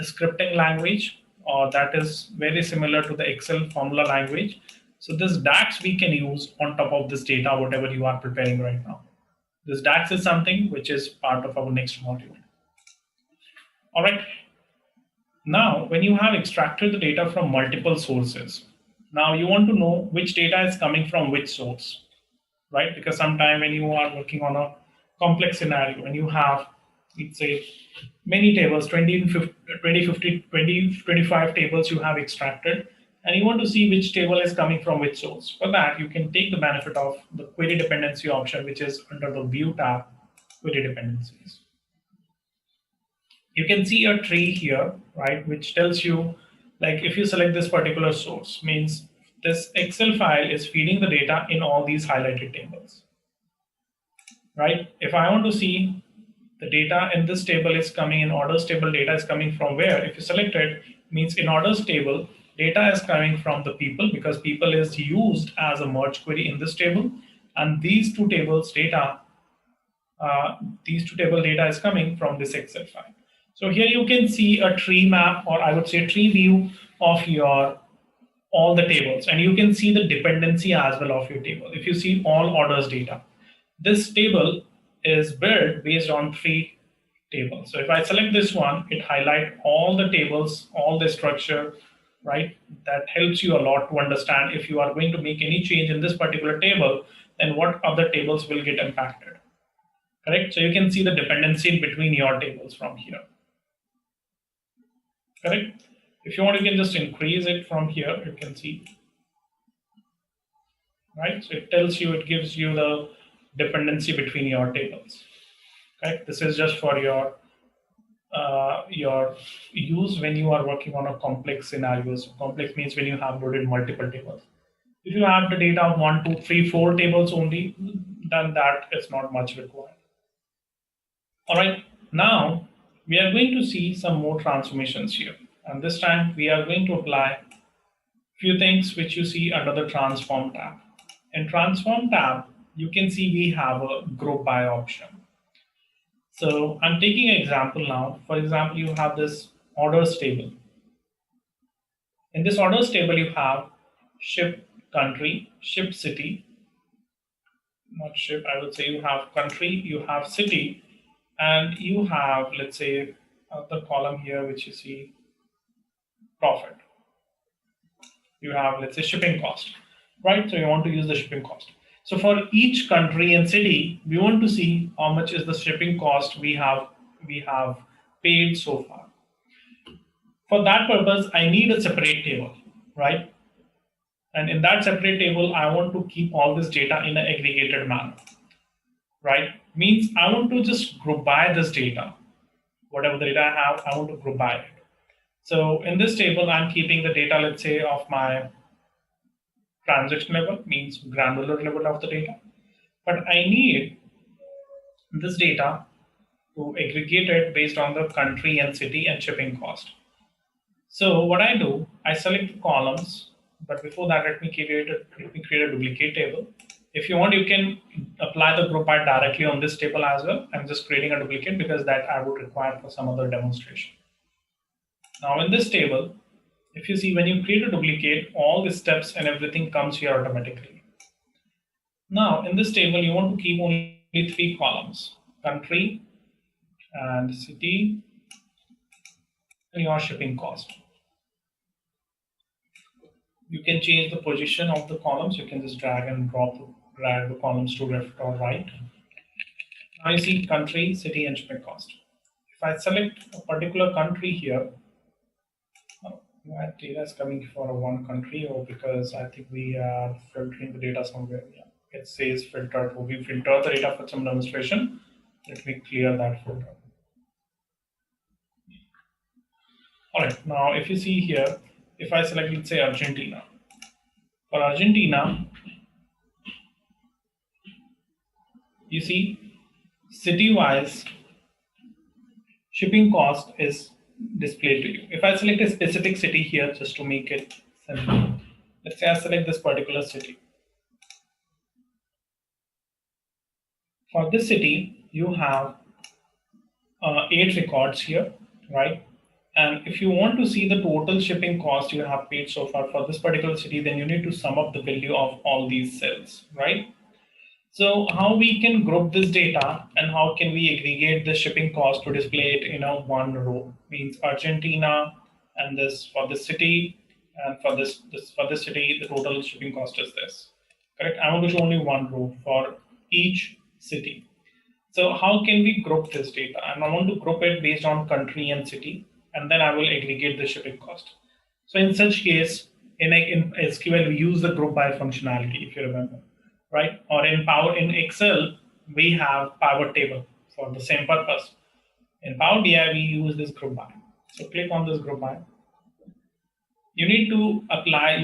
scripting language, or that is very similar to the Excel formula language. So this DAX we can use on top of this data, whatever you are preparing right now. This DAX is something which is part of our next module. All right. Now, when you have extracted the data from multiple sources, now you want to know which data is coming from which source, right? Because sometimes when you are working on a complex scenario and you have, let's say, many tables, 20, 50, 20, 25 tables you have extracted, and you want to see which table is coming from which source. For that, you can take the benefit of the query dependency option, which is under the View tab, query dependencies. You can see a tree here, right, which tells you, like, if you select this particular source, means this Excel file is feeding the data in all these highlighted tables, right? If I want to see the data in this table is coming in orders table, data is coming from where? If you select it, means in orders table, Data is coming from the people because people is used as a merge query in this table, and these two tables data is coming from this Excel file. So here you can see a tree map, or I would say tree view of your all the tables, and you can see the dependency as well of your table. If you see all orders data, this table is built based on 3 tables. So if I select this one, it highlights all the tables, all the structure, right? That helps you a lot to understand if you are going to make any change in this particular table, then what other tables will get impacted. Correct? So you can see the dependency between your tables from here. Correct? If you want, you can just increase it from here. You can see, right? So it tells you, it gives you the dependency between your tables. Okay, this is just for your use when you are working on a complex scenarios. Complex means when you have loaded multiple tables. If you have the data of 1, 2, 3, 4 tables only, then that is not much required. All right, now we are going to see some more transformations here. And this time we are going to apply a few things which you see under the transform tab. In transform tab, you can see we have a group by option. So I'm taking an example now. For example, you have this orders table. In this orders table, you have ship country, ship city, not ship, I would say you have country, you have city, and you have, let's say, the column here, which you see profit. You have, let's say, shipping cost, right? So you want to use the shipping cost. So for each country and city, we want to see how much is the shipping cost we have paid so far. For that purpose, I need a separate table, right? And in that separate table, I want to keep all this data in an aggregated manner, right? Means I want to just group by this data. Whatever the data I have, I want to group by it. So in this table, I'm keeping the data, let's say, of my transaction level, means granular level of the data. But I need this data to aggregate it based on the country and city and shipping cost. So what I do, I select the columns, but before that, let me create a duplicate table. If you want, you can apply the group by directly on this table as well. I'm just creating a duplicate because that I would require for some other demonstration. Now in this table, if you see when you create a duplicate, all the steps and everything comes here automatically. Now in this table, you want to keep only 3 columns, country and city and your shipping cost. You can change the position of the columns. You can just drag the columns to left or right. Now you see country, city, and shipping cost. If I select a particular country here, my data is coming for one country, or because I think we are filtering the data somewhere. Yeah, it says filtered. So we filter the data for some demonstration. Let me clear that filter. All right, now if you see here, if I select, let's say, Argentina. For Argentina, you see city-wise shipping cost is displayed to you. If I select a specific city here, just to make it simple, let's say I select this particular city. For this city, you have 8 records here, right? And if you want to see the total shipping cost you have paid so far for this particular city, then you need to sum up the value of all these cells, right? So how we can group this data and how can we aggregate the shipping cost to display it in a one row? Means Argentina and this for this city, and for this for this city, the total shipping cost is this. Correct? I want to show only one row for each city. So how can we group this data? And I want to group it based on country and city, and then I will aggregate the shipping cost. So in such case, in SQL, we use the group by functionality, if you remember, right? Or in Excel, we have pivot table for the same purpose. In Power BI, we use this group by. So click on this group by. You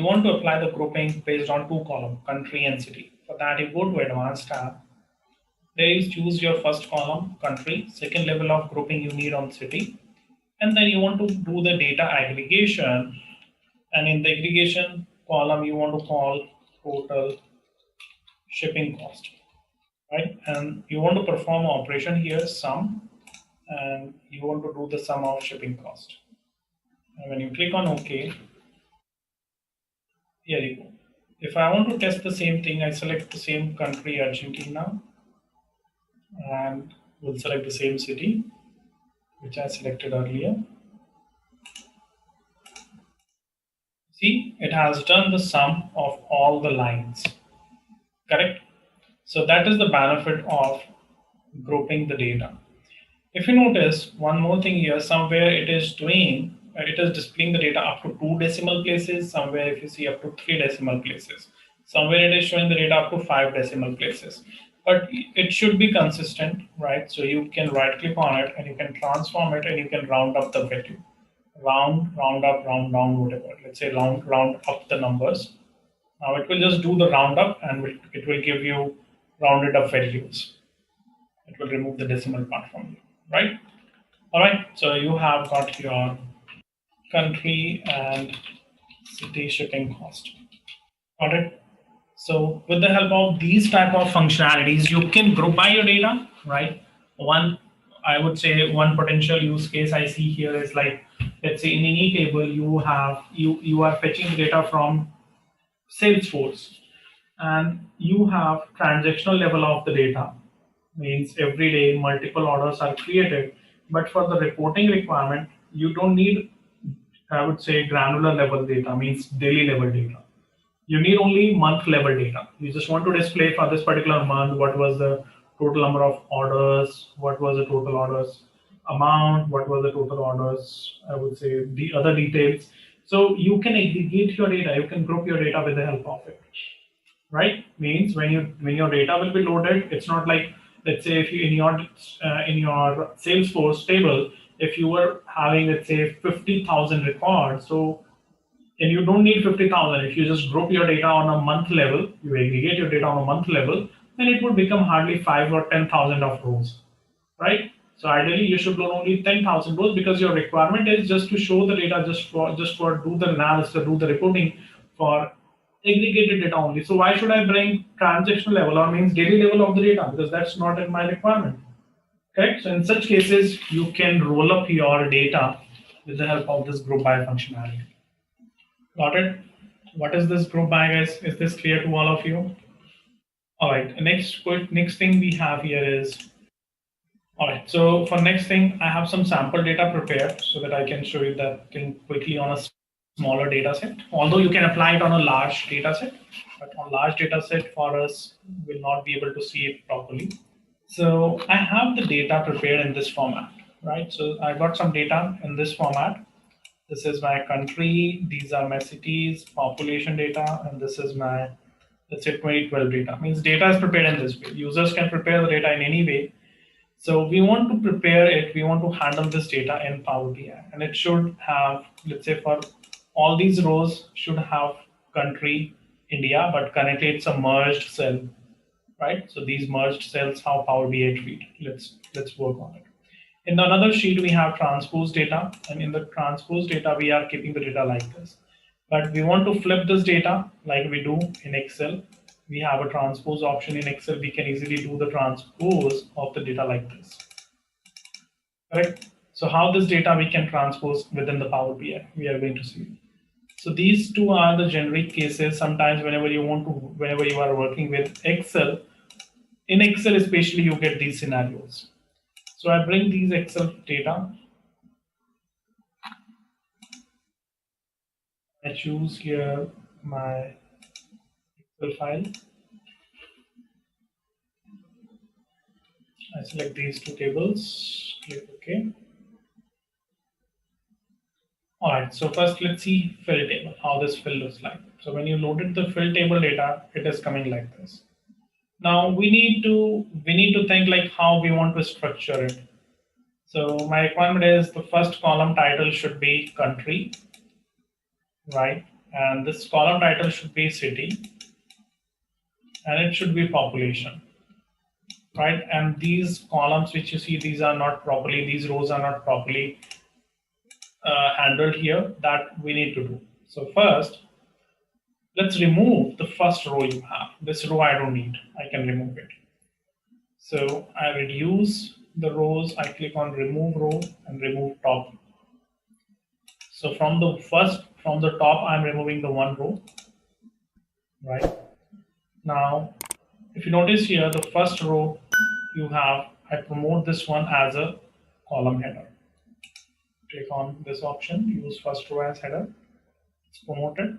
want to apply the grouping based on 2 columns, country and city. For that, you go to Advanced tab. There is choose your first column, country, second level of grouping you need on city. And then you want to do the data aggregation And in the aggregation column, you want to call total shipping cost, right? And you want to perform an operation here, sum, and you want to do the sum of shipping cost. And when you click on OK, here you go. If I want to test the same thing, I select the same country, Argentina, and we'll select the same city, which I selected earlier. See, it has done the sum of all the lines, correct? So that is the benefit of grouping the data. If you notice one more thing here, somewhere it is displaying the data up to 2 decimal places, somewhere if you see up to 3 decimal places, somewhere it is showing the data up to 5 decimal places. But it should be consistent, right? So you can right click on it and you can transform it and you can round up the value. Round up, round down, whatever. Let's say round up the numbers. Now it will just do the round up and it will give you rounded up values. It will remove the decimal part from you, right? All right, so you have got your country and city shipping cost. Got it? So with the help of these type of functionalities, you can group by your data, right? I would say one potential use case I see here is like, let's say in any table you are fetching data from Salesforce, and you have transactional level of the data, means every day multiple orders are created, but for the reporting requirement you don't need, I would say, granular level data, means daily level data. You need only month level data. You just want to display for this particular month what was the total number of orders, what was the total orders amount, what was the total orders, I would say the other details. So you can aggregate your data, you can group your data with the help of it, right? Means when your data will be loaded, it's not like, let's say if you in your Salesforce table, if you were having, let's say, 50,000 records, so and you don't need 50,000. If you just group your data on a month level, you aggregate your data on a month level, then it would become hardly 5 or 10,000 of rows, right? So ideally, you should load only 10,000 rows because your requirement is just to show the data, just for do the analysis, do the reporting for aggregated data only. So why should I bring transactional level or means daily level of the data? Because that's not in my requirement, correct? So in such cases, you can roll up your data with the help of this group by functionality. Got it? What is this group by, guys? Is this clear to all of you? All right. Next thing we have here is, all right. So for next thing, I have some sample data prepared so that I can show you that thing quickly on a smaller data set. Although you can apply it on a large data set, but on large data set for us, we'll not be able to see it properly. So I have the data prepared in this format, right? So I got some data in this format. This is my country, these are my cities, population data, and this is my, let's say, 2012 data. Means data is prepared in this way. Users can prepare the data in any way. So we want to prepare it, we want to handle this data in Power BI. And it should have, let's say, for all these rows should have country, India, but currently it's a merged cell, right? So these merged cells, how Power BI treat. Let's work on it. In another sheet, we have transpose data, and in the transpose data, we are keeping the data like this. But we want to flip this data like we do in Excel. We have a transpose option in Excel. We can easily do the transpose of the data like this. Correct? So how this data we can transpose within the Power BI, we are going to see. So these two are the generic cases. Sometimes whenever you are working with Excel, in Excel especially, you get these scenarios. So I bring these Excel data. I choose here my Excel file. I select these two tables, click OK. All right, so first let's see fill table, how this fill looks like. So when you loaded the fill table data, it is coming like this. Now we need to think like how we want to structure it. So my requirement is the first column title should be country, right? And this column title should be city, and it should be population, right? And these columns which you see, these are not properly, these rows are not properly handled here, that we need to do. So first, let's remove the first row you have. This row I don't need, I can remove it. So I reduce the rows, I click on remove row and remove top. So from the top, I'm removing the one row, right? Now, if you notice here, the first row you have, I promote this one as a column header. Click on this option, use first row as header. It's promoted.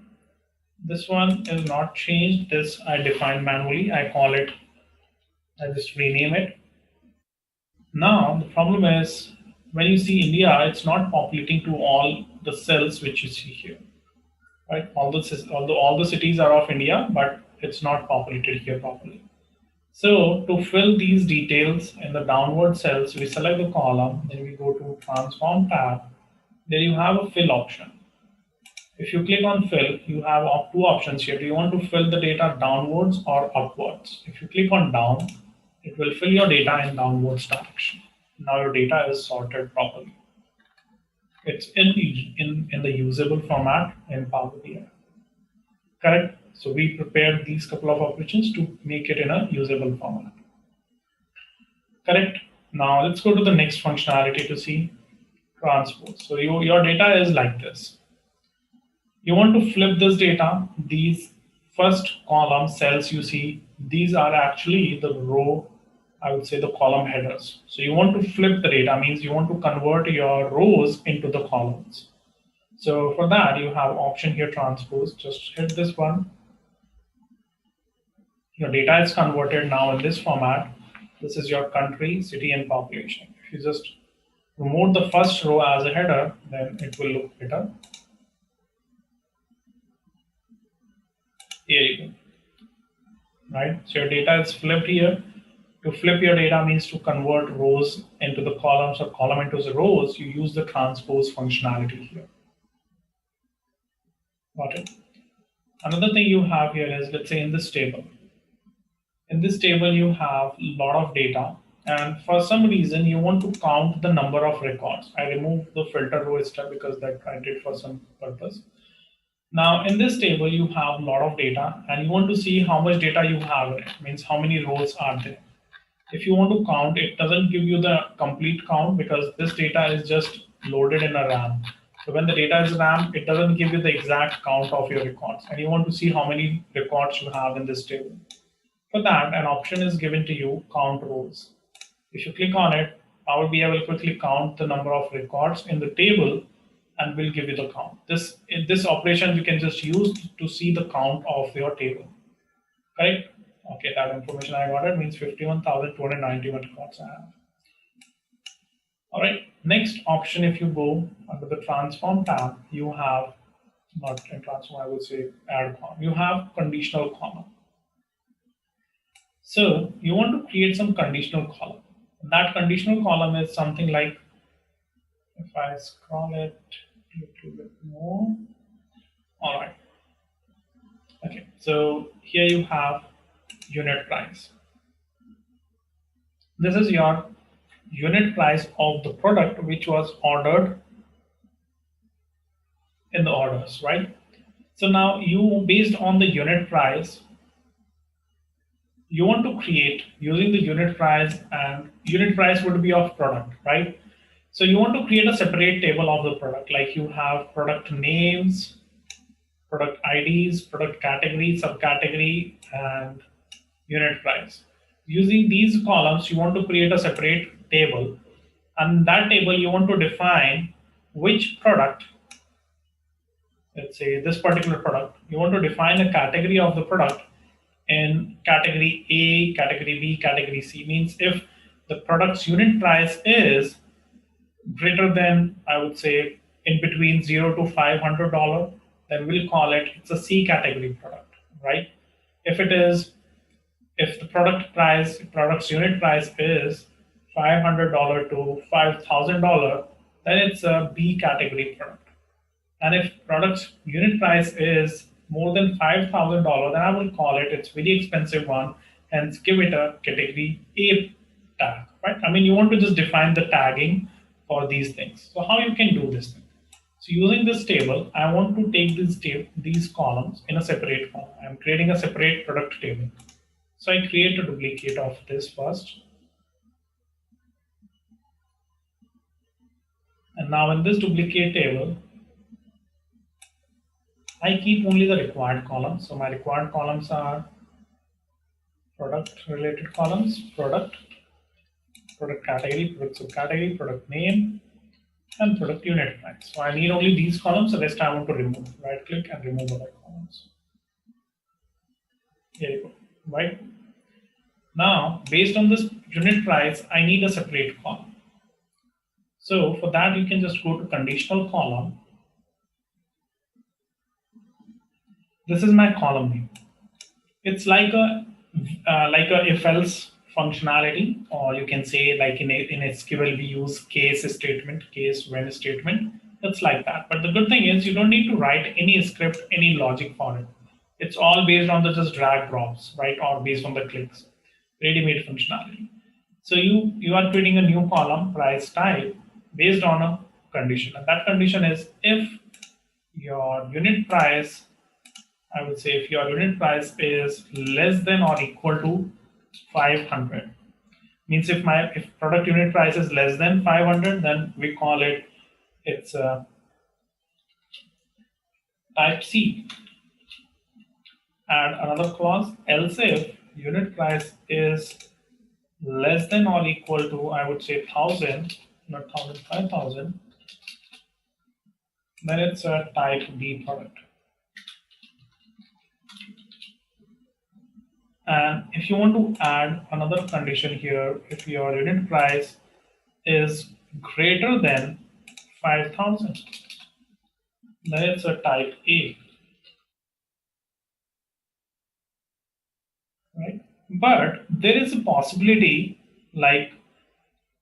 This one is not changed. This I define manually. I just rename it. Now, the problem is when you see India, it's not populating to all the cells which you see here, right? Although all the cities are of India, but it's not populated here properly. So to fill these details in the downward cells, we select the column, then we go to transform tab. There you have a fill option. If you click on fill, you have two options here. Do you want to fill the data downwards or upwards? If you click on down, it will fill your data in downwards direction. Now your data is sorted properly. It's in the usable format in Power BI. Correct? So we prepared these couple of operations to make it in a usable format. Correct? Now let's go to the next functionality to see transpose. So your data is like this. You want to flip this data. These first column cells you see, these are actually the row, I would say the column headers. So you want to flip the data, means you want to convert your rows into the columns. So for that, you have option here, transpose. Just hit this one. Your data is converted now in this format. This is your country, city, and population. If you just remove the first row as a header, then it will look better. Here you go. Right? So your data is flipped here. To flip your data means to convert rows into the columns or column into the rows, you use the transpose functionality here. Got it? Another thing you have here is, let's say in this table. In this table, you have a lot of data, and for some reason, you want to count the number of records. I removed the filter row step because that I did for some purpose. Now, in this table, you have a lot of data, and you want to see how much data you have in it, means how many rows are there. If you want to count, it doesn't give you the complete count because this data is just loaded in a RAM. So when the data is RAM, it doesn't give you the exact count of your records, and you want to see how many records you have in this table. For that, an option is given to you, count rows. If you click on it, Power BI will quickly count the number of records in the table and will give you the count. In this operation, you can just use to see the count of your table. Right? Okay, that information I got it means 51,291 records I have. All right, next option, if you go under the transform tab, you have, not in transform, I would say add column. You have conditional column. So you want to create some conditional column. That conditional column is something like, if I scroll it a little bit more. All right. Okay, so here you have unit price. This is your unit price of the product which was ordered in the orders, right? So now you, based on the unit price, you want to create using the unit price, and unit price would be of product, right? So you want to create a separate table of the product, like you have product names, product IDs, product category, subcategory, and unit price. Using these columns, you want to create a separate table, and that table you want to define which product, let's say this particular product, you want to define a category of the product in category A, category B, category C. Means if the product's unit price is greater than, I would say, in between $0 to $500, then we'll call it's a C category product, right? If the product's unit price is $500 to $5,000, then it's a B category product. And if product's unit price is more than $5,000, then I will call it's very expensive one, and give it a category A tag, right? I mean, you want to just define the tagging for these things. So how you can do this thing? So using this table, I want to take these columns in a separate column. I'm creating a separate product table. So I create a duplicate of this first. And now in this duplicate table, I keep only the required columns. So my required columns are product related columns, product category, product subcategory, product name, and product unit price. So I need only these columns, the rest I want to remove. Right click and remove other columns. Here you go. Right. Now, based on this unit price, I need a separate column. So for that, you can just go to conditional column. This is my column name. It's like a if-else functionality, or you can say like in SQL we use case statement, case when statement. It's like that. But the good thing is you don't need to write any script, any logic for it. It's all based on the just drag drops, right, or based on the clicks, ready-made functionality. So you are creating a new column, price type, based on a condition, and that condition is if your unit price, I would say if your unit price is less than or equal to 500, means if product unit price is less than 500, then we call it's type C. Add another clause, else if unit price is less than or equal to, I would say 1000, not 1000, 5000, then it's a type B product. And if you want to add another condition here, if your unit price is greater than 5000, then it's a type A. Right? But there is a possibility, like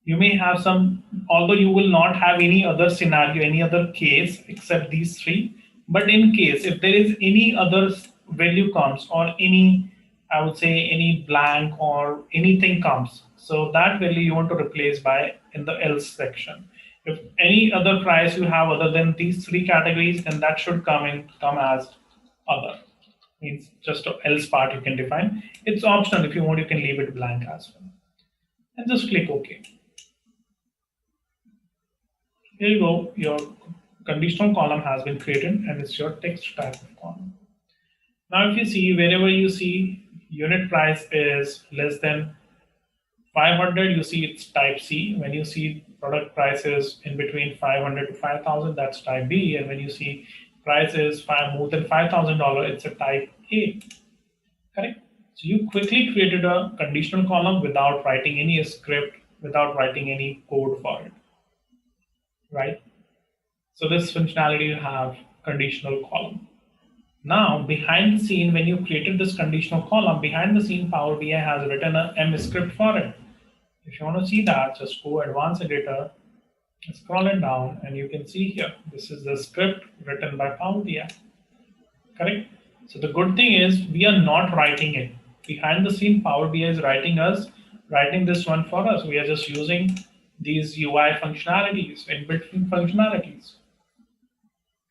you may have some, although you will not have any other scenario, any other case except these three, but in case if there is any other value comes, or any, I would say any blank or anything comes, so that value you want to replace by in the else section. If any other price you have other than these three categories, then that should come as other. Means just a else part you can define. It's optional. If you want, you can leave it blank as well. And just click OK. Here you go. Your conditional column has been created, and it's your text type of column. Now, if you see, wherever you see unit price is less than 500, you see it's type C. When you see product prices in between 500 to 5,000, that's type B. And when you see price is more than $5,000, it's a type A. Correct? So you quickly created a conditional column without writing any script, without writing any code for it. Right? So this functionality you have conditional column. Now, behind the scene, when you created this conditional column, behind the scene, Power BI has written a M script for it. If you want to see that, just go Advanced Editor, scroll it down, and you can see here, this is the script written by Power BI. Correct? So the good thing is we are not writing it. Behind the scene, Power BI is writing this one for us. We are just using these UI functionalities, in-between functionalities.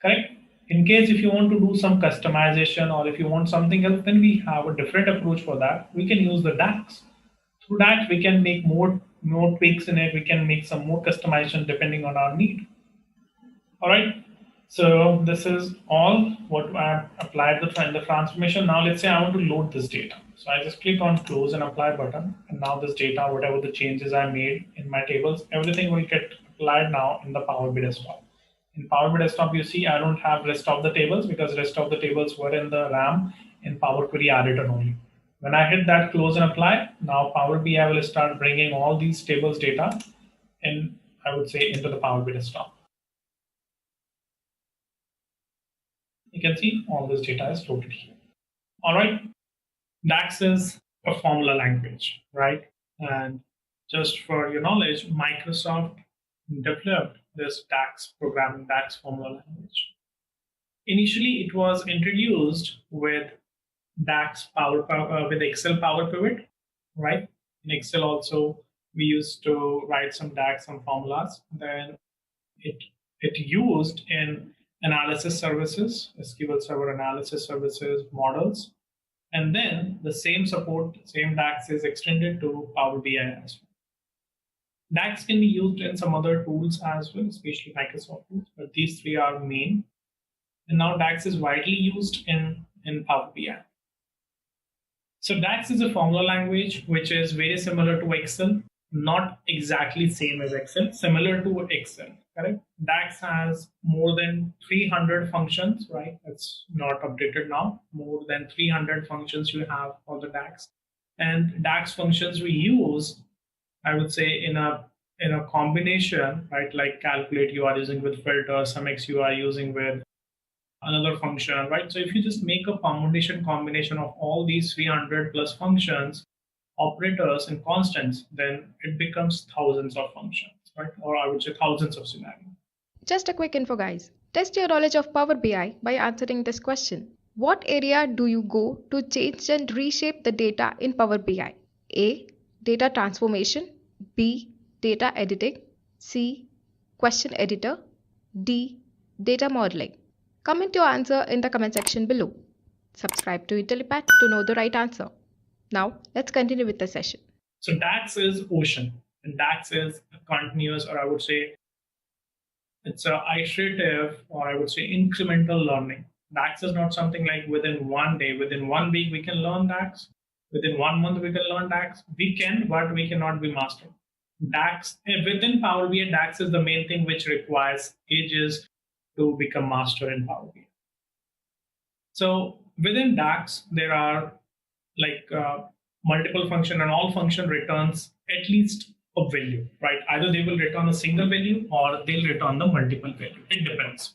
Correct? In case if you want to do some customization, or if you want something else, then we have a different approach for that. We can use the DAX. Through DAX, we can make more tweaks in it. We can make some more customization depending on our need. All right. So this is all what I applied in the transformation. Now let's say I want to load this data. So I just click on close and apply button. And now this data, whatever the changes I made in my tables, everything will get applied now in the Power BI desktop. In Power BI desktop, you see I don't have rest of the tables because rest of the tables were in the RAM in Power Query editor only. When I hit that close and apply, now Power BI will start bringing all these tables data in, I would say, into the Power BI desktop. You can see all this data is loaded here. All right. DAX is a formula language, right? And just for your knowledge, Microsoft developed this DAX programming, DAX formula language. Initially, it was introduced with DAX with Excel Power Pivot, right? In Excel also, we used to write some DAX, some formulas. Then it it used in analysis services, SQL Server analysis services, models, and then the same support, same DAX is extended to Power BI as well. DAX can be used in some other tools as well, especially Microsoft tools, but these three are main. And now DAX is widely used in Power BI. So DAX is a formula language which is very similar to Excel, not exactly same as Excel, similar to Excel, correct? DAX has more than 300 functions, right? It's not updated now. More than 300 functions you have on the DAX. And DAX functions we use, I would say in a combination, right? Like calculate you are using with filter, SumX you are using with another function, right? So if you just make a combination of all these 300 plus functions, operators and constants, then it becomes thousands of functions, right? Or I would say thousands of scenarios. Just a quick info, guys. Test your knowledge of Power BI by answering this question. What area do you go to change and reshape the data in Power BI? A. Data transformation. B. Data editing. C. Question editor. D. Data modeling. Comment your answer in the comment section below. Subscribe to Intellipaat to know the right answer. Now, let's continue with the session. So DAX is ocean, and DAX is a continuous, or I would say it's a iterative, or I would say incremental learning. DAX is not something like within one day, within 1 week we can learn DAX, within 1 month we can learn DAX. We can, but we cannot be master. DAX, within Power BI, DAX is the main thing which requires ages to become master in Power BI. So within DAX, there are like multiple function, and all function returns at least a value, right? Either they will return a single value or they'll return the multiple value. It depends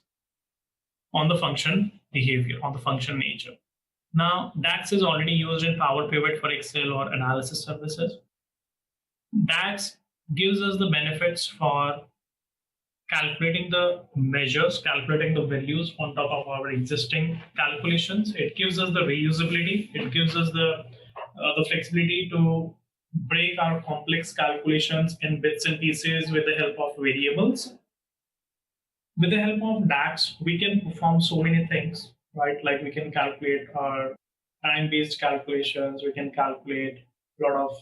on the function behavior, on the function nature. Now, DAX is already used in Power Pivot for Excel or analysis services. DAX gives us the benefits for calculating the measures, calculating the values on top of our existing calculations. It gives us the reusability. It gives us the flexibility to break our complex calculations in bits and pieces with the help of variables. With the help of DAX, we can perform so many things, right? Like we can calculate our time-based calculations. We can calculate a lot of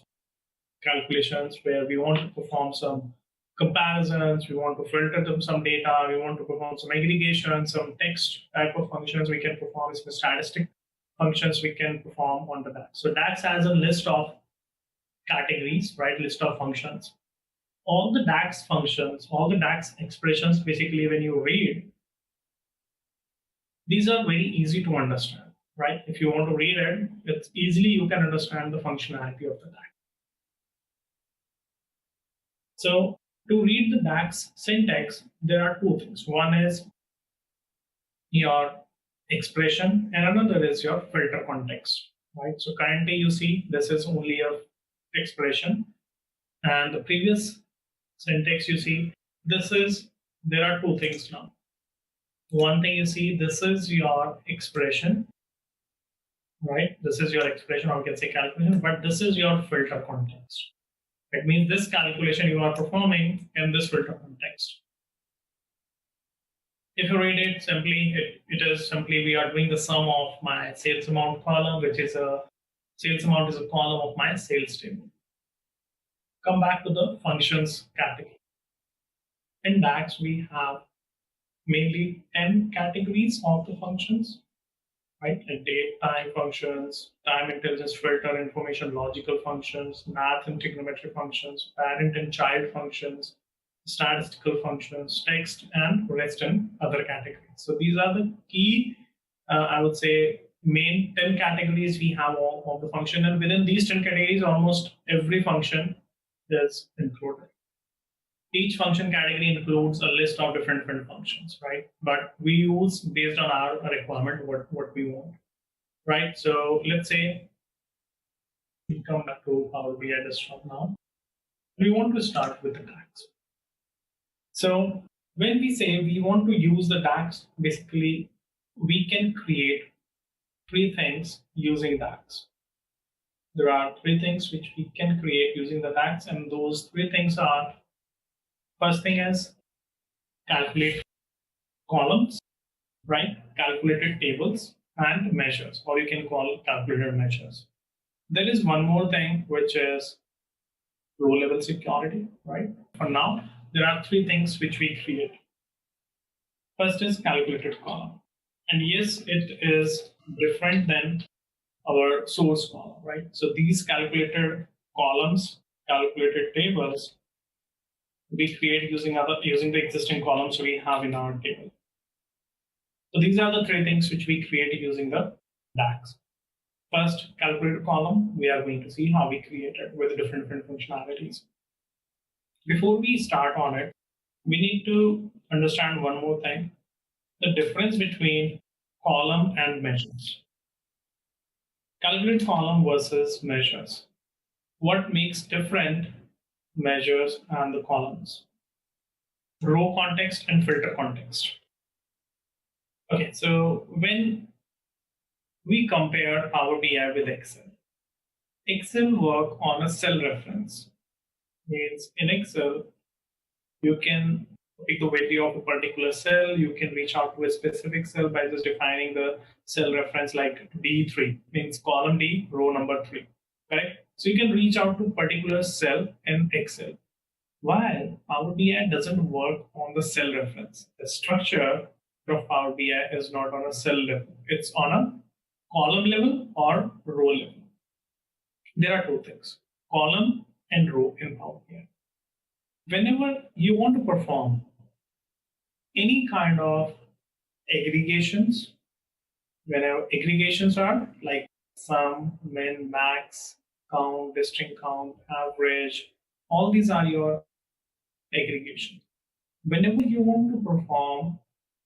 calculations where we want to perform some comparisons, we want to filter them some data, we want to perform some aggregation, some text type of functions we can perform, some statistic functions we can perform on the DAX. So DAX has a list of categories, right? List of functions. All the DAX functions, all the DAX expressions, basically when you read, these are very easy to understand, right? If you want to read it, it's easily you can understand the functionality of the DAX. So to read the DAX syntax, there are two things. One is your expression and another is your filter context, right? So currently you see this is only a expression, and the previous syntax you see, there are two things now. One thing you see, this is your expression, right? This is your expression, or we can say calculation, but this is your filter context. It means this calculation you are performing in this filter context. If you read it simply, it is simply we are doing the sum of my sales amount column, which is a sales amount is a column of my sales table. Come back to the functions category. In DAX, we have mainly 10 categories of the functions, right? Like date, time functions, time intelligence filter, information logical functions, math and trigonometry functions, parent and child functions, statistical functions, text, and rest and other categories. So these are the key, I would say, main 10 categories we have all of the function. And within these 10 categories, almost every function is included. Each function category includes a list of different functions, right? But we use based on our requirement what we want, right? So let's say we come back to Power BI desktop now. We want to start with the DAX. So when we say we want to use the DAX, basically we can create 3 things using DAX. There are 3 things which we can create using the DAX, and those 3 things are, first thing is calculate columns, right? Calculated tables and measures, or you can call calculated measures. There is one more thing, which is row level security, right? For now, there are three things which we create. First is calculated column. And yes, it is different than our source column, right? So these calculated columns, calculated tables, we create using the existing columns we have in our table. So these are the three things which we create using the DAX. First, calculated column, we are going to see how we create it with different functionalities. Before we start on it, we need to understand one more thing, the difference between column and measures. Calculated column versus measures. What makes different measures and the columns? Row context and filter context. Okay, so when we compare Power BI with Excel, Excel work on a cell reference. Means in Excel, you can pick the value of a particular cell, you can reach out to a specific cell by just defining the cell reference like D3, means column D, row number 3, correct? So you can reach out to a particular cell in Excel. While Power BI doesn't work on the cell reference. The structure of Power BI is not on a cell level, it's on a column level or row level. There are two things, column and row in Power BI. Whenever you want to perform any kind of aggregations, whenever aggregations are like sum, min, max, count, distinct count, average, all these are your aggregations. Whenever you want to perform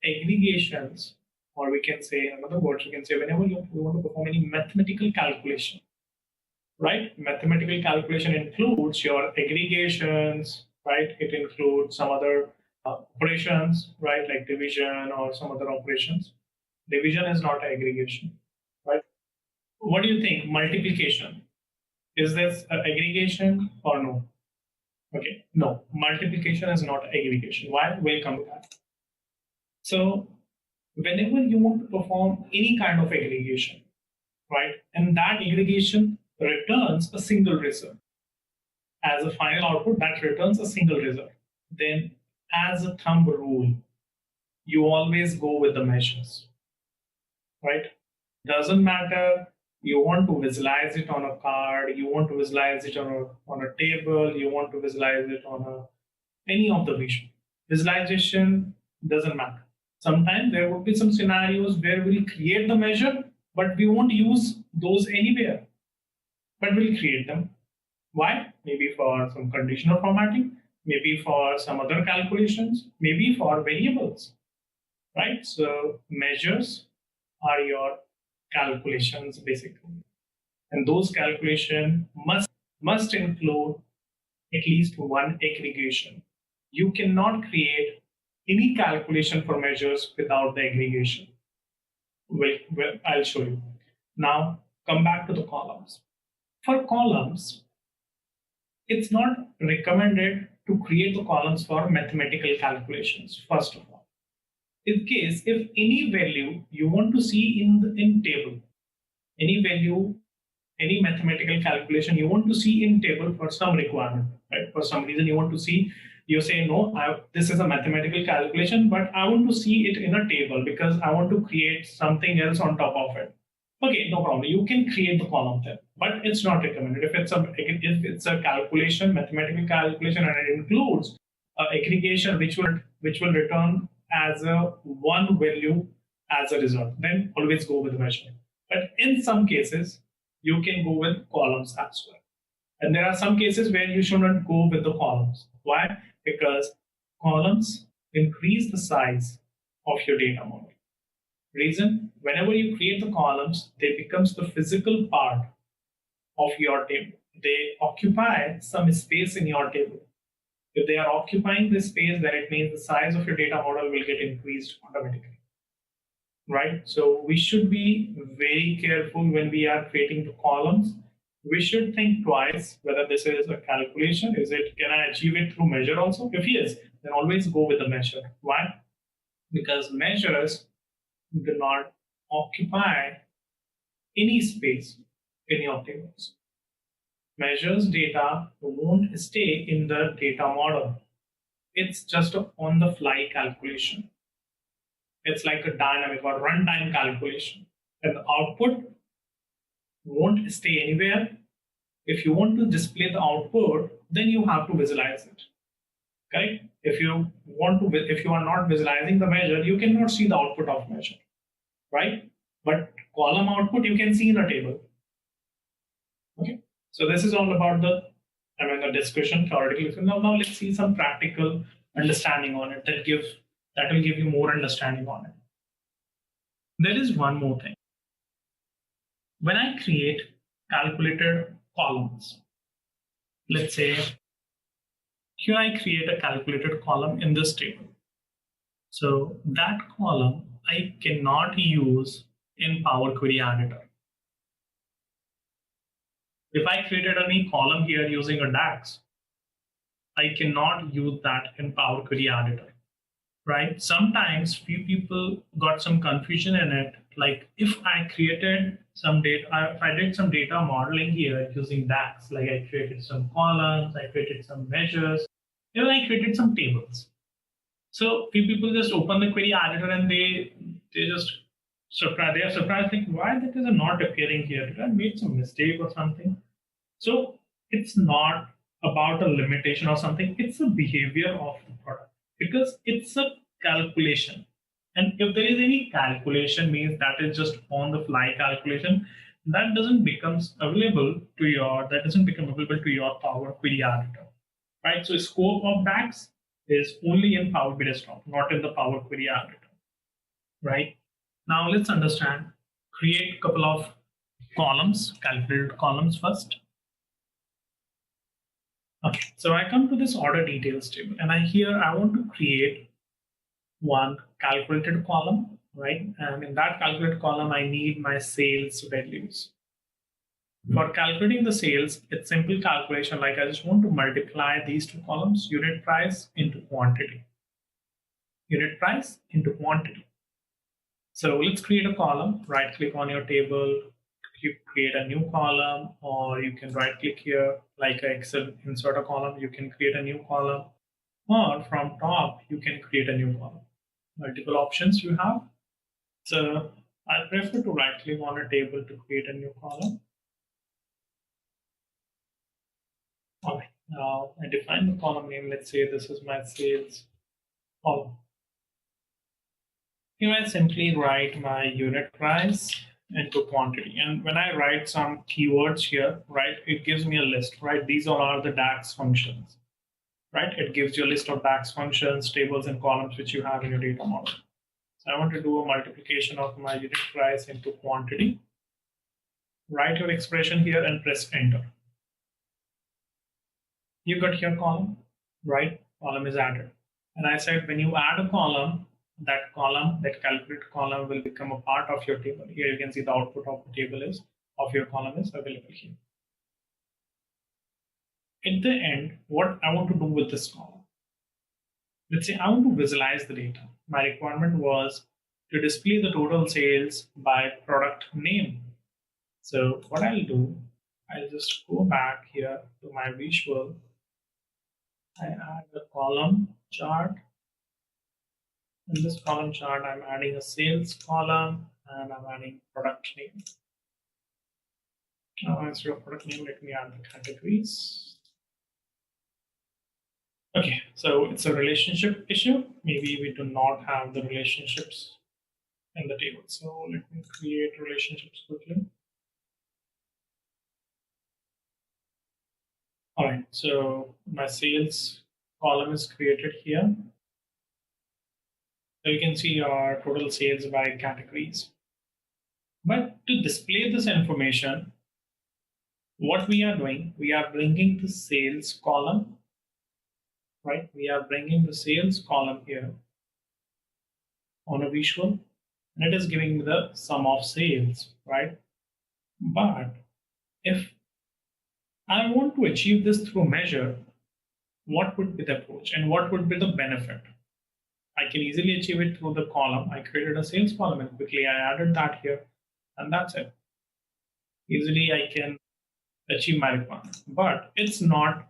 aggregations, or we can say, in other words, we can say whenever you want to perform any mathematical calculation, right? Mathematical calculation includes your aggregations, right? It includes some other operations, right? Like division or some other operations. Division is not aggregation, right? What do you think? Multiplication. Is this an aggregation or no? Okay, no. Multiplication is not aggregation. Why? We'll come to that. So whenever you want to perform any kind of aggregation, right? And that aggregation returns a single result. As a final output, that returns a single result. Then as a thumb rule, you always go with the measures, right? Doesn't matter, you want to visualize it on a card, you want to visualize it on a table, you want to visualize it on any of the vision. Visualization doesn't matter. Sometimes there would be some scenarios where we'll create the measure, but we won't use those anywhere. But we'll create them. Why? Maybe for some conditional formatting, maybe for some other calculations, maybe for variables, right? So measures are your calculations basically. And those calculations must include at least one aggregation. You cannot create any calculation for measures without the aggregation. Well, I'll show you. Now, come back to the columns. For columns, it's not recommended to create the columns for mathematical calculations, first of all. In case, if any value you want to see in table, any value, any mathematical calculation you want to see in table for some requirement, right? For some reason you want to see, you say, no, this is a mathematical calculation, but I want to see it in a table because I want to create something else on top of it. Okay, no problem. You can create the column there, but it's not recommended. If it's a calculation, mathematical calculation, and it includes aggregation, which will return as a one value as a result, then always go with the measure. But in some cases, you can go with columns as well. And there are some cases where you should not go with the columns. Why? Because columns increase the size of your data model. Reason, whenever you create the columns, they becomes the physical part of your table. They occupy some space in your table. If they are occupying this space, then it means the size of your data model will get increased automatically, right? So we should be very careful when we are creating the columns. We should think twice whether this is a calculation. Can I achieve it through measure also? If yes, then always go with the measure. Why? because measures do not occupy any space in your tables. Measures data won't stay in the data model. It's just a on-the-fly calculation. It's like a dynamic or runtime calculation. And the output won't stay anywhere. If you want to display the output, then you have to visualize it. Correct? If you are not visualizing the measure, you cannot see the output of measure, right? But column output you can see in a table. Okay. So this is all about the discussion theoretically. Now let's see some practical understanding on it that will give you more understanding on it. There is one more thing. When I create calculated columns, let's say here I create a calculated column in this table. So that column I cannot use in Power Query Editor. If I created any column here using a DAX, I cannot use that in Power Query Editor, right? Sometimes few people got some confusion in it. Like if I created some data, if I did some data modeling here using DAX, like I created some columns, I created some measures, even I created some tables. So few people just open the query editor and they just surprised. They are surprised, like why that is not appearing here? Did I made some mistake or something? So it's not about a limitation or something. It's a behavior of the product because it's a calculation. And if there is any calculation, means that is just on the fly calculation, that doesn't become available to your Power Query Editor, right? So scope of DAX is only in Power BI Desktop, not in the Power Query Editor, right? Now let's understand, create a couple of columns, calculated columns first. Okay, so I come to this order details table and I want to create one calculated column, right? And in that calculated column, I need my sales values. For calculating the sales, it's simple calculation. Like I just want to multiply these two columns, unit price into quantity. Unit price into quantity. So let's create a column, right click on your table, you create a new column, or you can right click here, like Excel, insert a column, you can create a new column, or from top, you can create a new column. Multiple options you have. So I prefer to right click on a table to create a new column. All right, now I define the column name. Let's say this is my sales column. Here I simply write my unit price into quantity. And when I write some keywords here, right, it gives me a list, right? These all are the DAX functions, right? It gives you a list of DAX functions, tables, and columns which you have in your data model. So I want to do a multiplication of my unit price into quantity. Write your expression here and press enter. You got your column, right? Column is added. And I said when you add a column, that calculated column will become a part of your table. Here you can see the output of the table of your column is available here. At the end, what I want to do with this column? Let's say I want to visualize the data. My requirement was to display the total sales by product name. So what I'll do, I'll just go back here to my visual. I add the column chart. In this column chart, I'm adding a sales column and I'm adding product name. Now instead of product name, let me add the categories. Okay, so it's a relationship issue. Maybe we do not have the relationships in the table. So let me create relationships quickly. All right, so my sales column is created here. So you can see our total sales by categories. But to display this information, what we are doing, we are bringing the sales column, right? We are bringing the sales column here on a visual, and it is giving me the sum of sales, right? But if I want to achieve this through measure, what would be the approach and what would be the benefit? I can easily achieve it through the column. I created a sales column and quickly I added that here, and that's it. Easily I can achieve my requirement, but it's not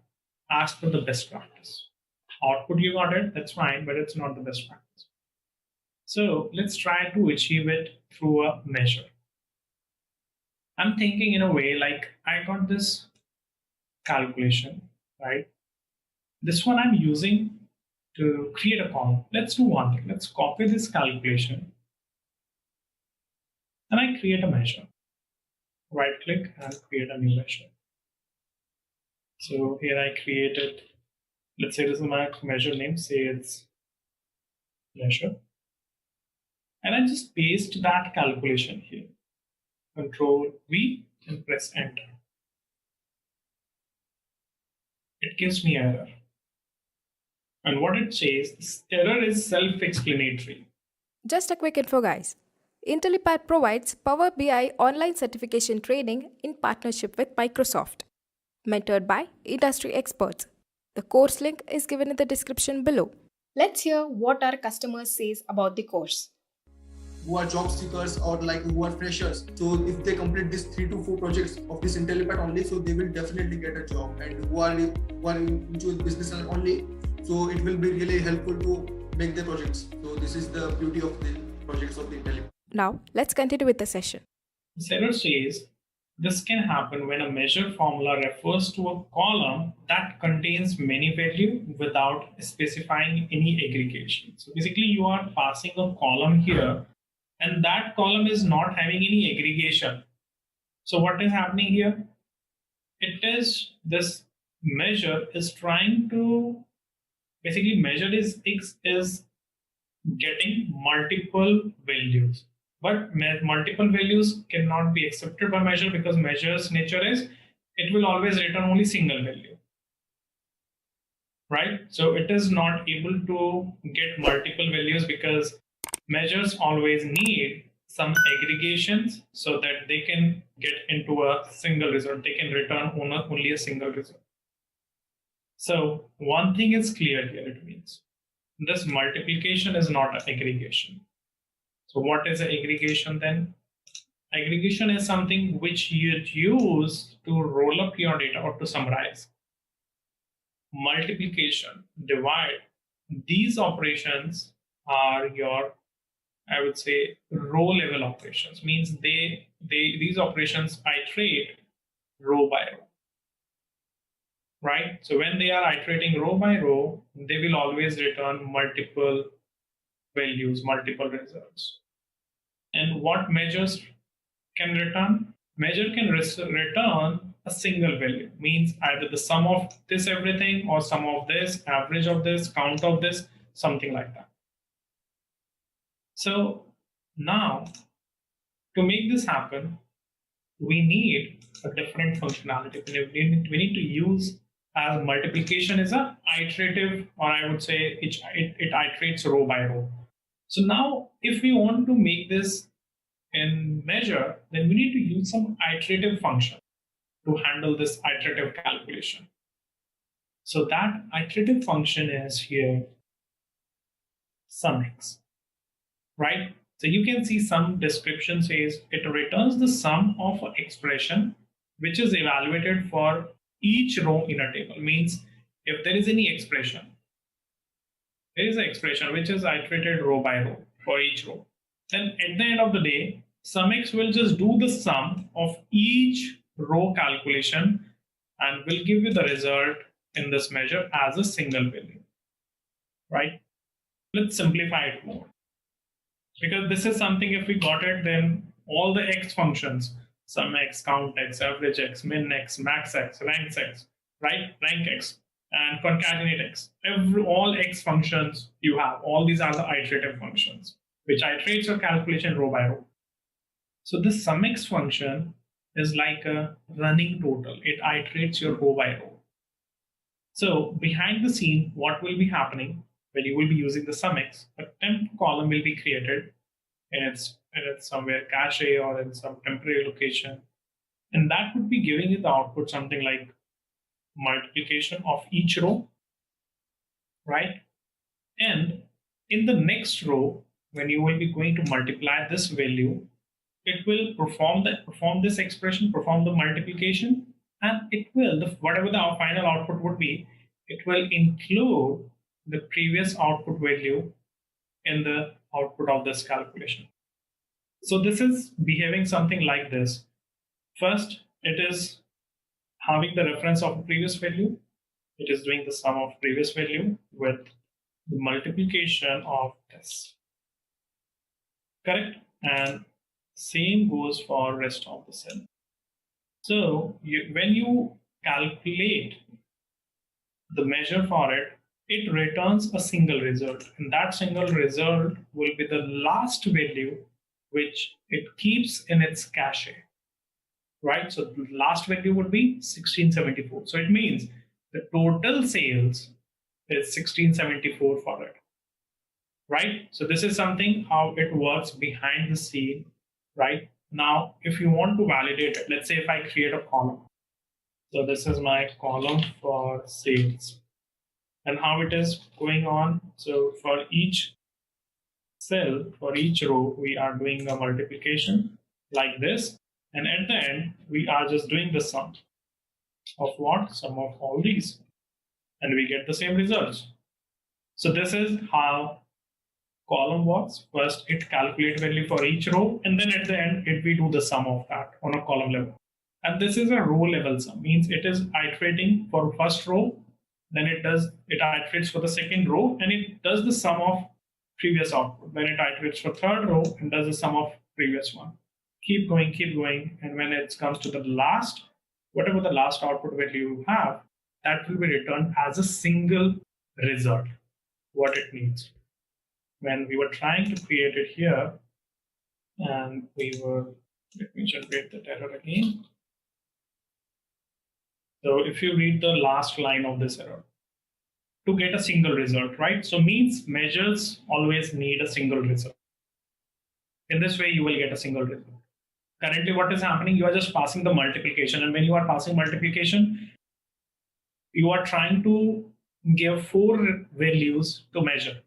as per the best practice. Output you got it, that's fine, but it's not the best practice. So let's try to achieve it through a measure. I'm thinking in a way like I got this calculation, right? This one I'm using to create a column. Let's do one thing. Let's copy this calculation and I create a measure. Right click and create a new measure. So here I created, let's say this is my measure name, sales measure. And I just paste that calculation here. Control V and press enter. It gives me error. And what it says, this error is self-explanatory. Just a quick info, guys. Intellipaat provides Power BI online certification training in partnership with Microsoft, mentored by industry experts. The course link is given in the description below. Let's hear what our customer says about the course. Who are job seekers or like who are freshers. So if they complete these 3 to 4 projects of this Intellipaat only, so they will definitely get a job. And who are into business only, so it will be really helpful to make the projects. So this is the beauty of the projects of the Intellipaat. Now, let's continue with the session. The error says this can happen when a measure formula refers to a column that contains many values without specifying any aggregation. So basically you are passing a column here and that column is not having any aggregation. So what is happening here? It is this measure is trying to basically measure is getting multiple values. But multiple values cannot be accepted by measure because measure's nature is it will always return only single value. Right? So it is not able to get multiple values because measures always need some aggregations so that they can get into a single result. They can return only a single result. So one thing is clear here, it means this multiplication is not an aggregation. So what is an aggregation then? Aggregation is something which you'd use to roll up your data or to summarize. Multiplication, divide, these operations are your, I would say, row level operations. Means these operations iterate row by row. Right? So when they are iterating row by row, they will always return multiple values, multiple results. And what measures can return? Measure can return a single value, means either the sum of this everything or sum of this, average of this, count of this, something like that. So now to make this happen, we need a different functionality. We need to use as multiplication is a iterative, or I would say it iterates row by row. So now if we want to make this in measure, then we need to use some iterative function to handle this iterative calculation. So that iterative function is here SumX, right? So you can see some description says it returns the sum of an expression which is evaluated for each row in a table. Means if there is any expression, there is an expression which is iterated row by row for each row. Then at the end of the day, SumX will just do the sum of each row calculation and will give you the result in this measure as a single value, right? Let's simplify it more. Because this is something, if we got it, then all the X functions, SumX, CountX, AverageX, MinX, MaxX, RankX, right? RankX and ConcatenateX. All X functions you have, all these are the iterative functions, which iterates your calculation row by row. So this SumX function is like a running total. It iterates your row by row. So behind the scene, what will be happening when you will be using the SumX? A temp column will be created and it's somewhere cache or in some temporary location. And that would be giving you the output something like multiplication of each row, right? And In the next row, when you will be going to multiply this value, it will perform this expression, perform the multiplication, and it will, whatever the final output would be, it will include the previous output value in the output of this calculation. So this is behaving something like this. First, it is having the reference of the previous value. It is doing the sum of previous value with the multiplication of this. Correct? And same goes for rest of the cell. So when you calculate the measure for it, it returns a single result, and that single result will be the last value which it keeps in its cache, right? So the last value would be 1674. So it means the total sales is 1674 for it, right? So this is something how it works behind the scene, right? Now, if you want to validate it, let's say if I create a column. So this is my column for sales. And how it is going on. So for each cell, for each row, we are doing a multiplication like this. And at the end, we are just doing the sum of what? Sum of all these. And we get the same results. So this is how column works. First, it calculates value for each row. And then at the end, we do the sum of that on a column level. And this is a row level sum. Means it is iterating for first row. Then it iterates for the second row, and it does the sum of previous output. Then it iterates for third row and does the sum of previous one. Keep going, and when it comes to the last, whatever the last output value you have, that will be returned as a single result, what it needs. When we were trying to create it here, and let me generate that error again. So if you read the last line of this error, to get a single result, right? So means measures always need a single result. In this way, you will get a single result. Currently, what is happening? You are just passing the multiplication. And when you are passing multiplication, you are trying to give 4 values to measure,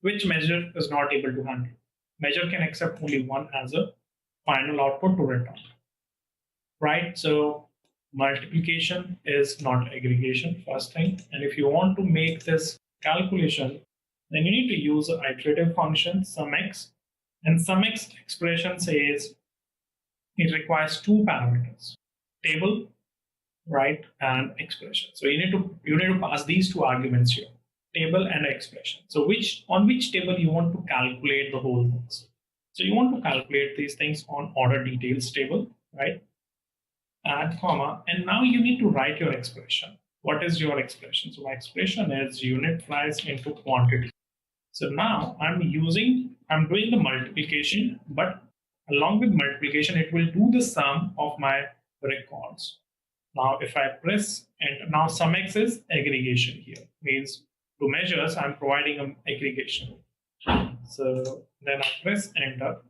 which measure is not able to handle. Measure can accept only one as a final output to return, right? So multiplication is not aggregation, first thing. And if you want to make this calculation, then you need to use an iterative function, SUMX. And SUMX expression says it requires 2 parameters, table, right, and expression. So you need to pass these 2 arguments here, table and expression. So on which table you want to calculate the whole things. So you want to calculate these things on order details table, right? Add comma, and now you need to write your expression. What is your expression? So my expression is unit price into quantity. So now I'm doing the multiplication, but along with multiplication, it will do the sum of my records. Now if I press enter, now SUMX is aggregation here, means to measures I'm providing an aggregation. So then I press enter.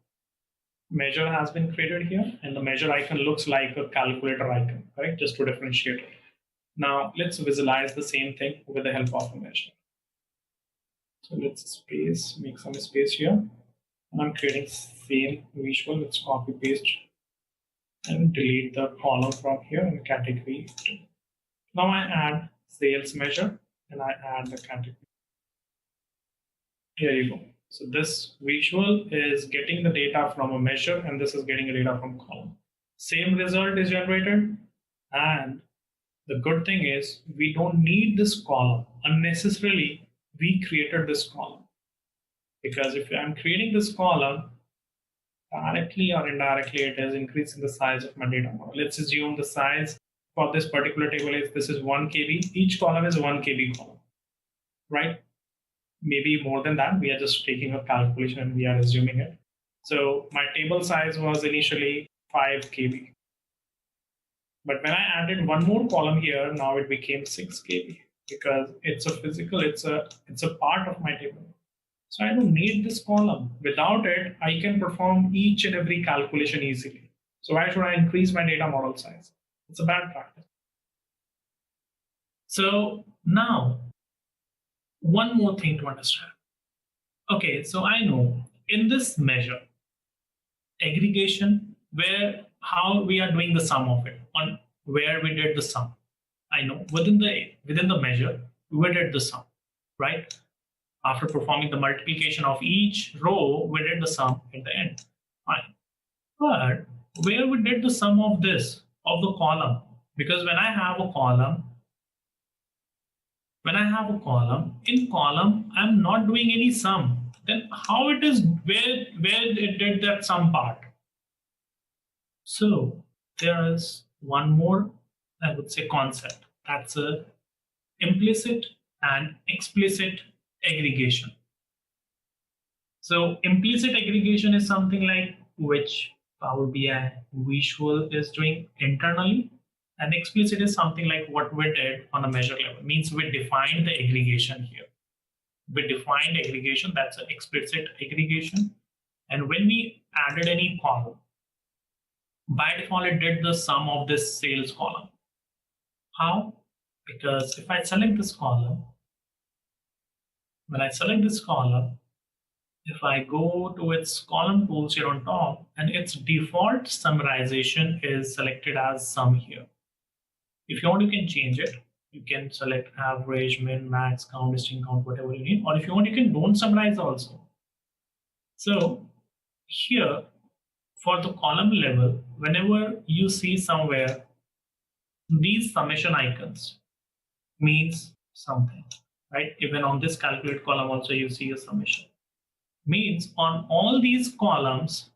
Measure has been created here, and the measure icon looks like a calculator icon, right? Just to differentiate it. Now let's visualize the same thing with the help of a measure. So let's make some space here. And I'm creating same visual. Let's copy paste and delete the column from here in category 2. Now I add sales measure and I add the category. Here you go. So this visual is getting the data from a measure, and this is getting the data from column. Same result is generated, and the good thing is we don't need this column. Unnecessarily, we created this column. Because if I'm creating this column, directly or indirectly, it is increasing the size of my data model. Let's assume the size for this particular table is 1 KB. Each column is 1 KB column, right? Maybe more than that. We are just taking a calculation and we are assuming it. So my table size was initially 5 KB. But when I added one more column here, now it became 6 KB because it's a part of my table. So I don't need this column. Without it, I can perform each and every calculation easily. So why should I increase my data model size? It's a bad practice. So now, one more thing to understand. Okay, so I know in this measure, aggregation, where how we are doing the sum of it, on where we did the sum. I know within the measure, we did the sum, right? After performing the multiplication of each row, we did the sum at the end. Fine. But where we did the sum of this, of the column, because when I have a column, in column, I'm not doing any sum. Then how it is where it did that sum part? So there is one more, I would say, concept. That's a implicit and explicit aggregation. So implicit aggregation is something like which Power BI Visual is doing internally, and explicit is something like what we did on a measure level. Means we defined the aggregation here. We defined aggregation, that's an explicit aggregation. And when we added any column, by default it did the sum of this sales column. How? Because if I select this column, when I select this column, if I go to its column tools here on top, and its default summarization is selected as sum here. If you want, you can change it. You can select average, min, max, count, distinct count, whatever you need. Or if you want, you can don't summarize also. So here, for the column level, whenever you see somewhere these summation icons means something, right? Even on this calculate column also you see a summation. Means on all these columns,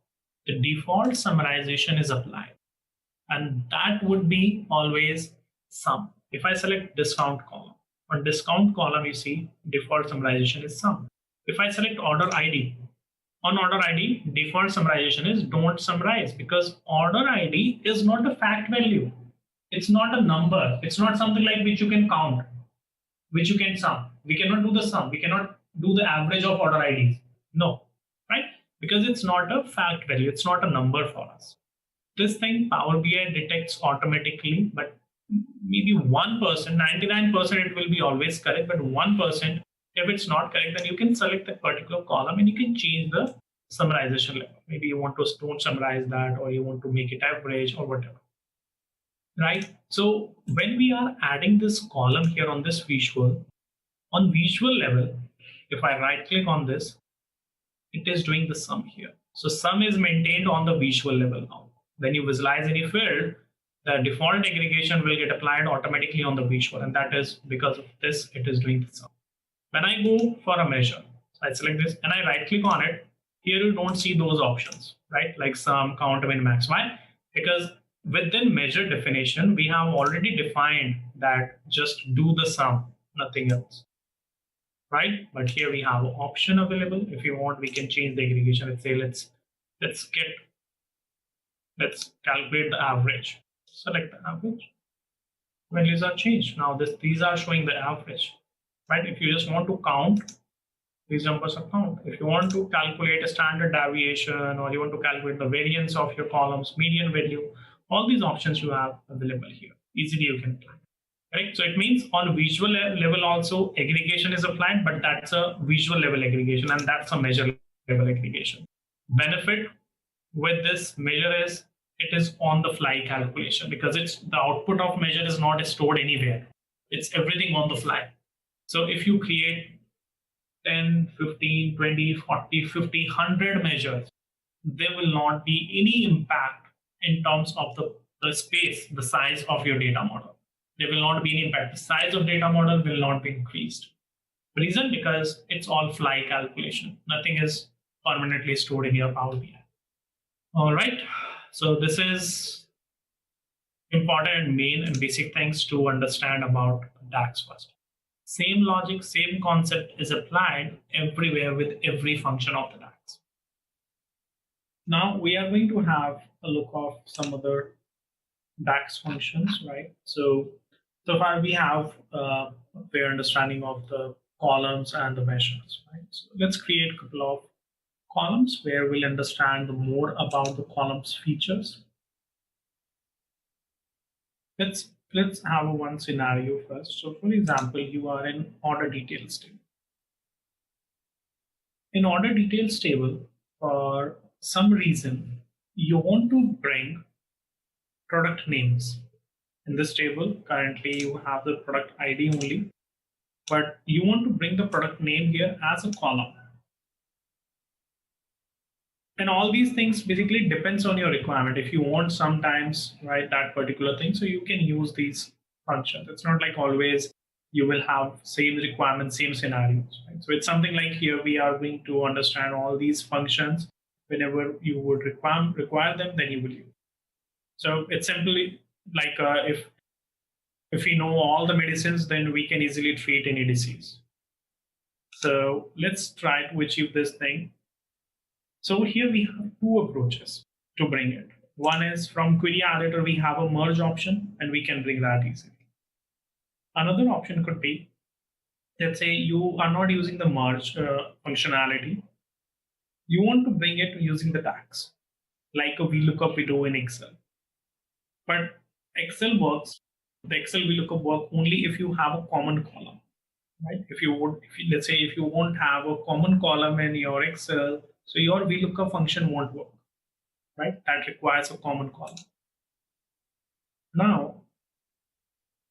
the default summarization is applied. And that would be always sum. If I select discount column, on discount column you see default summarization is sum. If I select order ID, on order ID, default summarization is don't summarize, because order ID is not a fact value. It's not a number. It's not something like which you can count, which you can sum. We cannot do the sum. We cannot do the average of order IDs. No, right? Because it's not a fact value. It's not a number for us. This thing Power BI detects automatically, but maybe 1%, 99% it will be always correct, but 1%, if it's not correct, then you can select that particular column and you can change the summarization level. Maybe you want to don't summarize that, or you want to make it average or whatever. Right? So when we are adding this column here on this visual, on visual level, if I right click on this, it is doing the sum here. So sum is maintained on the visual level now. When you visualize any field, the default aggregation will get applied automatically on the visual, and that is because of this, it is doing the sum. When I go for a measure, so I select this and I right click on it, here you don't see those options, right? Like sum, count, min, max. Why? Because within measure definition, we have already defined that just do the sum, nothing else, right? But here we have an option available. If you want, we can change the aggregation. Let's say let's calculate the average. Select the average. Values are changed. Now these are showing the average, right? If you just want to count, these numbers are count. If you want to calculate a standard deviation, or you want to calculate the variance of your columns, median value, all these options you have available here. Easily you can apply. Right? So it means on visual level also aggregation is applied, but that's a visual level aggregation, and that's a measure level aggregation. Benefit with this measure is it is on the fly calculation, because it's the output of measure is not stored anywhere. It's everything on the fly. So if you create 10, 15, 20, 40, 50, 100 measures, there will not be any impact in terms of the space, the size of your data model. There will not be any impact. The size of data model will not be increased. Reason? Because it's all fly calculation. Nothing is permanently stored in your Power BI. All right. So this is important and main and basic things to understand about DAX first. Same logic, same concept is applied everywhere with every function of the DAX. Now we are going to have a look of some other DAX functions, right? So far we have a fair understanding of the columns and the measures, right? So let's create a couple of columns where we'll understand more about the columns features. Let's have one scenario first. So for example, you are in order details table. in order details table, for some reason, you want to bring product names. In this table, currently you have the product ID only, but you want to bring the product name here as a column. And all these things basically depends on your requirement. If you want sometimes, right, that particular thing, so you can use these functions. It's not like always you will have same requirements, same scenarios. Right? So it's something like here we are going to understand all these functions. Whenever you would require them, then you will use. So it's simply like if we know all the medicines, then we can easily treat any disease. So let's try to achieve this thing. So here we have two approaches to bring it. One is from query editor, we have a merge option and we can bring that easily. Another option could be, let's say you are not using the merge functionality. You want to bring it using the tags, like a VLOOKUP we do in Excel. But Excel works, the Excel VLOOKUP work only if you have a common column, right? Let's say if you won't have a common column in your Excel, so your VLOOKUP function won't work, right? That requires a common column. Now,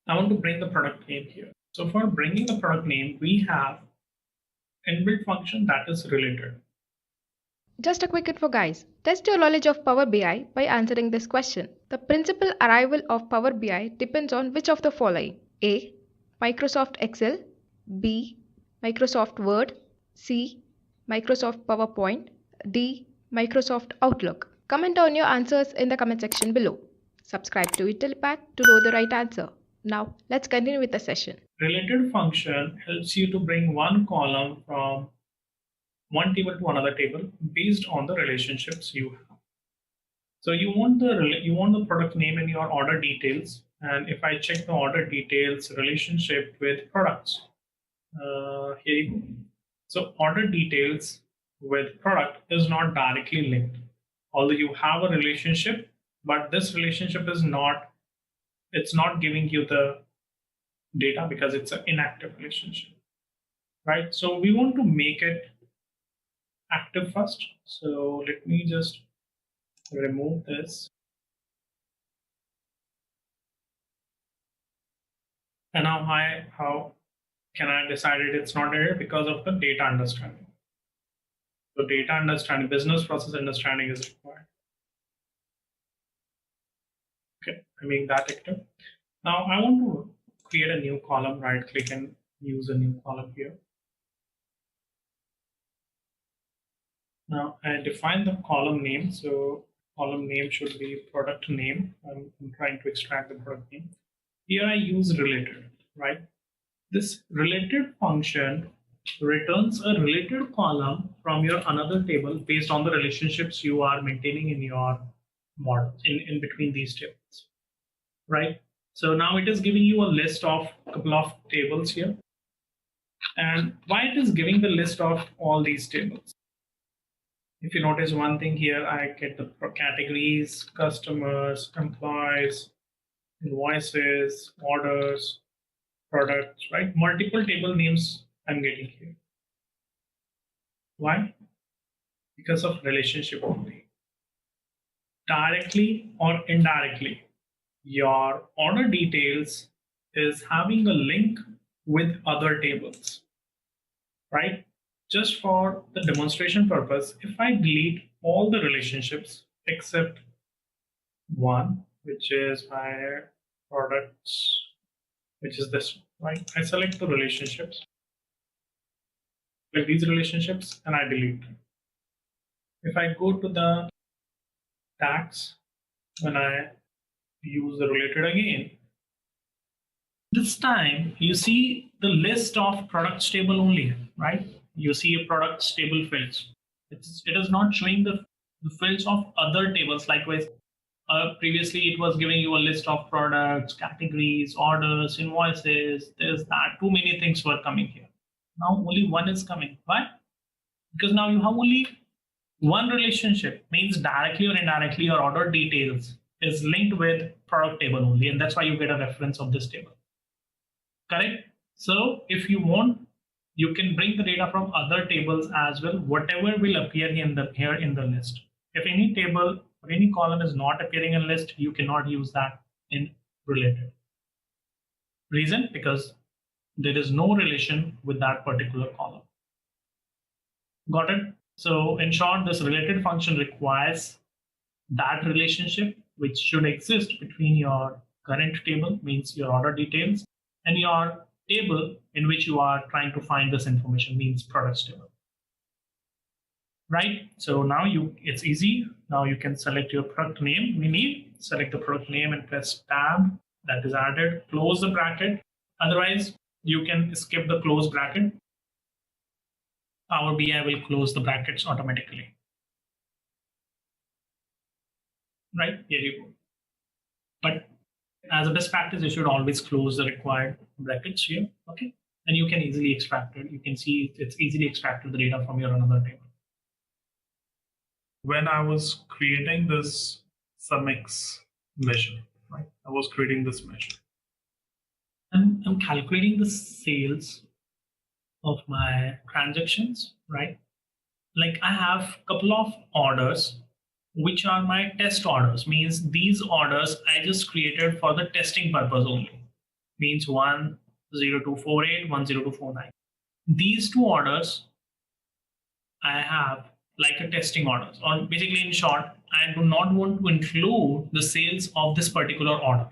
I want to bring the product name here. So for bringing the product name, we have inbuilt function that is related. Just a quick info, guys. Test your knowledge of Power BI by answering this question. The principal arrival of Power BI depends on which of the following: A. Microsoft Excel, B. Microsoft Word, C. Microsoft PowerPoint, D. Microsoft Outlook. Comment on your answers in the comment section below. Subscribe to Intellipaat to know the right answer. Now, let's continue with the session. Related function helps you to bring one column from one table to another table based on the relationships you have. So you want the product name in your order details, and if I check the order details relationship with products, here you go. So order details with product is not directly linked, although you have a relationship, but this relationship is not. It's not giving you the data because it's an inactive relationship, right? So we want to make it active first. So let me just remove this. And now how can I decide it's not there? Because of the data understanding. So data understanding, business process understanding is required. Okay, I make that active. Now I want to create a new column, right click and use a new column here. Now I define the column name. So column name should be product name. I'm trying to extract the product name. Here I use related, right? This related function returns a related column from your another table based on the relationships you are maintaining in your model in between these tables, right? So now it is giving you a list of a couple of tables here. And why it is giving the list of all these tables? If you notice one thing here, I get the categories, customers, employees, invoices, orders, products, right? Multiple table names I'm getting here. Why? Because of relationship only. Directly or indirectly, your order details is having a link with other tables, right? Just for the demonstration purpose, if I delete all the relationships except one, which is my products, which is this one, right? I select the relationships, like these relationships, and I delete them. If I go to the tags, when I use the related again, this time you see the list of products table only, right? You see a products table fields. It is not showing the fields of other tables. Likewise, previously it was giving you a list of products, categories, orders, invoices, this, that. Too many things were coming here. Now only one is coming. Why? Because now you have only one relationship, means directly or indirectly your order details is linked with product table only, and that's why you get a reference of this table. Correct? So if you want You can bring the data from other tables as well, whatever will appear here in the list. If any table or any column is not appearing in list, you cannot use that in related. Reason? Because there is no relation with that particular column. Got it? So in short, this related function requires that relationship which should exist between your current table, means your order details, and your table in which you are trying to find this information, means products table. Right? So now it's easy. Now you can select your product name. Select the product name and press tab. That is added. Close the bracket. Otherwise, you can skip the close bracket. Power BI will close the brackets automatically. Right? Here you go. But as a best practice, you should always close the required brackets here. Okay. And you can easily extract it. You can see it's easily extracted the data from your another table. When I was creating this SumX measure, right? I was creating this measure. And I'm calculating the sales of my transactions, right? Like I have a couple of orders which are my test orders, means these orders I just created for the testing purpose only, means 10248, 10249. These two orders I have like a testing orders, or basically in short, I do not want to include the sales of this particular order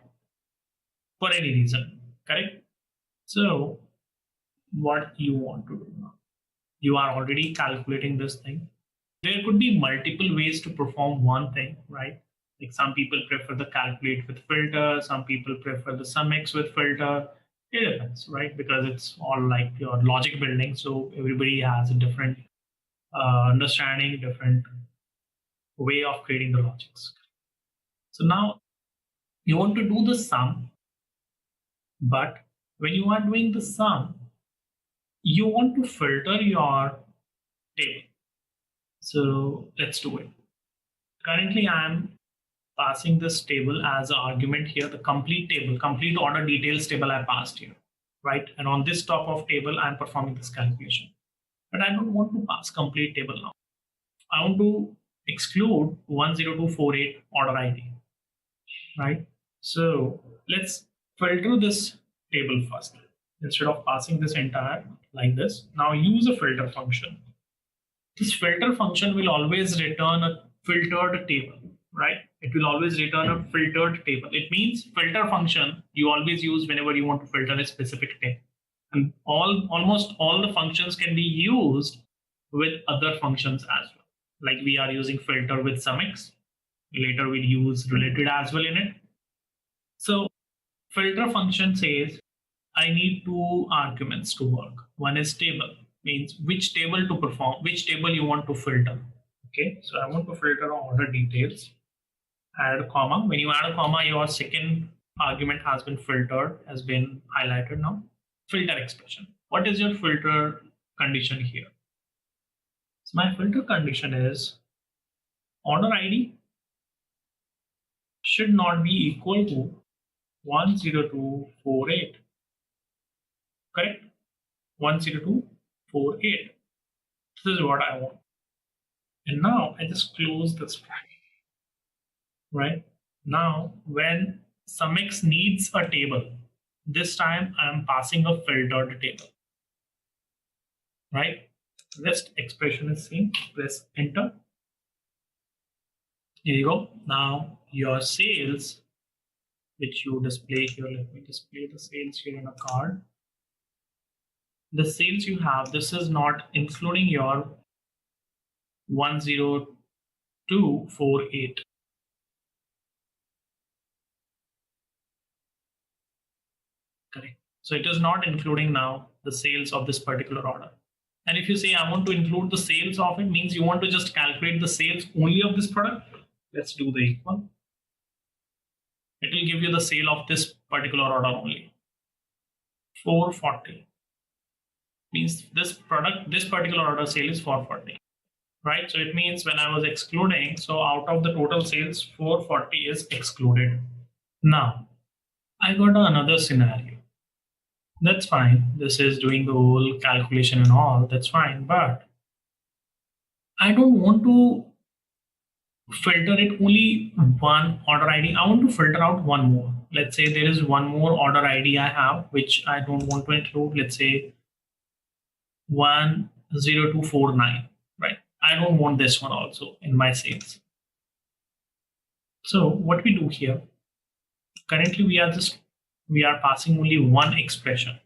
for any reason, correct? So what you want to do now, you are already calculating this thing. There could be multiple ways to perform one thing, right? Like some people prefer the calculate with filter, some people prefer the SumX with filter. It depends, right? Because it's all like your logic building. So everybody has a different understanding, different way of creating the logics. So now you want to do the sum, but when you are doing the sum, you want to filter your table. So let's do it. Currently, I'm passing this table as an argument here, the complete table, complete order details table I passed here, right? And on this top of table, I'm performing this calculation. But I don't want to pass complete table now. I want to exclude 10248 order ID, right? So let's filter this table first. Instead of passing this entire like this, now use a filter function. This filter function will always return a filtered table, right? It will always return a filtered table. It means filter function you always use whenever you want to filter a specific table. And almost all the functions can be used with other functions as well. Like we are using filter with SumX. Later we'll use related as well in it. So filter function says, I need two arguments to work. One is table, means which table to perform, which table you want to filter. Okay, so I want to filter order details. Add a comma. When you add a comma, your second argument has been filtered, has been highlighted now. Filter expression. What is your filter condition here? So my filter condition is order ID should not be equal to 10248. Correct? 10248. This is what I want. And now I just close this bracket. Right? Now, when SumX needs a table, this time I am passing a filtered table. Right? This expression is same. Press enter. Here you go. Now your sales, which you display here, let me display the sales here in a card. The sales you have, this is not including your 10248. Correct. So it is not including now the sales of this particular order. And if you say I want to include the sales of it, means you want to just calculate the sales only of this product. Let's do the equal. It will give you the sale of this particular order only. 440. Means this product, this particular order sale is 440. Right? So it means when I was excluding, so out of the total sales, 440 is excluded. Now, I got another scenario. That's fine. This is doing the whole calculation and all. That's fine. But I don't want to filter it only one order ID. I want to filter out one more. Let's say there is one more order ID I have, which I don't want to include. Let's say 10249, right? I don't want this one also in my sales. So what we do here, currently we are passing only one expression.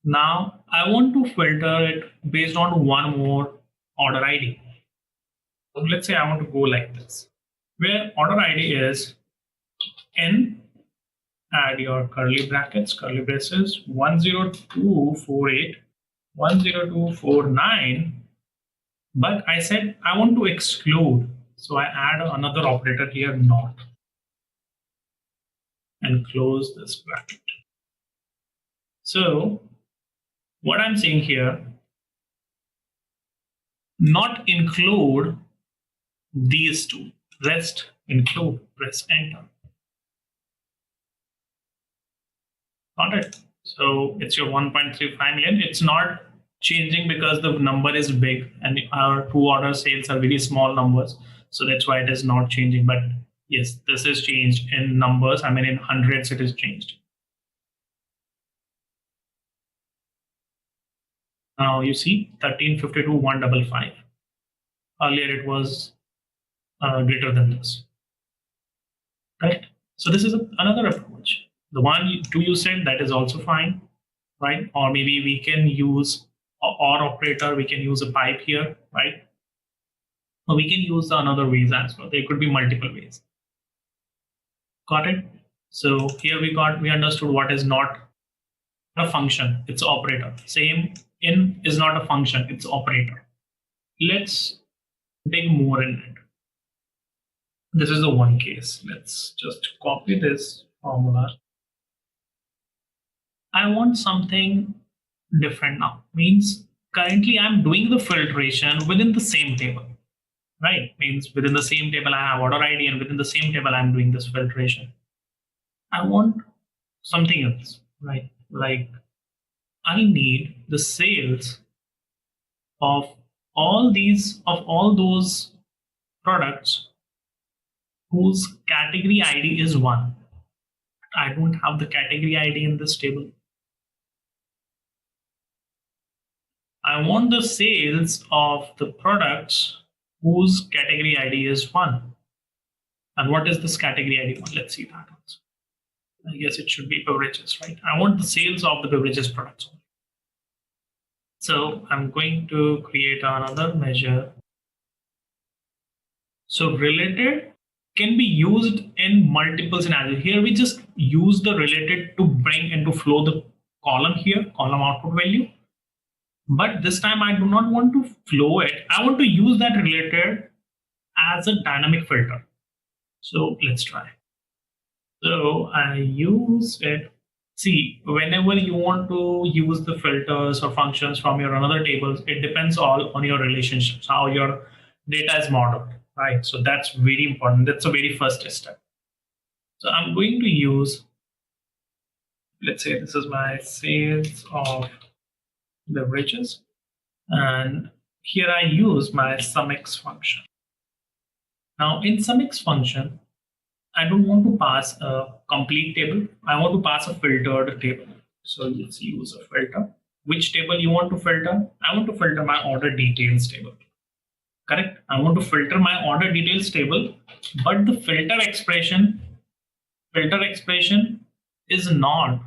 Now I want to filter it based on one more order ID. So let's say I want to go like this, where order ID is N, add your curly brackets, curly braces, 10248, 10249. But I said I want to exclude. So I add another operator here, not, and close this bracket. So what I'm saying here, not include these two, rest include, press enter. Got it? So it's your 1.35 million. It's not changing because the number is big and our two order sales are very small numbers. So that's why it is not changing. But yes, this is changed in numbers. I mean, in hundreds, it is changed. Now you see 1352 155. Earlier it was greater than this. Right? So this is another approach. The one you said, that is also fine, right? Or maybe we can use or operator, we can use a pipe here, right? Or we can use the another ways as well. There could be multiple ways. Got it? So here we understood what is not a function, it's operator. Same, in is not a function, it's operator. Let's dig more in it. This is the one case. Let's just copy this formula. I want something different now. Means currently I'm doing the filtration within the same table, right? Means within the same table I have order ID, and within the same table I'm doing this filtration. I want something else, right? Like I need the sales of all those products whose category ID is 1. I don't have the category ID in this table. I want the sales of the products whose category ID is 1. And what is this category ID 1? Let's see that also. I guess it should be beverages, right? I want the sales of the beverages products. So I'm going to create another measure. So related can be used in multiple scenarios. Here we just use the related to bring into flow the column here, column output value. But this time I do not want to flow it. I want to use that related as a dynamic filter. So let's try. So I use it. See, whenever you want to use the filters or functions from your another tables, it depends all on your relationships, how your data is modeled, right? So that's very important. That's the very first step. So I'm going to use, let's say this is my sales of beverages. And here I use my SumX function. Now in SumX function, I don't want to pass a complete table. I want to pass a filtered table. So let's use a filter. Which table you want to filter? I want to filter my order details table. Correct? I want to filter my order details table, but the filter expression is not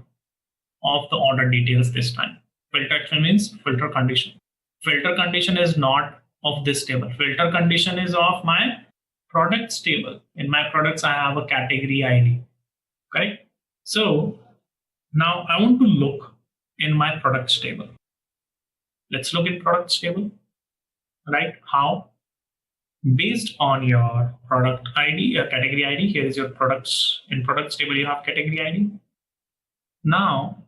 of the order details this time. Filter expression means filter condition. Filter condition is not of this table. Filter condition is of my products table. In my products, I have a category ID. Correct? So now I want to look in my products table. Let's look in products table. Right? How? Based on your product ID, your category ID, here is your products. In products table, you have category ID. Now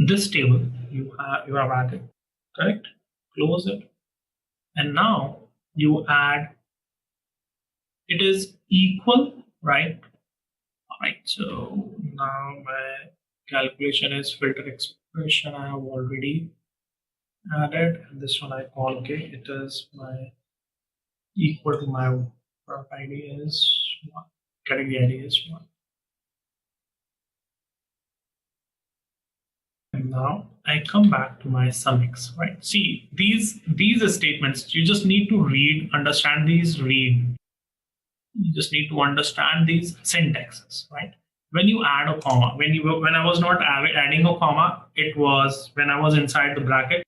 this table you have added. Correct? Close it. And now you add, it is equal, right? Right, so now my calculation is filter expression I have already added, and this one I call okay. It is my equal to my product ID is 1, category ID is 1. And now I come back to my summix, right? See, these statements, you just need to read, understand these, read. You just need to understand these syntaxes, right? When you add a comma, when I was not adding a comma, it was when I was inside the bracket,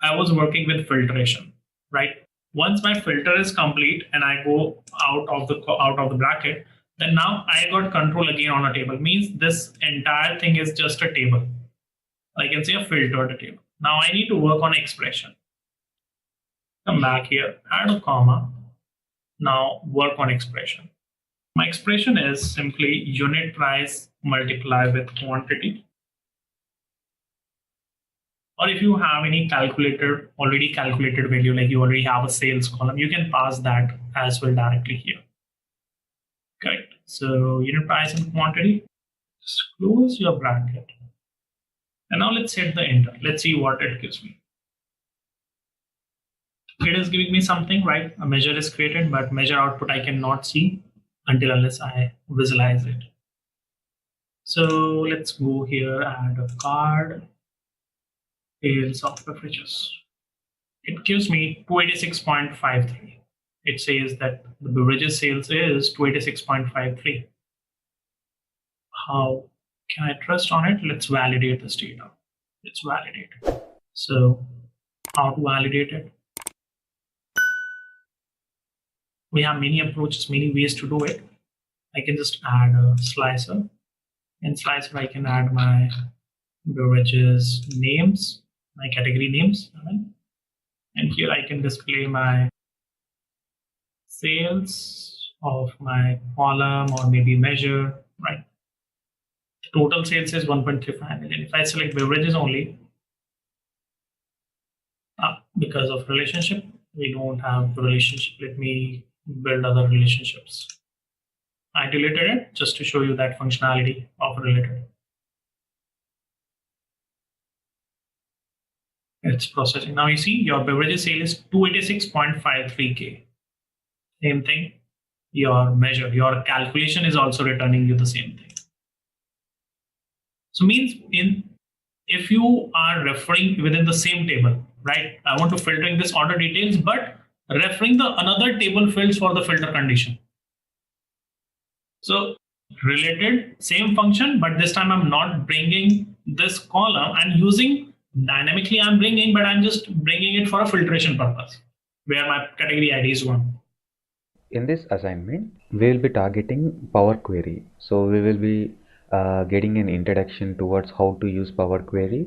I was working with filtration, right? Once my filter is complete and I go out of the bracket, then now I got control again on a table. Means this entire thing is just a table. I can say a filtered table. Now I need to work on expression. Come back here, add a comma. Now work on expression. My expression is simply unit price multiply with quantity. Or if you have any already calculated value, like you already have a sales column, you can pass that as well directly here. Correct. So unit price and quantity, just close your bracket. And now let's hit the enter. Let's see what it gives me. It is giving me something, right? A measure is created, but measure output I cannot see until unless I visualize it. So let's go here, add a card, sales of beverages. It gives me 286.53. It says that the beverages sales is 286.53. How can I trust on it? Let's validate this data. Let's validate it. So how to validate it? We have many approaches, many ways to do it. I can just add a slicer. In slicer, I can add my beverages names, my category names. Right? And here I can display my sales of my column or maybe measure, right? The total sales is 1.35 million. If I select beverages only, because of relationship, we don't have the relationship. Let me build other relationships. I deleted it just to show you that functionality of related. It's processing. Now you see your beverages sale is 286.53K. Same thing. Your measure, your calculation is also returning you the same thing. So means if you are referring within the same table, right? I want to filtering this order details, but referring the another table fields for the filter condition. So related, same function, but this time I'm not bringing this column and using dynamically I'm bringing, but I'm just bringing it for a filtration purpose where my category ID is 1. In this assignment, we will be targeting Power Query. So we will be getting an introduction towards how to use Power Query,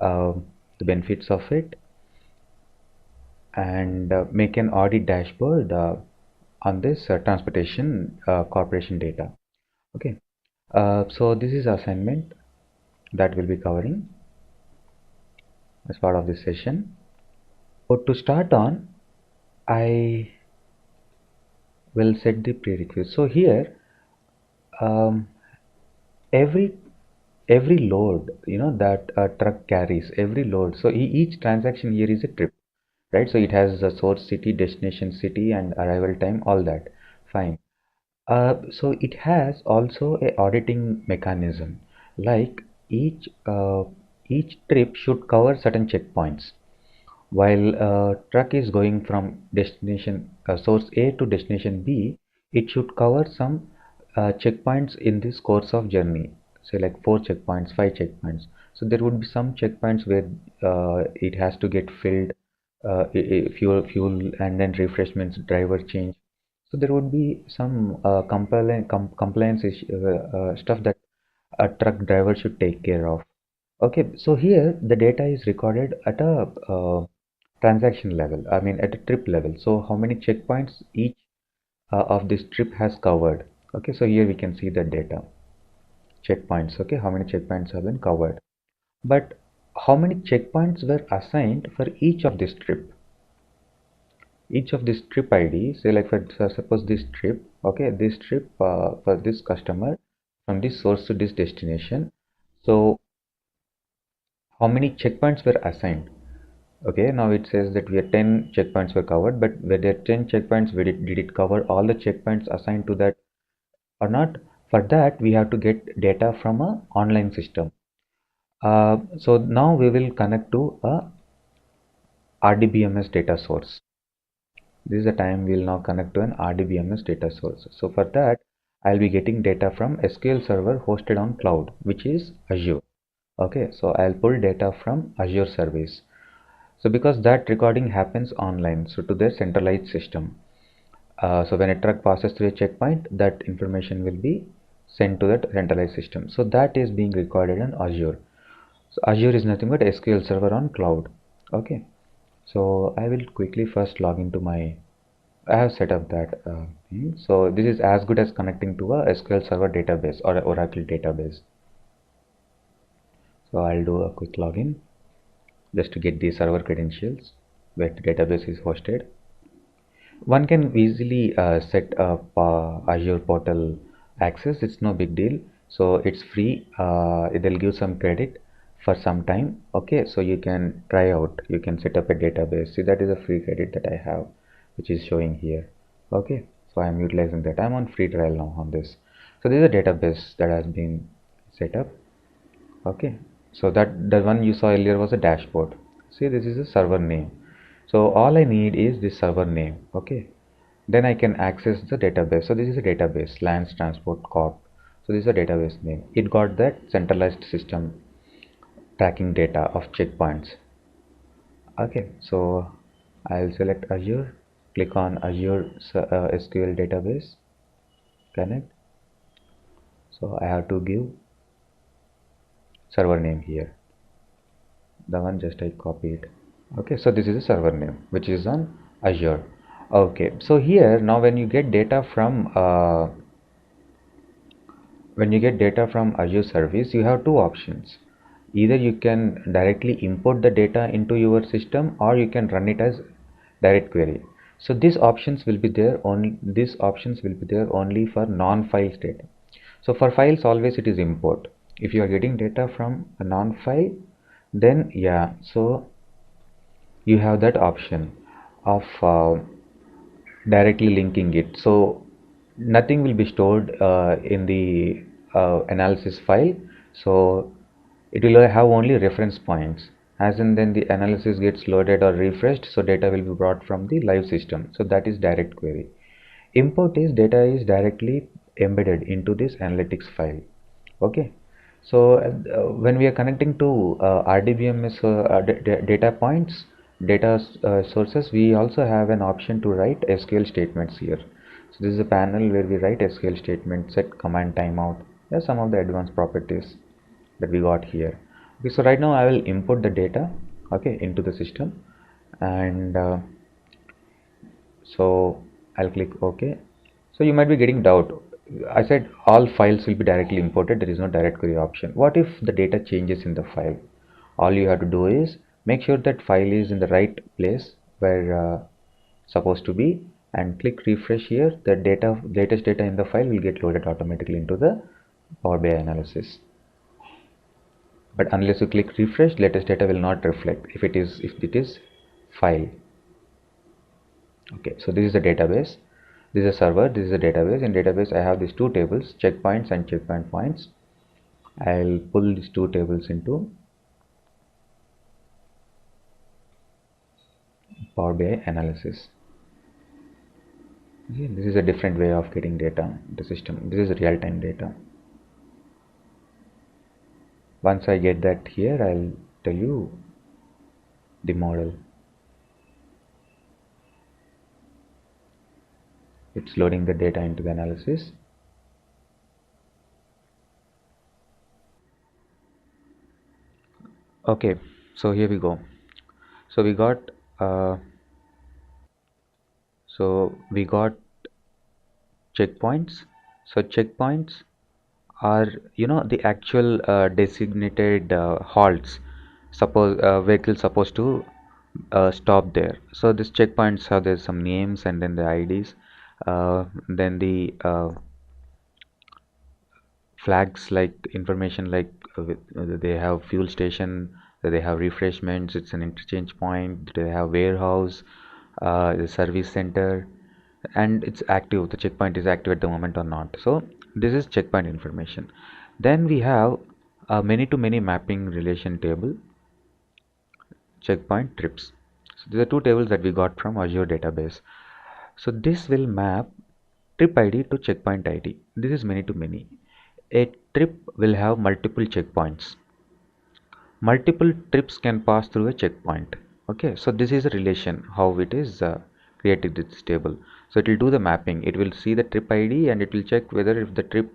the benefits of it, and make an audit dashboard on this transportation corporation data. Okay, so this is assignment that we'll be covering as part of this session. So to start on, I will set the prerequisites. So here, every load, that a truck carries, every load. So each transaction here is a trip, right? So it has the source city, destination city, and arrival time, all that. Fine. So it has also a auditing mechanism, like each trip should cover certain checkpoints. While a truck is going from destination source A to destination B, it should cover some checkpoints in this course of journey, say like 4 checkpoints, 5 checkpoints. So there would be some checkpoints where it has to get filled, fuel, and then refreshments, driver change. So there would be some compliance stuff that a truck driver should take care of. Okay, so here the data is recorded at a transaction level, I mean at a trip level. So how many checkpoints each of this trip has covered. Okay, so here we can see the data, checkpoints. Okay, how many checkpoints have been covered, but how many checkpoints were assigned for each of this trip, each of this trip ID. Say like for suppose this trip, okay, this trip for this customer from this source to this destination. So how many checkpoints were assigned? Okay, now it says that we are 10 checkpoints were covered, but were there 10 checkpoints? Did it cover all the checkpoints assigned to that or not? For that, we have to get data from a online system. So now we will connect to a RDBMS data source. This is the time we will now connect to an RDBMS data source. So for that, I'll be getting data from SQL Server hosted on cloud, which is Azure. Okay, so I'll pull data from Azure service. So because that recording happens online, so to their centralized system. So when a truck passes through a checkpoint, that information will be sent to that centralized system. So that is being recorded in Azure. So Azure is nothing but SQL Server on cloud. Okay. So I will quickly first log into my, I have set up that thing. So this is as good as connecting to a SQL Server database or an Oracle database. So I'll do a quick login just to get the server credentials where the database is hosted. One can easily set up Azure portal access. It's no big deal. So it's free. They'll give some credit for some time. Okay, so you can try out. You can set up a database. See, that is a free credit that I have, which is showing here. Okay, so I'm utilizing that. I'm on free trial now on this. So this is a database that has been set up. Okay, so that the one you saw earlier was a dashboard. See, this is a server name. So all I need is this server name. Okay, then I can access the database. So this is a database, Lands Transport Corp. So this is a database name. It got that centralized system tracking data of checkpoints. Okay, so I'll select Azure, click on Azure SQL database, connect. So I have to give server name here. The one just I copy it. Okay, so this is a server name which is on Azure. Okay, so here now when you get data from Azure service, you have two options. Either you can directly import the data into your system, or you can run it as direct query. So these options will be there only for non-files data. So for files, always it is import. If you are getting data from a non-file, then yeah, so you have that option of directly linking it. So nothing will be stored in the analysis file. So it will have only reference points, as in then the analysis gets loaded or refreshed, so data will be brought from the live system. So that is direct query. Import is data is directly embedded into this analytics file. Okay, so when we are connecting to RDBMS data points, data sources, we also have an option to write SQL statements here. So this is a panel where we write SQL statements, set command timeout. There are some of the advanced properties that we got here. Okay, so right now I will import the data, okay, into the system, and so I'll click OK. So you might be getting doubt. I said all files will be directly imported. There is no direct query option. What if the data changes in the file? All you have to do is make sure that file is in the right place where supposed to be, and click refresh here. The latest data in the file will get loaded automatically into the Power BI analysis. But unless you click refresh, latest data will not reflect if it is file. Okay, so this is the database, this is a server, this is a database. In database I have these two tables, checkpoints and checkpoint points. I'll pull these two tables into Power BI analysis. Okay, this is a different way of getting data in the system. This is real-time data. Once I get that here, I'll tell you the model. It's loading the data into the analysis. Okay, so here we go. So we got checkpoints. So checkpoints are, you know, the actual designated halts. Suppose vehicle supposed to stop there. So these checkpoints have, there's some names and then the IDs, then the flags like information like they have fuel station, they have refreshments, it's an interchange point, they have warehouse, the service center, and it's active, the checkpoint is active at the moment or not. So this is checkpoint information. Then we have a many to many mapping relation table, checkpoint trips. So these are two tables that we got from Azure database. So this will map trip ID to checkpoint ID. This is many to many. A trip will have multiple checkpoints. Multiple trips can pass through a checkpoint. Okay, so this is a relation how it is created this table. So it will do the mapping. It will see the trip ID and it will check whether if the trip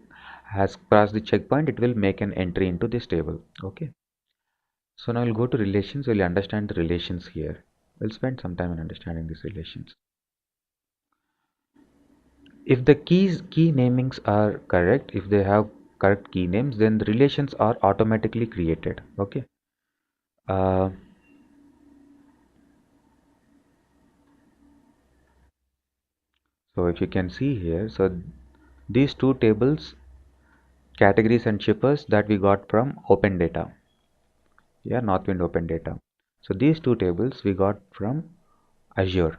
has crossed the checkpoint, it will make an entry into this table. Okay. So now we'll go to relations. We'll understand the relations here. We'll spend some time in understanding these relations. If the key namings are correct, if they have correct key names, then the relations are automatically created. Okay. So if you can see here, so these two tables, categories and shippers, that we got from open data. Yeah, Northwind open data. So these two tables we got from Azure.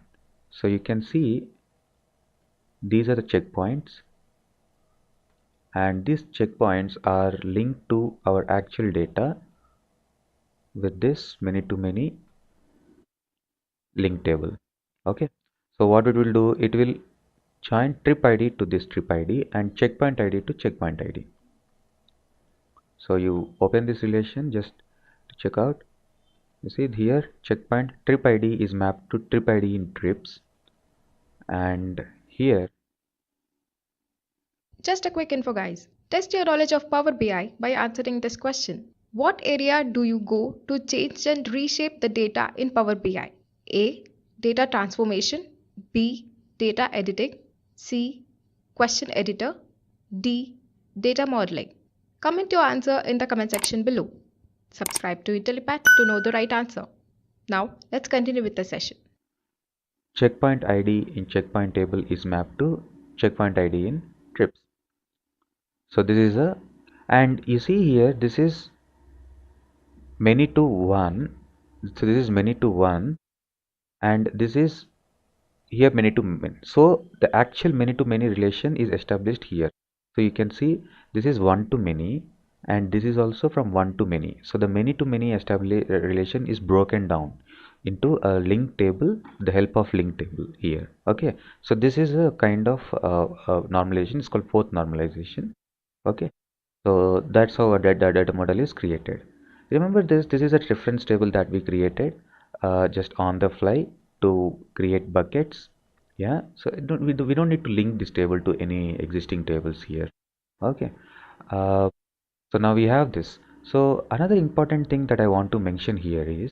So you can see these are the checkpoints, and these checkpoints are linked to our actual data with this many to many link table. Okay, so what it will do, it will join trip ID to this trip ID and checkpoint ID to checkpoint ID. So you open this relation just to check out. You see here checkpoint trip ID is mapped to trip ID in trips, and here Just a quick info, guys. Test your knowledge of Power BI by answering this question. What area do you go to change and reshape the data in Power BI? A. Data transformation. B. Data editing. C. Question editor. D. Data modeling. Comment your answer in the comment section below. Subscribe to Intellipaat to know the right answer. Now, let's continue with the session. checkpoint ID in checkpoint table is mapped to checkpoint ID in trips. So this is a, and you see here this is many to one. So this is many to one, and this is here many to many. So the actual many to many relation is established here. So you can see this is one to many, and this is also from one to many. So the many to many established relation is broken down into a link table, the help of link table here. Okay, so this is a kind of normalization. It's called fourth normalization. Okay, so that's how a data model is created. Remember this is a reference table that we created just on the fly to create buckets. Yeah, so we don't need to link this table to any existing tables here. Okay, so now we have this. So another important thing that I want to mention here is,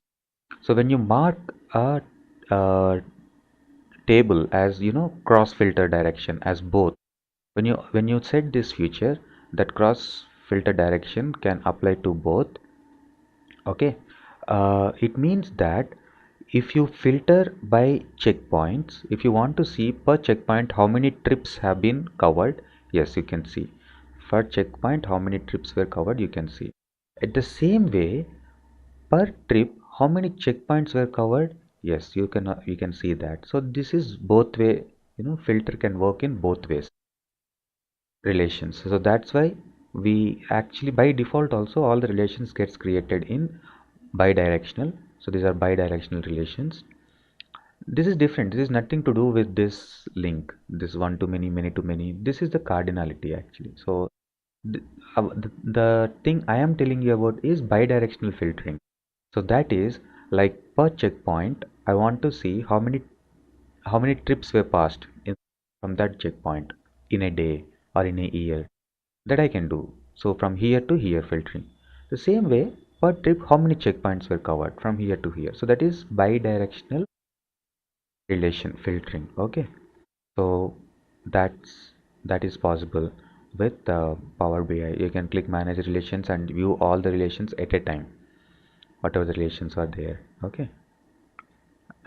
so when you mark a table as cross filter direction as both, when you set this feature that cross filter direction can apply to both. Okay, it means that if you filter by checkpoints, if you want to see per checkpoint how many trips have been covered, yes, you can see per checkpoint how many trips were covered, you can see. At the same way, per trip how many checkpoints were covered, yes, you can see that. So this is both way, filter can work in both ways relations. So that's why we actually by default also all the relations gets created in bidirectional. So these are bidirectional relations. This is different. This is nothing to do with this link, this one to many, many to many. This is the cardinality actually. So the thing I am telling you about is bidirectional filtering. So that is like per checkpoint I want to see how many trips were passed from that checkpoint in a day or in a year, that I can do. So from here to here filtering. The same way per trip how many checkpoints were covered from here to here. So that is bidirectional relation filtering. Okay. So that is possible with Power BI. You can click manage relations and view all the relations at a time, whatever the relations are there. Okay.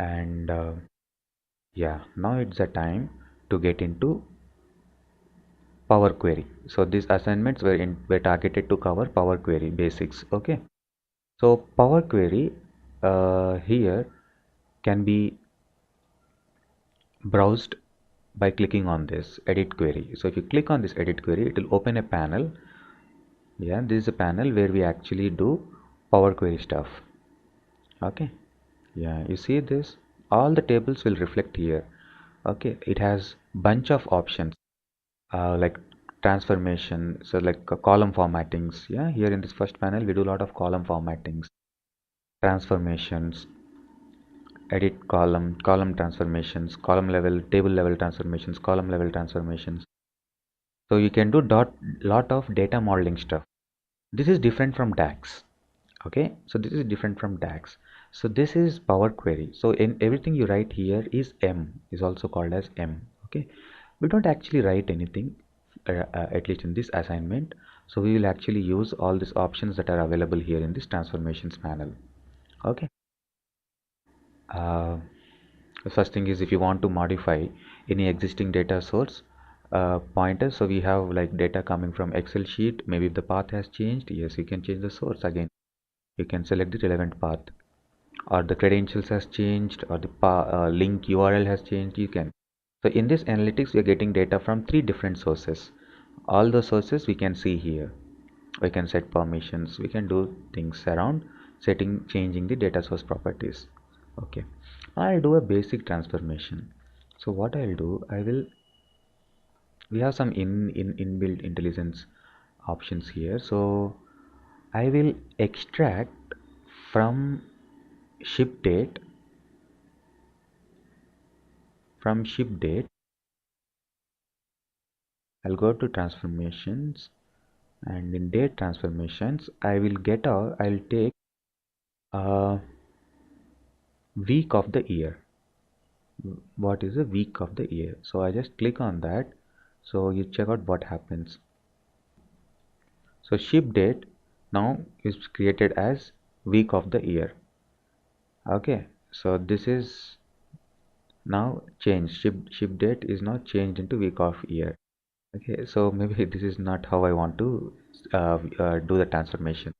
And yeah, now it's the time to get into Power Query. So these assignments were targeted to cover Power Query basics. Okay. So Power Query here can be browsed by clicking on this edit query. So if you click on this edit query, it will open a panel. Yeah, this is a panel where we actually do Power Query stuff. Okay. Yeah, you see this, all the tables will reflect here. Okay, it has bunch of options like transformation, so like column formattings. Yeah, here in this first panel we do a lot of column formattings, transformations, edit column transformations, column level, table level transformations, column level transformations. So you can do lot of data modeling stuff. This is different from DAX. Okay, so this is different from DAX. So this is Power Query. So in everything you write here is also called as M. Okay, we don't actually write anything at least in this assignment. So we will actually use all these options that are available here in this transformations panel. Okay. The first thing is if you want to modify any existing data source pointer, so we have like data coming from Excel sheet. Maybe if the path has changed, yes, you can change the source again. You can select the relevant path, or the credentials has changed, or the link URL has changed. You can. So in this analytics, we are getting data from 3 different sources. All the sources we can see here. We can set permissions. We can do things around changing the data source properties. Okay, I'll do a basic transformation. So what I'll do, we have some inbuilt intelligence options here. So I will extract from ship date, I'll go to transformations, and in date transformations I'll take a week of the year. What is a week of the year? So I just click on that, so you check out what happens. So ship date now is created as week of the year. Okay, so this is now changed. Ship date is now changed into week of year. Okay, so maybe this is not how I want to do the transformation.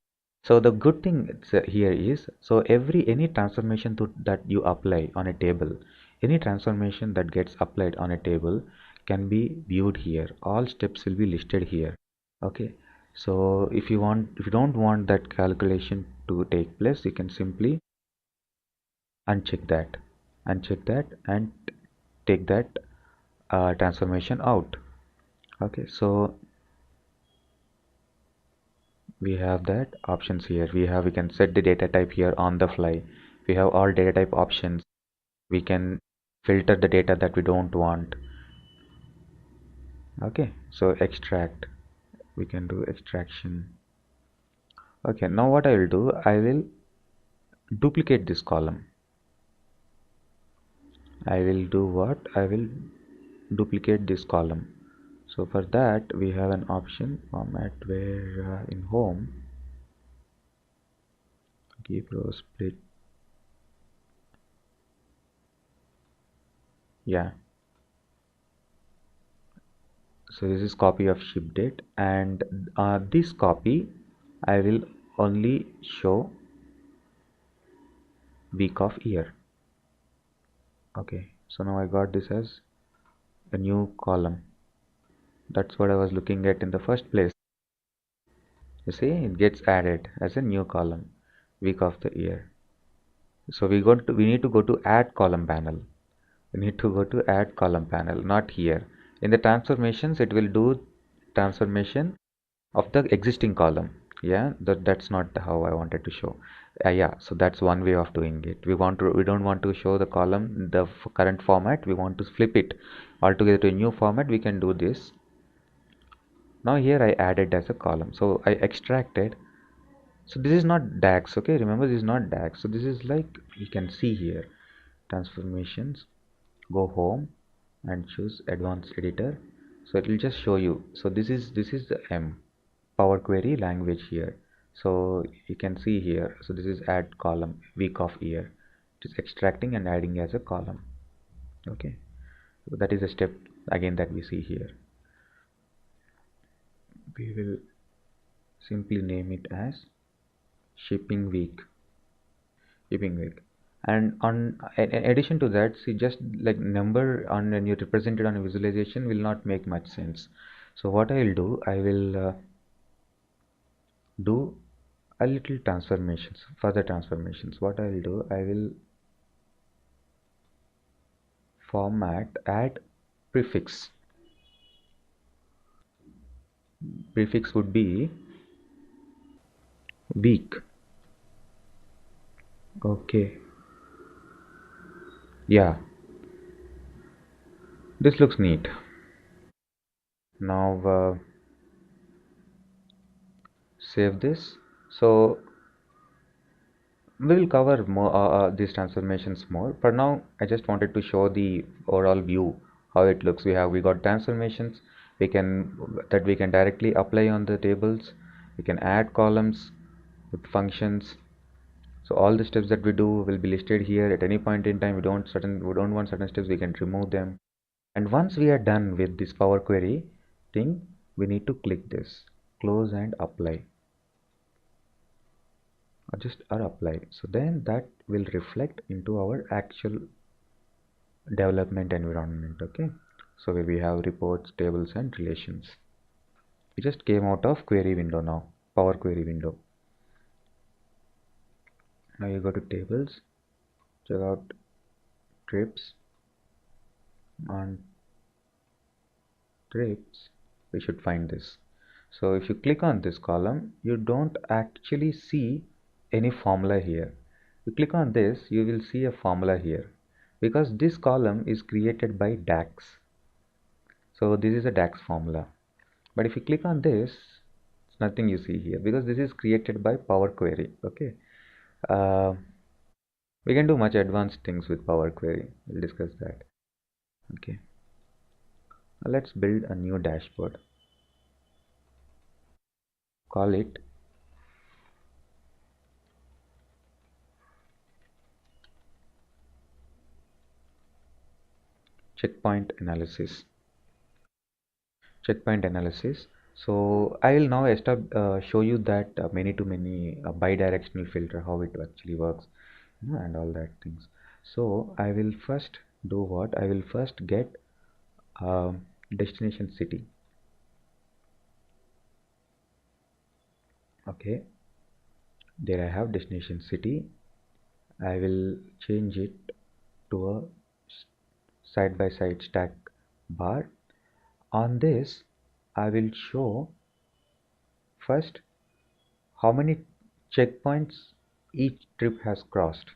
So the good thing here is, so any transformation that you apply on a table, any transformation that gets applied on a table can be viewed here. All steps will be listed here. Okay, so if you don't want that calculation to take place, you can simply uncheck that, and take that transformation out. Okay, so we have that options here. We can set the data type here on the fly. We have all data type options. We can filter the data that we don't want. Okay, so extract, we can do extraction. Okay, now what I will do, I will duplicate this column. I will do what? I will duplicate this column. So for that we have an option format where in home, keep row split. Yeah, so this is copy of ship date, and this copy I will only show week of year. Okay, so now I got this as a new column. That's what I was looking at in the first place. You see, it gets added as a new column, week of the year. So we need to go to add column panel. We need to go to add column panel, not here. In the transformations, it will do transformation of the existing column. Yeah, that's not how I wanted to show. Yeah, so that's one way of doing it. We don't want to show the column the current format. We want to flip it altogether to a new format. We can do this. Now here I added as a column, so I extracted. So this is not DAX. Okay, remember this is not DAX. So this is like, you can see here, transformations, go home and choose advanced editor. So it will just show you. So this is the Power Query language here. So you can see here, so this is add column, week of year. It is extracting and adding as a column. Okay, so that is a step again that we see here. We will simply name it as shipping week. Shipping week. And on in addition to that, see, just like number on when you represent it on a visualization will not make much sense. So what I will do, I will do a little transformations, further transformations. What I will do, I will format, add prefix. Prefix would be week. Okay, yeah, this looks neat. Now save this. So we will cover more these transformations more. For now, I just wanted to show the overall view how it looks. We got transformations. We can directly apply on the tables. We can add columns with functions. So all the steps that we do will be listed here. At any point in time, we don't want certain steps, we can remove them. And once we are done with this Power Query thing, we need to click this close and apply, or apply. So then that will reflect into our actual development environment. Okay, so where we have reports, tables, and relations. We just came out of query window now, Power Query window. Now you go to tables, check out trips. On trips, we should find this. So if you click on this column, you don't actually see any formula here. You click on this, you will see a formula here, because this column is created by DAX. So this is a DAX formula. But if you click on this, it's nothing you see here, because this is created by Power Query. Okay, we can do much advanced things with Power Query. We'll discuss that. Okay, now let's build a new dashboard. Call it checkpoint analysis. So I will now show you that many to many bidirectional filter, how it actually works, and all that things. So I will first do what? I will first get destination city. Okay, there I have destination city. I will change it to a side by side stack bar. On this, I will show first how many checkpoints each trip has crossed.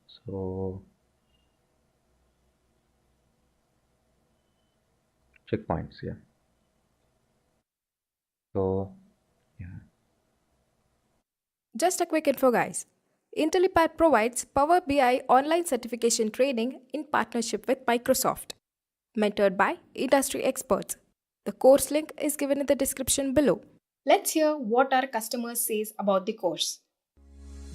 So checkpoints, yeah. So yeah. Just a quick info, guys. Intellipaat provides Power BI online certification training in partnership with Microsoft, mentored by industry experts. The course link is given in the description below. Let's hear what our customer says about the course.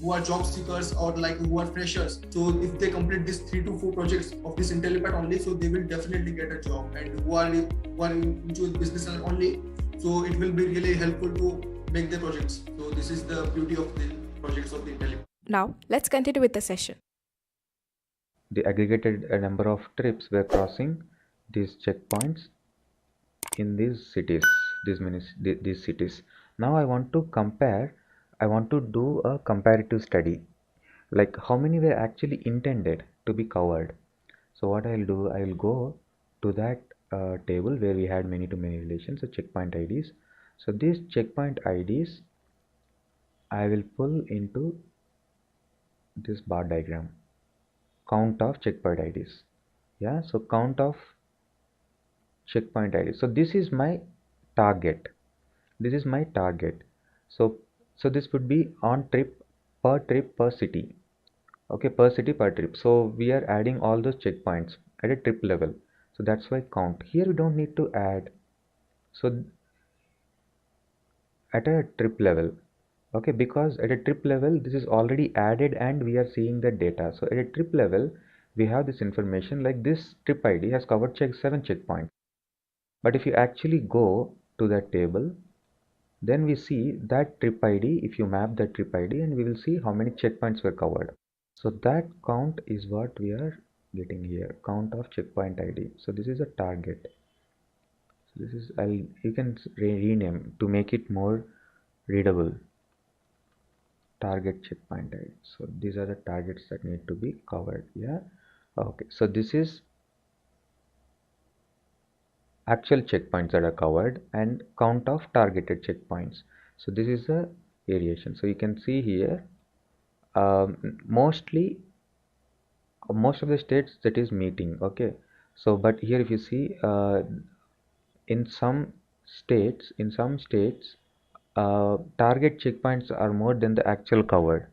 Who are job seekers or like who are freshers. So if they complete these 3 to 4 projects of this Intellipaat only, so they will definitely get a job. And who are into business only, so it will be really helpful to make the projects. So this is the beauty of the projects of the Intellipaat. Now let's continue with the session. The aggregated number of trips were crossing these checkpoints in these cities, these cities. Now I want to compare. I want to do a comparative study, like how many were actually intended to be covered. So what I'll do, I will go to that table where we had many to many relations, so checkpoint IDs. So these checkpoint IDs I will pull into this bar diagram, count of checkpoint IDs. Yeah, so count of checkpoint IDs. So this is my target. So this would be on trip per city. Okay, per city per trip. So we are adding all those checkpoints at a trip level. So that's why count. Here we don't need to add. So at a trip level, okay, because at a trip level this is already added and we are seeing the data. So at a trip level we have this information like this trip ID has covered 7 checkpoints. But if you actually go to that table, then we see that trip ID, if you map that trip ID, and we will see how many checkpoints were covered. So that count is what we are getting here, count of checkpoint ID. So this is a target. So this is, you can rename to make it more readable. Target checkpoint ID. So these are the targets that need to be covered. Yeah. Okay. So this is actual checkpoints that are covered and count of targeted checkpoints. So this is the variation. So you can see here, mostly most of the states that is meeting. Okay. So but here if you see, in some states, target checkpoints are more than the actual covered,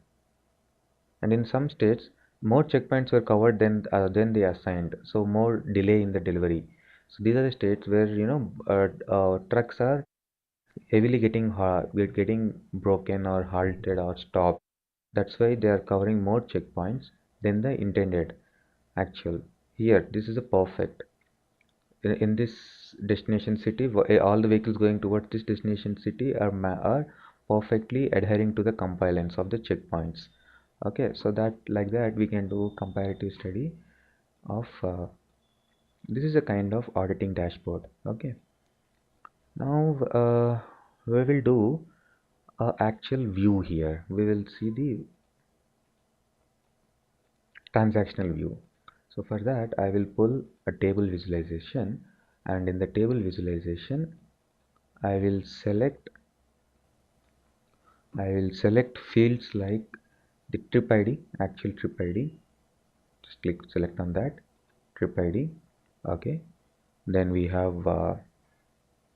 and in some states more checkpoints were covered than they assigned, so more delay in the delivery. So these are the states where trucks are heavily getting broken or halted or stopped. That's why they are covering more checkpoints than the intended actual. Here this is a perfect. In this destination city, all the vehicles going towards this destination city are perfectly adhering to the compliance of the checkpoints. Okay, so that like that we can do comparative study of this is a kind of auditing dashboard. Okay, now we will do a actual view. Here we will see the transactional view. So for that I will pull a table visualization, and in the table visualization I will select fields like the trip ID, actual trip ID. Just click select on that trip ID. Okay, then we have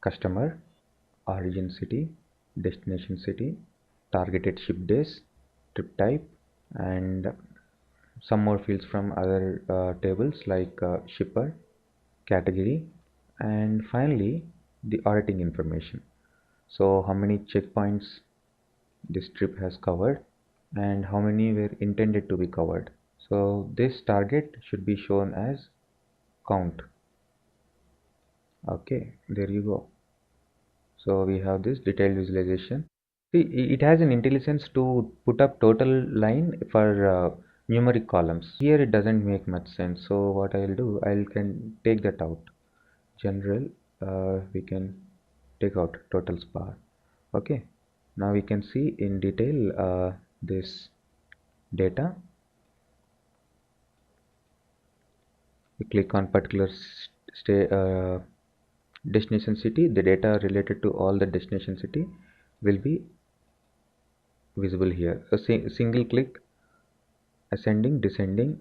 customer, origin city, destination city, targeted ship days, trip type, and some more fields from other tables like shipper, category, and finally the auditing information. So how many checkpoints this trip has covered and how many were intended to be covered. So this target should be shown as count. Okay, there you go. So we have this detailed visualization. See, it has an intelligence to put up total line for numeric columns. Here it doesn't make much sense. So what I'll do, I can take that out. General, we can take out totals bar. Okay, now we can see in detail this data. We click on particular destination city, the data related to all the destination city will be visible here. A single click, ascending, descending,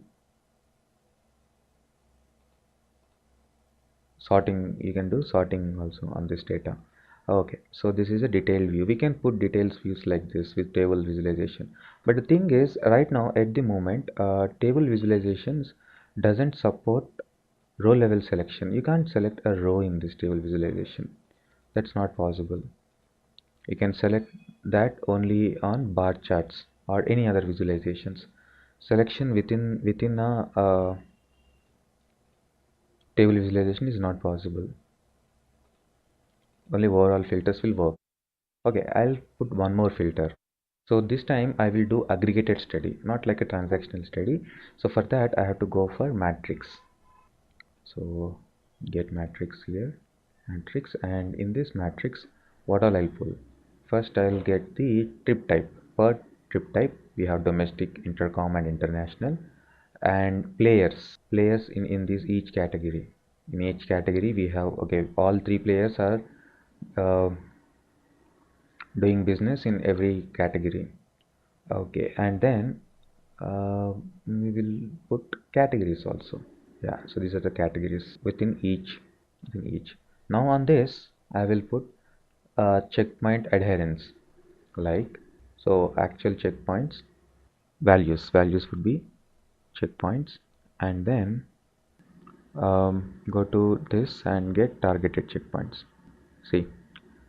sorting, you can do sorting also on this data. Okay, so this is a detailed view. We can put details views like this with table visualization, but the thing is right now at the moment table visualizations doesn't support row level selection. You can't select a row in this table visualization. That's not possible. You can select that only on bar charts or any other visualizations. Selection within a table visualization is not possible. Only overall filters will work. Okay, I'll put one more filter. So this time I will do aggregated study, not like a transactional study. So for that I have to go for matrix. So get matrix here, matrix, and in this matrix what all I'll pull. First I'll get the trip type. Per trip type we have domestic, intercom, and international, and players in this each category. In each category we have, okay, all three players are uh, doing business in every category. Okay, and then we will put categories also. Yeah, so these are the categories within each. Now on this I will put checkpoint adherence, like, so actual checkpoints, values would be checkpoints, and then go to this and get targeted checkpoints. See,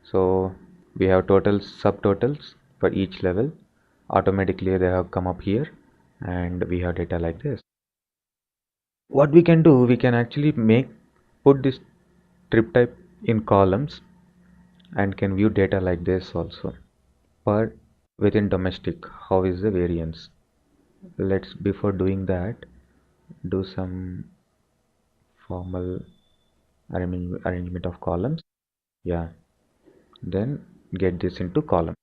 so we have totals, subtotals for each level. Automatically they have come up here, and we have data like this. what we can do, we can actually put this trip type in columns and can view data like this also. Per within domestic, how is the variance? Let's, before doing that, do some formal arrangement of columns. Yeah, then get this into column.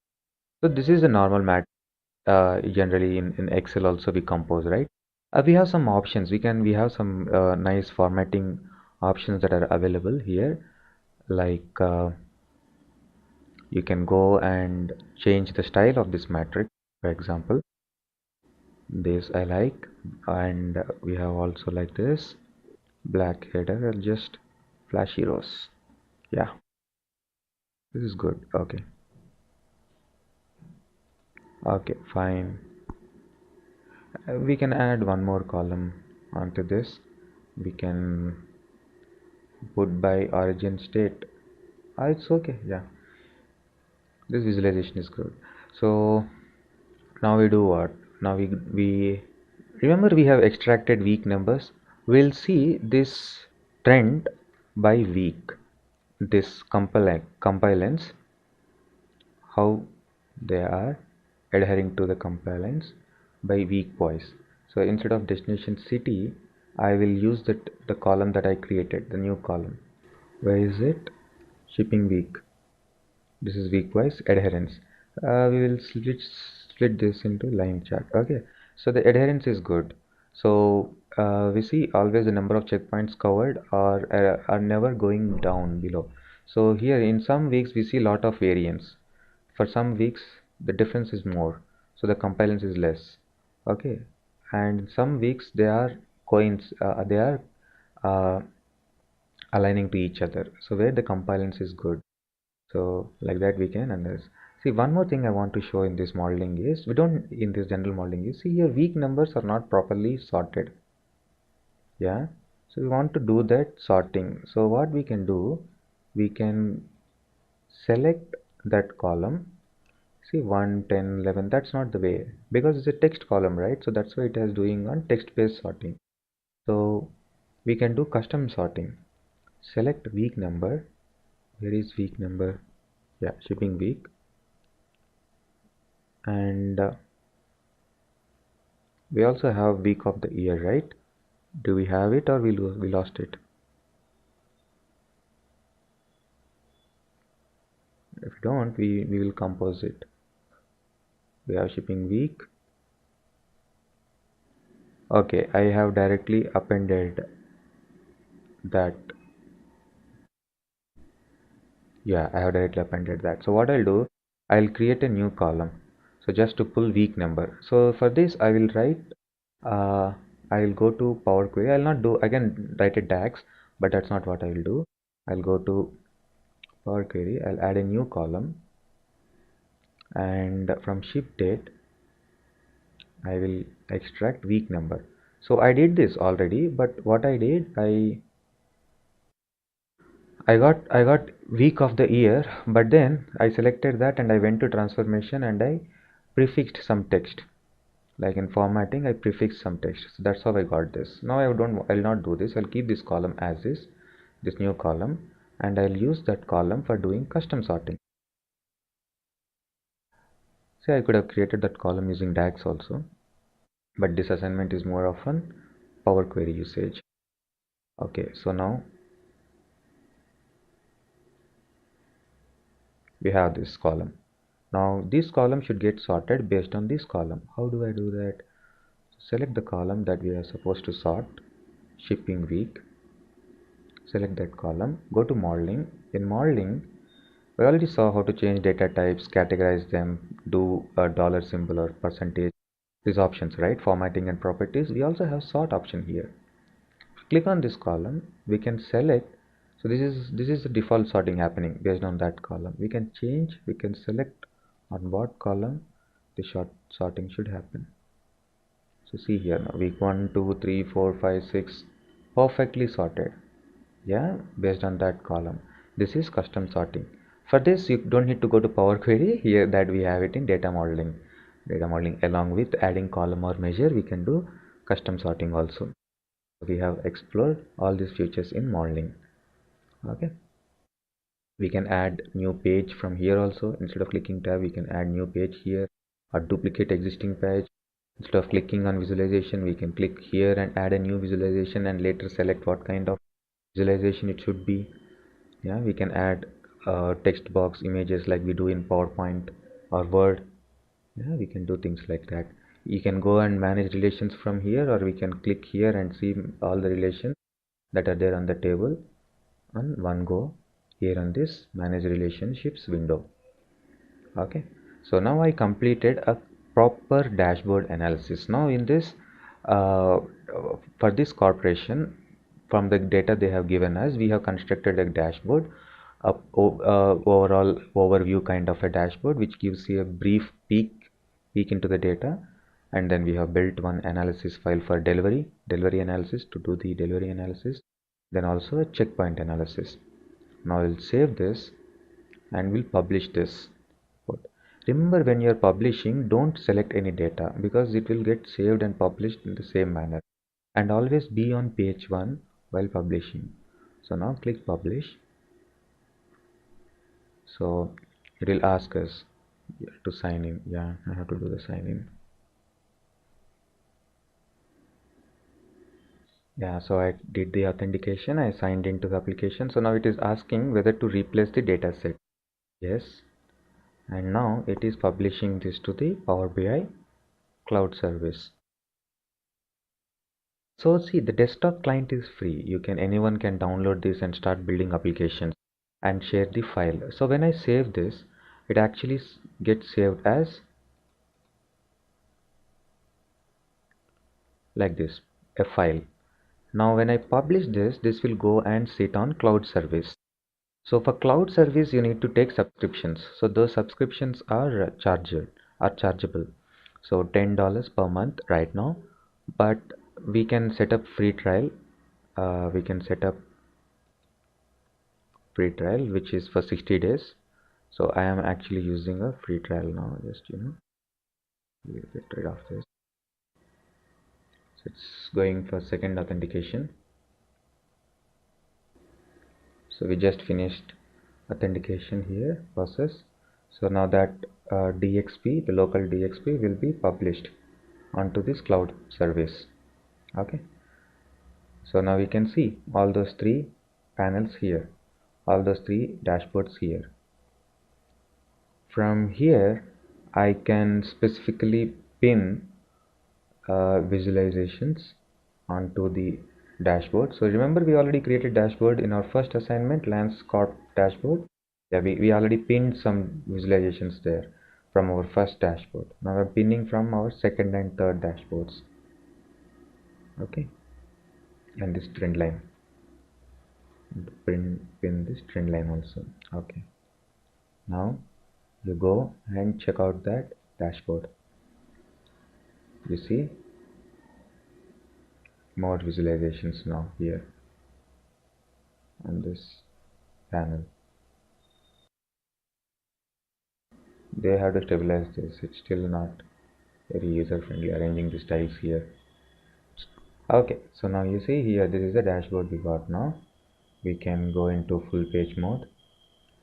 So this is a normal mat. Generally in Excel also we compose, right? We have some options. We have some nice formatting options that are available here. Like you can go and change the style of this matrix. For example, this I like, and we have also like this black header or just flashy rows. Yeah, this is good. Okay, okay, fine. We can add one more column onto this. We can put by origin state. It's okay. Yeah, this visualization is good. So now we do what? Now we remember we have extracted week numbers. We'll see this trend by week. This compilance, how they are adhering to the compliance by week wise. So instead of destination city, I will use the column that I created, the new column. Where is it? Shipping week. This is week wise adherence. We will split this into line chart. Okay, so the adherence is good. So we see always the number of checkpoints covered are never going down below. So here in some weeks we see lot of variance. For some weeks the difference is more, so the compliance is less. Okay, and some weeks they are uh, aligning to each other, so where the compliance is good. So like that we can understand. See, one more thing I want to show in this modeling is, we don't, in this general modeling is, see here week numbers are not properly sorted. Yeah, so we want to do that sorting. So what we can do, we can select that column. See 1, 10, 11, that's not the way, because it's a text column, right? So that's why it is doing on text based sorting. So we can do custom sorting. Select week number. Where is week number? Yeah, shipping week. And we also have week of the year, right? Do we have it, or we lost it? If we don't, we will compose it. We have shipping week. Okay, I have directly appended that. Yeah, I have directly appended that. So what I'll do, I'll create a new column. So just to pull week number. So for this I will write, uh, I will go to Power Query. I'll not do, I can write a DAX, but that's not what I will do. I'll go to Power Query. I'll add a new column, and from ship date I will extract week number. So I did this already, but what I did, I got week of the year, but then I selected that and I went to transformation and I prefixed some text. Like in formatting, I prefixed some text. So that's how I got this. Now I'll not do this. I'll keep this column as is, this new column, and I'll use that column for doing custom sorting. See, I could have created that column using DAX also, but this assignment is more often Power Query usage. Okay, so now we have this column. Now this column should get sorted based on this column. How do I do that? Select the column that we are supposed to sort, shipping week. Select that column, go to modeling. In modeling, we already saw how to change data types, categorize them, do a dollar symbol or percentage, these options, right? Formatting and properties. We also have sort option here. Click on this column, we can select. So this is the default sorting happening based on that column. We can change, we can select on what column the sorting should happen. So see here now, week 1, 2, 3, 4, 5, 6, perfectly sorted. Yeah, based on that column. This is custom sorting. For this, you don't need to go to Power Query. Here that we have it in data modeling. Data modeling, along with adding column or measure, we can do custom sorting also. We have explored all these features in modeling. Okay, we can add new page from here also. Instead of clicking tab, we can add new page here or duplicate existing page. Instead of clicking on visualization, we can click here and add a new visualization and later select what kind of visualization it should be. Yeah, we can add text box images like we do in PowerPoint or Word. Yeah, we can do things like that. You can go and manage relations from here, or we can click here and see all the relations that are there on the table on one go here on this manage relationships window. Okay, so now I completed a proper dashboard analysis. Now in this for this corporation, from the data they have given us, we have constructed a dashboard, overall overview kind of a dashboard, which gives you a brief peek into the data. And then we have built one analysis file for delivery analysis to do the delivery analysis, then also a checkpoint analysis. Now we'll save this and we'll publish this. Remember, when you're publishing, don't select any data because it will get saved and published in the same manner. And always be on page 1 while publishing. So now click publish. So it will ask us to sign in. Yeah, I have to do the sign in. Yeah, so I did the authentication. I signed into the application. So now it is asking whether to replace the data set. Yes. And now it is publishing this to the Power BI cloud service. So see, the desktop client is free. Anyone can download this and start building applications and share the file. So when I save this, it actually gets saved as like this, a file. Now when I publish this, this will go and sit on cloud service. So for cloud service, you need to take subscriptions. So those subscriptions are chargeable. So $10 per month right now, but we can set up free trial. We can set up free trial which is for 60 days. So I am actually using a free trial now. Just we'll get rid of this. So it's going for second authentication. So we just finished authentication here process. So now that DXP, the local DXP, will be published onto this cloud service. Okay, so now we can see all those three panels here, all those three dashboards here. From here I can specifically pin visualizations onto the dashboard. So remember, we already created dashboard in our first assignment, Lance Corp dashboard. Yeah, we already pinned some visualizations there from our first dashboard. Now we're pinning from our second and third dashboards. Okay, and this trend line, pin this trend line also. Okay, now you go and check out that dashboard. You see more visualizations now here on this panel. They have to stabilize this. It's still not very user friendly arranging the styles here. Okay, so now you see here, this is the dashboard we got. Now we can go into full page mode.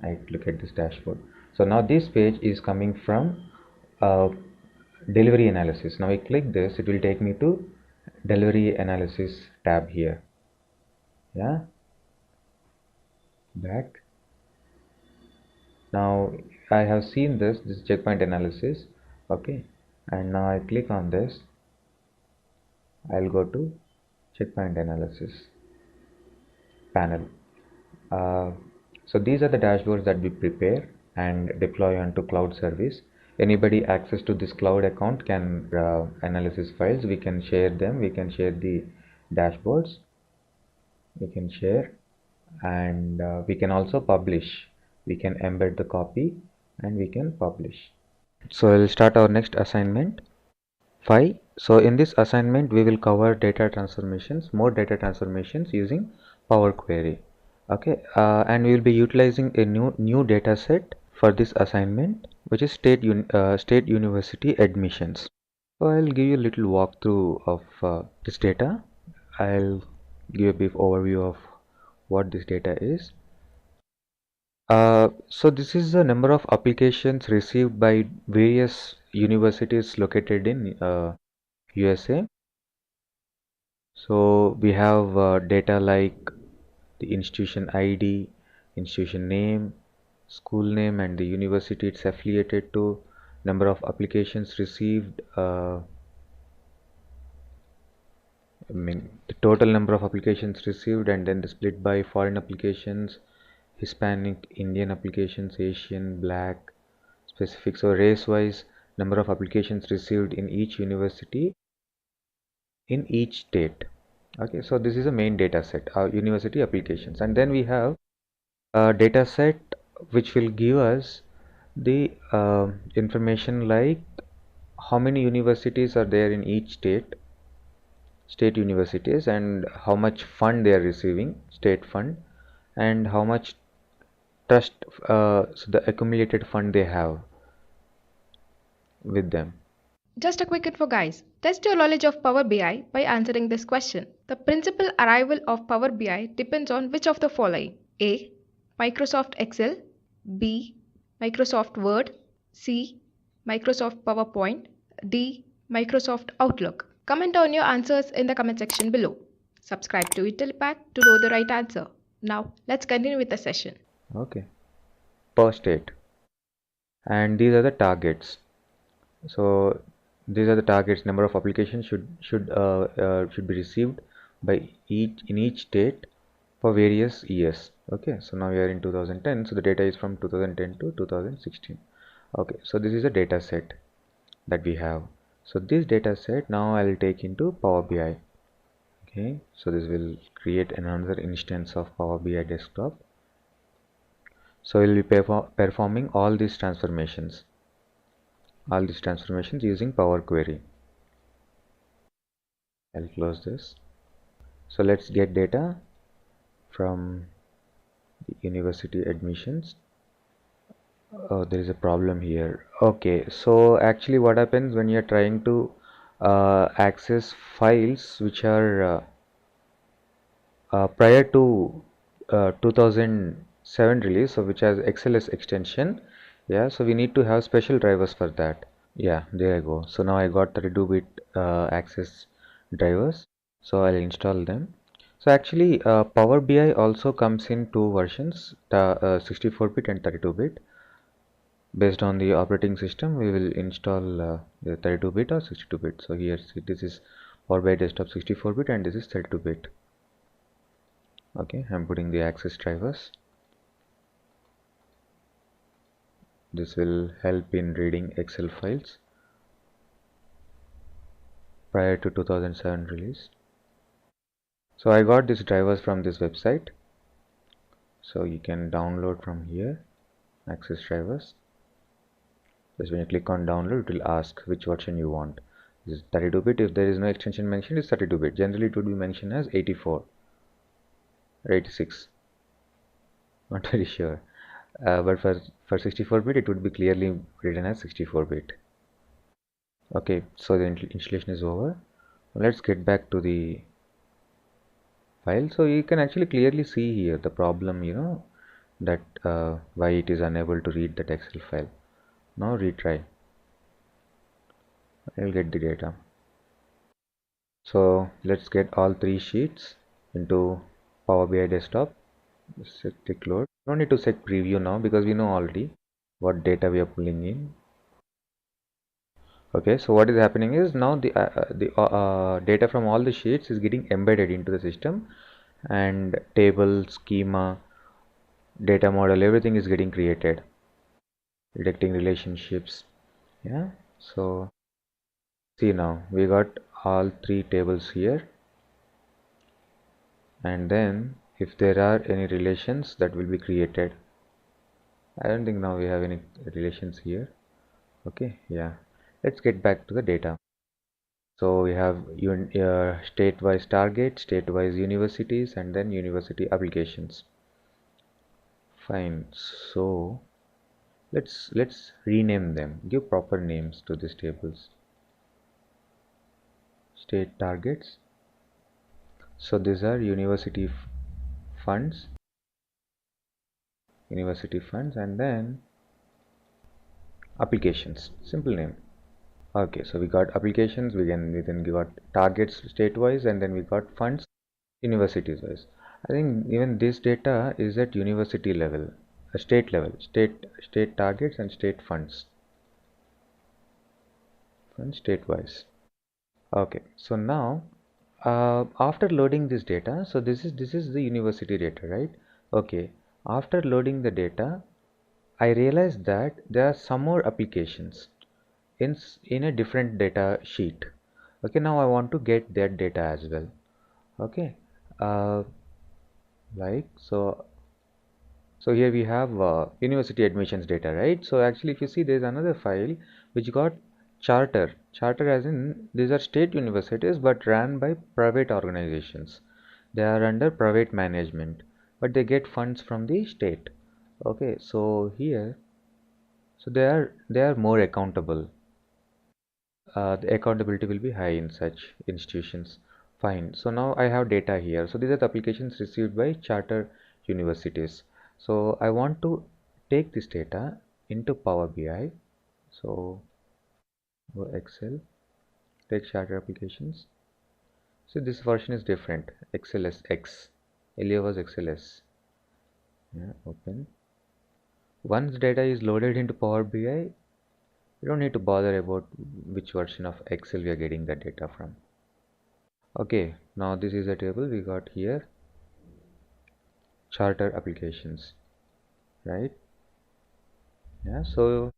I look at this dashboard. So now this page is coming from delivery analysis. Now I click this, it will take me to delivery analysis tab here. Yeah, back. Now I have seen this checkpoint analysis. Okay, and now I click on this. I'll go to checkpoint analysis panel. So these are the dashboards that we prepare and deploy onto cloud service. Anybody access to this cloud account can analysis files. We can share them. We can share the dashboards. We can share, and we can also publish. We can embed the copy and we can publish. So we'll start our next assignment 5. So in this assignment we will cover data transformations, more data transformations using Power Query. Okay, and we will be utilizing a new data set for this assignment, which is state university admissions. So I'll give you a little walkthrough of this data. I'll give a brief overview of what this data is. So this is the number of applications received by various universities located in USA. So we have data like the institution ID, institution name, school name, and the university it's affiliated to, number of applications received, the total number of applications received, and then the split by foreign applications, Hispanic, Indian applications, Asian, Black, specific. So race wise, number of applications received in each university in each state. Okay, so this is a main data set, university applications, and then we have a data set which will give us the information like how many universities are there in each state universities, and how much fund they are receiving, state fund, and how much trust, so the accumulated fund they have with them. Just a quick info, guys. Test your knowledge of Power BI by answering this question. The principal arrival of Power BI depends on which of the following: A. Microsoft Excel, B. Microsoft Word, C. Microsoft PowerPoint, D. Microsoft Outlook. Comment down your answers in the comment section below. Subscribe to Intellipaat to know the right answer. Now, let's continue with the session. Okay, per state, and these are the targets. So these are the targets. Number of applications should be received by each state for various years. Okay, so now we are in 2010, so the data is from 2010 to 2016. Okay, so this is a data set that we have. So this data set now I'll take into Power BI. Okay, so this will create another instance of Power BI desktop. So we'll be performing all these transformations using Power Query. I'll close this. So let's get data from the university admissions. Oh, there is a problem here. Okay, so actually what happens when you're trying to access files which are prior to 2007 release, so which has XLS extension, yeah, so we need to have special drivers for that. Yeah, there I go. So now I got 32-bit access drivers, so I'll install them. So actually Power BI also comes in two versions, 64-bit and 32-bit. Based on the operating system, we will install the 32-bit or 62-bit. So here, see, this is Power BI desktop 64-bit and this is 32-bit. Okay, I'm putting the access drivers. This will help in reading Excel files prior to 2007 release. So I got these drivers from this website, so you can download from here, access drivers. Just when you click on download, it will ask which version you want. This is 32-bit. If there is no extension mentioned, it's 32-bit. Generally it would be mentioned as 84 or 86, not very sure, but for 64-bit it would be clearly written as 64-bit. Okay, so the installation is over. Let's get back to the file. So you can actually clearly see here the problem, that why it is unable to read that Excel file. Now retry. I will get the data. So let's get all three sheets into Power BI desktop. Set tick load. No need to set preview now because we know already what data we are pulling in. Okay, so what is happening is now the data from all the sheets is getting embedded into the system, and table, schema, data model, everything is getting created, detecting relationships. Yeah, so see, now we got all three tables here, and then if there are any relations that will be created. I don't think now we have any relations here. Okay, yeah, let's get back to the data. So we have state-wise target, state-wise universities, and then university applications. Fine, so let's rename them, give proper names to these tables. State targets, So these are funds, and then applications, simple name. Okay, so we got applications, we then got targets state wise, and then we got funds universities wise. I think even this data is at university level, state level, state targets and state funds state wise. Okay, so now after loading this data, so this is the university data, right? Okay, after loading the data, I realized that there are some more applications in a different data sheet. Okay, now I want to get that data as well. Okay, uh, like so here we have university admissions data, right? So actually if you see, there's another file which got charter as in these are state universities but ran by private organizations. They are under private management, but they get funds from the state. Okay, so here, so they are more accountable. The accountability will be high in such institutions. Fine. So now I have data here. So these are the applications received by charter universities. So I want to take this data into Power BI. So go Excel, take charter applications. So this version is different. XLSX. Earlier was XLS. Yeah, open. Once data is loaded into Power BI, you don't need to bother about which version of Excel we are getting that data from. Okay, now this is a table we got here, charter applications, right? Yeah, so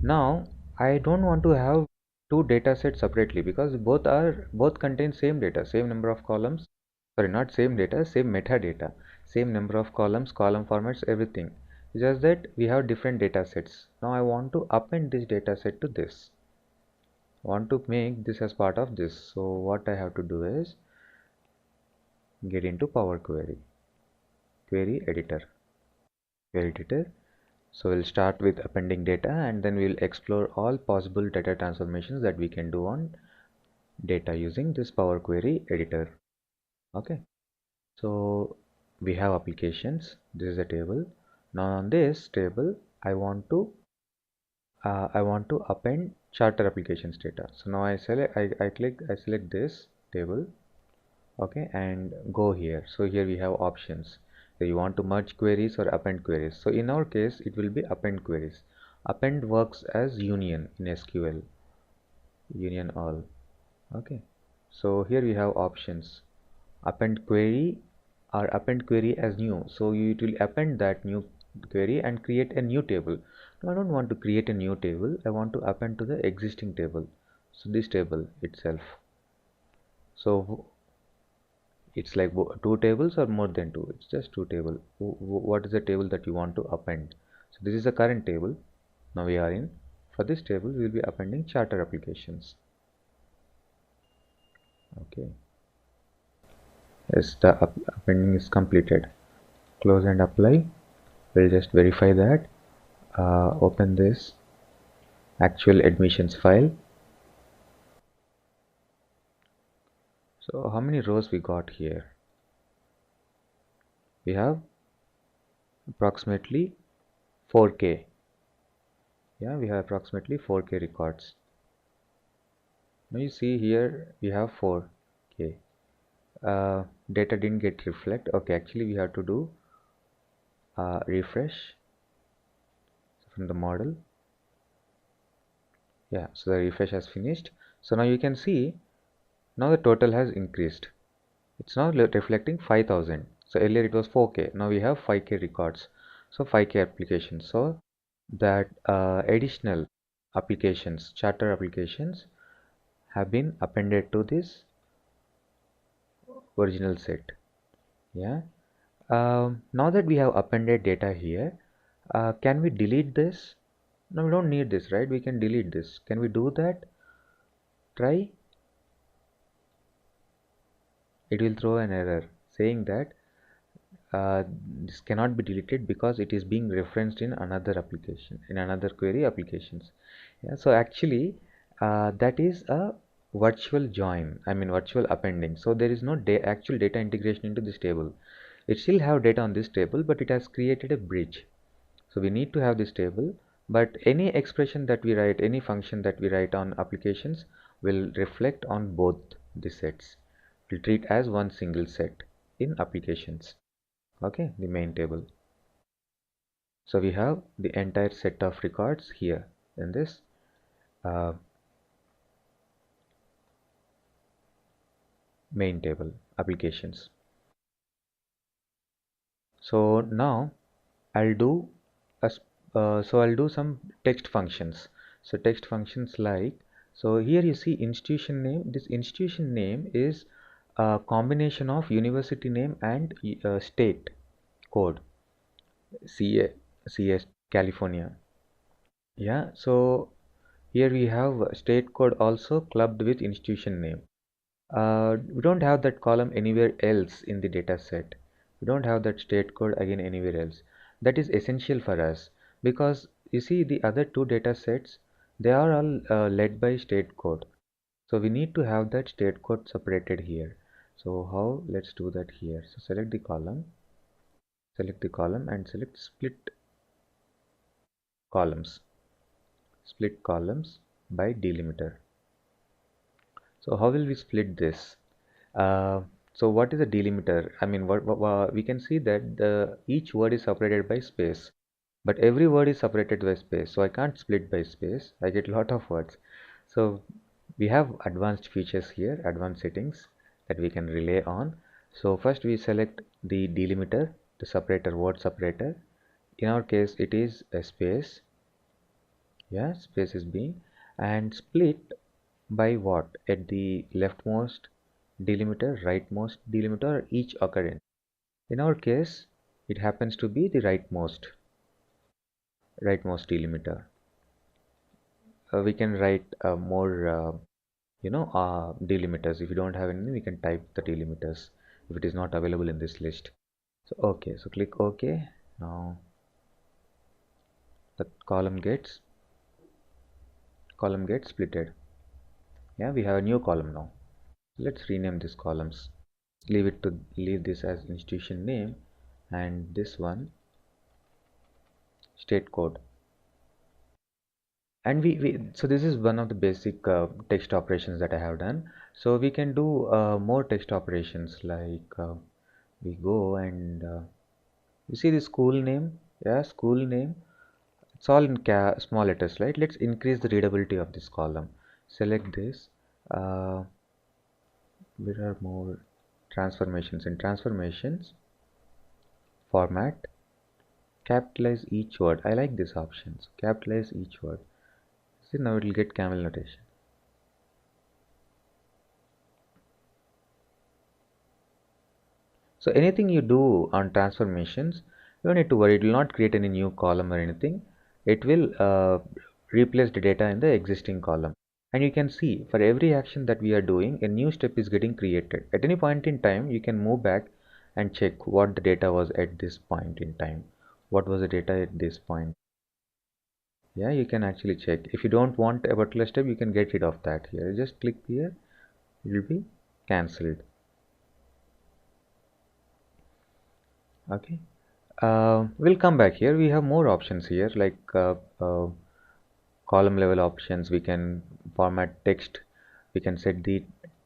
now I don't want to have two data sets separately because both contain same data, same number of columns. Sorry, not same data, same metadata, same number of columns, column formats, everything. Just that we have different data sets. Now I want to append this data set to this. I want to make this as part of this. So what I have to do is get into Power Query Editor. So we'll start with appending data and then we'll explore all possible data transformations that we can do on data using this Power Query Editor. Okay, so we have applications. This is a table. Now on this table, I want to append charter applications data. So now I select this table. Okay, and go here. So here we have options. So you want to merge queries or append queries. So in our case it will be append queries. Append works as union in SQL, union all. Okay, so here we have options, append query or append query as new. So it will append that new query and create a new table. Now I don't want to create a new table, I want to append to the existing table, so this table itself. So it's like two tables or more than two, it's just two table. What is the table that you want to append? So this is the current table. Now we are in, for this table we will be appending charter applications. Okay, yes, the appending is completed. Close and apply. We'll just verify that. Open this actual admissions file. So how many rows we got here? We have approximately 4K. Yeah, we have approximately 4K records. Now you see here we have 4K. Data didn't get reflect. Okay, actually we have to do refresh from the model. Yeah, so the refresh has finished. So now you can see now the total has increased. It's now reflecting 5000. So earlier it was 4K. Now we have 5K records. So 5K applications. So that additional applications, charter applications, have been appended to this original set. Yeah. Now that we have appended data here, can we delete this? No, we don't need this, right? We can delete this. Can we do that? Try. It will throw an error saying that this cannot be deleted because it is being referenced in another application, in another query applications. Yeah, so actually that is a virtual join, virtual appending. So there is no actual data integration into this table. It still have data on this table, but it has created a bridge. So we need to have this table, but any expression that we write, any function that we write on applications will reflect on both the sets. We'll treat as one single set in applications. Okay, the main table. So we have the entire set of records here in this main table applications. So now I'll do I'll do some text functions. So text functions like, so here you see institution name. This institution name is a combination of university name and state code, CS California. Yeah, so here we have state code also clubbed with institution name. We don't have that column anywhere else in the data set. We don't have that state code again anywhere else. That is essential for us because you see the other two data sets, they are all led by state code. So we need to have that state code separated here. So how? Let's do that here. So select the column and select columns, split columns by delimiter. So how will we split this? So what is a delimiter? What we can see that each word is separated by space, but every word is separated by space. So I can't split by space. I get a lot of words. So we have advanced features here, advanced settings that we can rely on. So first we select the delimiter, the separator, word separator. In our case, it is a space. Yeah, space is being, and split by what? At the leftmost delimiter, rightmost delimiter, or each occurrence. In our case, it happens to be the rightmost delimiter. We can write more delimiters. If you don't have any, we can type the delimiters if it is not available in this list. So okay, so click OK. Now the column gets splitted. Yeah, we have a new column now. Let's rename these columns. Leave this as institution name, and this one state code. And so this is one of the basic text operations that I have done. So we can do more text operations, like we go and you see the school name. Yeah, school name, it's all in small letters, right? Let's increase the readability of this column. Select this. There are more transformations. In transformations, format, capitalize each word. I like this option. So capitalize each word. See, now it will get camel notation. So anything you do on transformations, you don't need to worry. It will not create any new column or anything. It will replace the data in the existing column. And you can see for every action that we are doing, a new step is getting created. At any point in time, you can move back and check what the data was at this point in time. What was the data at this point? Yeah, you can actually check. If you don't want a particular step, you can get rid of that here. Just click here, it will be cancelled. Okay, we'll come back here. We have more options here, like column level options. We can format text, we can set the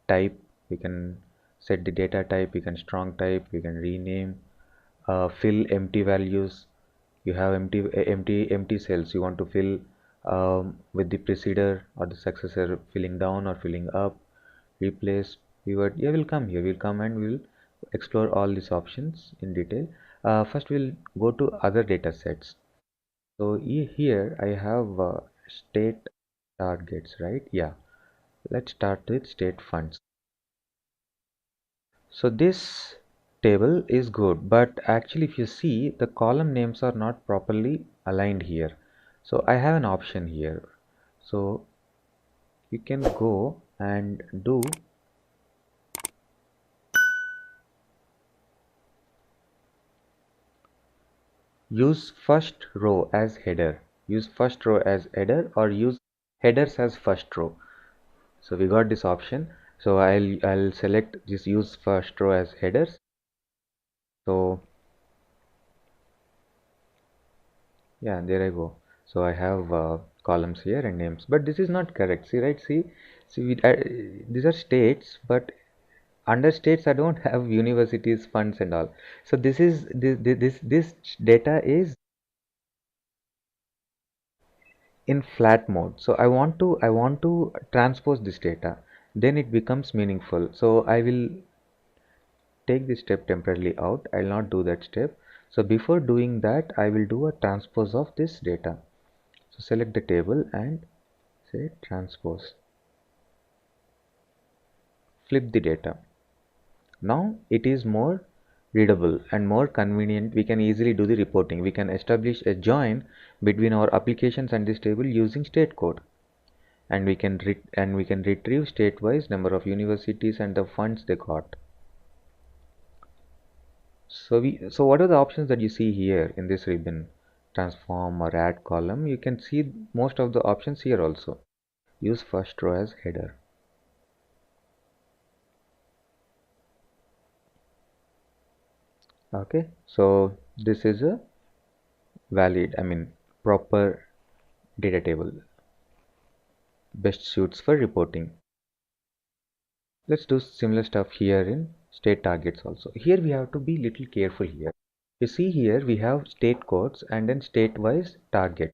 type, we can set the data type, we can strong type, we can rename, fill empty values. You have empty cells you want to fill with the preceder or the successor, filling down or filling up, replace, pivot. Yeah, we'll come here, we'll come and we'll explore all these options in detail. First we'll go to other data sets. So here I have state targets, right? Yeah, let's start with state funds. So this table is good, but actually if you see, the column names are not properly aligned here. So I have an option here. So you can go and do use first row as header. Use first row as header, or use headers as first row. So we got this option. So I'll select this use first row as headers. So yeah, there I go. So I have columns here and names, but this is not correct. See, right? See, these are states, but under states I don't have universities, funds, and all. So this data is in flat mode. So I want to transpose this data. Then it becomes meaningful. So I will take this step temporarily out. I'll not do that step. So before doing that, I will do a transpose of this data. So select the table and say transpose. Flip the data. Now it is more readable and more convenient. We can easily do the reporting. We can establish a join between our applications and this table using state code, and we can retrieve state-wise number of universities and the funds they got. So what are the options that you see here in this ribbon? Transform or add column. You can see most of the options here also. Use first row as header. Okay, so this is a valid, proper data table. Best suits for reporting. Let's do similar stuff here in state targets also. Here we have to be little careful here. You see here we have state codes and then state-wise target.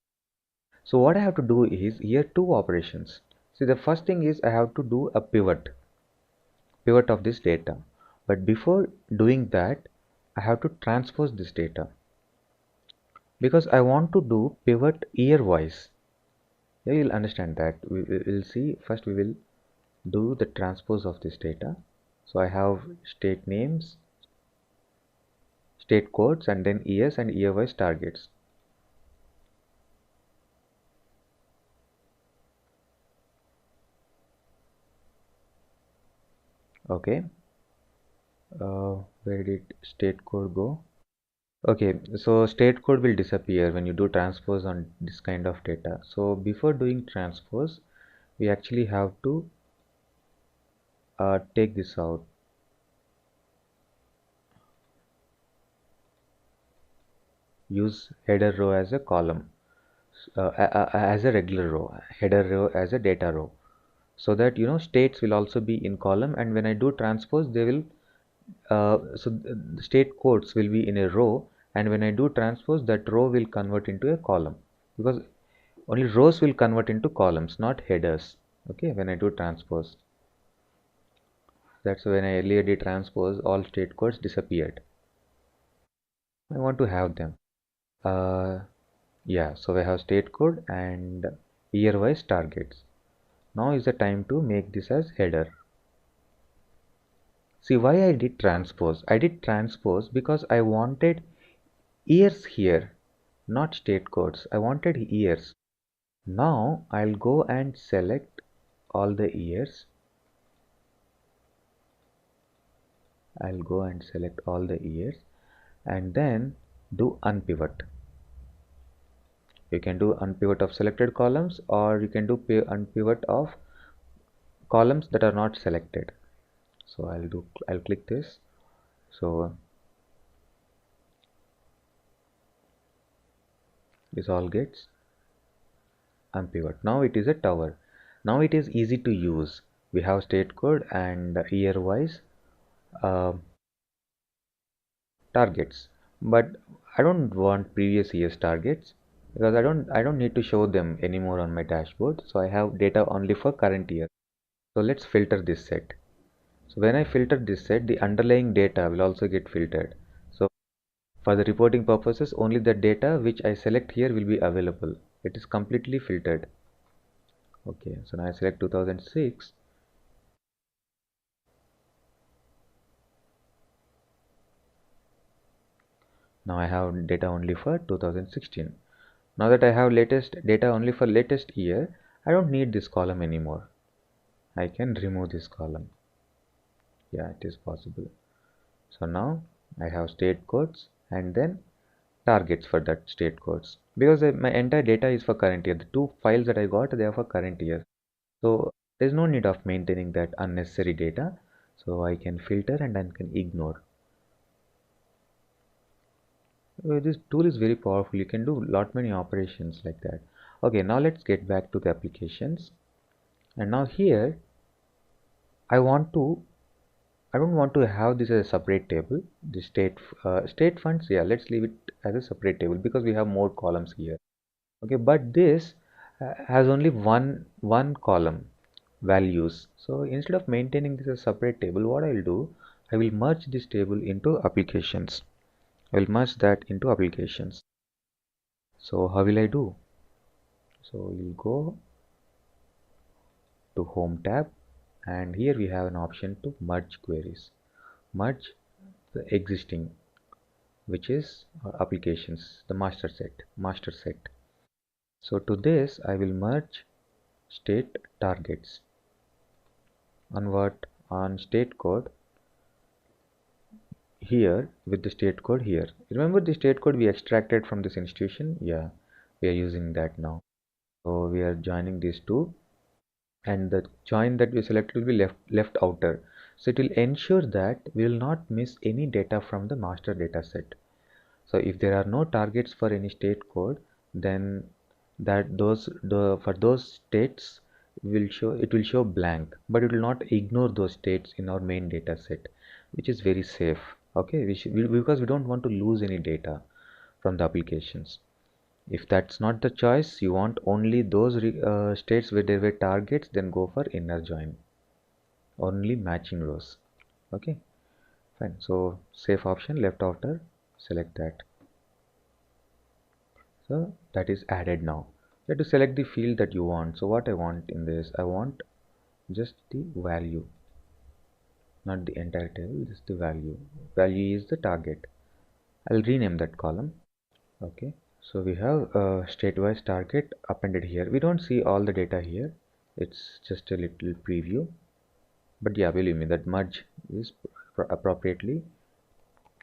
So what I have to do is here two operations. See, the first thing is I have to do a pivot of this data. But before doing that, I have to transpose this data because I want to do pivot year wise. Yeah, you'll understand that. We will see. First we will do the transpose of this data. So I have state names, state codes, and then years and year wise targets. Okay, where did state code go? Okay, so state code will disappear when you do transpose on this kind of data. So before doing transpose, we actually have to take this out. Use header row as a column, as a regular row, header row as a data row, so that states will also be in column, and when I do transpose they will the state codes will be in a row, and when I do transpose that row will convert into a column, because only rows will convert into columns, not headers. Okay, when I do transpose, that's when I earlier did transpose, all state codes disappeared. I want to have them. Yeah, so we have state code and year wise targets. Now is the time to make this as header. See why I did transpose? I did transpose because I wanted years here, not state codes. I wanted years. Now I'll go and select all the years. I'll go and select all the years and then do unpivot. You can do unpivot of selected columns, or you can do unpivot of columns that are not selected. So I'll click this. So this all gets unpivot. Now it is a tower. Now it is easy to use. We have state code and year wise targets, but I don't want previous year's targets because I don't need to show them anymore on my dashboard. So I have data only for current year. So let's filter this set. So when I filter this set, the underlying data will also get filtered. So for the reporting purposes, only the data which I select here will be available. It is completely filtered. Okay, so now I select 2006. Now I have data only for 2016. Now that I have latest data only for latest year, I don't need this column anymore. I can remove this column. Yeah, it is possible. So now I have state codes and then targets for that state codes, because my entire data is for current year. The two files that I got, they are for current year. So There's no need of maintaining that unnecessary data. So I can filter and I can ignore. This tool is very powerful. You can do lot many operations like that. Okay, now let's get back to the applications. And now here I don't want to have this as a separate table. The state funds, yeah, let's leave it as a separate table because we have more columns here. Okay, but this has only one column, values. So instead of maintaining this as a separate table, what I will do, I will merge this table into applications. I will merge that into applications. So how will I do? So you'll go to home tab, and here we have an option to merge queries. Merge the existing, which is applications, the master set. So to this I will merge state targets. On what? On state code here with the state code here. Remember the state code we extracted from this institution? Yeah, we are using that now. So we are joining these two, and the join that we selected will be left outer. So it will ensure that we will not miss any data from the master data set. So if there are no targets for any state code, then for those states it will show blank, but it will not ignore those states in our main data set, which is very safe. Okay, because we don't want to lose any data from the applications. If that's not the choice, you want only those states where there were targets, then go for inner join, only matching rows. Okay, fine. So safe option, left outer, select that. So that is added. Now you have to select the field that you want. So what I want in this, I want just the value, not the entire table, just the value. Value is the target. I'll rename that column. Okay, so we have a state-wise target appended here. We don't see all the data here, it's just a little preview, but yeah, believe me, that merge is appropriately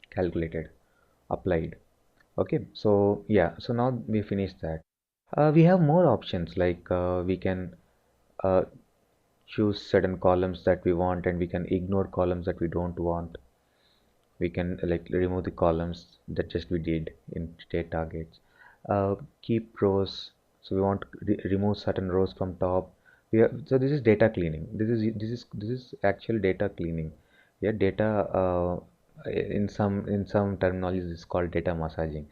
calculated, applied. Okay, so yeah, so now we finished that. We have more options, like we can uh, choose certain columns that we want, and we can ignore columns that we don't want. We can like remove the columns that just we did in state targets. Keep rows, so we want to remove certain rows from top. So this is data cleaning. This is actual data cleaning. Yeah, data in some terminologies is called data massaging.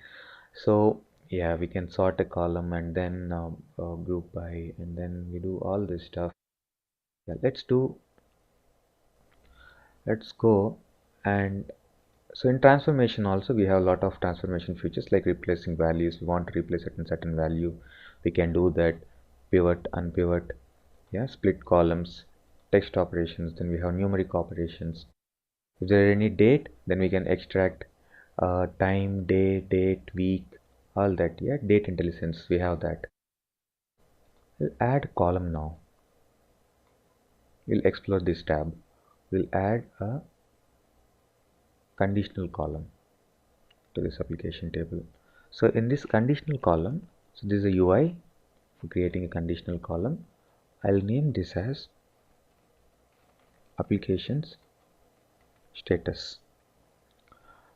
So yeah, we can sort a column and then group by, and then we do all this stuff. Yeah, let's go. And so in transformation also we have a lot of transformation features, like replacing values. We want to replace certain value, we can do that. Pivot, unpivot, yeah, split columns, text operations. Then we have numeric operations. If there are any date, then we can extract time, day, date, week, all that. Yeah, date intelligence, we have that. We'll add column now. We'll explore this tab. We'll add a conditional column to this application table. So in this conditional column, so this is a UI for creating a conditional column. I'll name this as applications status.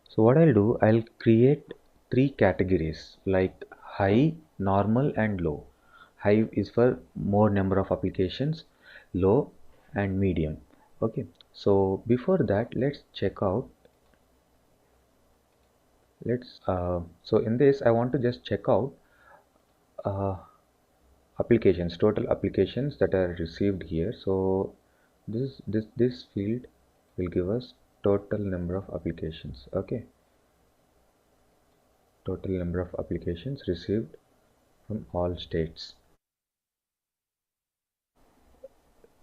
So what I'll do, I'll create 3 categories, like high, normal and low. High is for more number of applications, low and medium. Okay, so before that, let's check out. So in this I want to just check out applications, total applications that are received here. So this field will give us total number of applications. Okay, total number of applications received from all states.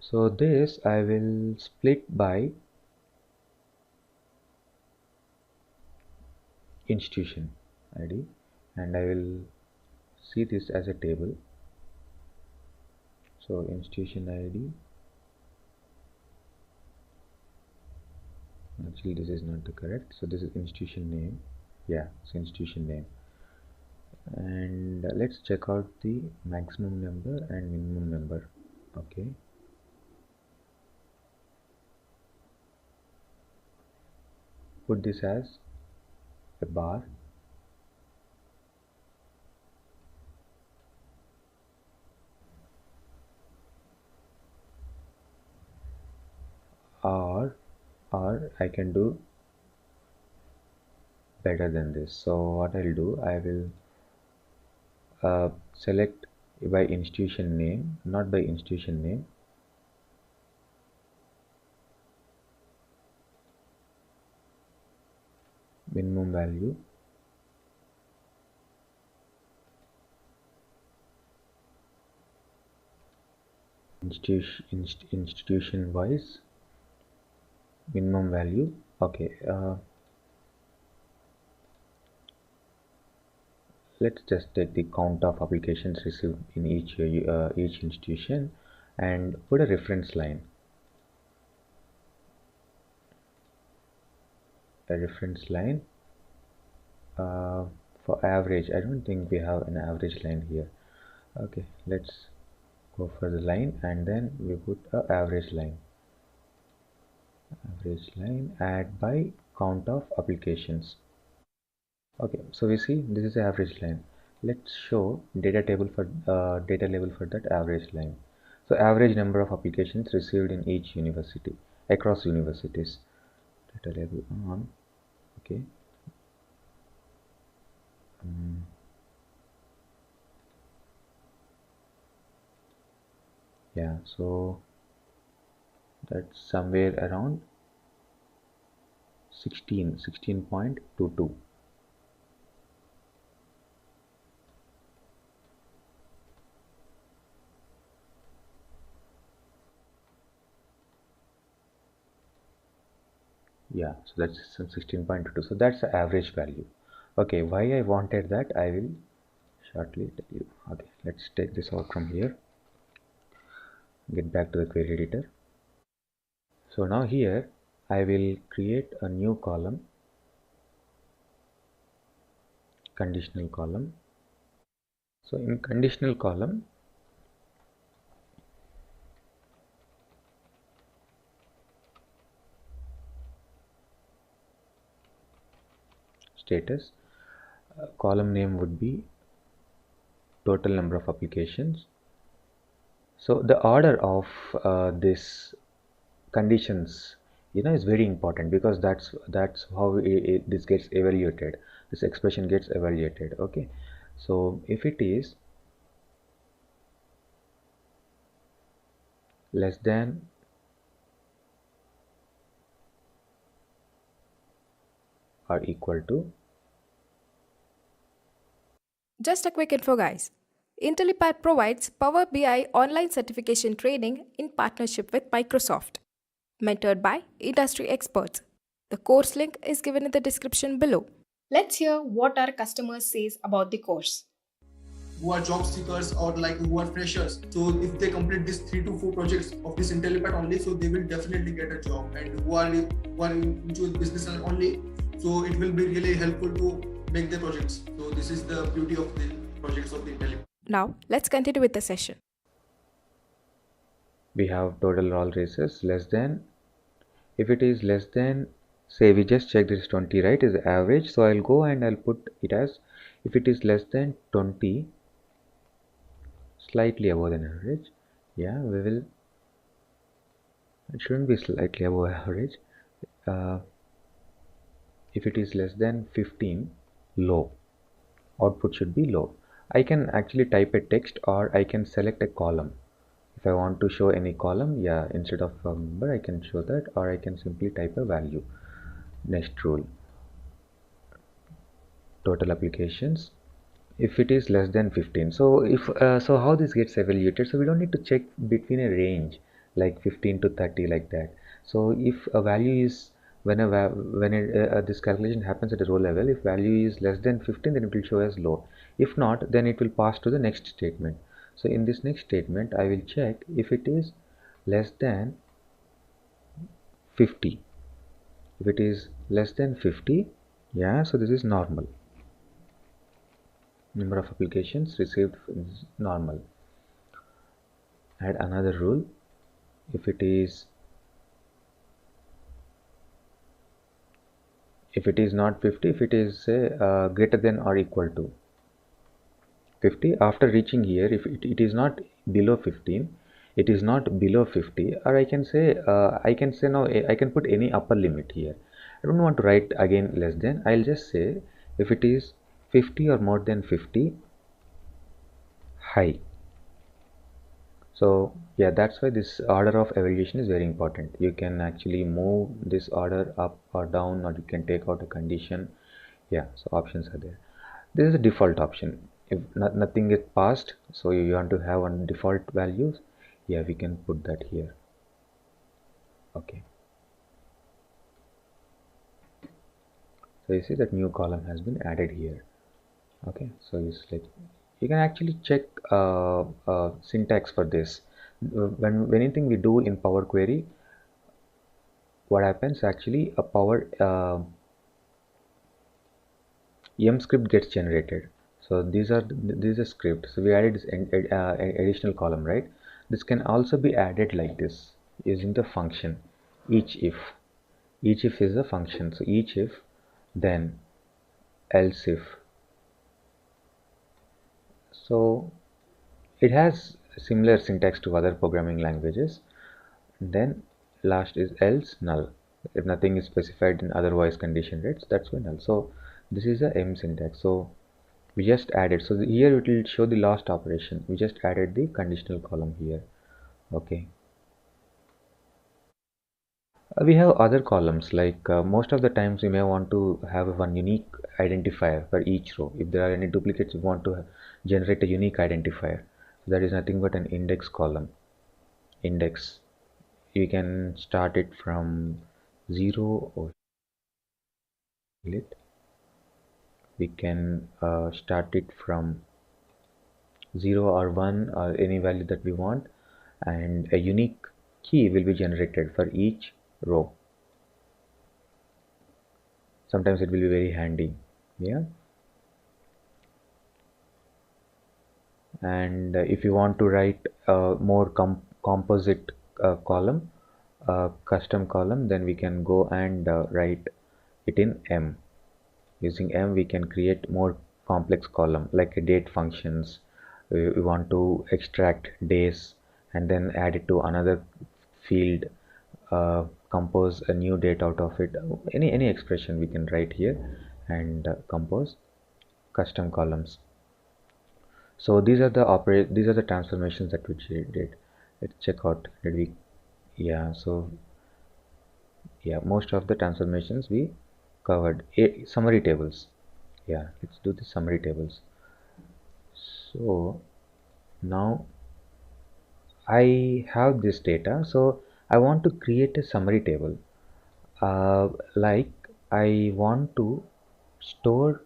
So this I will split by institution ID, and I will see this as a table. So institution ID, actually this is not the correct, so this is institution name. Yeah, so institution name. And let's check out the maximum number and minimum number. Okay, put this as a bar, or I can do better than this. So what I'll do, I will select by institution name, not by institution name. Minimum value, institution wise minimum value. Okay, let's just take the count of applications received in each institution and put a reference line. For average. I don't think we have an average line here. Okay, let's go for the line and then we put a average line. Add by count of applications. Okay, so we see this is the average line. Let's show data label for that average line. So average number of applications received in each university across universities. Data label on. Okay. Yeah, so that's somewhere around 16.22. Yeah, so that's 16.22. So that's the average value. Okay, why I wanted that I will shortly tell you. Okay, let's take this out from here, get back to the query editor. So now here I will create a new column, conditional column. So in conditional column, status, column name would be total number of applications. So the order of this conditions, is very important, because that's how this gets evaluated. This expression gets evaluated. Okay, so if it is less than or equal to. Just a quick info, guys. Intellipaat provides Power BI online certification training in partnership with Microsoft, mentored by industry experts. The course link is given in the description below. Let's hear what our customer says about the course. Who are job seekers or who are freshers. So if they complete these 3 to 4 projects of this Intellipaat only, so they will definitely get a job. And who are into business only, so it will be really helpful to make the projects. So this is the beauty of the projects of the Intellipaat. Now, let's continue with the session. We have total all races less than. If it is less than, say we just check this 20, right, is the average. So I'll go and I'll put it as, if it is less than 20, slightly above than average. Yeah, we will, it shouldn't be slightly above average. If it is less than 15, low. Output should be low. I can actually type a text, or I can select a column. If I want to show any column, yeah, instead of a number I can show that, or I can simply type a value. Next rule, total applications. If it is less than 15, so if so how this gets evaluated, so we don't need to check between a range like 15 to 30 like that. So if a value is, when this calculation happens at a row level, if value is less than 15, then it will show as low. If not, then it will pass to the next statement. So in this next statement I will check if it is less than 50. If it is less than 50, yeah, so this is normal. Number of applications received is normal. Add another rule. If it is if it is not 50, if it is say greater than or equal to 50, after reaching here, if it is not below 15, it is not below 50, or I can say no, I can put any upper limit here. I don't want to write again less than. I'll just say if it is 50 or more than 50, high. So yeah, that's why this order of evaluation is very important. You can actually move this order up or down, or you can take out a condition. Yeah, so options are there. This is a default option. If nothing is passed, so you want to have on default values, yeah, we can put that here. Okay, so you see that new column has been added here. Okay, so you can actually check syntax for this. When anything we do in Power Query, what happens actually, a Power M script gets generated. So these are a script. So we added this additional column, right? This can also be added like this using the function each if. Each if is a function. So each if, then else if. So it has similar syntax to other programming languages. Then last is else null. If nothing is specified in otherwise condition, right? So that's why null. So this is a M syntax. So we just added, so here it will show the last operation. We just added the conditional column here. Okay, we have other columns, like most of the times we may want to have one unique identifier for each row. If there are any duplicates, we want to generate a unique identifier. So that is nothing but an index column. Index, you can start it from 0 or we can start it from 0 or 1 or any value that we want, and a unique key will be generated for each row. Sometimes it will be very handy. Yeah, and if you want to write a more composite column, custom column, then we can go and write it in M. Using M we can create more complex column, like a date functions. We want to extract days and then add it to another field, compose a new date out of it. Any expression we can write here and compose custom columns. So these are the transformations that we did. Let's check out. Did we? Yeah. So yeah, most of the transformations we covered. Summary tables. Yeah, let's do the summary tables. So now I have this data, so I want to create a summary table. Like I want to store.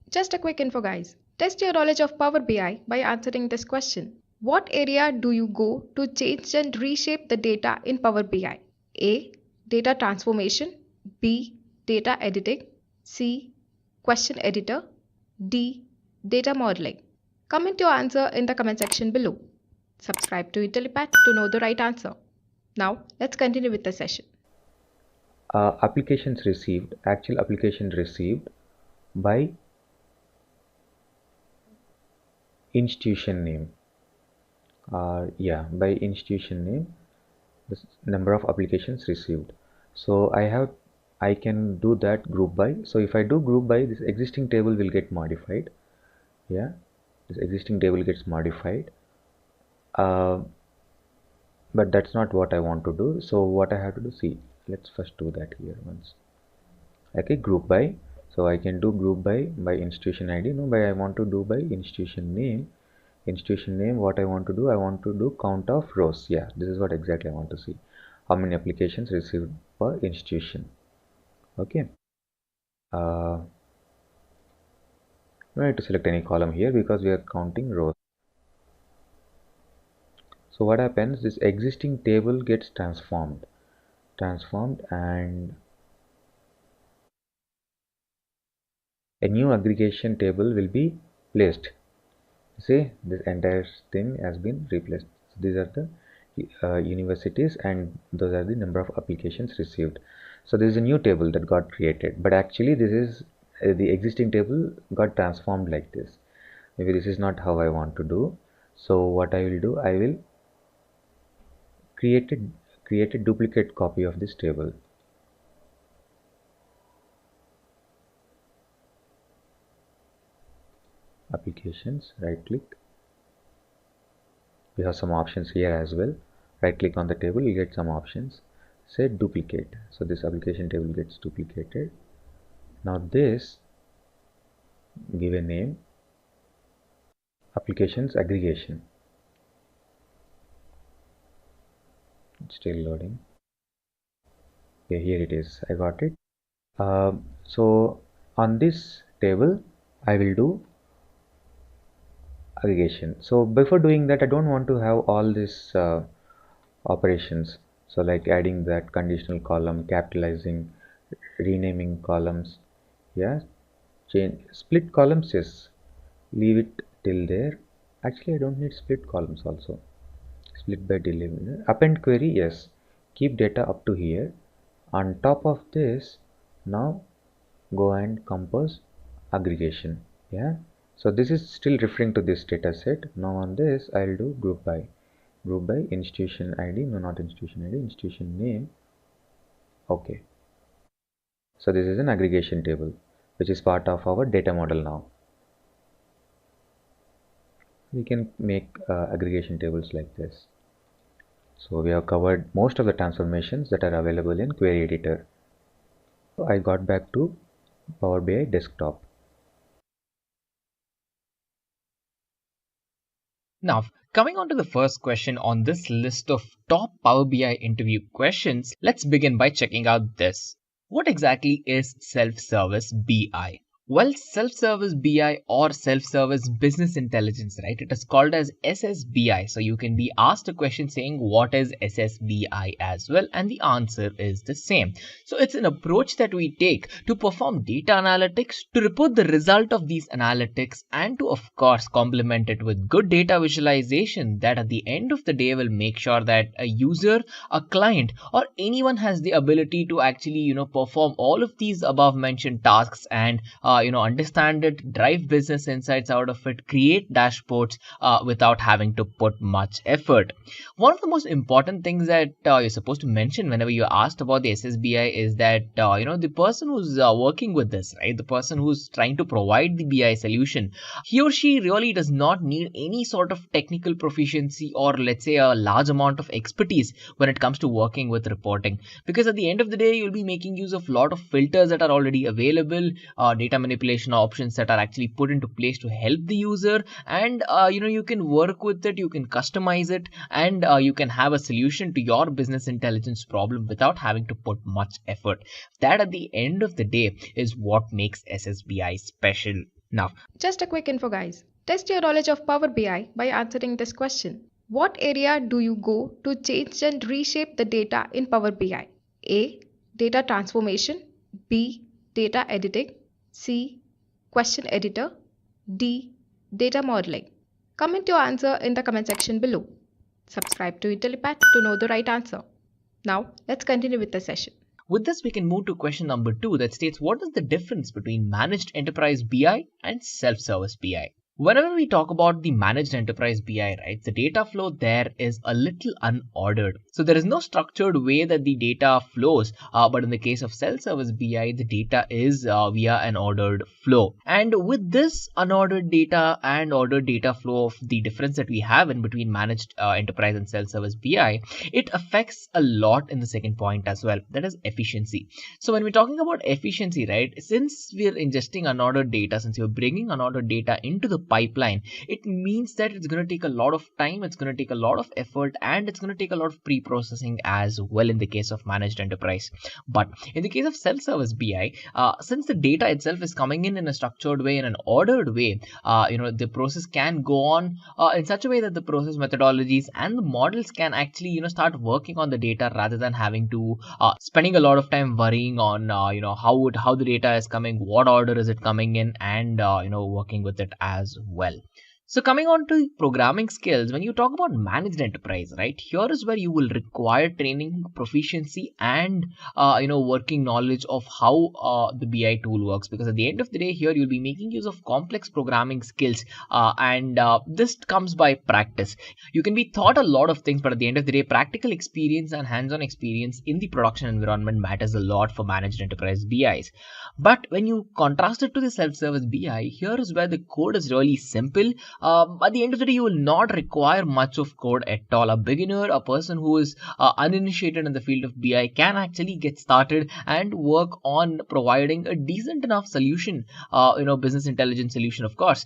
Just a quick info, guys. Test your knowledge of Power BI by answering this question. What area do you go to change and reshape the data in Power BI? A. Data transformation. B. Data editing. C. Question editor. D. Data modeling. Comment your answer in the comment section below. Subscribe to Intellipaat to know the right answer. Now, let's continue with the session. Applications received, actual application received by institution name. Yeah, by institution name, the number of applications received. So I can do that group by. So if I do group by, this existing table will get modified. Yeah, this existing table gets modified. But that's not what I want to do. So what I have to do, see, let's first do that here once. Okay, group by. So I can do group by institution ID. No, by I want to do by institution name. Institution name, what I want to do, I want to do count of rows. Yeah, this is what exactly I want to see. How many applications received per institution. Okay. No need to select any column here because we are counting rows. So what happens, this existing table gets transformed and a new aggregation table will be placed. See, this entire thing has been replaced. So these are the universities and those are the number of applications received. So there is a new table that got created, but actually this is the existing table got transformed like this. Maybe this is not how I want to do. So what I will do, I will create a duplicate copy of this table. Applications, right click. We have some options here as well. Right click on the table, you get some options. Say duplicate. So this application table gets duplicated. Now this, give a name, applications aggregation. It's still loading. Okay, here it is. I got it. So on this table, I will do aggregation. So before doing that, I don't want to have all these operations. So like adding that conditional column, capitalizing, renaming columns. Yeah, change split columns. Yes, leave it till there. Actually, I don't need split columns also. Split by delay. Append query. Yes, keep data up to here. On top of this, now go and compose aggregation. Yeah, so this is still referring to this data set. Now on this I'll do group by institution ID, no, not institution ID, institution name. Okay, so this is an aggregation table which is part of our data model. Now we can make aggregation tables like this. So we have covered most of the transformations that are available in query editor. So I got back to Power BI desktop. Now, coming on to the first question on this list of top Power BI interview questions, let's begin by checking out this. What exactly is self-service BI? Well, self-service BI or self-service business intelligence, right? It is called as SSBI. So you can be asked a question saying what is SSBI as well, and the answer is the same. So it's an approach that we take to perform data analytics, to report the result of these analytics, and to of course complement it with good data visualization that at the end of the day will make sure that a user, a client, or anyone has the ability to actually perform all of these above mentioned tasks and understand it, drive business insights out of it, create dashboards without having to put much effort. One of the most important things that you're supposed to mention whenever you're asked about the SSBI is that the person who's working with this, right, the person who's trying to provide the BI solution, he or she really does not need any sort of technical proficiency or let's say a large amount of expertise when it comes to working with reporting, because at the end of the day you'll be making use of a lot of filters that are already available, data manipulation options that are actually put into place to help the user, and you can work with it, you can customize it, and you can have a solution to your business intelligence problem without having to put much effort. That at the end of the day is what makes SSBI special. Now, just a quick info, guys. Test your knowledge of Power BI by answering this question. What area do you go to change and reshape the data in Power BI? A. Data transformation. B. Data editing. C. Question editor. D. Data modeling. Comment your answer in the comment section below. Subscribe to Intellipaat to know the right answer. Now, let's continue with the session. With this, we can move to question number 2 that states what is the difference between managed enterprise BI and self-service BI? Whenever we talk about the managed enterprise BI, right, the data flow there is a little unordered. So there is no structured way that the data flows. But in the case of self-service BI, the data is via an ordered flow. And with this unordered data and ordered data flow of the difference that we have in between managed enterprise and self-service BI, it affects a lot in the second point as well. That is efficiency. So when we're talking about efficiency, right, since we're ingesting unordered data, since we're bringing unordered data into the pipeline, it means that it's going to take a lot of time, it's going to take a lot of effort, and it's going to take a lot of pre-processing as well in the case of managed enterprise. But in the case of self-service BI, since the data itself is coming in a structured way, in an ordered way, the process can go on in such a way that the process methodologies and the models can actually start working on the data rather than having to spending a lot of time worrying on how the data is coming, what order is it coming in, and working with it as well. So coming on to programming skills, when you talk about managed enterprise, right, here is where you will require training, proficiency, and working knowledge of how the BI tool works. Because at the end of the day, here you'll be making use of complex programming skills, and this comes by practice. You can be taught a lot of things, but at the end of the day, practical experience and hands-on experience in the production environment matters a lot for managed enterprise BIs. But when you contrast it to the self-service BI, here is where the code is really simple. At the end of the day, you will not require much of code at all. A beginner, a person who is uninitiated in the field of BI can actually get started and work on providing a decent enough solution, business intelligence solution, of course,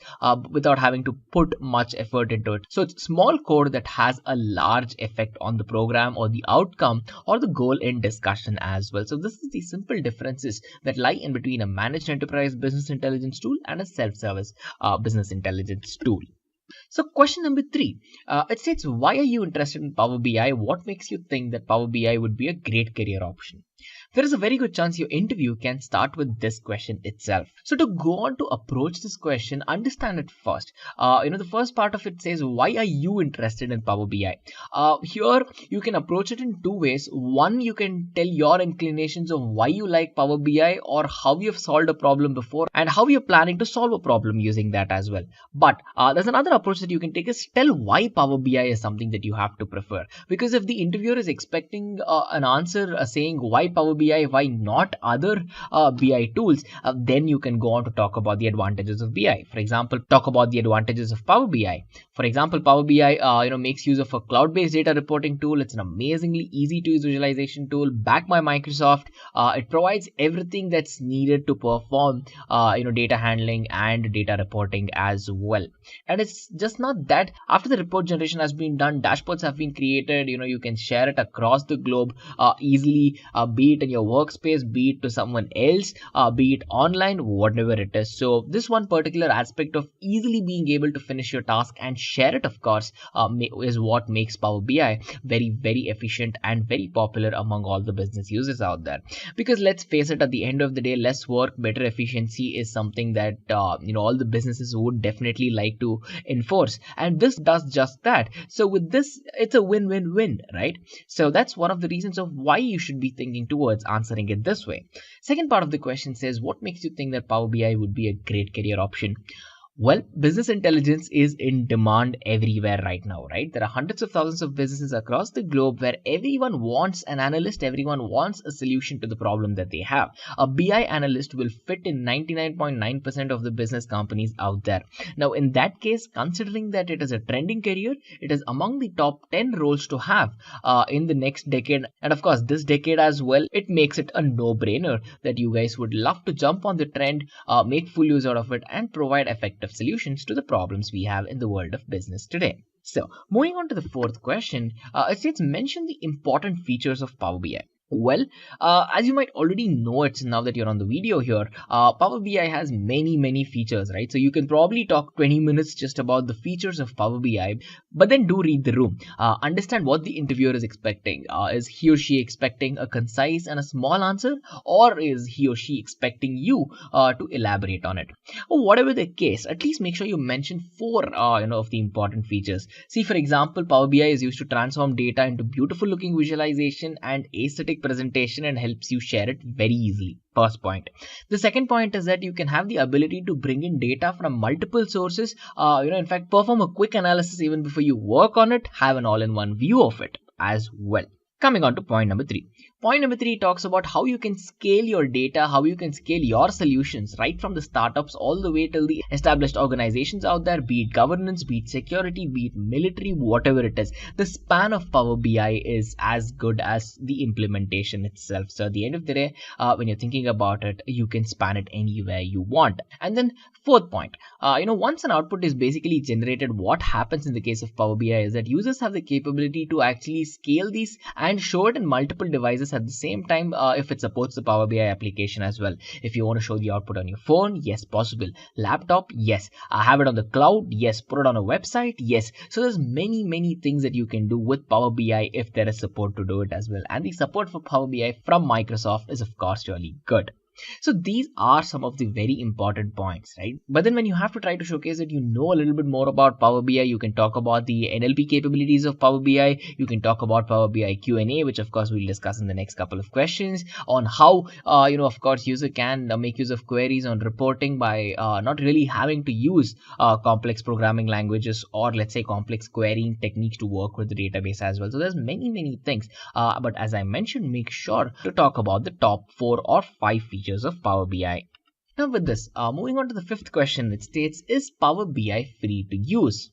without having to put much effort into it. So it's small code that has a large effect on the program or the outcome or the goal in discussion as well. So this is the simple differences that lie in between a managed enterprise business intelligence tool and a self-service business intelligence tool. So question number 3, it states, why are you interested in Power BI? What makes you think that Power BI would be a great career option? There is a very good chance your interview can start with this question itself. So to go on to approach this question, understand it first. The first part of it says, why are you interested in Power BI? Here you can approach it in two ways. One, you can tell your inclinations of why you like Power BI or how you've solved a problem before and how you're planning to solve a problem using that as well. But there's another approach that you can take is tell why Power BI is something that you have to prefer. Because if the interviewer is expecting an answer saying why Power BI, why not other BI tools, then you can go on to talk about the advantages of BI. For example, talk about the advantages of Power BI. For example, Power BI makes use of a cloud-based data reporting tool. It's an amazingly easy to use visualization tool backed by Microsoft. It provides everything that's needed to perform data handling and data reporting as well. And it's just not that. After the report generation has been done, dashboards have been created. You can share it across the globe easily, be it in your workspace, be it to someone else, be it online, whatever it is. So this one particular aspect of easily being able to finish your task and share it, of course, is what makes Power BI very, very efficient and very popular among all the business users out there. Because let's face it, at the end of the day, less work, better efficiency is something that all the businesses would definitely like to enforce, and this does just that. So with this, it's a win-win-win, right? So that's one of the reasons of why you should be thinking towards answering it this way. Second part of the question says, what makes you think that Power BI would be a great career option? Well, business intelligence is in demand everywhere right now, right? There are hundreds of thousands of businesses across the globe where everyone wants an analyst, everyone wants a solution to the problem that they have. A BI analyst will fit in 99.9% of the business companies out there. Now, in that case, considering that it is a trending career, it is among the top 10 roles to have in the next decade. And of course, this decade as well, it makes it a no-brainer that you guys would love to jump on the trend, make full use out of it, and provide effective solutions to the problems we have in the world of business today. So, moving on to the fourth question, it states, mention the important features of Power BI. Well, as you might already know it now that you're on the video here, Power BI has many features, right? So you can probably talk 20 minutes just about the features of Power BI, but then do read the room. Understand what the interviewer is expecting. Is he or she expecting a concise and a small answer, or is he or she expecting you to elaborate on it? Or whatever the case, at least make sure you mention 4 of the important features. See, for example, Power BI is used to transform data into beautiful looking visualization and aesthetic presentation and helps you share it very easily. First point. The second point is that you can have the ability to bring in data from multiple sources, in fact, perform a quick analysis even before you work on it, have an all-in-one view of it as well. Coming on to point number 3. Point number 3 talks about how you can scale your data, how you can scale your solutions right from the startups all the way till the established organizations out there, be it governance, be it security, be it military, whatever it is. The span of Power BI is as good as the implementation itself. So at the end of the day, when you're thinking about it, you can span it anywhere you want. And then fourth point, once an output is basically generated, what happens in the case of Power BI is that users have the capability to actually scale these and show it in multiple devices at the same time if it supports the Power BI application as well. If you want to show the output on your phone, yes, possible. Laptop, yes. Have it on the cloud, yes. Put it on a website, yes. So there's many things that you can do with Power BI if there is support to do it as well. And the support for Power BI from Microsoft is of course really good. So these are some of the very important points, right? But then when you have to try to showcase it, you know a little bit more about Power BI. You can talk about the NLP capabilities of Power BI. You can talk about Power BI Q&A, which of course we'll discuss in the next couple of questions, on how, of course, user can make use of queries on reporting by not really having to use complex programming languages or let's say complex querying techniques to work with the database as well. So there's many things. But as I mentioned, make sure to talk about the top 4 or 5 features of Power BI. Now with this, moving on to the fifth question, it states, is Power BI free to use?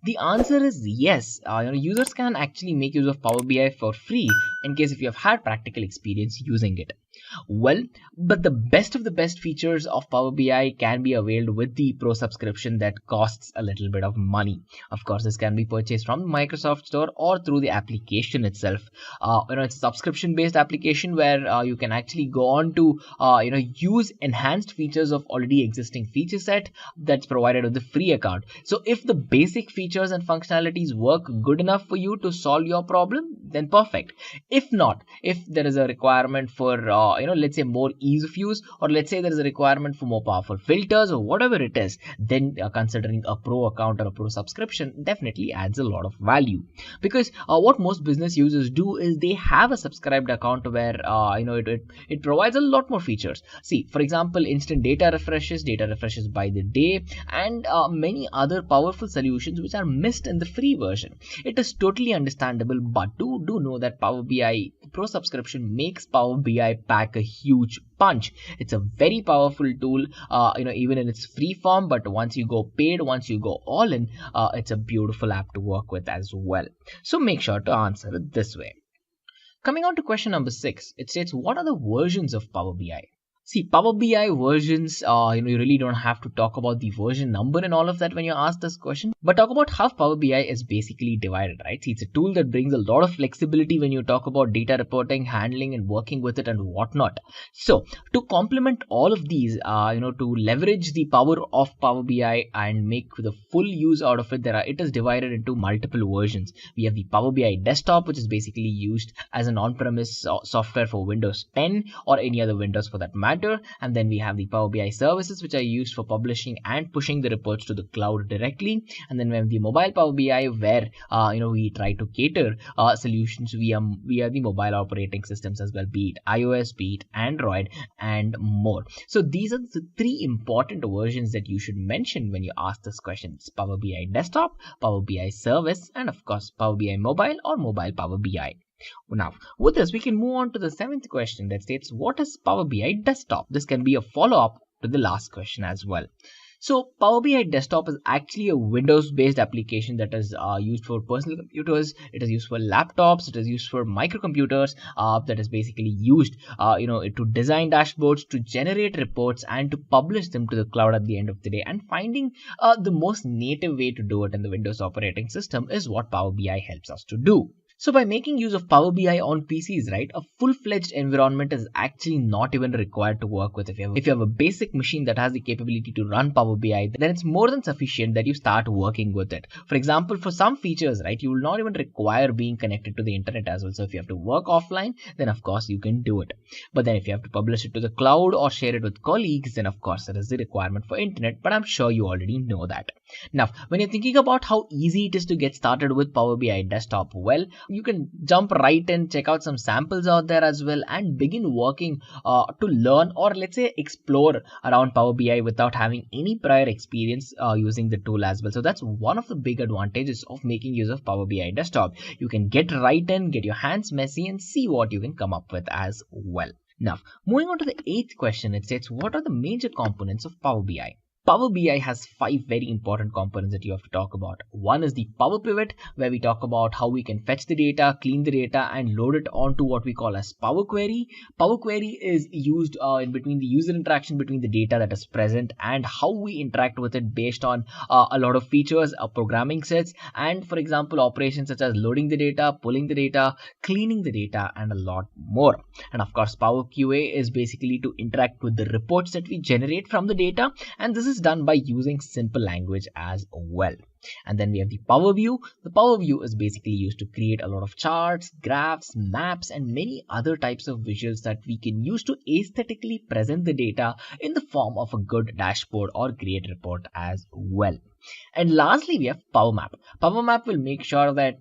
The answer is yes. Users can actually make use of Power BI for free in case if you have had practical experience using it. Well, but the best of the best features of Power BI can be availed with the Pro subscription that costs a little bit of money. Of course, this can be purchased from the Microsoft Store or through the application itself. It's a subscription-based application where you can actually go on to use enhanced features of already existing feature set that's provided with the free account. So if the basic features and functionalities work good enough for you to solve your problem, then perfect. If not, if there is a requirement for let's say more ease of use, or let's say there is a requirement for more powerful filters or whatever it is, then considering a Pro account or a Pro subscription definitely adds a lot of value. Because what most business users do is they have a subscribed account where it provides a lot more features. See, for example, instant data refreshes by the day, and many other powerful solutions which are missed in the free version. It is totally understandable, but do know that Power BI Pro subscription makes Power BI pack a huge punch. It's a very powerful tool, even in its free form, but once you go paid, once you go all in, it's a beautiful app to work with as well. So make sure to answer it this way. Coming on to question number 6, it states, what are the versions of Power BI? See, Power BI versions, you really don't have to talk about the version number and all of that when you ask this question, but talk about how Power BI is basically divided, right? See, it's a tool that brings a lot of flexibility when you talk about data reporting, handling, and working with it and whatnot. So, to complement all of these, to leverage the power of Power BI and make the full use out of it, it is divided into multiple versions. We have the Power BI Desktop, which is basically used as an on-premise software for Windows 10 or any other Windows for that matter. And then we have the Power BI services, which are used for publishing and pushing the reports to the cloud directly. And then we have the mobile Power BI, where we try to cater solutions via the mobile operating systems as well, be it iOS, be it Android, and more. So these are the 3 important versions that you should mention when you ask this question. It's Power BI Desktop, Power BI Service, and of course Power BI Mobile or Mobile Power BI. Now, with this, we can move on to the 7th question that states, what is Power BI Desktop? This can be a follow-up to the last question as well. So, Power BI Desktop is actually a Windows-based application that is used for personal computers. It is used for laptops. It is used for microcomputers. That is basically used, to design dashboards, to generate reports, and to publish them to the cloud at the end of the day. And finding the most native way to do it in the Windows operating system is what Power BI helps us to do. So by making use of Power BI on PCs, right, a full-fledged environment is actually not even required to work with. If you have a basic machine that has the capability to run Power BI, then it's more than sufficient that you start working with it. For example, for some features, right, you will not even require being connected to the internet as well. So if you have to work offline, then of course you can do it. But then if you have to publish it to the cloud or share it with colleagues, then of course there is the requirement for internet, but I'm sure you already know that. Now, when you're thinking about how easy it is to get started with Power BI Desktop, well, you can jump right in, check out some samples out there as well, and begin working to learn, or let's say explore around Power BI without having any prior experience using the tool as well. So that's one of the big advantages of making use of Power BI Desktop. You can get right in, get your hands messy, and see what you can come up with as well. Now, moving on to the 8th question, it states, what are the major components of Power BI? Power BI has 5 very important components that you have to talk about. One is the Power Pivot, where we talk about how we can fetch the data, clean the data, and load it onto what we call as Power Query. Power Query is used in between the user interaction between the data that is present and how we interact with it based on a lot of features, programming sets, and for example, operations such as loading the data, pulling the data, cleaning the data, and a lot more. And of course, Power QA is basically to interact with the reports that we generate from the data, and this is done by using simple language as well. And then we have the Power View. The Power View is basically used to create a lot of charts, graphs, maps, and many other types of visuals that we can use to aesthetically present the data in the form of a good dashboard or great report as well. And lastly, we have PowerMap. PowerMap will make sure that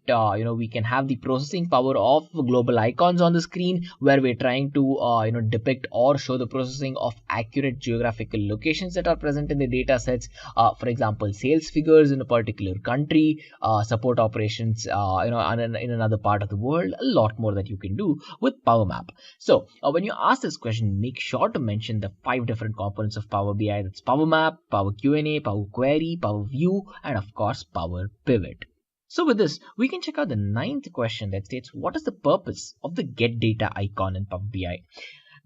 we can have the processing power of global icons on the screen, where we're trying to depict or show the processing of accurate geographical locations that are present in the data sets. For example, sales figures in a particular country, support operations in another part of the world. A lot more that you can do with PowerMap. So when you ask this question, make sure to mention the 5 different components of Power BI. That's PowerMap, Power Q&A, Power Query, Power View, and of course Power Pivot. So with this, we can check out the 9th question that states, what is the purpose of the Get Data icon in Power BI?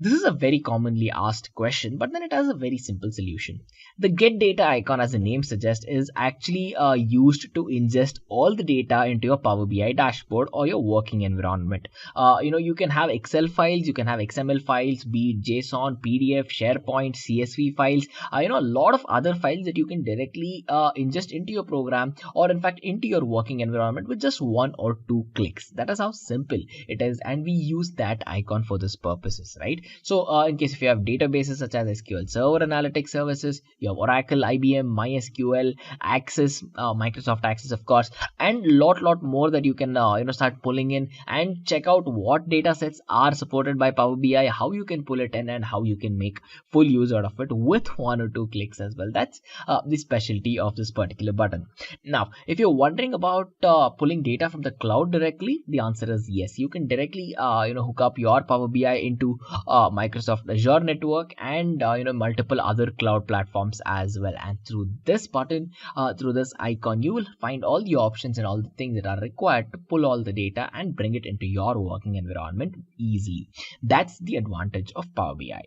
This is a very commonly asked question, but then it has a very simple solution. The Get Data icon, as the name suggests, is actually used to ingest all the data into your Power BI dashboard or your working environment. You can have Excel files, you can have XML files, be it JSON, PDF, SharePoint, CSV files, a lot of other files that you can directly ingest into your program, or in fact into your working environment with just 1 or 2 clicks. That is how simple it is, and we use that icon for this purposes, right? So in case if you have databases such as SQL Server Analytics Services, you have Oracle, IBM, MySQL, Access, Microsoft Access, of course, and lot more that you can start pulling in and check out what data sets are supported by Power BI, how you can pull it in, and how you can make full use out of it with 1 or 2 clicks as well. That's the specialty of this particular button. Now, if you're wondering about pulling data from the cloud directly, the answer is yes. You can directly hook up your Power BI into Microsoft Azure network and multiple other cloud platforms as well. And through this button, through this icon, you will find all the options and all the things that are required to pull all the data and bring it into your working environment easily. That's the advantage of Power BI.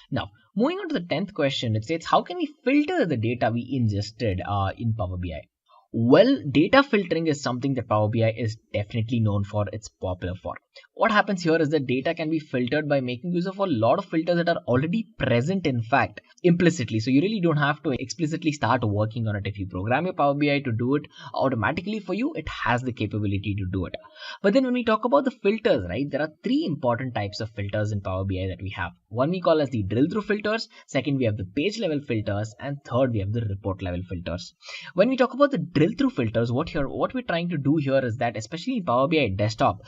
Now, moving on to the 10th question, it states, how can we filter the data we ingested in Power BI? Well, data filtering is something that Power BI is definitely known for. It's popular for. What happens here is that data can be filtered by making use of a lot of filters that are already present, in fact, implicitly. So you really don't have to explicitly start working on it. If you program your Power BI to do it automatically for you, it has the capability to do it. But then when we talk about the filters, right, there are 3 important types of filters in Power BI that we have. One we call as the drill through filters. Second, we have the page level filters. And third, we have the report level filters. When we talk about the drill through filters, what we're trying to do here is that, especially in Power BI desktop,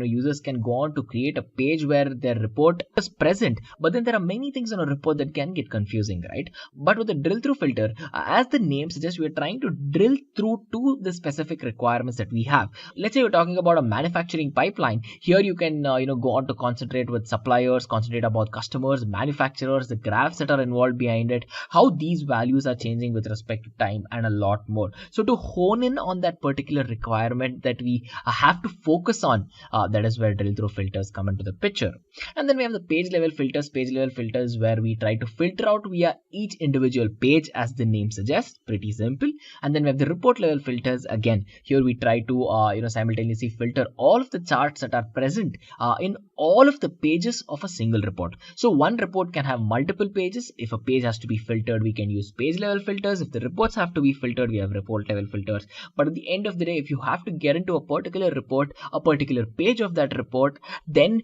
users can go on to create a page where their report is present, but then there are many things on a report that can get confusing, right? But with the drill through filter, as the name suggests, we're trying to drill through to the specific requirements that we have. Let's say we're talking about a manufacturing pipeline. Here you can go on to concentrate with suppliers, concentrate about customers, manufacturers, the graphs that are involved behind it, how these values are changing with respect to time, and a lot more. So to hone in on that particular requirement that we have to focus on, that is where drill through filters come into the picture. And then we have the page level filters. Page level filters where we try to filter out via each individual page, as the name suggests. Pretty simple. And then we have the report level filters. Again, here we try to simultaneously filter all of the charts that are present in all of the pages of a single report. So one report can have multiple pages. If a page has to be filtered, we can use page level filters. If the reports have to be filtered, we have report level filters. But at the end of the day, if you have to get into a particular report, a particular page of that report, then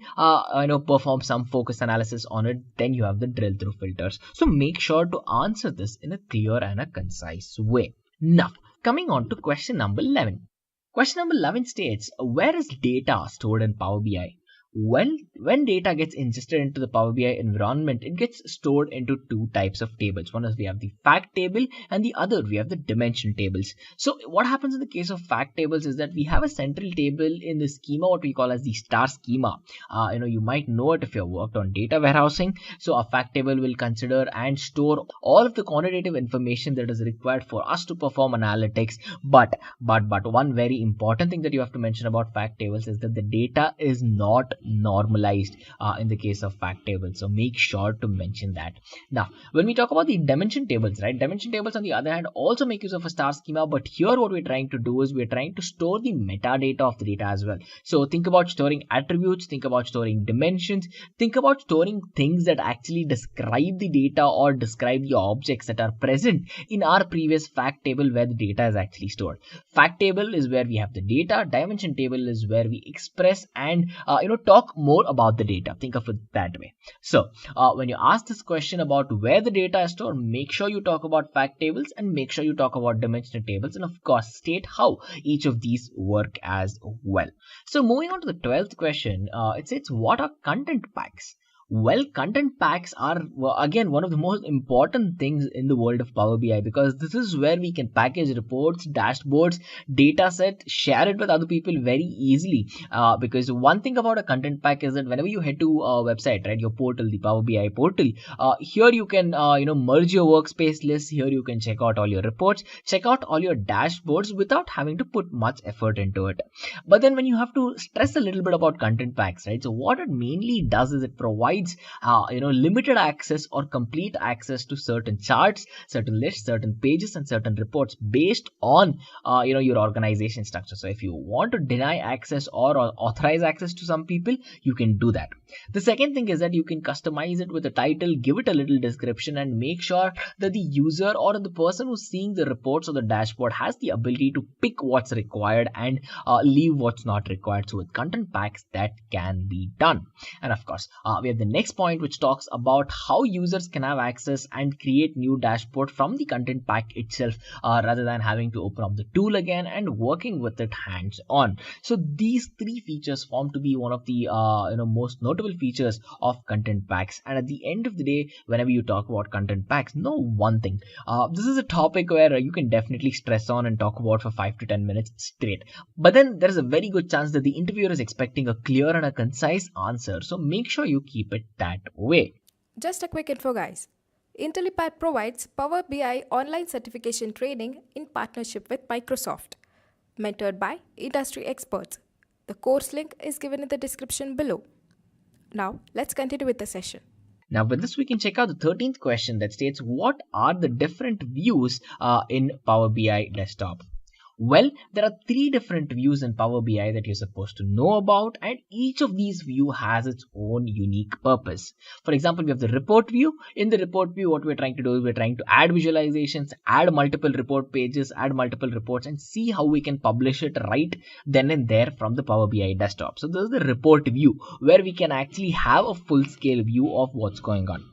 perform some focus analysis on it, then you have the drill through filters. So make sure to answer this in a clear and a concise way. Now, coming on to question number 11. Question number 11 states, where is data stored in Power BI? When data gets ingested into the Power BI environment, it gets stored into 2 types of tables. One is we have the fact table, and the other we have the dimension tables. So what happens in the case of fact tables is that we have a central table in the schema, what we call as the star schema. You might know it if you have worked on data warehousing. So a fact table will consider and store all of the quantitative information that is required for us to perform analytics. But one very important thing that you have to mention about fact tables is that the data is not normalized in the case of fact tables. So make sure to mention that. Now, when we talk about the dimension tables, right? Dimension tables on the other hand also make use of a star schema, but here what we're trying to do is we're trying to store the metadata of the data as well. So think about storing attributes, think about storing dimensions, think about storing things that actually describe the data or describe the objects that are present in our previous fact table where the data is actually stored. Fact table is where we have the data, dimension table is where we express and talk more about the data. Think of it that way. So when you ask this question about where the data is stored, make sure you talk about fact tables and make sure you talk about dimensional tables, and of course state how each of these work as well. So moving on to the 12th question, it says what are content packs? Well, content packs are again one of the most important things in the world of Power BI, because this is where we can package reports, dashboards, data set, share it with other people very easily. Because one thing about a content pack is that whenever you head to a website, right, your portal, the Power BI portal, here you can merge your workspace list. Here you can check out all your reports, check out all your dashboards without having to put much effort into it. But then when you have to stress a little bit about content packs, right? So what it mainly does is it provides limited access or complete access to certain charts, certain lists, certain pages, and certain reports based on your organization structure. So if you want to deny access or authorize access to some people, you can do that. The second thing is that you can customize it with a title, give it a little description, and make sure that the user or the person who's seeing the reports or the dashboard has the ability to pick what's required and leave what's not required. So with content packs, that can be done. And of course, we have the next point, which talks about how users can have access and create new dashboard from the content pack itself, rather than having to open up the tool again and working with it hands on. So these three features form to be one of the most notable features of content packs. And at the end of the day, whenever you talk about content packs, know one thing, this is a topic where you can definitely stress on and talk about for 5 to 10 minutes straight, but then there is a very good chance that the interviewer is expecting a clear and a concise answer. So make sure you keep it that way. Just a quick info, guys. Intellipaat provides Power BI online certification training in partnership with Microsoft, mentored by industry experts. The course link is given in the description below. Now, let's continue with the session. Now with this, we can check out the 13th question that states what are the different views in Power BI desktop. Well, there are 3 different views in Power BI that you're supposed to know about, and each of these view has its own unique purpose. For example, we have the report view. In the report view, what we're trying to do is we're trying to add visualizations, add multiple report pages, add multiple reports, and see how we can publish it right then and there from the Power BI desktop. So this is the report view, where we can actually have a full scale view of what's going on.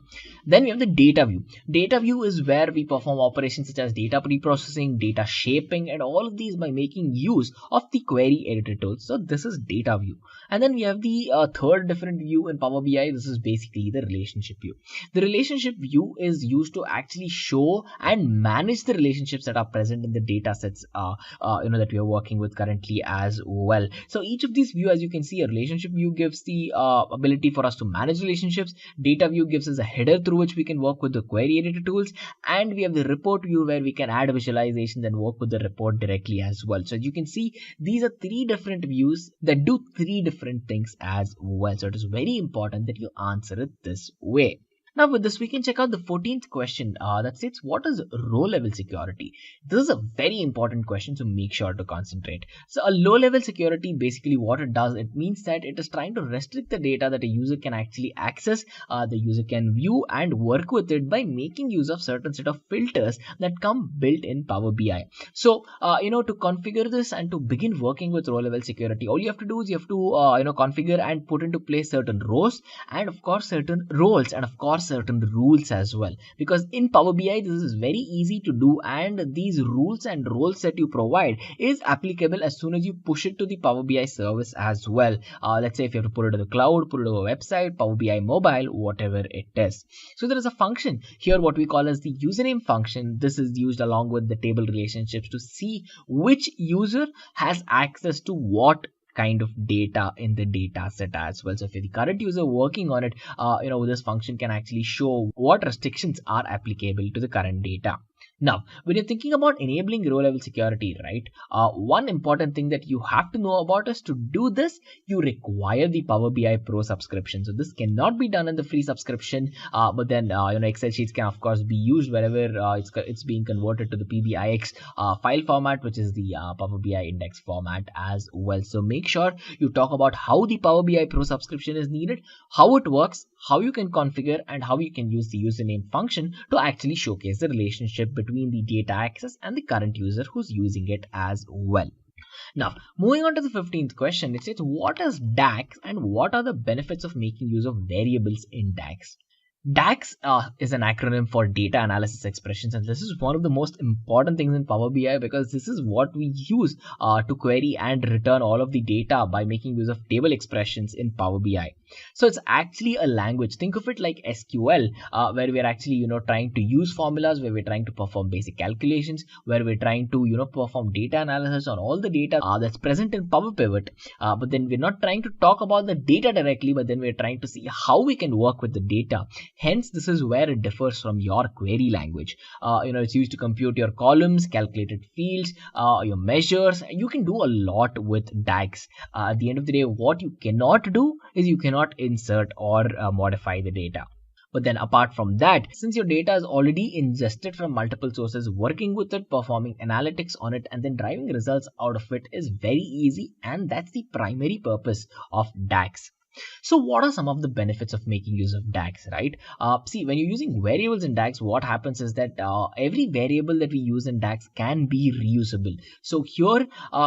Then we have the data view. Data view is where we perform operations such as data pre-processing, data shaping, and all of these by making use of the query editor tools. So this is data view. And then we have the third different view in Power BI. This is basically the relationship view. The relationship view is used to actually show and manage the relationships that are present in the data sets that we are working with currently as well. So each of these view, as you can see, a relationship view gives the ability for us to manage relationships. Data view gives us a header through which we can work with the query editor tools, and we have the report view where we can add visualizations and work with the report directly as well. So you can see these are 3 different views that do 3 different things as well. So it is very important that you answer it this way. Now with this, we can check out the 14th question that states what is row level security. This is a very important question, so make sure to concentrate. So a low level security, basically what it does, it means that it is trying to restrict the data that a user can actually access, the user can view and work with it by making use of certain set of filters that come built in Power BI. So to configure this and to begin working with row level security, all you have to do is you have to configure and put into place certain rows, and of course certain roles, and of course certain rules as well, because in Power BI this is very easy to do, and these rules and roles that you provide is applicable as soon as you push it to the Power BI service as well. Let's say if you have to put it to the cloud, put it to a website, Power BI mobile, whatever it is. So there is a function here what we call as the username function. This is used along with the table relationships to see which user has access to what kind of data in the data set as well. So if you're the current user working on it, this function can actually show what restrictions are applicable to the current data. Now, when you're thinking about enabling row-level security, right, one important thing that you have to know about is to do this, you require the Power BI Pro subscription. So this cannot be done in the free subscription, but then Excel sheets can of course be used wherever it's being converted to the PBIX file format, which is the Power BI index format as well. So make sure you talk about how the Power BI Pro subscription is needed, how it works, how you can configure, and how you can use the username function to actually showcase the relationship between the data access and the current user who's using it as well. Now, moving on to the 15th question, it says, what is DAX and what are the benefits of making use of variables in DAX? DAX is an acronym for data analysis expressions, and this is one of the most important things in Power BI because this is what we use to query and return all of the data by making use of table expressions in Power BI. So it's actually a language. Think of it like SQL, where we're actually trying to use formulas, where we're trying to perform basic calculations, where we're trying to perform data analysis on all the data that's present in Power Pivot. But then we're not trying to talk about the data directly, but then we're trying to see how we can work with the data. Hence, this is where it differs from your query language. It's used to compute your columns, calculated fields, your measures. You can do a lot with DAX. At the end of the day, what you cannot do is you cannot insert or modify the data. But then apart from that, since your data is already ingested from multiple sources, working with it, performing analytics on it, and then driving results out of it is very easy, and that's the primary purpose of DAX. So what are some of the benefits of making use of DAX, right? See, when you're using variables in DAX, what happens is that every variable that we use in DAX can be reusable. So here,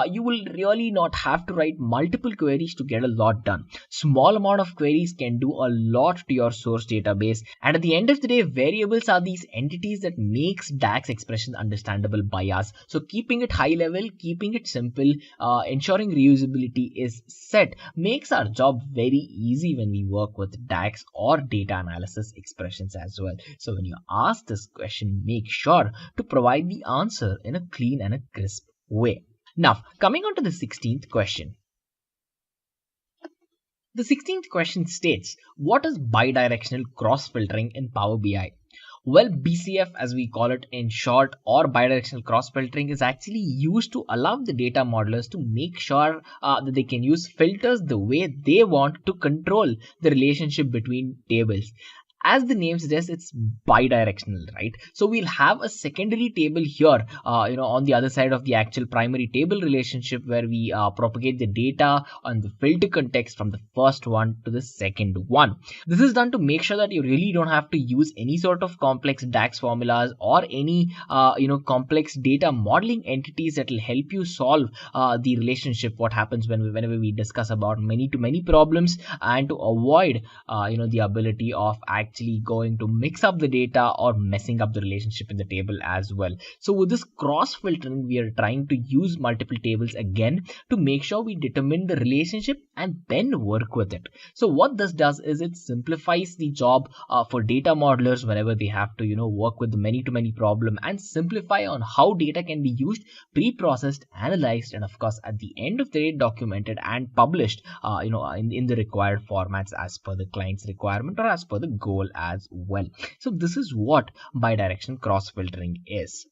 you will really not have to write multiple queries to get a lot done. Small amount of queries can do a lot to your source database. And at the end of the day, variables are these entities that makes DAX expressions understandable by us. So keeping it high level, keeping it simple, ensuring reusability is set makes our job very easy when we work with DAX or data analysis expressions as well. So when you ask this question, make sure to provide the answer in a clean and a crisp way. Now, coming on to the 16th question. The 16th question states, what is bidirectional cross-filtering in Power BI? Well, BCF, as we call it in short, or bidirectional cross-filtering, is actually used to allow the data modelers to make sure that they can use filters the way they want to control the relationship between tables. As the name suggests, it's bidirectional, right? So we'll have a secondary table here, on the other side of the actual primary table relationship, where we propagate the data on the filter context from the first one to the second one. This is done to make sure that you really don't have to use any sort of complex DAX formulas or any, complex data modeling entities that will help you solve the relationship. What happens whenever we discuss about many-to-many problems, and to avoid, the ability of actually going to mix up the data or messing up the relationship in the table as well. So with this cross filtering, we are trying to use multiple tables again to make sure we determine the relationship and then work with it. So what this does is it simplifies the job for data modelers whenever they have to work with the many-to-many problem, and simplify on how data can be used, pre-processed, analyzed, and of course at the end of the day documented and published in the required formats as per the client's requirement or as per the goal as well. So this is what bidirectional cross filtering is.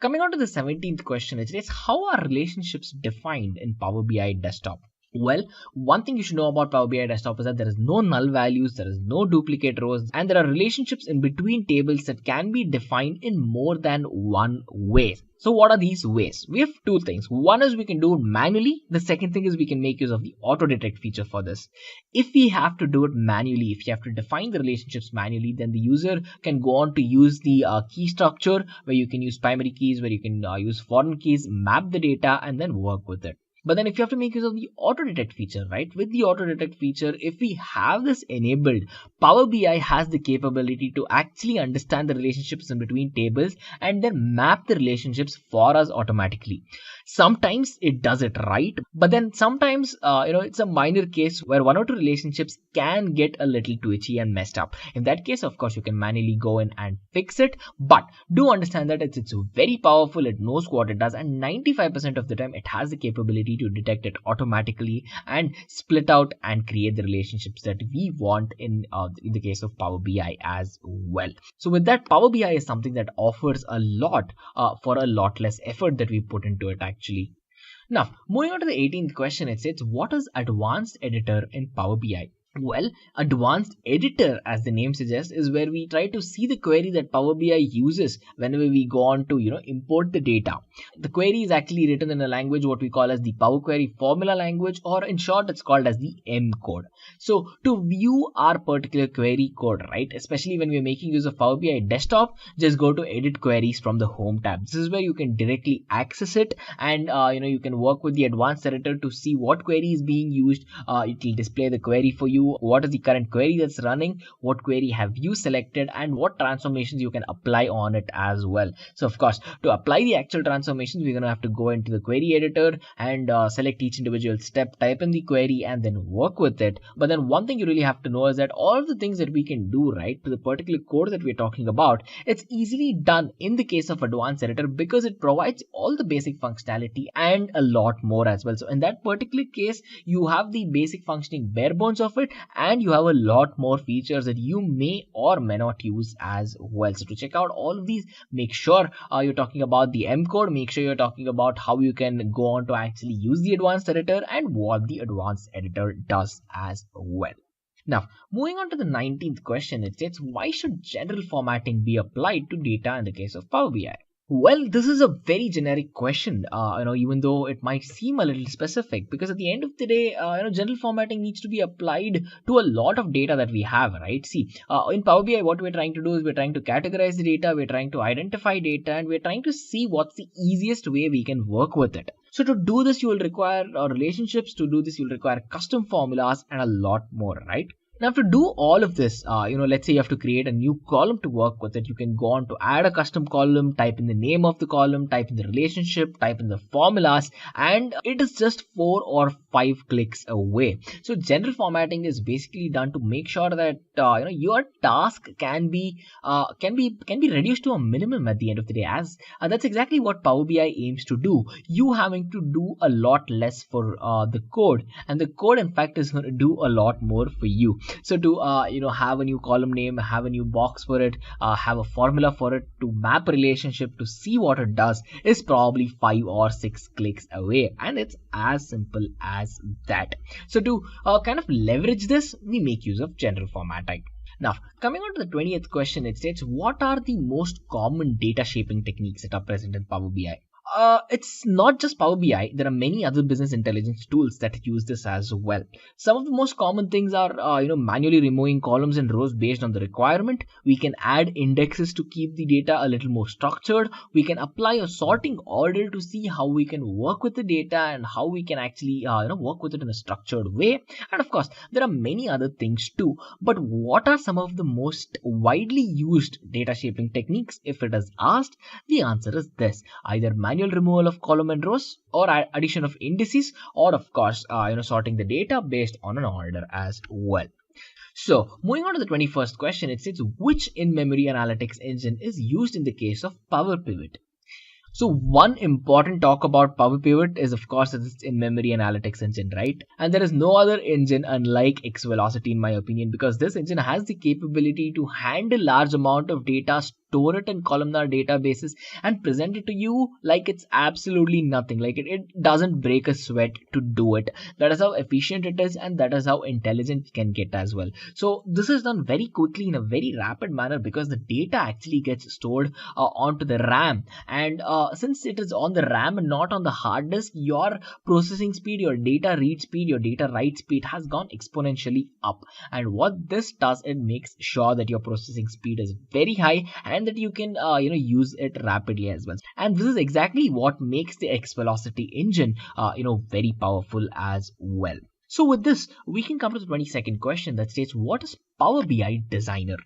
Coming on to the 17th question, it is, how are relationships defined in Power BI Desktop? Well, one thing you should know about Power BI Desktop is that there is no null values, there is no duplicate rows, and there are relationships in between tables that can be defined in more than one way. So what are these ways? We have two things. One is we can do it manually. The second thing is we can make use of the auto detect feature for this. If we have to do it manually, if you have to define the relationships manually, then the user can go on to use the key structure, where you can use primary keys, where you can use foreign keys, map the data, and then work with it. But then if you have to make use of the auto detect feature, right? With the auto detect feature, if we have this enabled, Power BI has the capability to actually understand the relationships in between tables and then map the relationships for us automatically. Sometimes it does it right, but then sometimes, it's a minor case where one or two relationships can get a little twitchy and messed up. In that case, of course, you can manually go in and fix it, but do understand that it's very powerful. It knows what it does, and 95% of the time it has the capability to detect it automatically and split out and create the relationships that we want in the case of Power BI as well. So with that, Power BI is something that offers a lot for a lot less effort that we put into it actually. Now, moving on to the 18th question, it says, what is advanced editor in Power BI? Well, advanced editor, as the name suggests, is where we try to see the query that Power BI uses whenever we go on to, import the data. The query is actually written in a language what we call as the Power Query formula language, or in short, it's called as the M code. So to view our particular query code, right, especially when we're making use of Power BI desktop, just go to edit queries from the home tab. This is where you can directly access it, and you can work with the advanced editor to see what query is being used. It will display the query for you. What is the current query that's running, what query have you selected, and what transformations you can apply on it as well. So of course, to apply the actual transformations, we're going to have to go into the query editor and select each individual step, type in the query, and then work with it. But then one thing you really have to know is that all of the things that we can do, right, to the particular code that we're talking about, it's easily done in the case of advanced editor because it provides all the basic functionality and a lot more as well. So in that particular case, you have the basic functioning bare bones of it, and you have a lot more features that you may or may not use as well. So to check out all of these, make sure you're talking about the M code, make sure you're talking about how you can go on to actually use the advanced editor and what the advanced editor does as well. Now, moving on to the 19th question, it states, why should general formatting be applied to data in the case of Power BI? Well, this is a very generic question, even though it might seem a little specific, because at the end of the day, general formatting needs to be applied to a lot of data that we have, right? See, in Power BI, what we're trying to do is we're trying to categorize the data, we're trying to identify data, and we're trying to see what's the easiest way we can work with it. So to do this, you will require relationships. To do this, you'll require custom formulas and a lot more, right? Now to do all of this, let's say you have to create a new column to work with it. You can go on to add a custom column, type in the name of the column, type in the relationship, type in the formulas, and it is just 4 or 5 clicks away. So general formatting is basically done to make sure that your task can be reduced to a minimum at the end of the day. As that's exactly what Power BI aims to do. You having to do a lot less for the code, and the code in fact is going to do a lot more for you. So to have a new column name, have a new box for it, have a formula for it, to map a relationship, to see what it does, is probably 5 or 6 clicks away, and it's as simple as that. So to kind of leverage this, we make use of general formatting. Now, coming on to the 20th question, it states, what are the most common data shaping techniques that are present in Power BI? It's not just Power BI. There are many other business intelligence tools that use this as well. Some of the most common things are, manually removing columns and rows based on the requirement. We can add indexes to keep the data a little more structured. We can apply a sorting order to see how we can work with the data and how we can actually, work with it in a structured way. And of course, there are many other things too. But what are some of the most widely used data shaping techniques? If it is asked, the answer is this: either manual removal of column and rows, or addition of indices, or of course sorting the data based on an order as well. So moving on to the 21st question, it says, which in-memory analytics engine is used in the case of Power Pivot? So one important talk about Power Pivot is of course its in-memory analytics engine, right? And there is no other engine unlike Xvelocity in my opinion, because this engine has the capability to handle large amount of data, store it in columnar databases, and present it to you like it's absolutely nothing. Like it doesn't break a sweat to do it. That is how efficient it is, and that is how intelligent it can get as well. So this is done very quickly in a very rapid manner because the data actually gets stored onto the RAM, and since it is on the RAM and not on the hard disk, your processing speed, your data read speed, your data write speed has gone exponentially up. And what this does, it makes sure that your processing speed is very high and that you can use it rapidly as well. And this is exactly what makes the Xvelocity engine very powerful as well. So with this, we can come to the 22nd question that states, what is Power BI Designer?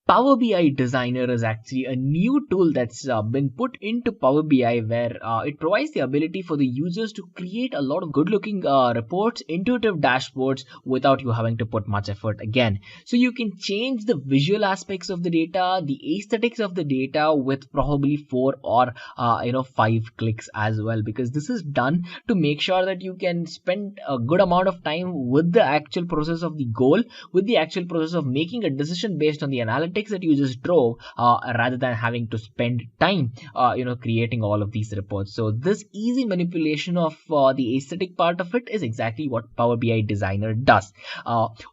Power BI Designer is actually a new tool that's been put into Power BI where it provides the ability for the users to create a lot of good looking reports, intuitive dashboards without you having to put much effort again. So you can change the visual aspects of the data, the aesthetics of the data with probably 4 or 5 clicks as well, because this is done to make sure that you can spend a good amount of time with the actual process of the goal, with the actual process of making a decision based on the analytics that you just drove, rather than having to spend time creating all of these reports. So this easy manipulation of the aesthetic part of it is exactly what Power BI Designer does.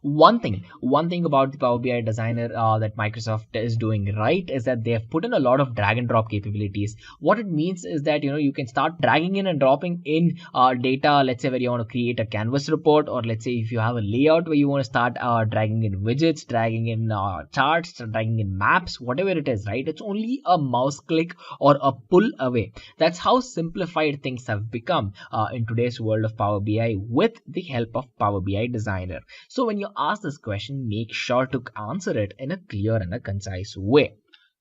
One thing about the Power BI Designer that Microsoft is doing right is that they have put in a lot of drag and drop capabilities. What it means is that you can start dragging in and dropping in data. Let's say where you want to create a canvas report, or let's say if you have a layout where you want to start dragging in widgets, dragging in charts, dragging in maps, whatever it is, right? It's only a mouse click or a pull away. That's how simplified things have become in today's world of Power BI with the help of Power BI Designer. So when you ask this question, make sure to answer it in a clear and a concise way.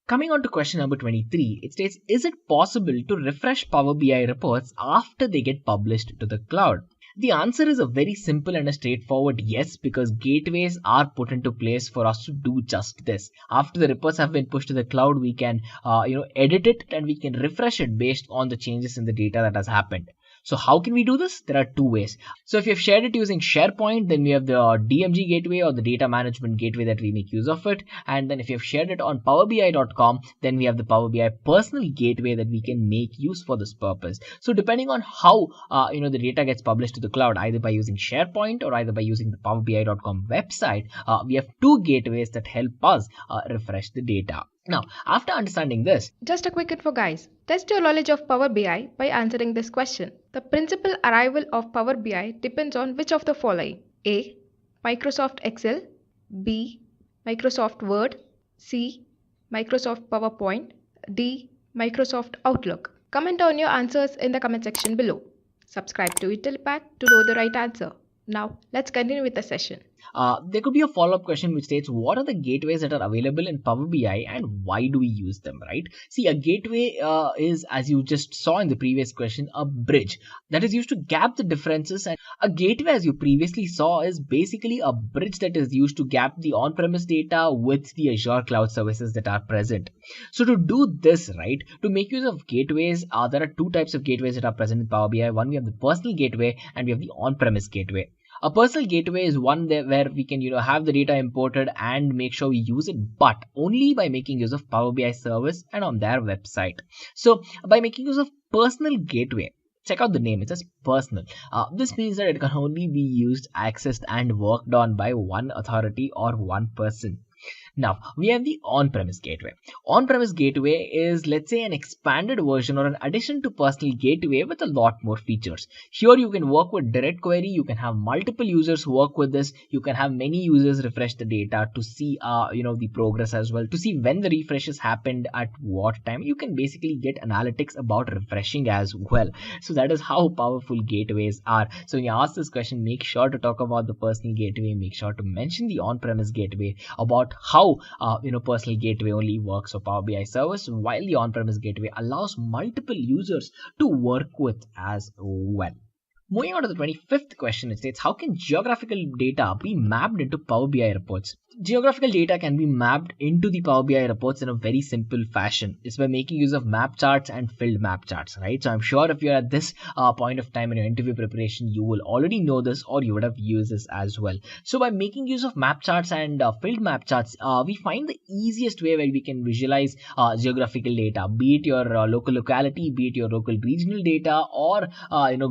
Coming on to question number 23, it states, is it possible to refresh Power BI reports after they get published to the cloud? The answer is a very simple and a straightforward yes, because gateways are put into place for us to do just this. After the reports have been pushed to the cloud, we can edit it and we can refresh it based on the changes in the data that has happened. So how can we do this? There are two ways. So if you've shared it using SharePoint, then we have the DMG gateway or the data management gateway that we make use of it. And then if you've shared it on powerbi.com, then we have the Power BI personal gateway that we can make use for this purpose. So depending on how the data gets published to the cloud, either by using SharePoint or either by using the powerbi.com website, we have two gateways that help us refresh the data. Now, after understanding this, Just a quick info, guys. Test your knowledge of Power BI by answering this question. The principal arrival of Power BI depends on which of the following: A. Microsoft Excel, B. Microsoft Word, C. Microsoft PowerPoint, D. Microsoft Outlook. Comment on your answers in the comment section below. Subscribe to Intellipaat to know the right answer. Now, let's continue with the session. There could be a follow-up question which states, what are the gateways that are available in Power BI and why do we use them, right? See, a gateway is, as you just saw in the previous question, a bridge that is used to gap the differences. And a gateway, as you previously saw, is basically a bridge that is used to gap the on-premise data with the Azure cloud services that are present. So to do this, right, to make use of gateways, there are two types of gateways that are present in Power BI. One, we have the personal gateway and we have the on-premise gateway. A personal gateway is one where we can have the data imported and make sure we use it, but only by making use of Power BI service and on their website. So by making use of personal gateway, check out the name, it says personal. This means that it can only be used, accessed and worked on by one authority or one person. Now, we have the on-premise gateway. On-premise gateway is, let's say, an expanded version or an addition to personal gateway with a lot more features. Here you can work with direct query, you can have multiple users work with this, you can have many users refresh the data to see the progress as well, to see when the refreshes happened at what time. You can basically get analytics about refreshing as well. So that is how powerful gateways are. So when you ask this question, make sure to talk about the personal gateway, make sure to mention the on-premise gateway, about how personal gateway only works for Power BI service, while the on-premise gateway allows multiple users to work with as well. Moving on to the 25th question, it states, how can geographical data be mapped into Power BI reports? Geographical data can be mapped into the Power BI reports in a very simple fashion. It's by making use of map charts and filled map charts, right? So I'm sure if you're at this point of time in your interview preparation, you will already know this, or you would have used this as well. So by making use of map charts and filled map charts, we find the easiest way where we can visualize geographical data, be it your local locality, be it your local regional data, or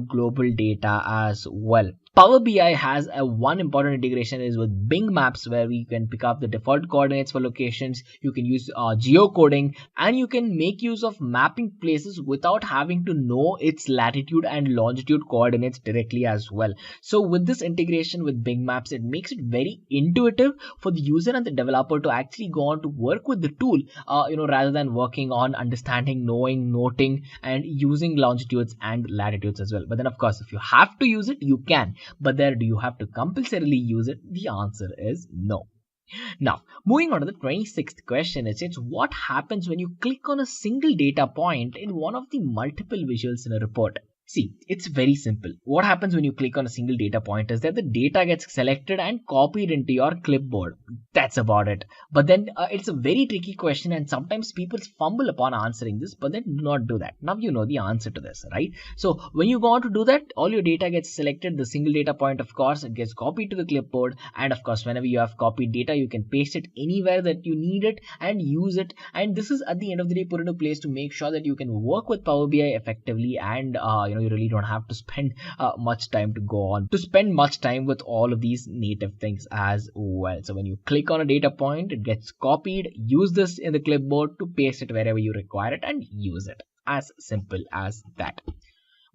global data as well. Power BI has one important integration is with Bing Maps, where we can pick up the default coordinates for locations. You can use geocoding, and you can make use of mapping places without having to know its latitude and longitude coordinates directly as well. So with this integration with Bing Maps, it makes it very intuitive for the user and the developer to actually go on to work with the tool, rather than working on understanding, knowing, noting, and using longitudes and latitudes as well. But then, of course, if you have to use it, you can. But there, do you have to compulsorily use it? The answer is no. Now, moving on to the 26th question, it says, what happens when you click on a single data point in one of the multiple visuals in a report? See, it's very simple. What happens when you click on a single data point is that the data gets selected and copied into your clipboard. That's about it. But then it's a very tricky question, and sometimes people fumble upon answering this, but then do not do that. Now you know the answer to this, right? So when you go on to do that, all your data gets selected, the single data point, of course, it gets copied to the clipboard. And of course, whenever you have copied data, you can paste it anywhere that you need it and use it. And this is at the end of the day put into place to make sure that you can work with Power BI effectively, and you really don't have to spend much time with all of these native things as well. So when you click on a data point, it gets copied, use this in the clipboard to paste it wherever you require it and use it. As simple as that.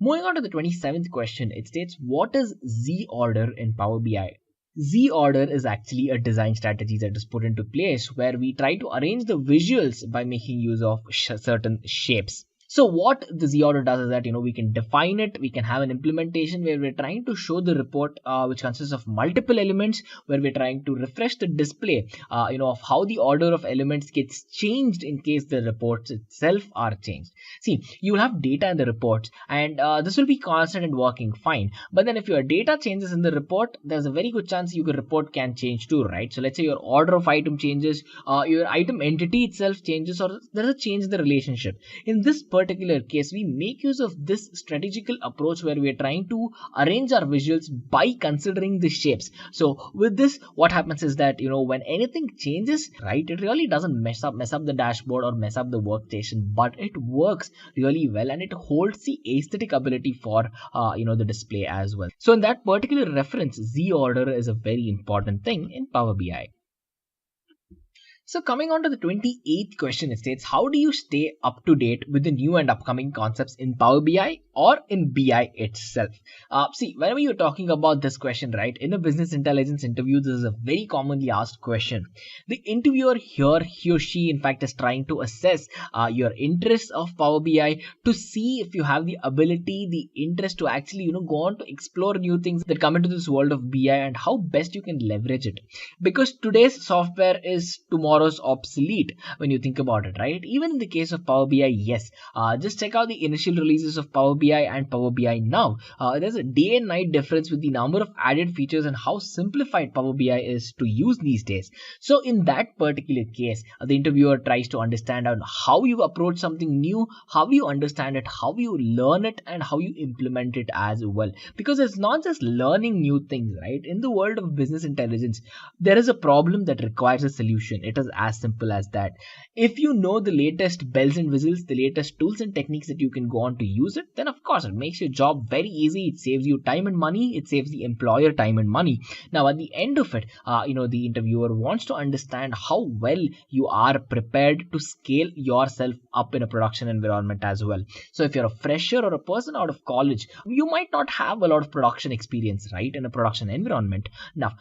Moving on to the 27th question, it states, what is Z order in Power BI? Z order is actually a design strategy that is put into place where we try to arrange the visuals by making use of certain shapes. So what the Z order does is that, we can define it, we can have an implementation where we're trying to show the report which consists of multiple elements, where we're trying to refresh the display, of how the order of elements gets changed in case the reports itself are changed. See, you will have data in the reports, and this will be constant and working fine. But then if your data changes in the report, there's a very good chance your report can change too, right? So let's say your order of item changes, your item entity itself changes, or there's a change in the relationship. In this particular case, we make use of this strategical approach where we are trying to arrange our visuals by considering the shapes. So with this, what happens is that, when anything changes, right, it really doesn't mess up the dashboard or mess up the workstation, but it works really well and it holds the aesthetic ability for the display as well. So in that particular reference, Z order is a very important thing in Power BI. So coming on to the 28th question, it states, how do you stay up to date with the new and upcoming concepts in Power BI or in BI itself? See, whenever you're talking about this question, right, in a business intelligence interview, this is a very commonly asked question. The interviewer here, he or she, in fact, is trying to assess your interest of Power BI to see if you have the ability, the interest to actually, go on to explore new things that come into this world of BI and how best you can leverage it. Because today's software is tomorrow's obsolete when you think about it, right? Even in the case of Power BI, yes. Just check out the initial releases of Power BI and Power BI now. There's a day and night difference with the number of added features and how simplified Power BI is to use these days. So in that particular case, the interviewer tries to understand how you approach something new, how you understand it, how you learn it, and how you implement it as well. Because it's not just learning new things, right? In the world of business intelligence, there is a problem that requires a solution. It is as simple as that. If you know the latest bells and whistles, the latest tools and techniques that you can go on to use it, then of course it makes your job very easy. It saves you time and money. It saves the employer time and money. Now at the end of it, the interviewer wants to understand how well you are prepared to scale yourself up in a production environment as well. So if you're a fresher or a person out of college, you might not have a lot of production experience, right, in a production environment. Now,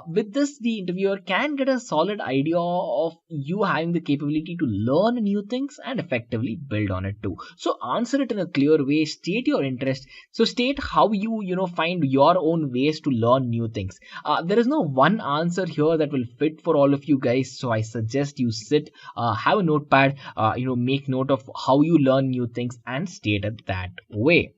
with this, the interviewer can get a solid idea of you having the capability to learn new things and effectively build on it too. So answer it in a clear way, state your interest. So state how you find your own ways to learn new things. There is no one answer here that will fit for all of you guys. So I suggest you sit, have a notepad, make note of how you learn new things and state it that way.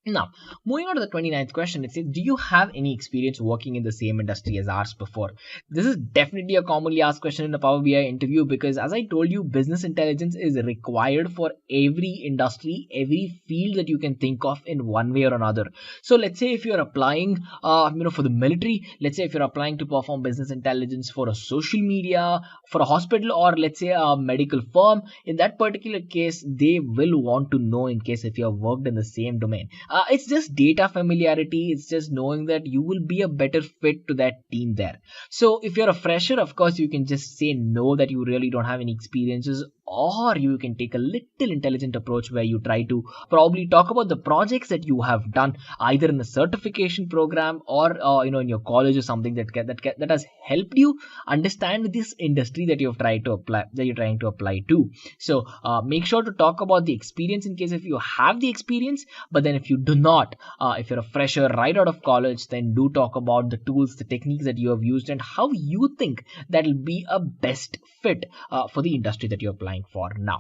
Now, moving on to the 29th question, it says, do you have any experience working in the same industry as ours before? This is definitely a commonly asked question in a Power BI interview because, as I told you, business intelligence is required for every industry, every field that you can think of in one way or another. So let's say if you're applying, for the military, let's say if you're applying to perform business intelligence for a social media, for a hospital, or let's say a medical firm, in that particular case, they will want to know in case if you have worked in the same domain. It's just data familiarity. It's just knowing that you will be a better fit to that team there. So if you're a fresher, of course, you can just say no, that you really don't have any experiences or you can take a little intelligent approach where you try to probably talk about the projects that you have done either in a certification program or in your college or something that has helped you understand this industry that you're trying to apply to. So make sure to talk about the experience in case if you have the experience, but then if you do not, if you're a fresher right out of college, then do talk about the tools, the techniques that you have used and how you think that will be a best fit for the industry that you're applying for now.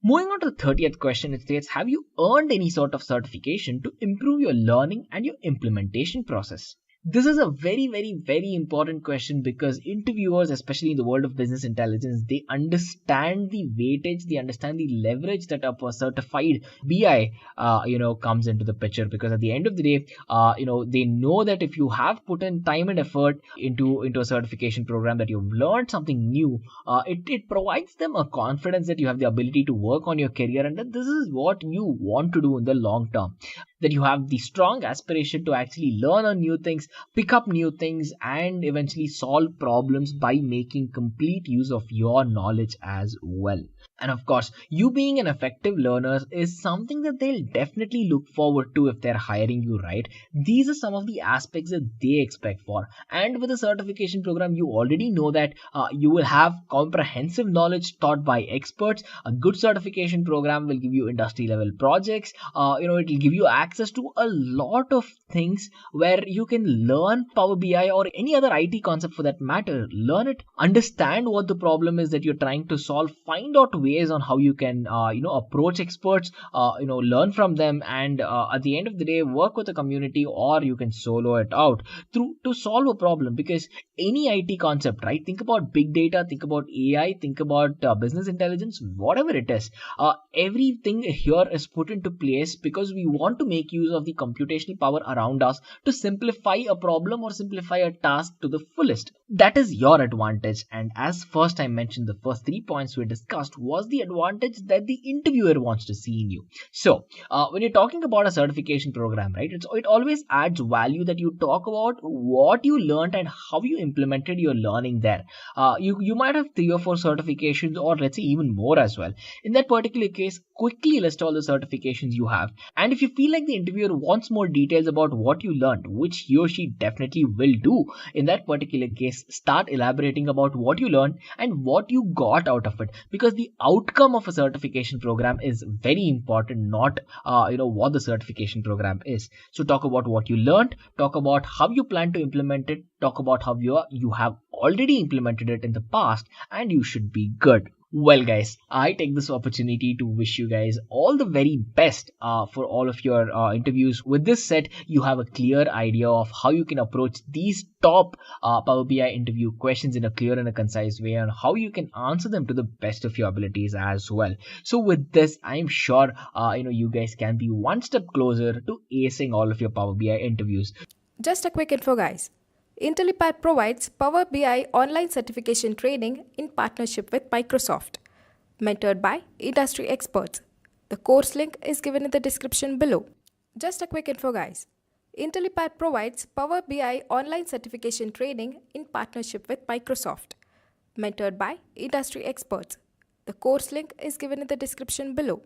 Moving on to the 30th question, it states, have you earned any sort of certification to improve your learning and your implementation process? This is a very, very, very important question because interviewers, especially in the world of business intelligence, they understand the weightage, they understand the leverage that a certified BI, comes into the picture. Because at the end of the day, they know that if you have put in time and effort into a certification program, that you've learned something new, it provides them a confidence that you have the ability to work on your career and that this is what you want to do in the long term. That you have the strong aspiration to actually learn on new things, pick up new things, and eventually solve problems by making complete use of your knowledge as well. And of course, you being an effective learner is something that they'll definitely look forward to if they're hiring you, right? These are some of the aspects that they expect for. And with a certification program, you already know that you will have comprehensive knowledge taught by experts. A good certification program will give you industry level projects. It will give you access to a lot of things where you can learn Power BI or any other IT concept for that matter. Learn it, understand what the problem is that you're trying to solve, find out ways on how you can approach experts, learn from them, and at the end of the day work with a community, or you can solo it out to solve a problem. Because any IT concept, right, think about big data, think about AI, think about business intelligence, whatever it is, everything here is put into place because we want to make use of the computational power around us to simplify a problem or simplify a task to the fullest. That is your advantage. And as first I mentioned, the first 3 points we discussed was the advantage that the interviewer wants to see in you. So when you're talking about a certification program, right, it always adds value that you talk about what you learned and how you implemented your learning there. You might have 3 or 4 certifications, or let's say even more as well. In that particular case, quickly list all the certifications you have, and if you feel like the interviewer wants more details about what you learned, which he or she definitely will do in that particular case, start elaborating about what you learned and what you got out of it, because the outcome of a certification program is very important, not what the certification program is. So talk about what you learned, talk about how you plan to implement it, talk about how you have already implemented it in the past, and you should be good. Well guys, I take this opportunity to wish you guys all the very best for all of your interviews. With this set, you have a clear idea of how you can approach these top Power BI interview questions in a clear and a concise way, and how you can answer them to the best of your abilities as well. So with this, I'm sure you guys can be one step closer to acing all of your Power BI interviews. Just a quick info, guys. Intellipaat provides Power BI online certification training in partnership with Microsoft, mentored by industry experts. The course link is given in the description below. Just a quick info, guys. Intellipaat provides Power BI online certification training in partnership with Microsoft, mentored by industry experts. The course link is given in the description below.